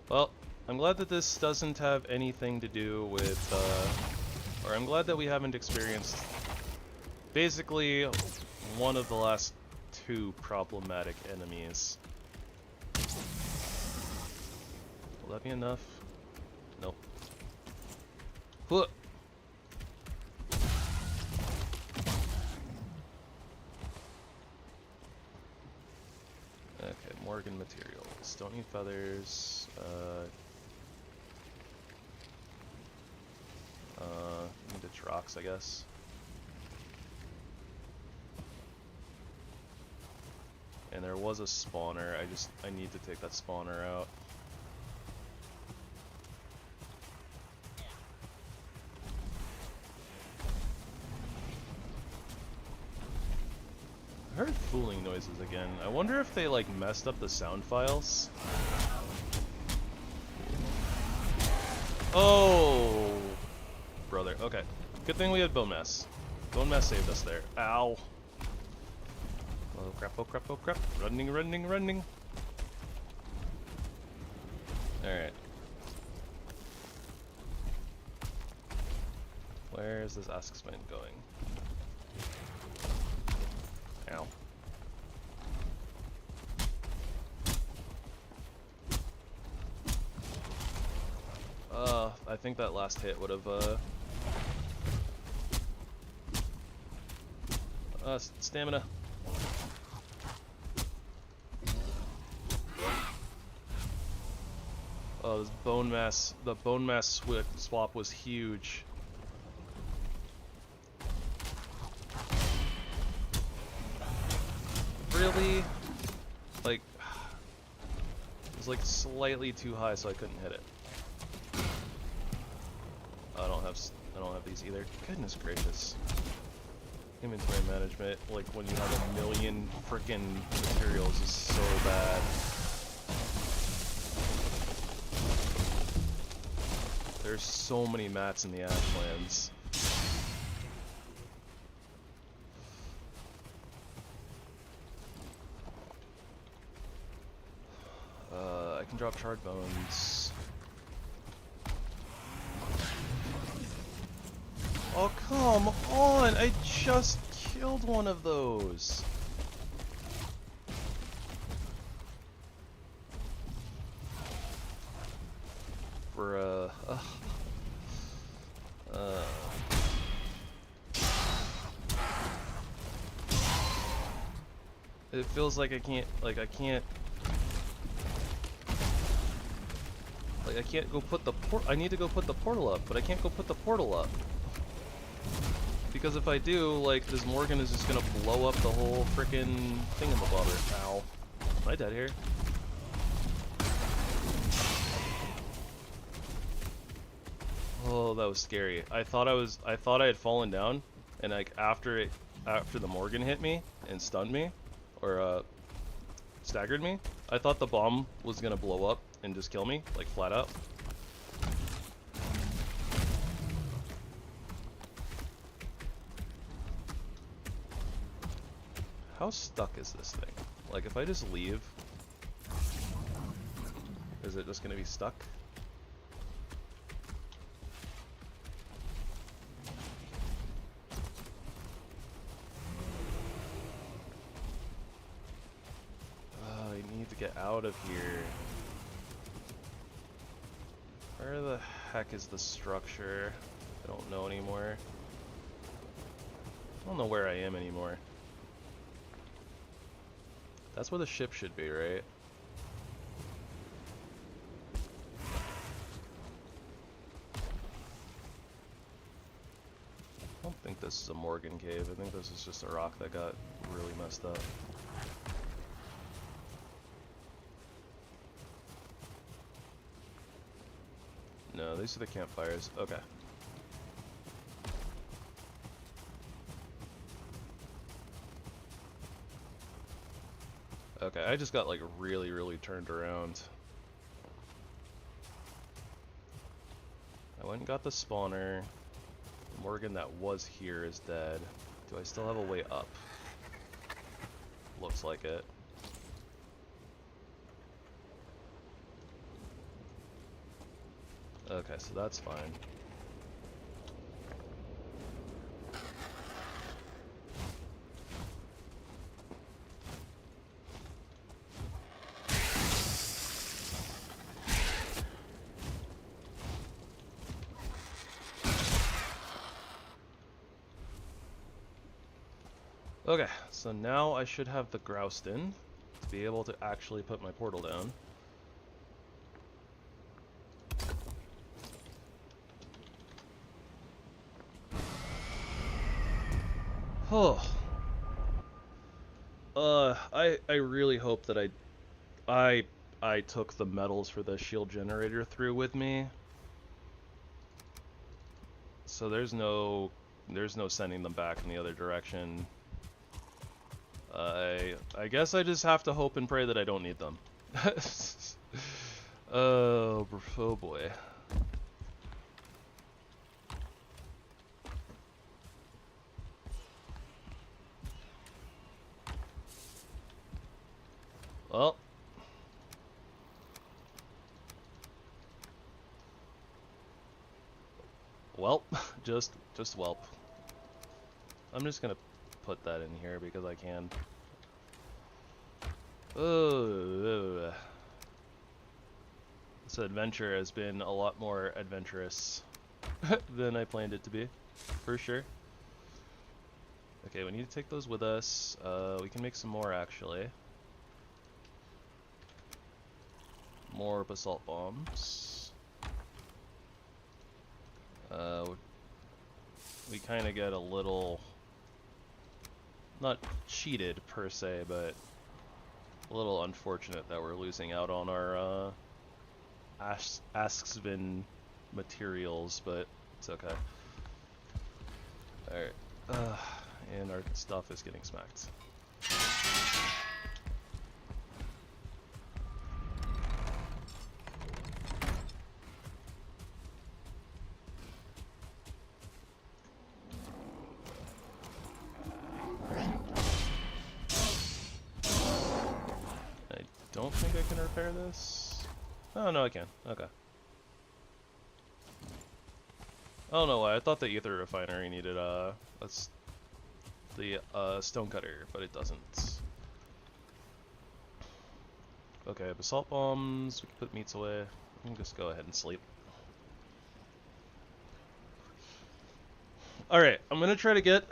Well, I'm glad that this doesn't have anything to do with, or I'm glad that we haven't experienced basically one of the last two problematic enemies. Will that be enough? Nope. Huh. Okay, Morgan materials. Don't need feathers. Need the rocks, I guess. And there was a spawner. I need to take that spawner out. I heard fooling noises again. I wonder if they like messed up the sound files. Oh, brother. Okay. Good thing we had bone mass. Bone mass saved us there. Ow. Oh crap, oh crap, oh crap. Running, running, running. Alright. Where is this Askspine going? Ow. I think that last hit would have, stamina. Oh, this bone mass, the bone mass swap was huge. Really? Like, it was like slightly too high, so I couldn't hit it. I don't have these either. Goodness gracious. Inventory management, like when you have a million frickin' materials, is so bad. There's so many mats in the Ashlands. I can drop charred bones. Oh, come on! I just killed one of those! For, it feels like I can't go put the I need to go put the portal up, but I can't go put the portal up. Because if I do, like, this Morgan is just gonna blow up the whole frickin' thingamabobber. Ow. Am I dead here? Oh, that was scary. I thought I had fallen down, and like after the Morgan hit me and stunned me, or staggered me, I thought the bomb was gonna blow up and just kill me, like flat out. How stuck is this thing? Like, if I just leave, is it just gonna be stuck? I need to get out of here. Where the heck is the structure? I don't know anymore. I don't know where I am anymore. That's where the ship should be, right? I don't think this is a Morgan cave. I think this is just a rock that got really messed up. No, these are the campfires. Okay. Okay, I just got like really turned around. I went and got the spawner. The Morgan that was here is dead. Do I still have a way up? Looks like it. Okay, so that's fine. Okay, so now I should have the groused in to be able to actually put my portal down. Oh. I really hope that I took the metals for the shield generator through with me. So there's no sending them back in the other direction. I guess I just have to hope and pray that I don't need them. Oh boy. Well, just whelp. I'm just gonna put that in here because I can. Oh, this adventure has been a lot more adventurous than I planned it to be, for sure. Okay, we need to take those with us. We can make some more actually. More basalt bombs. We kind of get a little, not cheated per se, but a little unfortunate that we're losing out on our Asksvin materials, but it's okay. Alright, and our stuff is getting smacked. I don't think I can repair this. Oh, no, I can. Okay. Oh, no, I thought the ether refinery needed, the stonecutter, but it doesn't. Okay, basalt bombs, we can put meats away. We can just go ahead and sleep. Alright, I'm gonna try to get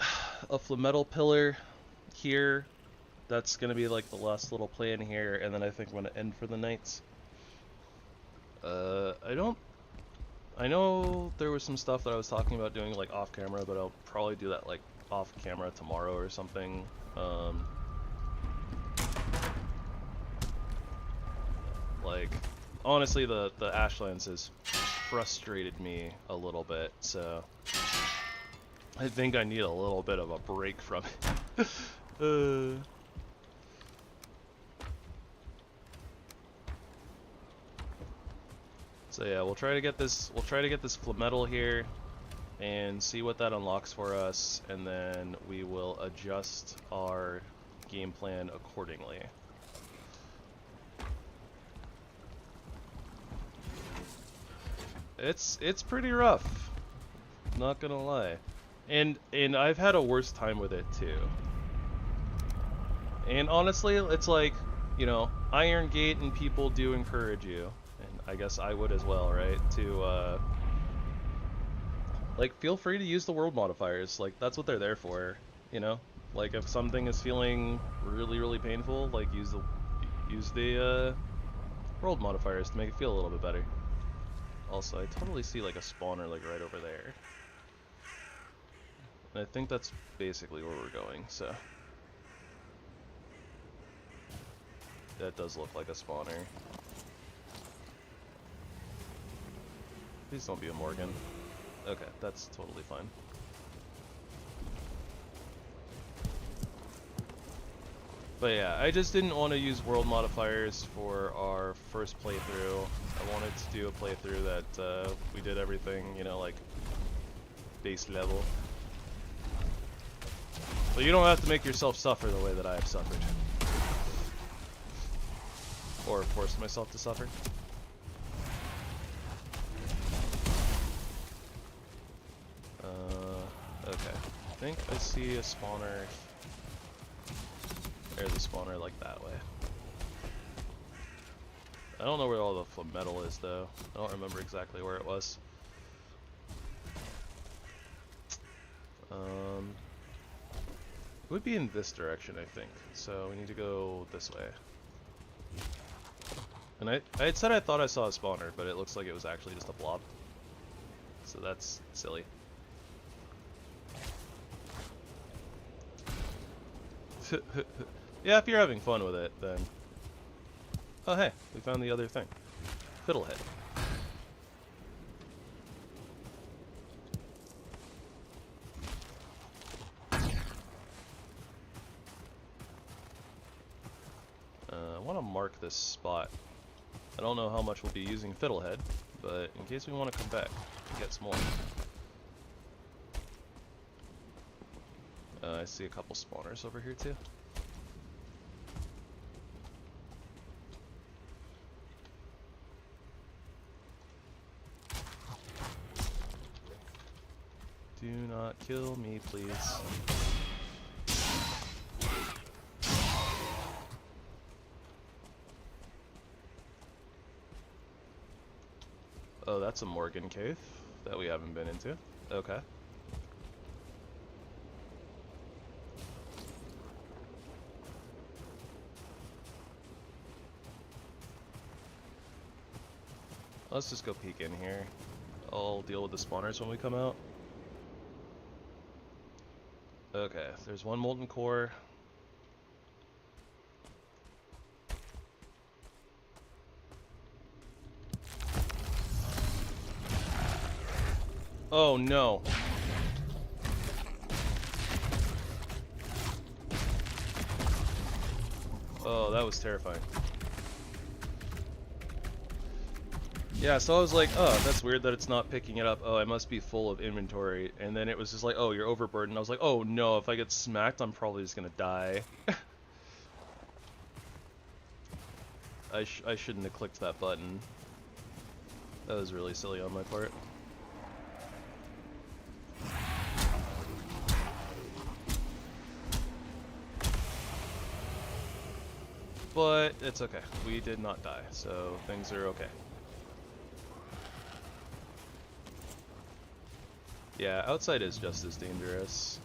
a metal pillar here. That's gonna be like the last little plan here, and then I think I'm gonna end for the night. I know there was some stuff that I was talking about doing like off camera, but I'll probably do that like off camera tomorrow or something. Like, honestly, the Ashlands has frustrated me a little bit, so I think I need a little bit of a break from it. So yeah, we'll try to get this flametal here and see what that unlocks for us, and then we will adjust our game plan accordingly. It's pretty rough, not gonna lie. And I've had a worse time with it too. And honestly, it's like, you know, Iron Gate and people do encourage you. I guess I would as well, right? To, like, feel free to use the world modifiers. Like, that's what they're there for, you know? Like if something is feeling really painful, like use the world modifiers to make it feel a little bit better. Also, I totally see like a spawner like right over there. And I think that's basically where we're going, so. That does look like a spawner. Please don't be a Morgan. Okay, that's totally fine. But yeah, I just didn't want to use world modifiers for our first playthrough. I wanted to do a playthrough that we did everything, you know, like base level. But you don't have to make yourself suffer the way that I have suffered. Or force myself to suffer. Okay. I think I see a spawner. There's a spawner like that way. I don't know where all the metal is though. I don't remember exactly where it was. It would be in this direction, I think. So we need to go this way. And I had said I thought I saw a spawner, but it looks like it was actually just a blob. So that's silly. Yeah, if you're having fun with it, then... Oh hey, we found the other thing. Fiddlehead. I want to mark this spot. I don't know how much we'll be using Fiddlehead, but in case we want to come back and get some more. I see a couple spawners over here too. Do not kill me, please. Oh, that's a Morgan cave that we haven't been into. Okay. Let's just go peek in here. I'll deal with the spawners when we come out. Okay, there's one molten core. Oh no. Oh, that was terrifying. Yeah, so I was like, oh, that's weird that it's not picking it up. Oh, I must be full of inventory. And then it was just like, oh, you're overburdened. I was like, oh no, if I get smacked, I'm probably just gonna die. I shouldn't have clicked that button. That was really silly on my part. But it's okay. We did not die, so things are okay. Yeah, outside is just as dangerous.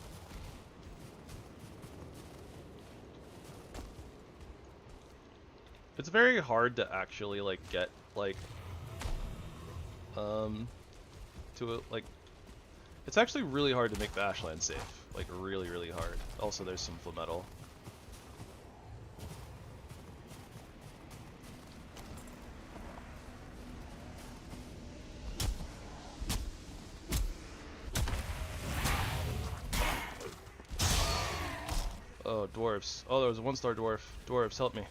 It's very hard to actually like get like to a, like it's actually really hard to make the Ashlands safe. Like really hard. Also there's some full metal. Oh, dwarves. Oh, there was a one-star dwarf. Dwarves, help me.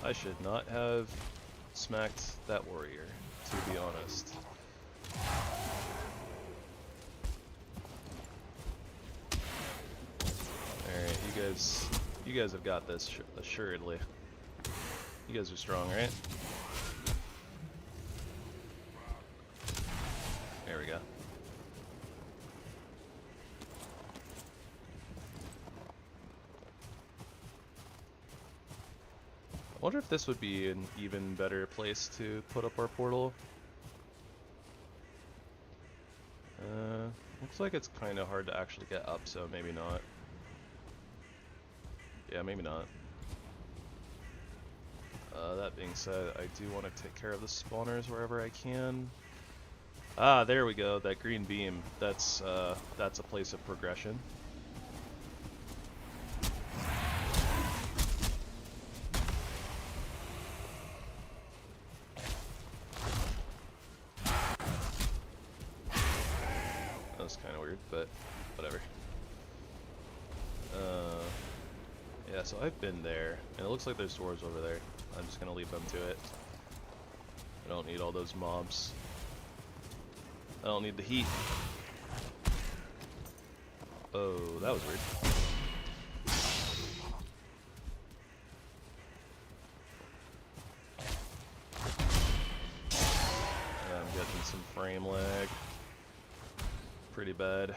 I should not have smacked that warrior, to be honest. Alright, you guys have got this, assuredly. You guys are strong, right? There we go. I wonder if this would be an even better place to put up our portal. Looks like it's kind of hard to actually get up, so maybe not. Yeah, maybe not. That being said, I do want to take care of the spawners wherever I can. Ah, there we go. That green beam. That's a place of progression. That was kind of weird, but whatever. Yeah, so I've been there, and it looks like there's doors over there. I'm just gonna leave them to it. I don't need all those mobs. I don't need the heat. Oh, that was weird. I'm getting some frame lag. Pretty bad.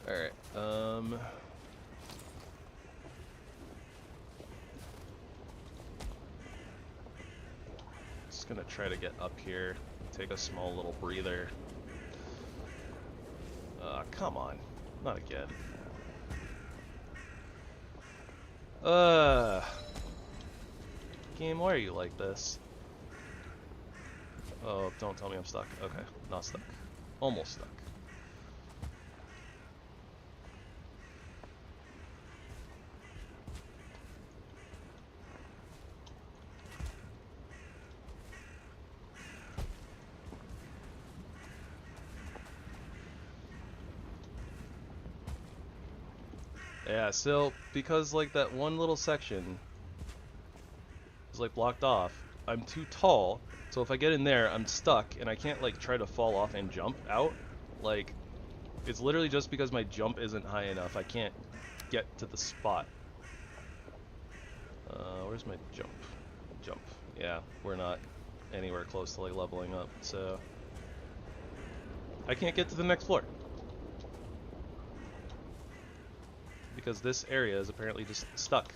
Alright, just gonna try to get up here, take a small little breather. Come on, not again. Game, why are you like this? Oh, don't tell me I'm stuck. Okay, not stuck. Almost stuck. Yeah, still, because like that one little section is like blocked off, I'm too tall, so if I get in there, I'm stuck, and I can't like try to fall off and jump out. Like, it's literally just because my jump isn't high enough, I can't get to the spot. Where's my jump? Jump. Yeah, we're not anywhere close to like leveling up, so I can't get to the next floor. Because this area is apparently just stuck.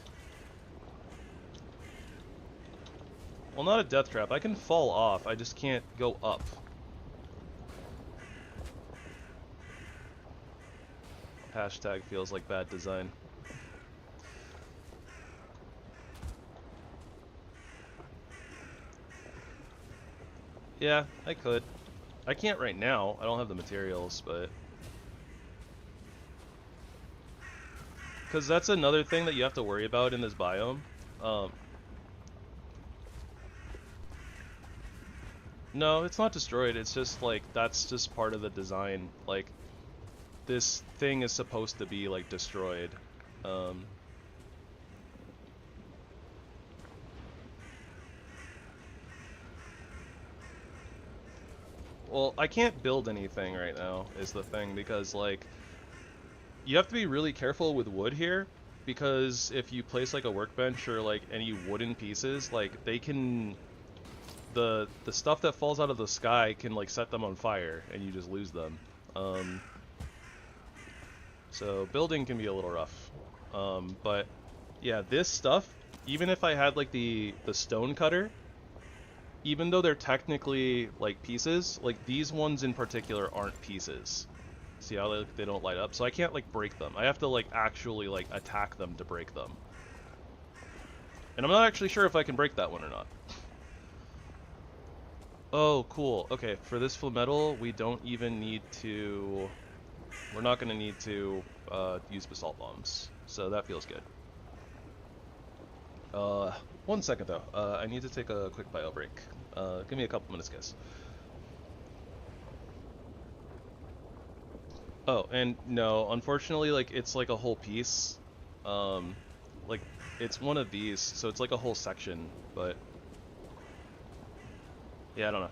Well, not a death trap. I can fall off. I just can't go up. Hashtag feels like bad design. Yeah, I could. I can't right now. I don't have the materials, but... Because that's another thing that you have to worry about in this biome. No, it's not destroyed. It's just, like, that's just part of the design. Like, this thing is supposed to be, like, destroyed. Well, I can't build anything right now, is the thing, because, like, you have to be really careful with wood here, because if you place, like, a workbench or, like, any wooden pieces, like, they can... The stuff that falls out of the sky can, like, set them on fire, and you just lose them. So, building can be a little rough. But, yeah, this stuff, even if I had, like, the stone cutter, even though they're technically, like, pieces, like, these ones in particular aren't pieces. See how they don't light up? So I can't, like, break them. I have to, like, actually, like, attack them to break them. And I'm not actually sure if I can break that one or not. Oh, cool. Okay, for this full metal, we don't even need to... We're not going to need to use basalt bombs. So that feels good. 1 second, though. I need to take a quick bio break. Give me a couple minutes, guys. Oh, and no, unfortunately, like, it's like a whole piece. Like, it's one of these, so it's like a whole section, but... Yeah, I don't know.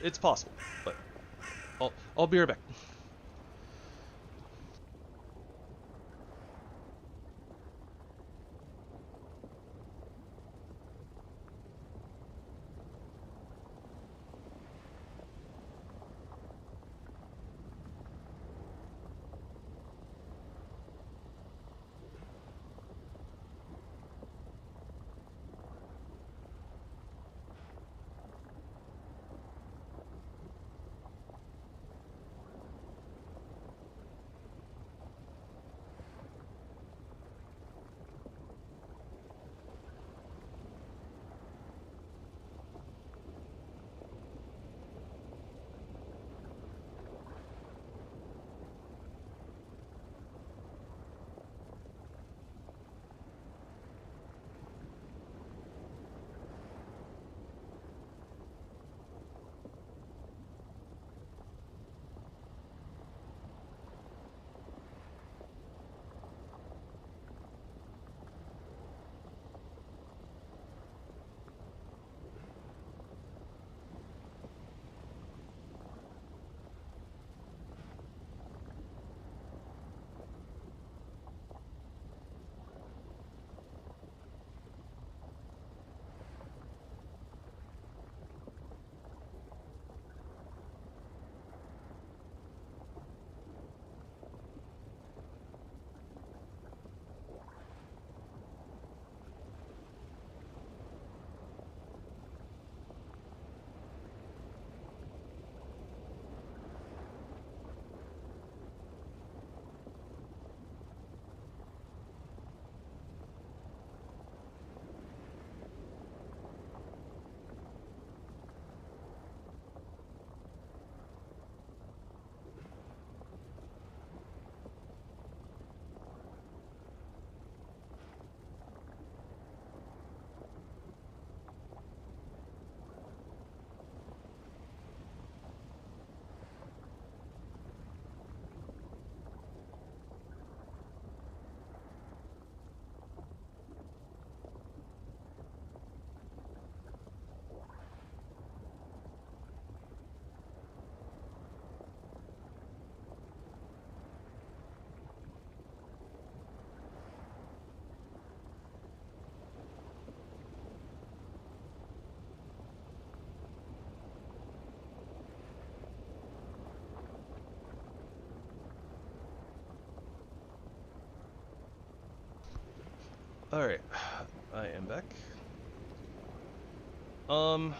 It's possible, but... I'll be right back. Alright, I am back. So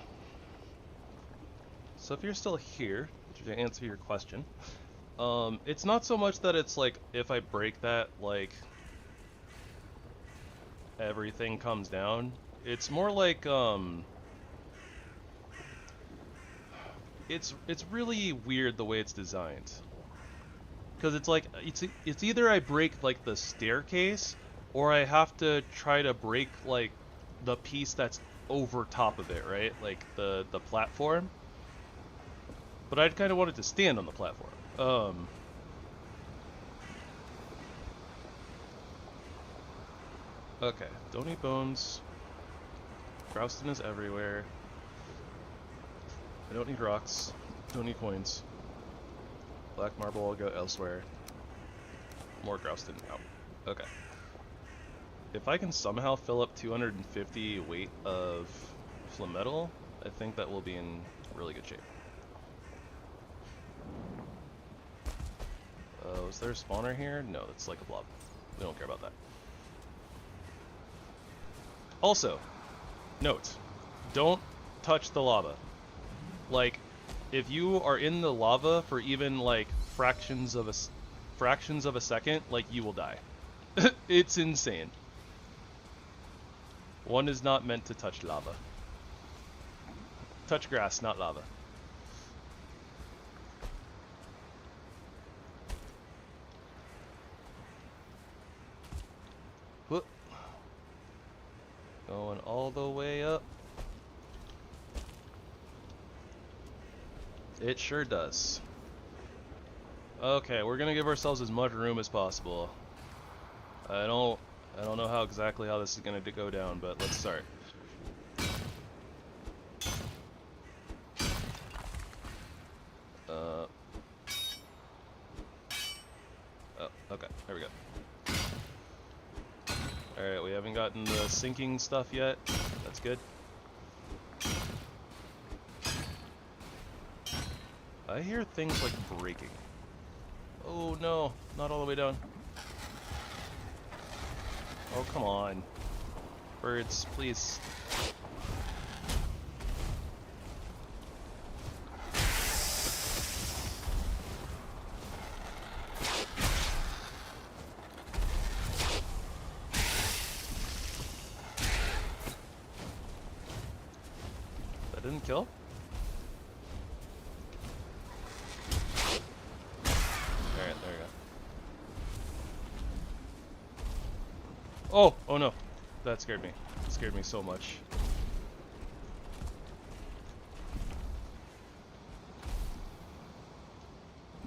if you're still here, to answer your question, it's not so much that it's like, if I break that, like, everything comes down. It's more like, it's really weird the way it's designed. Because it's like, it's either I break, like, the staircase, or I have to try to break, like, the piece that's over top of it, right? Like, the platform. But I'd kind of wanted to stand on the platform. Okay. Don't eat bones. Grouston is everywhere. I don't need rocks. Don't need coins. Black marble, I'll go elsewhere. More Grouston out. Okay. If I can somehow fill up 250 weight of Flametal, I think that will be in really good shape. Is there a spawner here? No, that's like a blob. We don't care about that. Also, note, don't touch the lava. Like, if you are in the lava for even like fractions of a second, like, you will die. It's insane. One is not meant to touch lava. Touch grass, not lava. Whoop. Going all the way up. It sure does. Okay, we're gonna give ourselves as much room as possible. I don't know how this is gonna go down, but let's start. Oh, okay, there we go. Alright, we haven't gotten the sinking stuff yet. That's good. I hear things like breaking. Oh no, not all the way down. Oh, come on. Birds, please. That didn't kill? Alright, there we go. Oh! Oh no. That scared me. It scared me so much.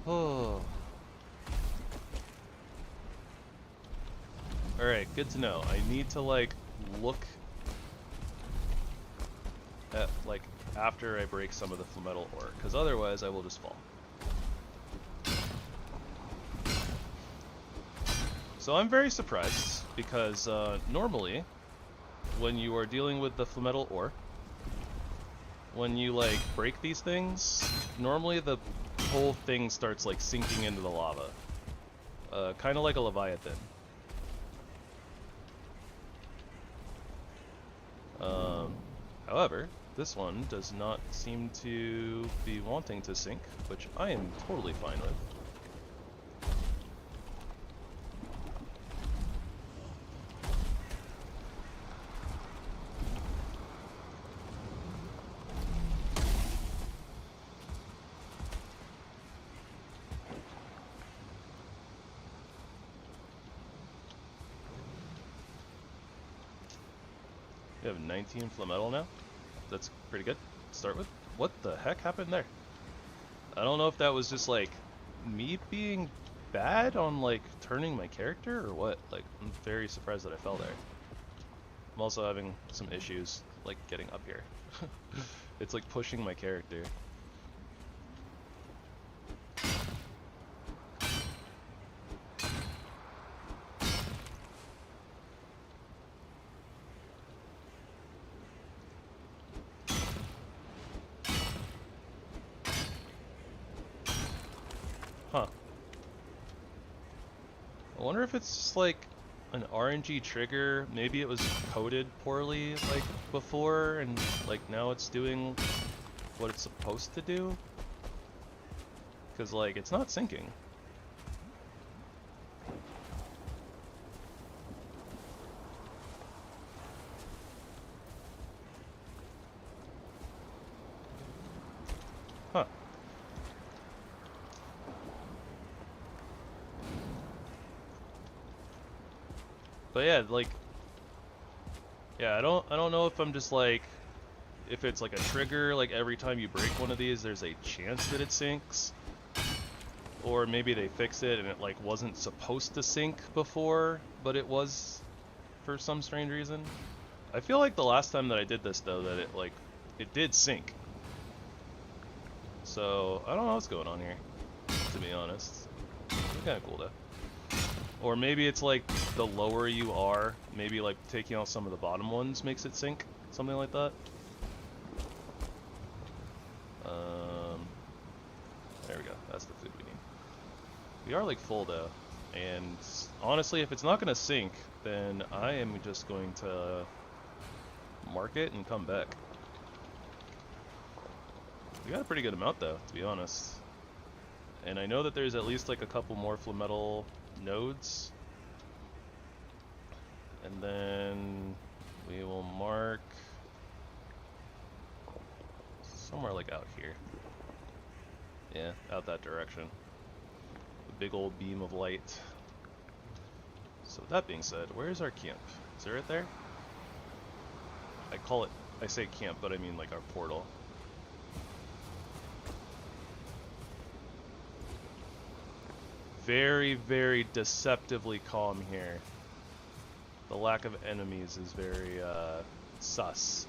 Oh. Alright, good to know. I need to, like, look at, like, after I break some of the Flametal ore, because otherwise I will just fall. So I'm very surprised, because normally, when you are dealing with the Flametal ore, when you, like, break these things, normally the whole thing starts, like, sinking into the lava. Kind of like a Leviathan. However, this one does not seem to be wanting to sink, which I am totally fine with. We have 19 Flametal now. That's pretty good to start with. What the heck happened there? I don't know if that was just, like, me being bad on, like, turning my character or what. Like, I'm very surprised that I fell there. I'm also having some issues, like, getting up here. It's like pushing my character. Huh. I wonder if it's just, like, an RNG trigger, maybe it was coded poorly like before, and like now it's doing what it's supposed to do? Because like it's not syncing. Huh. But yeah, like, yeah, I don't know if I'm just like, if it's like a trigger, like every time you break one of these, there's a chance that it syncs, or maybe they fixed it and it like wasn't supposed to sync before, but it was for some strange reason. I feel like the last time that I did this though, that it did sync. So I don't know what's going on here, to be honest. It's kind of cool though. Or maybe it's like the lower you are, maybe like taking out some of the bottom ones makes it sync, something like that. There we go. That's the food we need. We are like full though, and honestly, if it's not gonna sync, then I am just going to mark it and come back. We got a pretty good amount though, to be honest. And I know that there's at least like a couple more flametal nodes. And then we will mark somewhere like out here. Yeah, out that direction. A big old beam of light. So that being said, where's our camp? Is it right there? I say camp, but I mean like our portal. Very, very deceptively calm here. The lack of enemies is very, sus.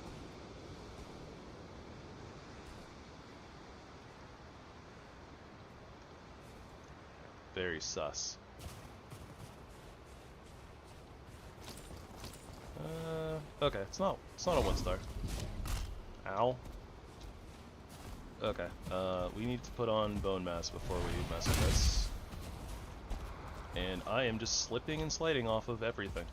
Very sus. Okay, it's not a 1-star. Ow. Okay, we need to put on bone mass before we mess with this. And I am just slipping and sliding off of everything.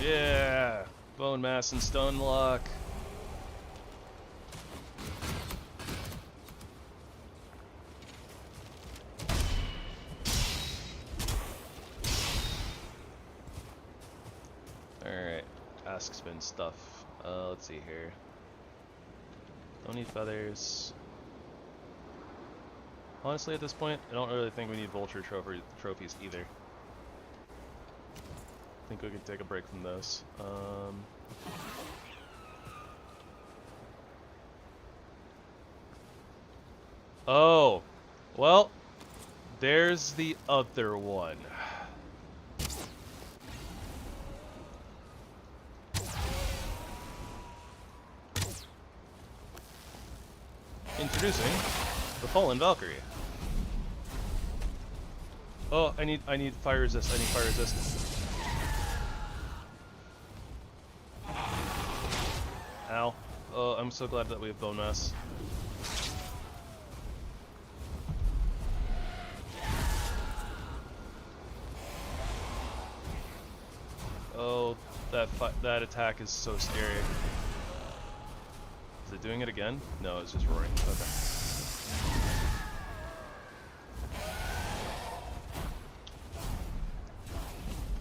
Yeah! Bone mass and stone lock. Alright, ask spin stuff. Let's see here. Don't need feathers. Honestly, at this point, I don't really think we need vulture trophies either. I think we could take a break from those. Oh, well, there's the other one. Introducing the Fallen Valkyrie. Oh, I need fire resist. I need fire resist. Ow. Oh, I'm so glad that we have bone mass. Oh, that attack is so scary. Is it doing it again? No, it's just roaring. Okay.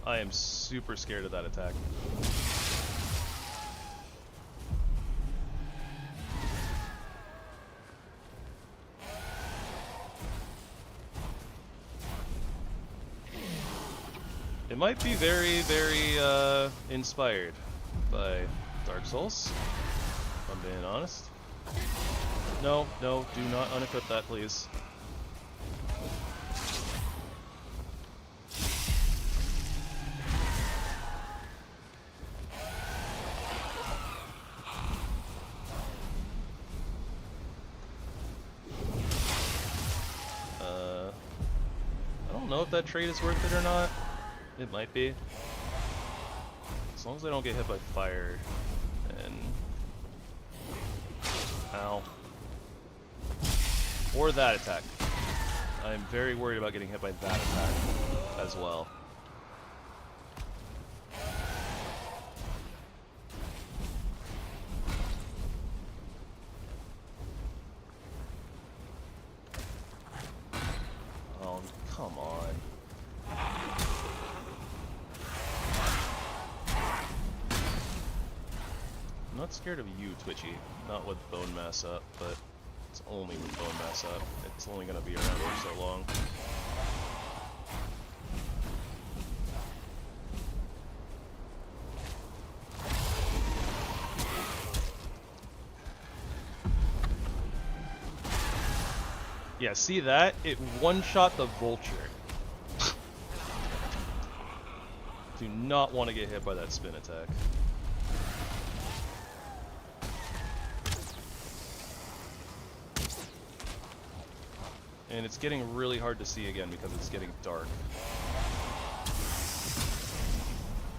I am super scared of that attack. It might be very, very inspired by Dark Souls, if I'm being honest. No, do not unequip that, please. I don't know if that trade is worth it or not. It might be. As long as I don't get hit by fire, and ow, or that attack. I'm very worried about getting hit by that attack as well. Oh, come on. I'm not scared of you, Twitchy. Not with bone mass up, but it's only with bone mass up. It's only going to be around for so long. Yeah, see that? It one-shot the vulture. Do not want to get hit by that spin attack. And it's getting really hard to see again because it's getting dark.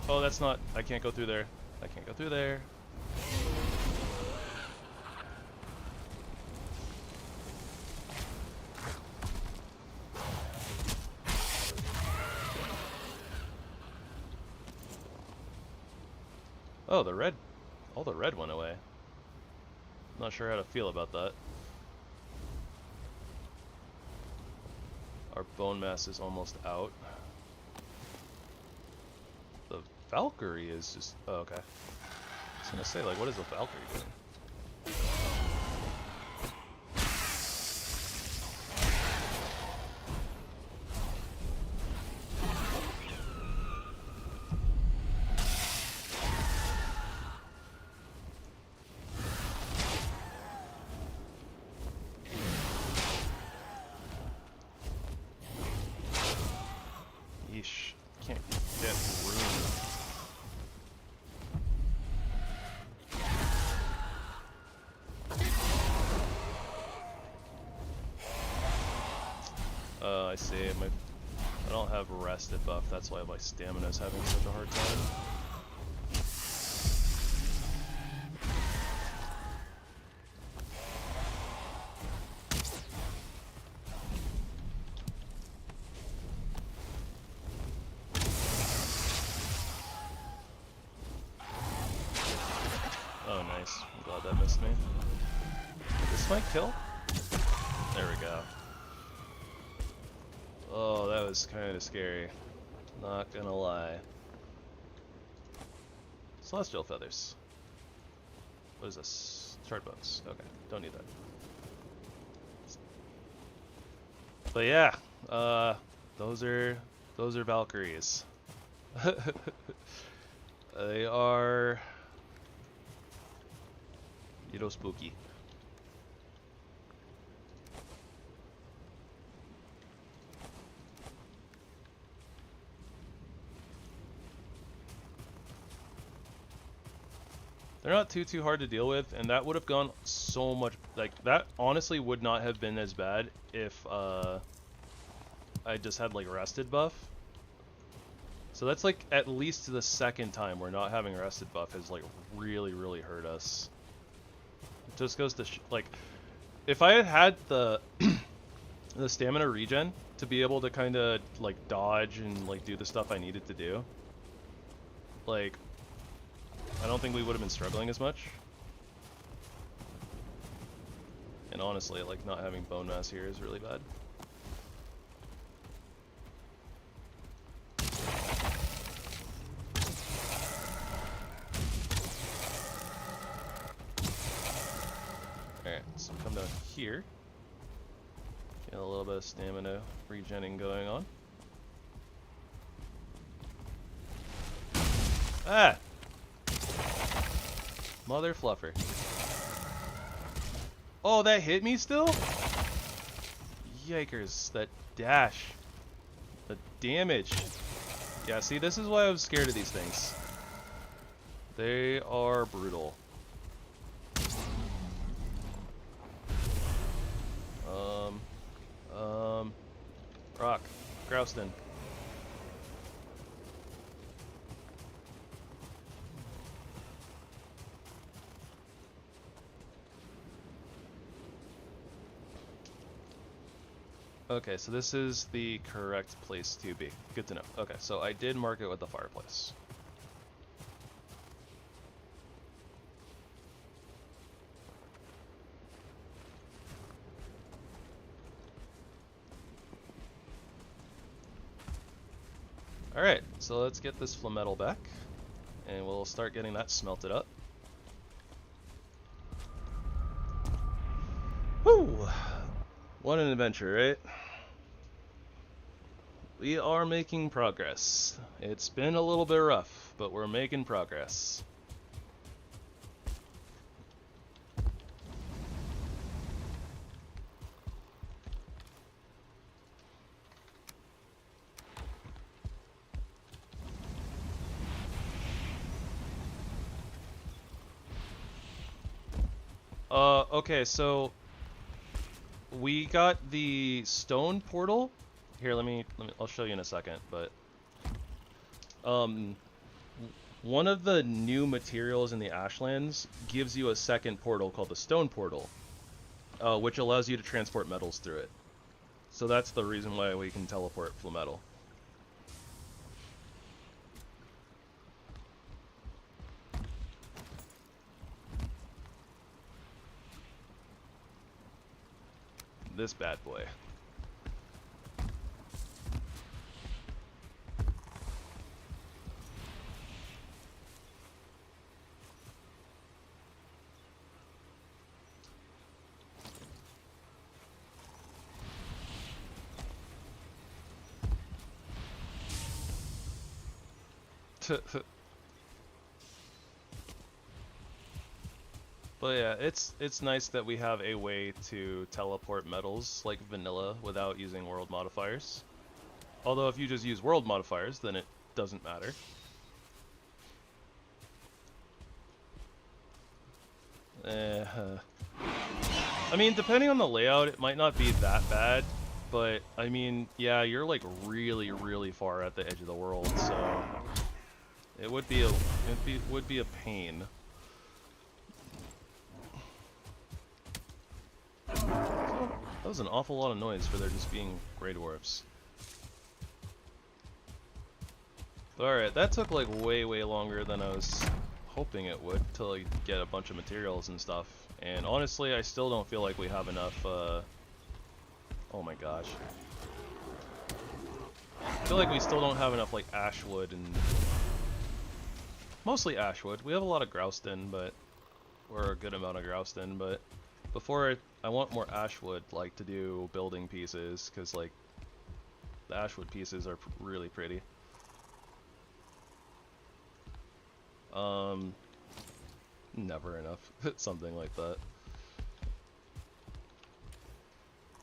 Oh, that's not... I can't go through there. I can't go through there. Oh, the red... all the red went away. Not sure how to feel about that. Our bone mass is almost out. The Valkyrie is just... oh, okay. I was gonna say, like, what is the Valkyrie doing? Yeesh. Can't get room. I see. I don't have rested buff, that's why my stamina is having such a hard time. Oh, nice. I'm glad that missed me. This might kill? There we go. Oh, that was kind of scary. Not gonna lie. Celestial feathers. What is this? Shard bones. Okay, don't need that. But yeah, those are Valkyries. They are, you know, spooky. They're not too hard to deal with, and that would have gone so much, like, that honestly would not have been as bad if I just had, like, rested buff. So that's, like, at least the second time where not having rested buff has, like, really hurt us. It just goes to, like, if I had had the, the stamina regen to be able to kind of, like, dodge and, like, do the stuff I needed to do, like, I don't think we would have been struggling as much. And honestly, like, not having bone mass here is really bad. Alright, so come down here. Get a little bit of stamina regenning going on. Ah! Mother fluffer. Oh, that hit me still? Yikers, that dash. The damage. Yeah, see, this is why I was scared of these things. They are brutal. Rock. Grouston. Okay, so this is the correct place to be. Good to know. Okay, so I did mark it with the fireplace. Alright, so let's get this flametal back, and we'll start getting that smelted up. Whew! What an adventure, right? We are making progress. It's been a little bit rough, but we're making progress. Okay, so we got the stone portal. Here, I'll show you in a second, but one of the new materials in the Ashlands gives you a second portal called the stone portal, which allows you to transport metals through it. So that's the reason why we can teleport flametal. This bad boy. But yeah, it's nice that we have a way to teleport metals like vanilla without using world modifiers. Although if you just use world modifiers, then it doesn't matter. I mean, depending on the layout, it might not be that bad, but I mean, yeah, you're like really, really far at the edge of the world, so it would be a pain. That was an awful lot of noise for there just being Grey Dwarfs. Alright, that took like way longer than I was hoping it would to like get a bunch of materials and stuff. And honestly, I still don't feel like we have enough, oh my gosh. I feel like we still don't have enough like ashwood and... Mostly ashwood. We have a lot of grouston, but... Or a good amount of grouston, but... Before I want more ashwood, like, to do building pieces, because, like, the ashwood pieces are really pretty. Never enough. Something like that.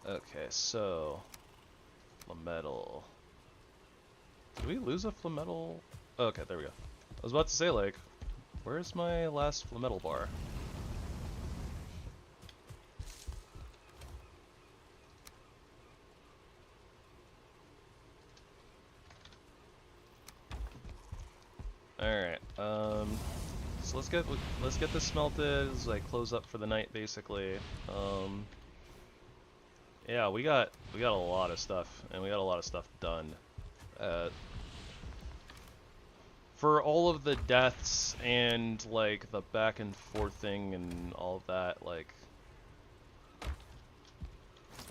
Okay, so... Flametal. Did we lose a flametal? Okay, there we go. I was about to say, like, where's my last flametal bar? Alright, so let's get this smelted as I close up for the night, basically. Yeah, we got a lot of stuff, and we got a lot of stuff done. For all of the deaths and like the back and forth thing and all of that, like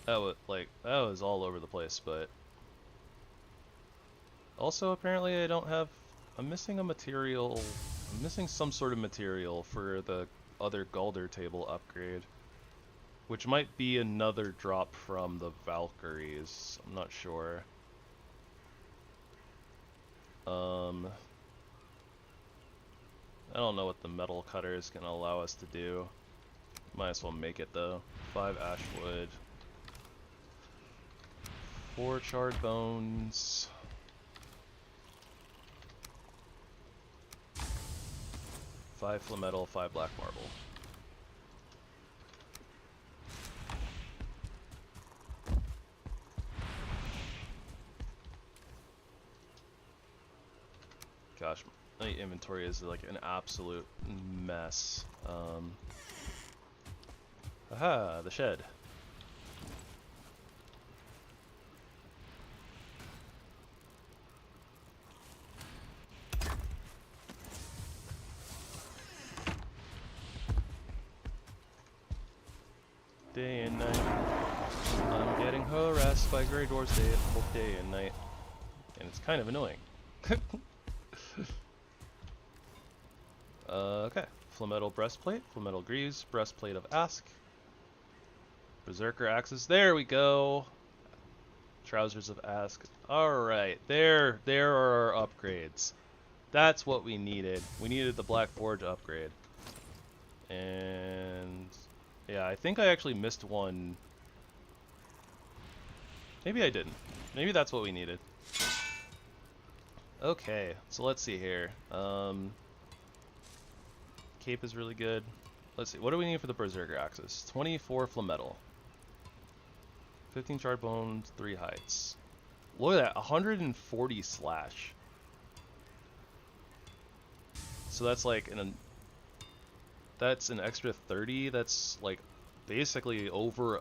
that was all over the place, but also apparently I'm missing a material. I'm missing some sort of material for the other Galder table upgrade, which might be another drop from the Valkyries. I'm not sure. I don't know what the metal cutter is gonna allow us to do. Might as well make it though. 5 ashwood, 4 charred bones. Five flametal, 5 black marble. Gosh, my inventory is like an absolute mess. Aha, the shed. by Grey Dwarfs both day and night, and it's kind of annoying. Okay. Flametal Breastplate, Flametal Greaves, Breastplate of Ask, Berserker Axes. There we go. Trousers of Ask. Alright, there are our upgrades. That's what we needed. We needed the Black Forge upgrade. And yeah, I think I actually missed one. Maybe I didn't. Maybe that's what we needed. Okay, so let's see here. Cape is really good. Let's see, what do we need for the Berserker Axes? 24 Flametal. 15 Shard Bones, 3 Heights. Look at that, 140 slash. So that's like that's an extra 30. That's like basically over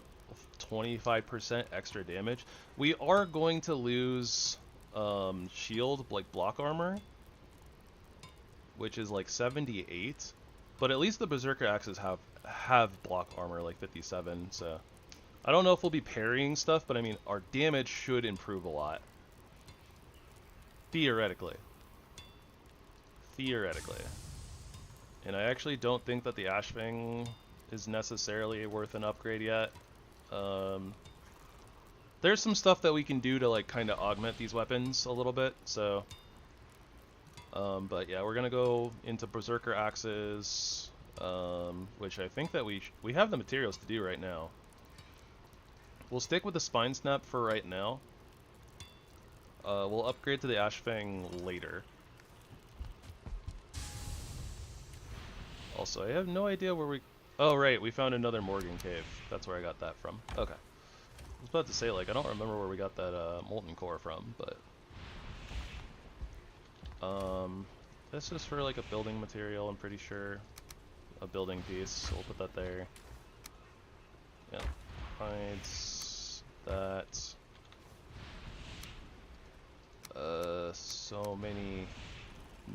25% extra damage. We are going to lose shield, like block armor, which is like 78. But at least the Berserker Axes have block armor, like 57. So I don't know if we'll be parrying stuff, but I mean our damage should improve a lot. Theoretically. And I actually don't think that the Ashfang is necessarily worth an upgrade yet. There's some stuff that we can do to like kind of augment these weapons a little bit, so but yeah, we're gonna go into Berserker Axes, which I think that we have the materials to do right now. We'll stick with the Spine Snap for right now. We'll upgrade to the Ashfang later. Also, I have no idea where we... Oh, right, we found another Morgan Cave. That's where I got that from. Okay. I was about to say, like, I don't remember where we got that Molten Core from, but... This is for, like, a building material, I'm pretty sure. A building piece, so we'll put that there. Yeah. Hides... that... so many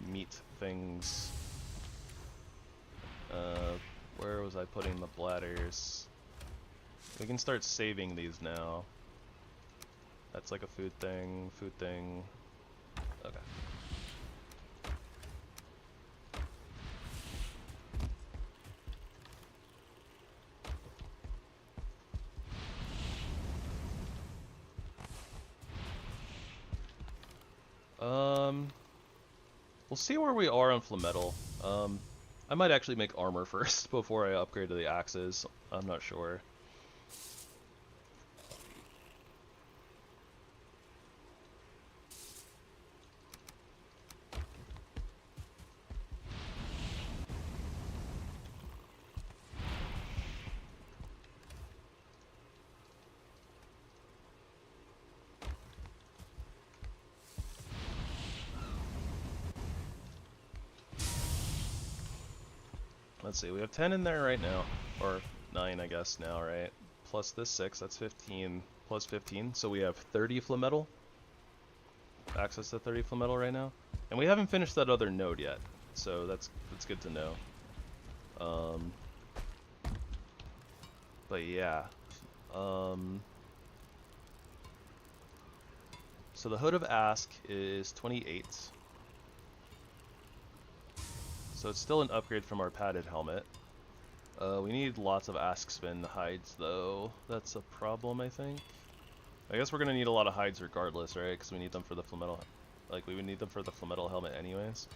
meat things. Where was I putting the bladders? We can start saving these now. That's like a food thing, Okay. We'll see where we are on Flametal. I might actually make armor first before I upgrade to the axes. I'm not sure. Let's see, we have 10 in there right now, or 9 I guess now, right? Plus this 6, that's 15, plus 15, so we have 30 Flametal. Access to 30 Flametal right now. And we haven't finished that other node yet, so that's good to know. But yeah. So the Hood of Ask is 28. So it's still an upgrade from our padded helmet. We need lots of Ask Spin hides, though. That's a problem, I think. I guess we're gonna need a lot of hides regardless, right? Because we need them for the Flametal. Like, we would need them for the Flametal helmet anyways.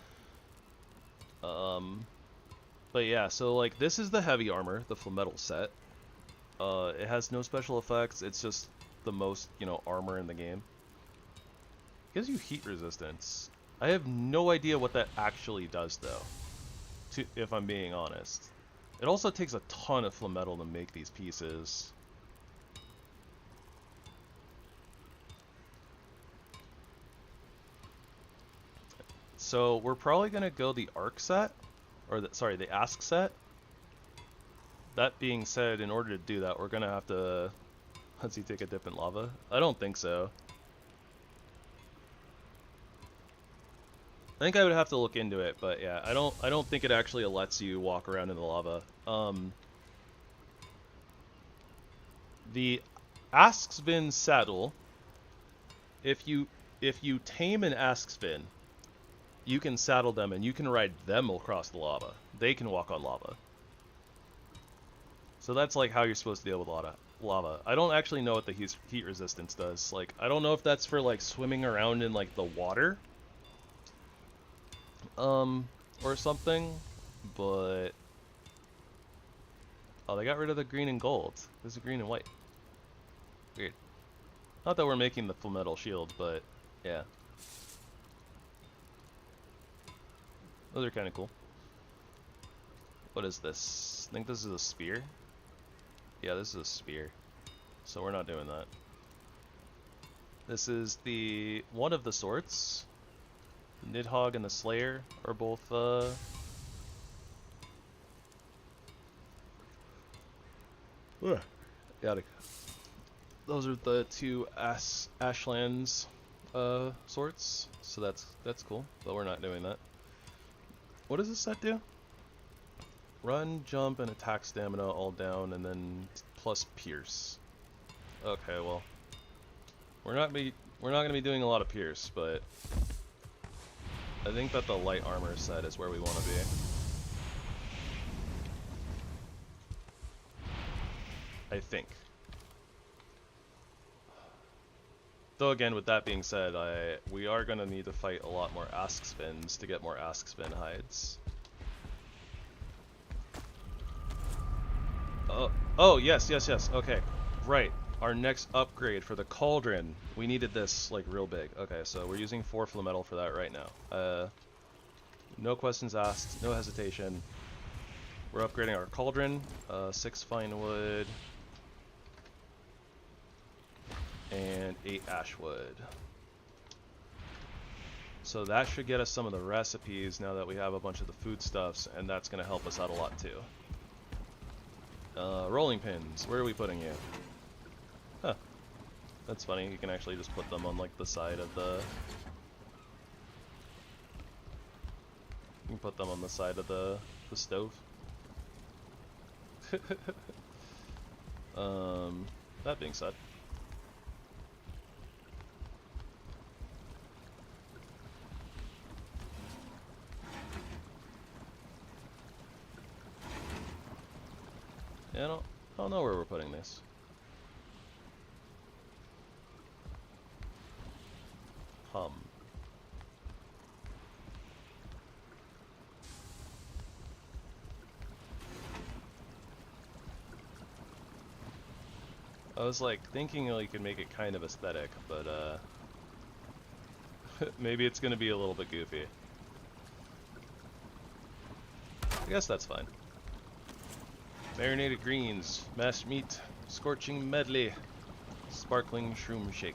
But yeah, so like, this is the heavy armor, the Flametal set. It has no special effects. It's just the most, you know, armor in the game. It gives you heat resistance. I have no idea what that actually does, though. If I'm being honest. It also takes a ton of Flametal to make these pieces. So we're probably gonna go the Arc set, or the Ask set. That being said, in order to do that, we're gonna have to, let's see, take a dip in lava. I don't think so. I think I would have to look into it, but yeah, I don't think it actually lets you walk around in the lava. The Askspin saddle. If you tame an Askspin, you can saddle them and you can ride them across the lava. They can walk on lava. So that's like how you're supposed to deal with lava. I don't actually know what the heat resistance does. Like, I don't know if that's for like swimming around in like the water, or something, but oh, they got rid of the green and gold. There's a green and white. Weird. Not that we're making the full metal shield, but yeah. Those are kind of cool. What is this? I think this is a spear. Yeah, this is a spear. So we're not doing that. This is the one of the swords. The Nidhogg and the Slayer are both yeah, those are the two Ashlands swords. So that's cool, but we're not doing that. What does this set do? Run, jump, and attack stamina all down, and then plus pierce. Okay, well, we're not gonna be doing a lot of pierce, but I think that the light armor set is where we want to be. I think. Though again, with that being said, we are gonna need to fight a lot more Askspins to get more Askspin hides. Oh, yes. Okay, right. Our next upgrade for the cauldron. We needed this, like, real big. Okay, so we're using 4 flint metal for that right now. No questions asked, no hesitation. We're upgrading our cauldron. 6 fine wood. And 8 ash wood. So that should get us some of the recipes now that we have a bunch of the foodstuffs, and that's going to help us out a lot too. Rolling pins, where are we putting you? Huh. That's funny, you can actually just put them on like the side of the... You can put them on the side of the stove. That being said. Yeah, I don't know where we're putting this. I was like thinking you could make it kind of aesthetic, but maybe it's gonna be a little bit goofy. I guess that's fine. Marinated greens, mashed meat, scorching medley, sparkling shroom shake.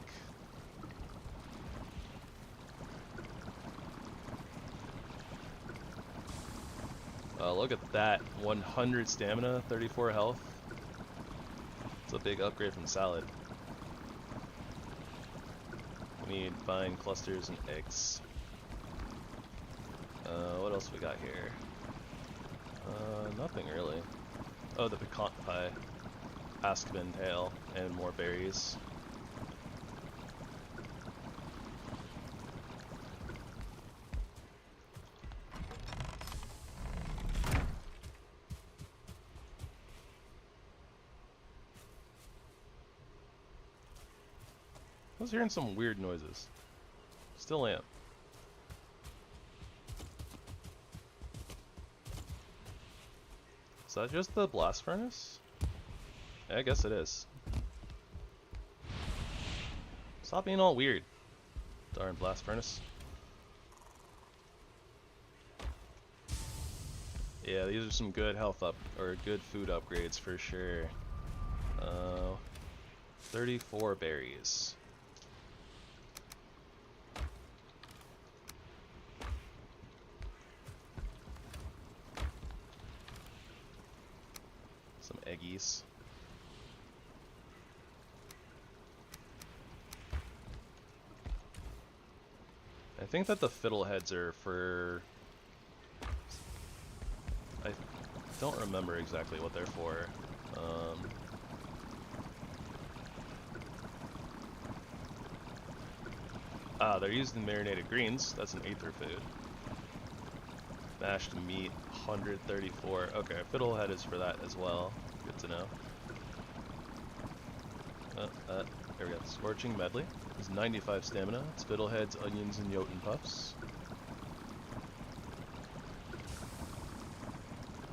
Look at that, 100 stamina, 34 health. It's a big upgrade from salad. We need vine clusters and eggs. What else we got here? Nothing really. Oh, the pecan pie, Askspin tail, and more berries. I was hearing some weird noises. Still am. Is that just the blast furnace? Yeah, I guess it is. Stop being all weird. Darn blast furnace. Yeah, these are some good health good food upgrades for sure. 34 berries. Some eggies. I think that the fiddleheads are for... I don't remember exactly what they're for. Ah, they're used in marinated greens. That's an aether food. Mashed meat, 134. Okay, fiddlehead is for that as well. Good to know. There we go. Scorching medley. It's 95 stamina. It's fiddleheads, onions, and Jotun puffs.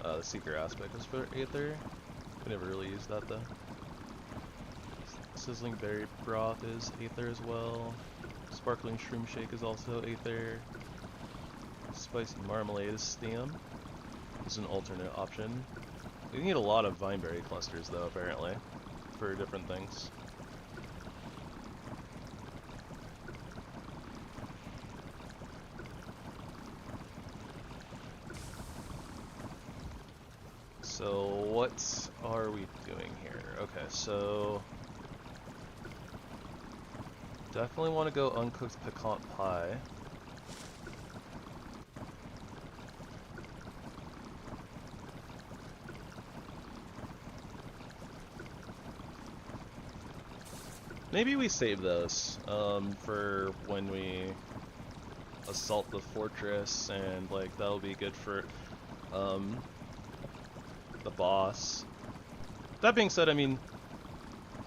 The seeker aspect was for aether. We never really used that though. Sizzling berry broth is aether as well. Sparkling shroom shake is also aether. Spicy marmalade is stam. This is an alternate option. We need a lot of vineberry clusters though, apparently, for different things. So what are we doing here? Okay, so definitely want to go uncooked pecan pie. Maybe we save those for when we assault the fortress, and like that'll be good for the boss. That being said, I mean,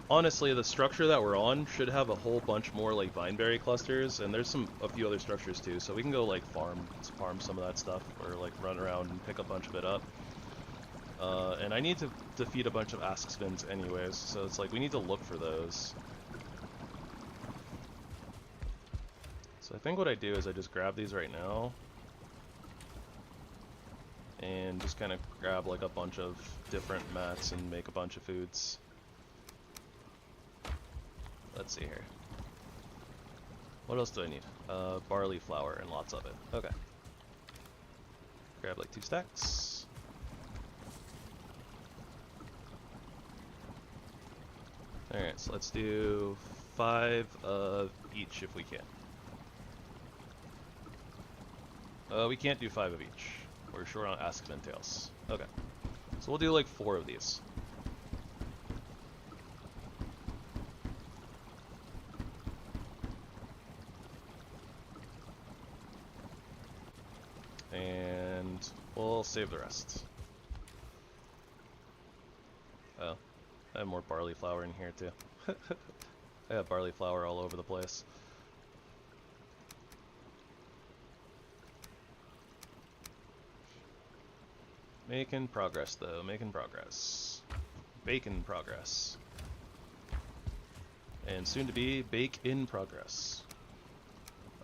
honestly, the structure that we're on should have a whole bunch more like vineberry clusters, and there's a few other structures too, so we can go like farm some of that stuff, or like run around and pick a bunch of it up. And I need to defeat a bunch of ask spins anyways, so it's like we need to look for those. So I think what I do is I just grab these right now and just kind of grab like a bunch of different mats and make a bunch of foods. Let's see here. What else do I need? Barley flour and lots of it. Okay. Grab like 2 stacks. Alright, so let's do 5 of each if we can. We can't do 5 of each. We're short on Askman tails. Okay. So we'll do like 4 of these. And we'll save the rest. Oh, I have more barley flour in here too. I have barley flour all over the place. Making progress though, making progress. Bacon progress. And soon to be bake in progress.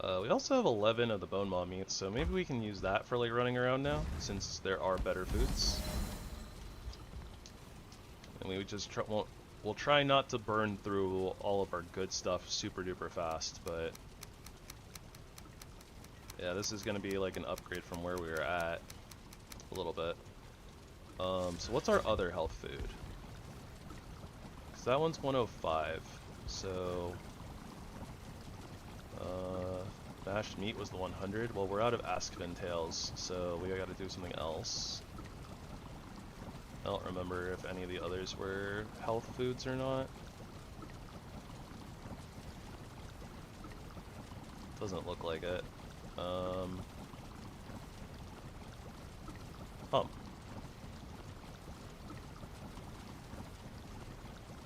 We also have 11 of the bone maw meats, so maybe we can use that for like running around now, since there are better foods. And we would just we'll try not to burn through all of our good stuff super duper fast, but yeah, this is gonna be like an upgrade from where we were at a little bit. So what's our other health food? So that one's 105. So mashed meat was the 100. Well, we're out of Askvin tails, so we gotta do something else. I don't remember if any of the others were health foods or not. Doesn't look like it.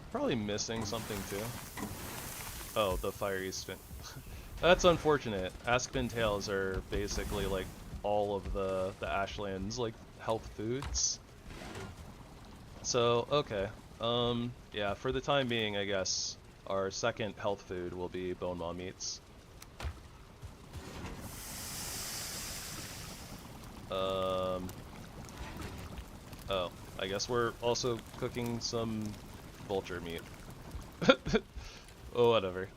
Probably missing something too. Oh, the fiery spin. That's unfortunate. Askvin tails are basically like all of the Ashlands like health foods. So, okay. Yeah, for the time being, I guess, our second health food will be bone maw meats. Oh, I guess we're also cooking some vulture meat. Oh, whatever.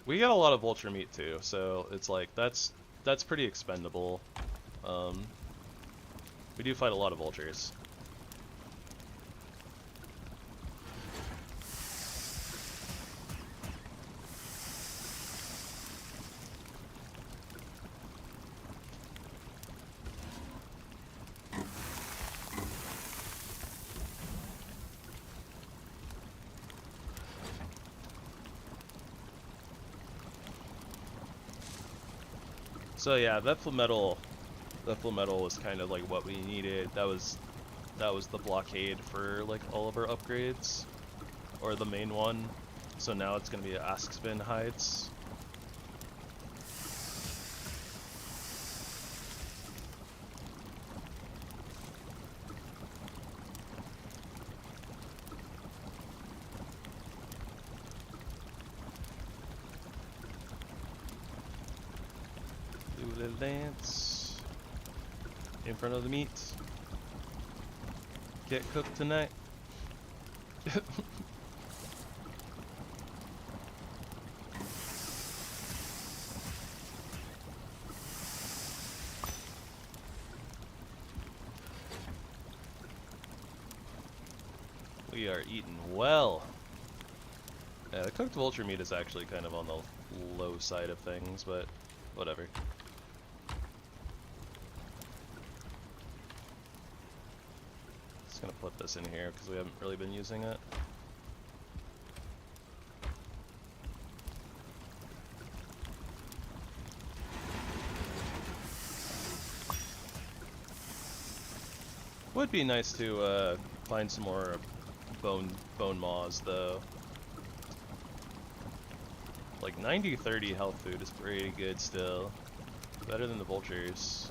We got a lot of vulture meat too, so it's like, that's pretty expendable. We do fight a lot of vultures. So yeah, that flametal was kind of like what we needed. That was the blockade for like all of our upgrades, or the main one. So now it's gonna be Askspin hides. Do a little dance in front of the meat. Get cooked tonight. We are eating well. Yeah, the cooked vulture meat is actually kind of on the low side of things, but whatever. Just gonna put this in here because we haven't really been using it. Would be nice to find some more bone maws though. Like 90-30 health food is pretty good still. Better than the vultures.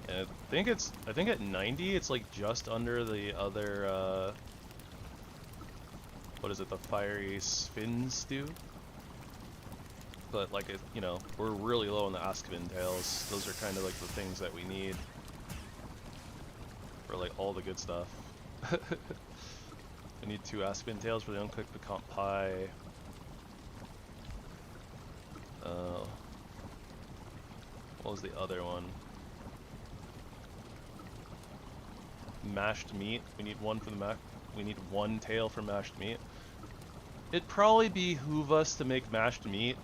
And I think at 90 it's like just under the other what is it, the fiery fin stew? But like you know, we're really low on the Askvin tails. Those are kind of like the things that we need for like all the good stuff. I need 2 Askvin tails for the uncooked pecan pie. What was the other one? Mashed meat. We need one for the we need 1 tail for mashed meat. It'd probably behoove us to make mashed meat.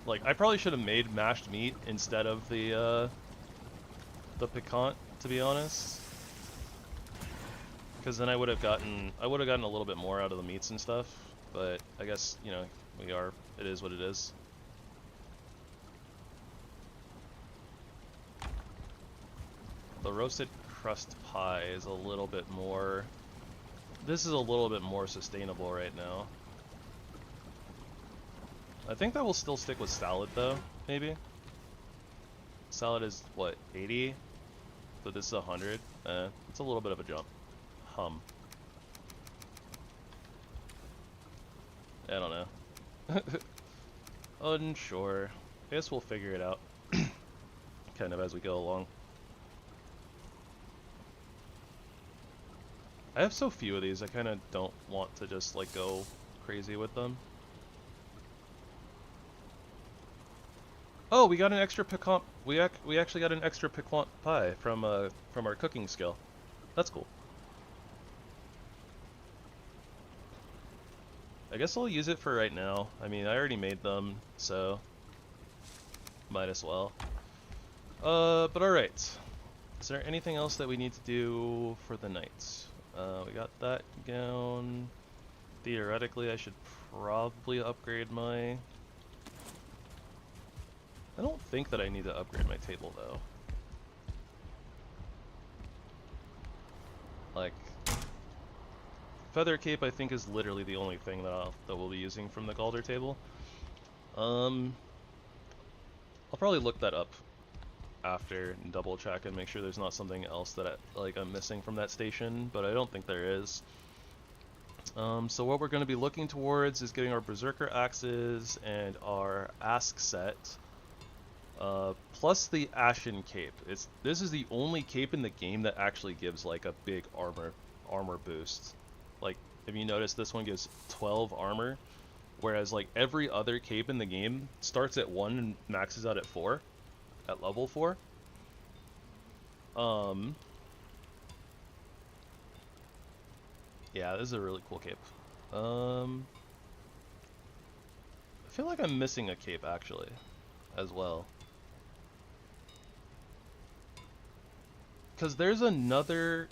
Like I probably should have made mashed meat instead of the piquant, to be honest. Because then I would have gotten a little bit more out of the meats and stuff. But I guess, you know, it is what it is. The roasted crust pie is a little bit more... This is a little bit more sustainable right now. I think that will still stick with salad though, maybe? Salad is, what, 80? So this is 100? It's a little bit of a jump. I don't know. Unsure. I guess we'll figure it out kind of as we go along. I have so few of these, I kind of don't want to just like go crazy with them. Oh, we got an extra piquant. We actually got an extra piquant pie from our cooking skill. That's cool. I guess I'll use it for right now. I mean, I already made them, so might as well. But alright. Is there anything else that we need to do for the night? We got that going. Theoretically, I should probably upgrade my... I don't think that I need to upgrade my table, though. Like... Feather Cape, I think, is literally the only thing that we'll be using from the Galder table. I'll probably look that up after and double check and make sure there's not something else that I'm missing from that station, but I don't think there is. So what we're going to be looking towards is getting our Berserker Axes and our Ask set, plus the Ashen Cape. This is the only cape in the game that actually gives like a big armor boost. Like, if you notice, this one gives 12 armor, whereas like every other cape in the game starts at 1 and maxes out at 4, at level 4. Yeah, this is a really cool cape. I feel like I'm missing a cape actually, as well. Because there's another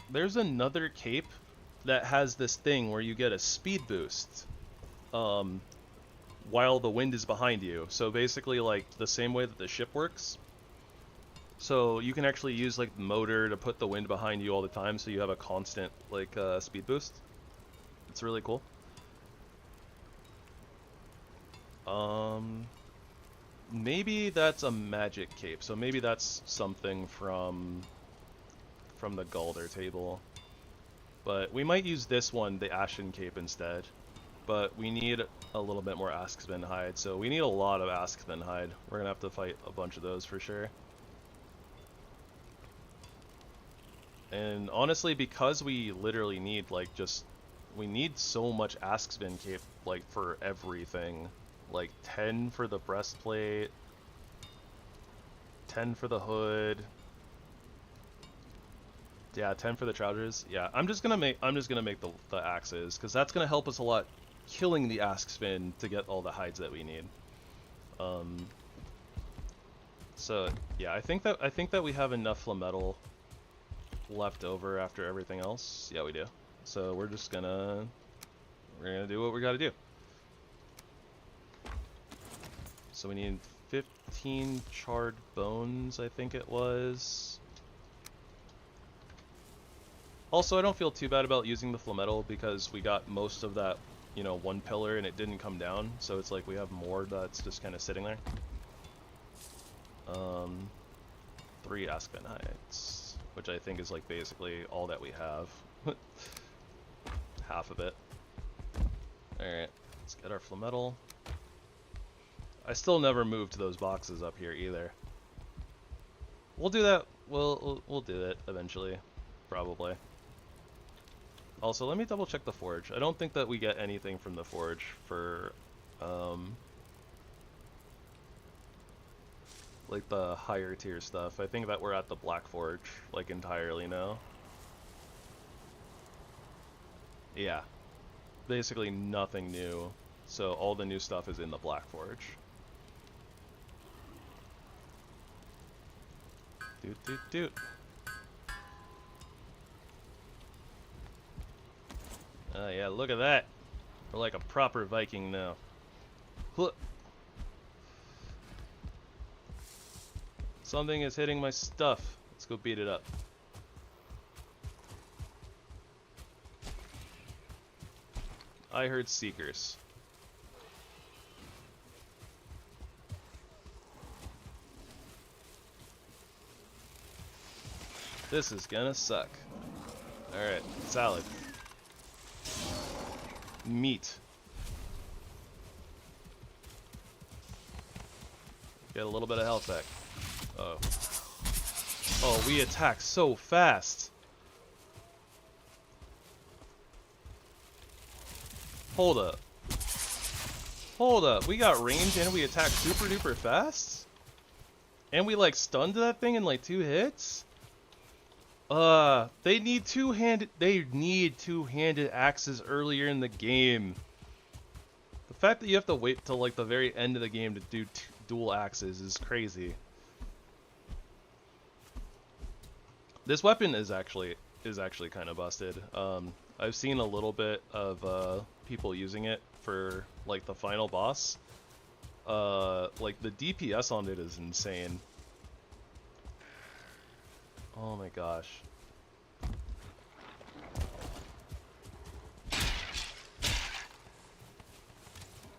cape that has this thing where you get a speed boost while the wind is behind you. So basically like the same way that the ship works. So you can actually use like the motor to put the wind behind you all the time, so you have a constant like speed boost. It's really cool. Maybe that's a magic cape. So maybe that's something from the Galder table. But we might use this one, the Ashen cape, instead. But we need a little bit more Askven hide, so we need a lot of Askven hide. We're gonna have to fight a bunch of those for sure. And honestly, because we literally need like we need so much Askven cape like for everything. Like 10 for the breastplate, 10 for the hood. Yeah, 10 for the trousers. Yeah, I'm just gonna make the axes, because that's gonna help us a lot killing the Askven to get all the hides that we need. So yeah, I think that we have enough flametal left over after everything else. Yeah, we do. So we're gonna do what we gotta do. So we need 15 charred bones, I think it was. Also, I don't feel too bad about using the flametal because we got most of that, you know, one pillar and it didn't come down. So it's like we have more that's just kind of sitting there. 3 Askven hides, which I think is like basically all that we have. Half of it. Alright, let's get our flametal. I still never moved those boxes up here either. We'll do that. We'll do it eventually, probably. Also, let me double check the forge. I don't think that we get anything from the forge for like the higher tier stuff. I think that we're at the Black Forge like entirely now. Yeah, basically nothing new. So all the new stuff is in the Black Forge. Doot doot doot. Yeah, look at that. We're like a proper Viking now. Look. Something is hitting my stuff. Let's go beat it up. I heard Seekers. This is gonna suck. Alright, salad. Meat. Get a little bit of health back. Oh. Oh, we attack so fast. Hold up. Hold up. We got range and we attack super duper fast? And we like stunned that thing in like 2 hits? They need two-handed axes earlier in the game. The fact that you have to wait till like the very end of the game to do dual axes is crazy. This weapon is actually kind of busted. I've seen a little bit of people using it for like the final boss. Like the DPS on it is insane. Oh my gosh.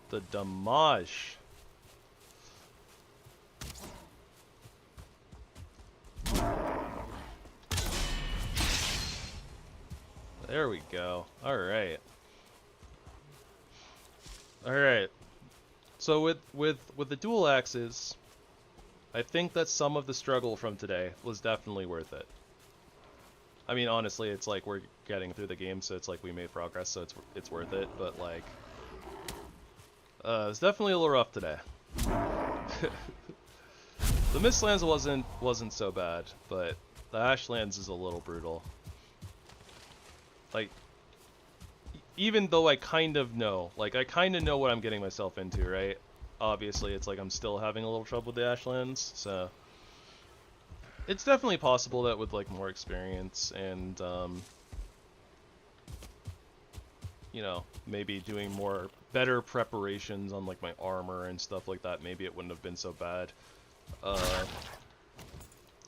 The damage. There we go. Alright. Alright. So with the dual axes, I think that some of the struggle from today was definitely worth it. I mean, honestly, it's like we're getting through the game, so it's like we made progress, so it's worth it. But like, it's definitely a little rough today. The Mistlands wasn't so bad, but the Ashlands is a little brutal. Like, even though I kind of know, like I kind of know what I'm getting myself into, right? Obviously, it's like I'm still having a little trouble with the Ashlands, so it's definitely possible that with like more experience and you know, maybe doing better preparations on like my armor and stuff like that, maybe it wouldn't have been so bad.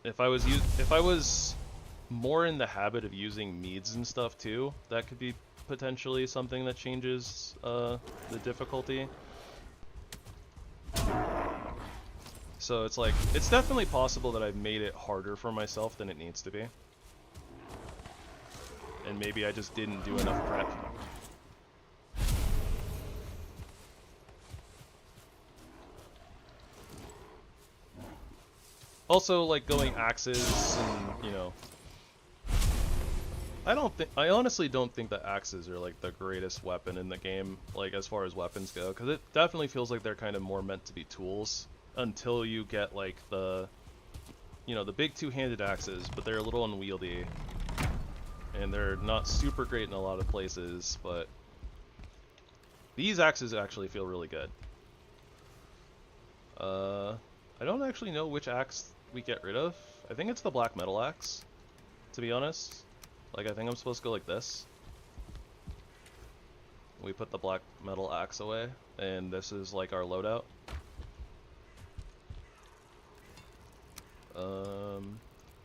If I was more in the habit of using meads and stuff too, that could be potentially something that changes the difficulty. So it's like, it's definitely possible that I've made it harder for myself than it needs to be. And maybe I just didn't do enough prep. Also, like, going axes and, you know... I honestly don't think that axes are, like, the greatest weapon in the game, like, as far as weapons go. Because it definitely feels like they're kind of more meant to be tools. Until you get, like, the... You know, the big two-handed axes, but they're a little unwieldy. And they're not super great in a lot of places, but... These axes actually feel really good. I don't actually know which axe we get rid of. I think it's the black metal axe, to be honest. Like, I think I'm supposed to go like this. We put the black metal axe away, and this is like our loadout.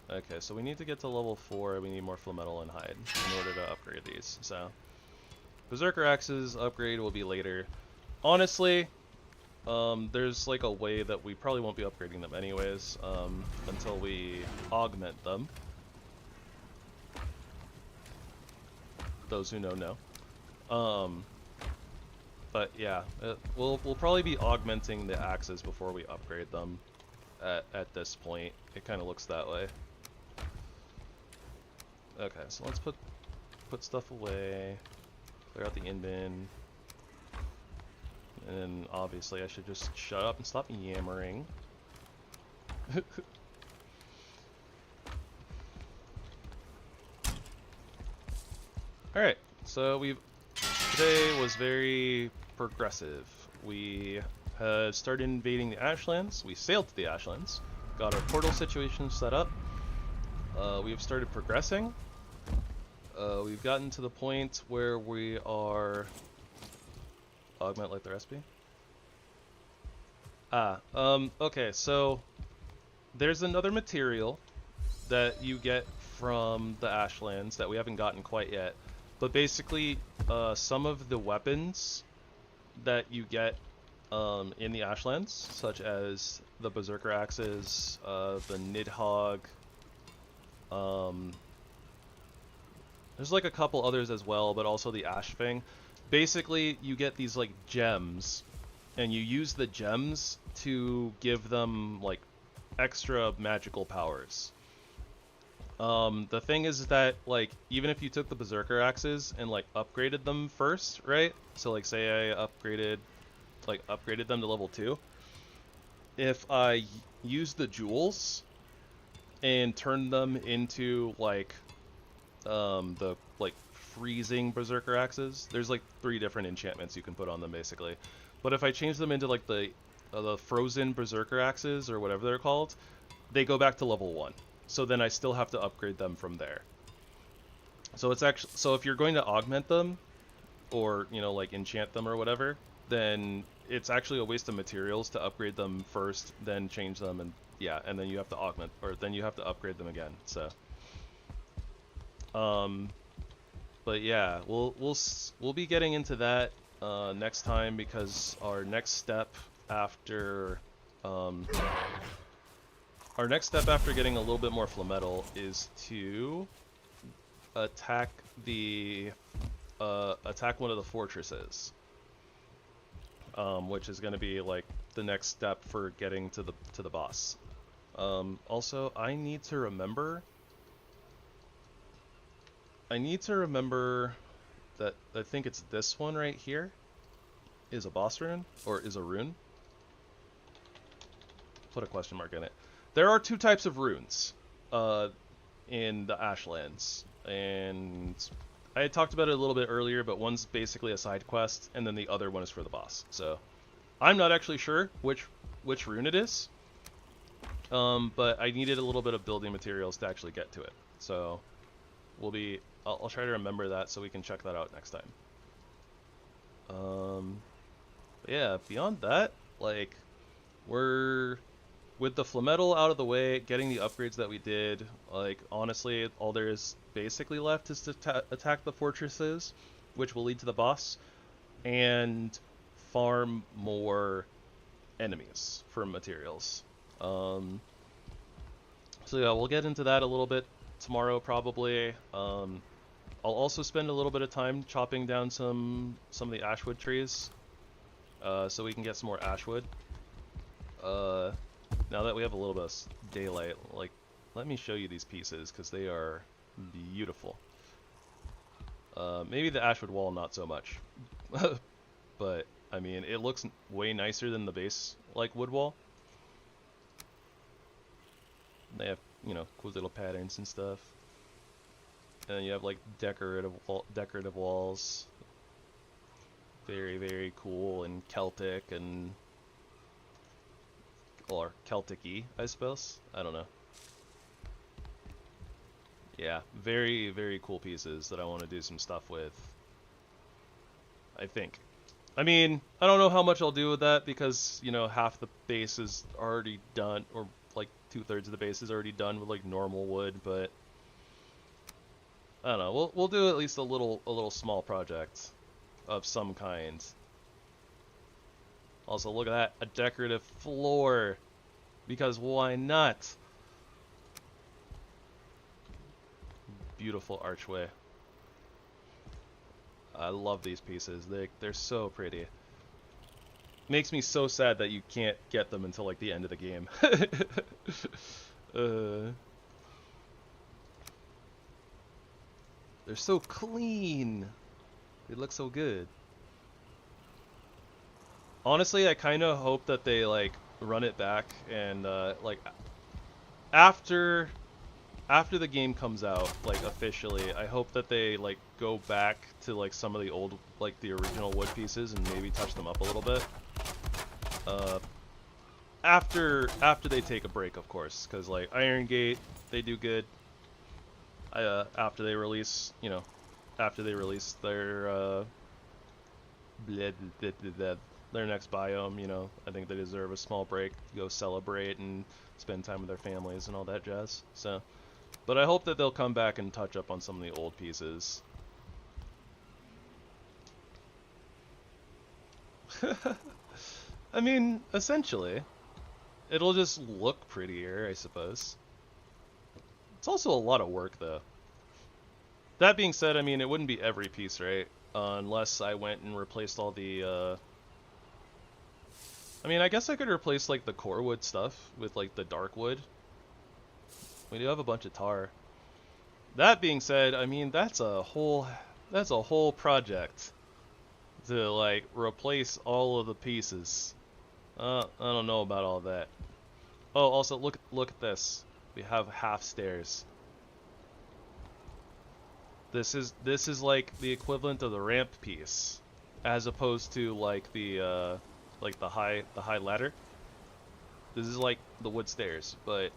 Okay, so we need to get to level 4, we need more flametal and hide in order to upgrade these, so... Berserker axes upgrade will be later. Honestly, there's like a way that we probably won't be upgrading them anyways, until we augment them. Those who know. But yeah, we'll probably be augmenting the axes before we upgrade them at this point. It kind of looks that way. Okay, so let's put stuff away, clear out the in bin. And then obviously I should just shut up and stop yammering. Alright, so today was very progressive. We had started invading the Ashlands, we sailed to the Ashlands, got our portal situation set up, we've started progressing. We've gotten to the point where we are... Augment like the recipe? Okay, so there's another material that you get from the Ashlands that we haven't gotten quite yet. But basically, some of the weapons that you get in the Ashlands, such as the Berserker axes, the Nidhogg, there's like a couple others as well, but also the Ashfang. Basically, you get these like gems, and you use the gems to give them like extra magical powers. The thing is that like even if you took the Berserker axes and like upgraded them first, right? So like say I upgraded them to level 2. If I use the jewels and turn them into like the like freezing Berserker axes, there's like 3 different enchantments you can put on them basically. But if I change them into like the frozen Berserker axes or whatever they're called, they go back to level 1. So then I still have to upgrade them from there. So it's actually, so if you're going to augment them or, you know, like enchant them or whatever, then it's actually a waste of materials to upgrade them first, then change them, and yeah, and then you have to augment, or then you have to upgrade them again. So but yeah, we'll be getting into that next time, because our next step after getting a little bit more flametal is to attack one of the fortresses, which is going to be like the next step for getting to the boss. Also, I need to remember that I think it's this one right here is a boss rune, or is a rune. Put a question mark in it. There are 2 types of runes in the Ashlands, and I had talked about it a little bit earlier, but one's basically a side quest, and then the other one is for the boss. So I'm not actually sure which rune it is, but I needed a little bit of building materials to actually get to it. So I'll try to remember that so we can check that out next time. Yeah, beyond that, like, we're with the Flametal out of the way, getting the upgrades that we did, like, honestly, all there is basically left is to attack the fortresses, which will lead to the boss, and farm more enemies for materials. So yeah, we'll get into that a little bit tomorrow probably. I'll also spend a little bit of time chopping down some of the ashwood trees, so we can get some more ashwood. Now that we have a little bit of daylight, like, let me show you these pieces because they are beautiful. Maybe the ashwood wall not so much, but I mean it looks way nicer than the base like wood wall. They have, you know, cool little patterns and stuff. And you have like decorative walls. Very, very cool and Celtic and, or Celtic-y, I suppose. I don't know. Yeah, very, very cool pieces that I want to do some stuff with, I think. I mean, I don't know how much I'll do with that because, you know, half the base is already done, or like 2/3 of the base is already done with like normal wood, but I don't know. We'll do at least a little small project of some kind. Also, look at that, a decorative floor, because why not? Beautiful archway. I love these pieces. They're so pretty. Makes me so sad that you can't get them until like the end of the game. They're so clean. They look so good. Honestly, I kind of hope that they like run it back and like after the game comes out, like officially, I hope that they like go back to like some of the old, like the original wood pieces and maybe touch them up a little bit. After they take a break, of course, because like Iron Gate, they do good. After they release, you know, after they release their their next biome, you know, I think they deserve a small break to go celebrate and spend time with their families and all that jazz. So, but I hope that they'll come back and touch up on some of the old pieces. I mean, essentially, it'll just look prettier, I suppose. It's also a lot of work, though. That being said, I mean, it wouldn't be every piece, right? Unless I went and replaced all the, I mean, I guess I could replace, like, the core wood stuff with, like, the dark wood. We do have a bunch of tar. That being said, I mean, that's a whole project to, like, replace all of the pieces. I don't know about all that. Oh, also, look at this. We have half stairs. This is like the equivalent of the ramp piece, as opposed to like the high ladder. This is like the wood stairs, but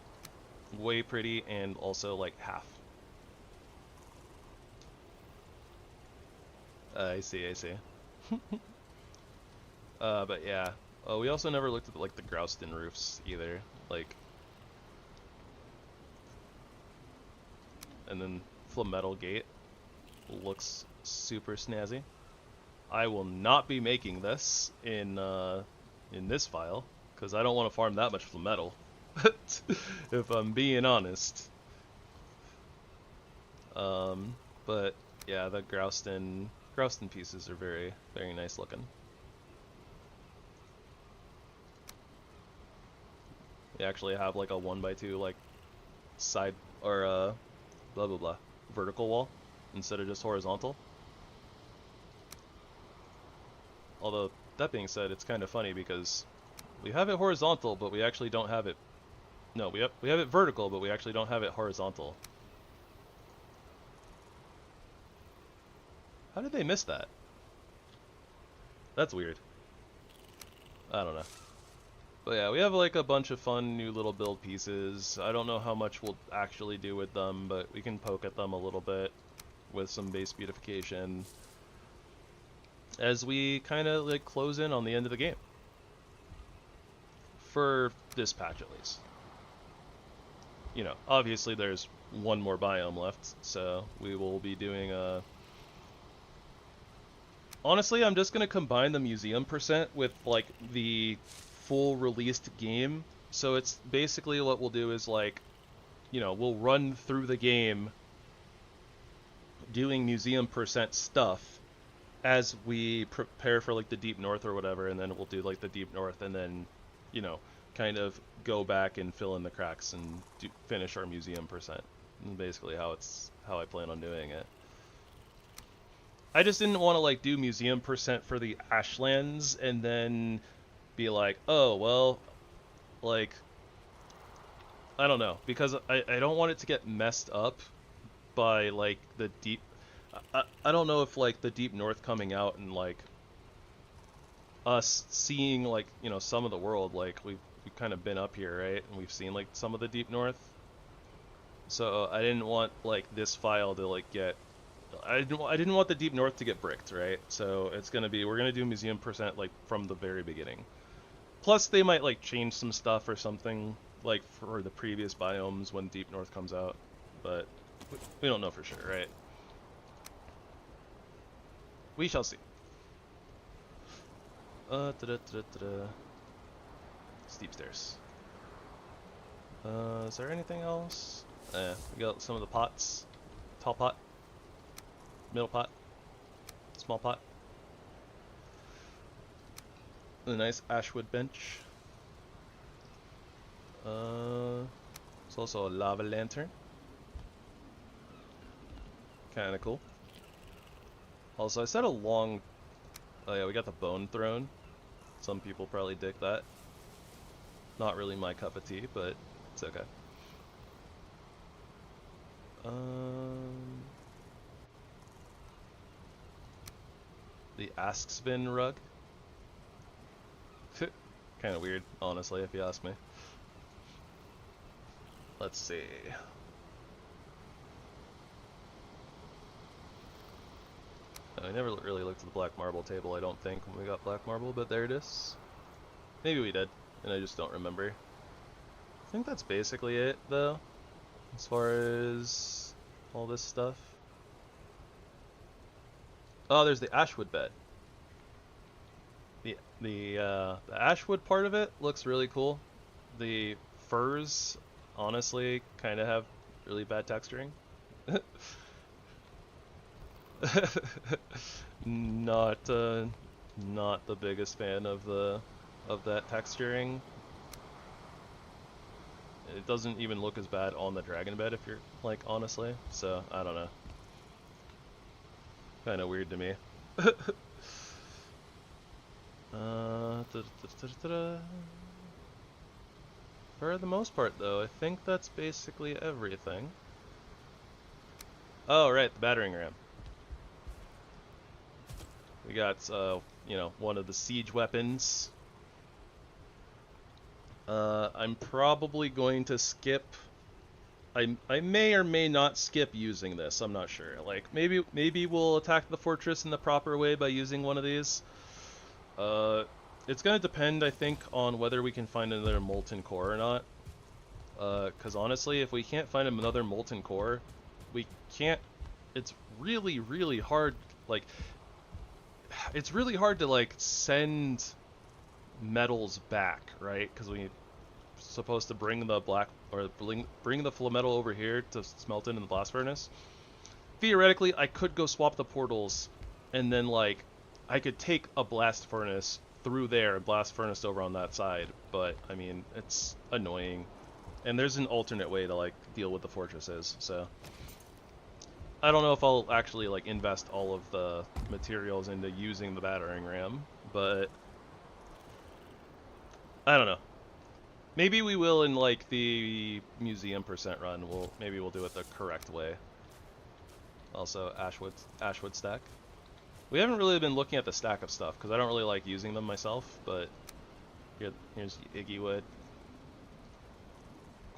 way pretty and also like half. I see. But yeah. Oh, we also never looked at like the Grouston roofs either, like. And then Flametal Gate looks super snazzy. I will not be making this in this file because I don't want to farm that much Flametal. If I'm being honest. But yeah, the Grouston pieces are very, very nice looking. They actually have like a 1x2 like side or blah blah blah vertical wall instead of just horizontal. Although that being said, it's kind of funny because we have it horizontal, but we actually don't have it. No, we have it vertical, but we actually don't have it horizontal. How did they miss that? That's weird. I don't know. But yeah, we have like a bunch of fun new little build pieces. I don't know how much we'll actually do with them, but we can poke at them a little bit with some base beautification. as we kind of like close in on the end of the game. For this patch at least. You know, obviously there's one more biome left, so we will be doing a... Honestly, I'm just going to combine the museum percent with like the full released game. So it's basically what we'll do is like, you know, we'll run through the game doing museum percent stuff as we prepare for like the Deep North or whatever, and then we'll do like the Deep North and then, you know, kind of go back and fill in the cracks and finish our museum percent. And basically how I plan on doing it. I just didn't want to like do museum percent for the Ashlands and then be like, oh well, like I don't know, because I don't want it to get messed up by like the deep. I don't know if like the Deep North coming out and like us seeing like, you know, some of the world, like we've kind of been up here, right, and we've seen like some of the Deep North. So I didn't want like this file to like get. I didn't want the Deep North to get bricked, right? So it's gonna be, we're gonna do museum percent like from the very beginning. Plus they might like change some stuff or something like for the previous biomes when Deep North comes out, but we don't know for sure, right? We shall see. Steep stairs. Is there anything else? We got some of the pots. Tall pot. Middle pot. Small pot. A nice ashwood bench. It's also a lava lantern. Kinda cool. Also, I said a long... Oh yeah, we got the bone throne. Some people probably dig that. Not really my cup of tea, but it's okay. The Askspin rug. Kind of weird, honestly, if you ask me. Let's see. I never really looked at the black marble table, I don't think, when we got black marble, but there it is. Maybe we did, and I just don't remember. I think that's basically it, though, as far as all this stuff. Oh, there's the ashwood bed. The ashwood part of it looks really cool. The furs, honestly, kind of have really bad texturing. Not the biggest fan of that texturing. It doesn't even look as bad on the dragon bed, if you're like, honestly. So I don't know. Kind of weird to me. For the most part, though, I think that's basically everything. Oh, right, the battering ram. We got, you know, one of the siege weapons. I'm probably going to skip. I may or may not skip using this. I'm not sure. Like maybe we'll attack the fortress in the proper way by using one of these. It's gonna depend, I think, on whether we can find another molten core or not. Because honestly, if we can't find another molten core, we can't. It's really, really hard. Like, it's really hard to like send metals back, right? Because we're supposed to bring the black or bring the full metal over here to smelt it in the blast furnace. Theoretically, I could go swap the portals, and then like I could take a blast furnace through there and blast furnace over on that side. But I mean, it's annoying, and there's an alternate way to like deal with the fortresses. So I don't know if I'll actually like invest all of the materials into using the battering ram, but I don't know. Maybe we will in like the museum percent run. Maybe we'll do it the correct way. Also, Ashwood stack. We haven't really been looking at the stack of stuff because I don't really like using them myself. But here's Iggy wood,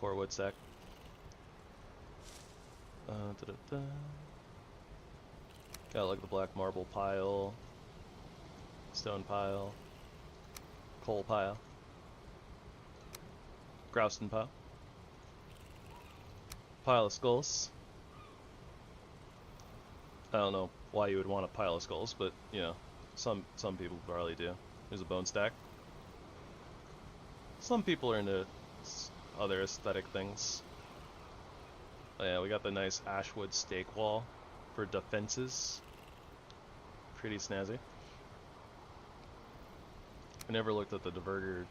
core wood stack. Got like the black marble pile. Stone pile. Coal pile. Grouston pile. Pile of skulls. I don't know why you would want a pile of skulls, but you know, some people probably do. There's a bone stack. Some people are into other aesthetic things. Oh yeah, we got the nice ashwood stake wall for defenses. Pretty snazzy. I never looked at the diverger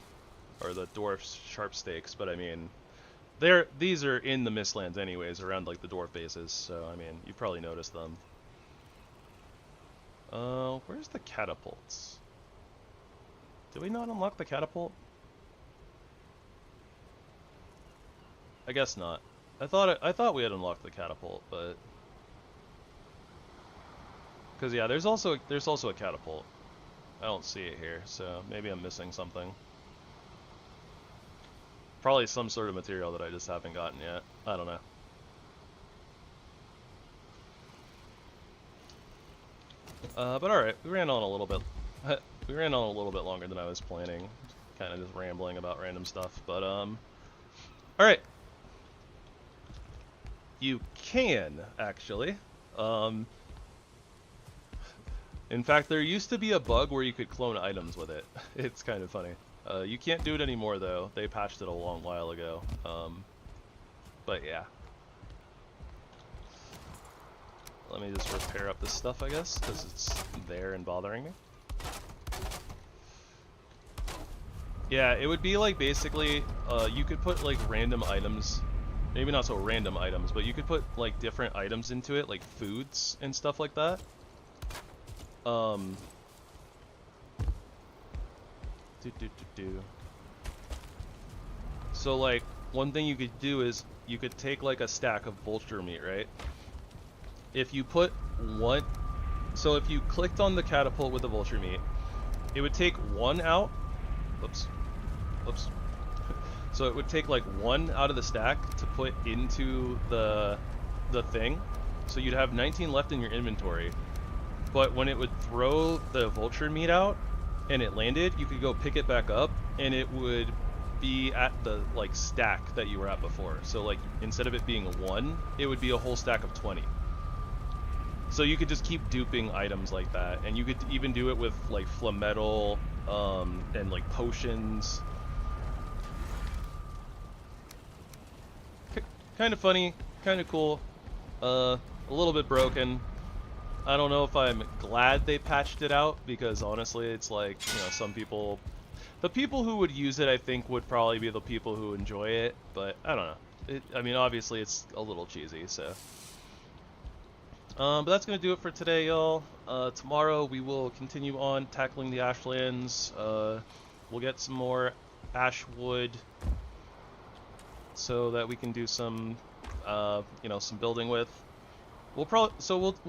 or the dwarf sharp stakes, but I mean, these are in the Mistlands anyways, around like the dwarf bases. So I mean, you probably noticed them. Where's the catapults? Did we not unlock the catapult? I guess not. I thought we had unlocked the catapult, but because yeah, there's also a catapult. I don't see it here, so maybe I'm missing something. Probably some sort of material that I just haven't gotten yet. I don't know. But all right, we ran on a little bit. We ran on a little bit longer than I was planning. Kind of just rambling about random stuff, but all right. You can actually. In fact, there used to be a bug where you could clone items with it. It's kind of funny. You can't do it anymore though. They patched it a long while ago. But yeah. Let me just repair up this stuff, I guess, because it's there and bothering me. Yeah, it would be like basically, you could put like random items, maybe not so random items, but you could put like different items into it, like foods and stuff like that. So like, one thing you could do is, you could take like a stack of vulture meat, right? If you put one, so if you clicked on the catapult with the vulture meat, it would take one out. Oops. So it would take like one out of the stack to put into the thing. So you'd have 19 left in your inventory. But when it would throw the vulture meat out and it landed, you could go pick it back up and it would be at the like stack that you were at before. So like, instead of it being one, it would be a whole stack of 20. So you could just keep duping items like that, and you could even do it with like flametal and like potions. Kind of funny, kind of cool, a little bit broken. I don't know if I'm glad they patched it out, because honestly, it's like, you know, some people, the people who would use it, I think, would probably be the people who enjoy it, but I don't know. I mean, obviously, it's a little cheesy, so. But that's going to do it for today, y'all. Tomorrow we will continue on tackling the Ashlands. We'll get some more ashwood so that we can do some, you know, some building with. We'll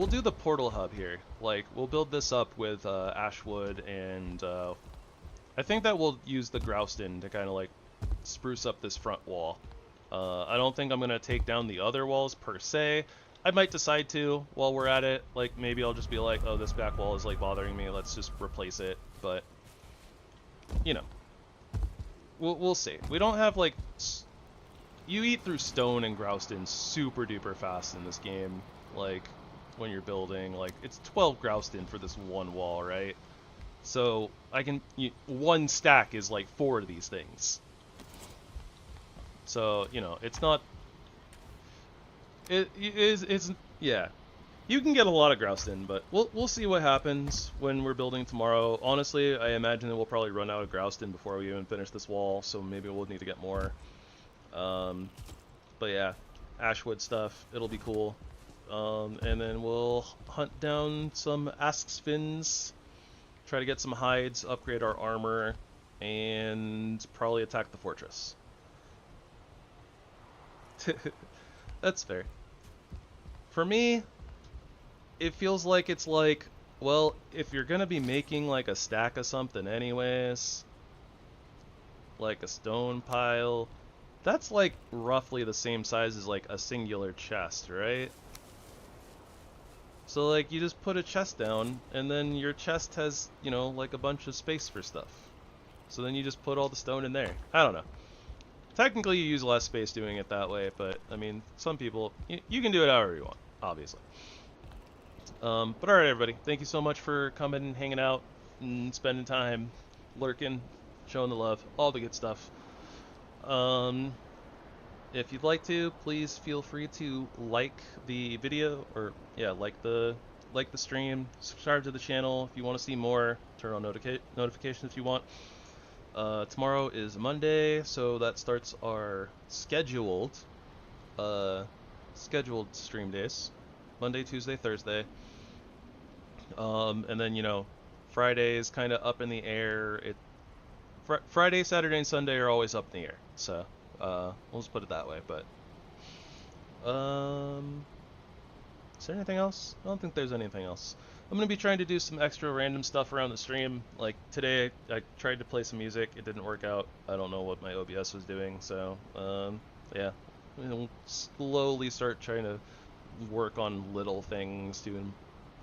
do the portal hub here. Like, we'll build this up with ashwood, and I think that we'll use the grouston to kind of like spruce up this front wall. I don't think I'm going to take down the other walls per se. I might decide to while we're at it. Like, maybe I'll just be like, oh, this back wall is like bothering me, let's just replace it. But you know, we'll see. We don't have like, you eat through stone and grouston super duper fast in this game. Like, when you're building, like, it's 12 grouston for this one wall, right? So I can, one stack is like 4 of these things. So, you know, it's not, it's yeah, you can get a lot of grouston, but we'll see what happens when we're building tomorrow. Honestly, I imagine that we'll probably run out of grouston before we even finish this wall, so maybe we'll need to get more. But yeah, ashwood stuff, it'll be cool. And then we'll hunt down some ask fins, try to get some hides, upgrade our armor, and probably attack the fortress. That's fair. For me, it feels like it's like, well, if you're gonna be making like a stack of something anyways, like a stone pile, that's like roughly the same size as like a singular chest, right? So like you just put a chest down, and then your chest has, you know, like a bunch of space for stuff. So then you just put all the stone in there. I don't know. Technically you use less space doing it that way, but I mean, some people, you can do it however you want, obviously. But alright everybody, thank you so much for coming and hanging out and spending time, lurking, showing the love, all the good stuff. If you'd like to, please feel free to like the video, or yeah, like the stream, subscribe to the channel if you want to see more, turn on notifications if you want. Tomorrow is Monday, so that starts our uh, scheduled stream days. Monday, Tuesday, Thursday. And then, you know, Friday is kind of up in the air. Friday, Saturday, and Sunday are always up in the air. So, we'll just put it that way. But, is there anything else? I don't think there's anything else. I'm going to be trying to do some extra random stuff around the stream. Like today, I tried to play some music. It didn't work out. I don't know what my OBS was doing. So, yeah. We'll slowly start trying to work on little things to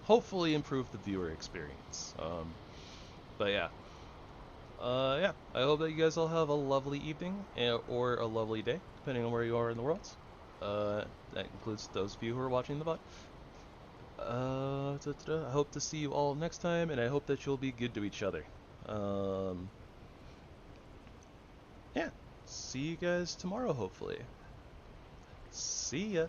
hopefully improve the viewer experience. But yeah. Yeah, I hope that you guys all have a lovely evening or a lovely day, depending on where you are in the world. That includes those of you who are watching the VOD. I hope to see you all next time, and I hope that you'll be good to each other. Yeah, see you guys tomorrow, hopefully. See ya.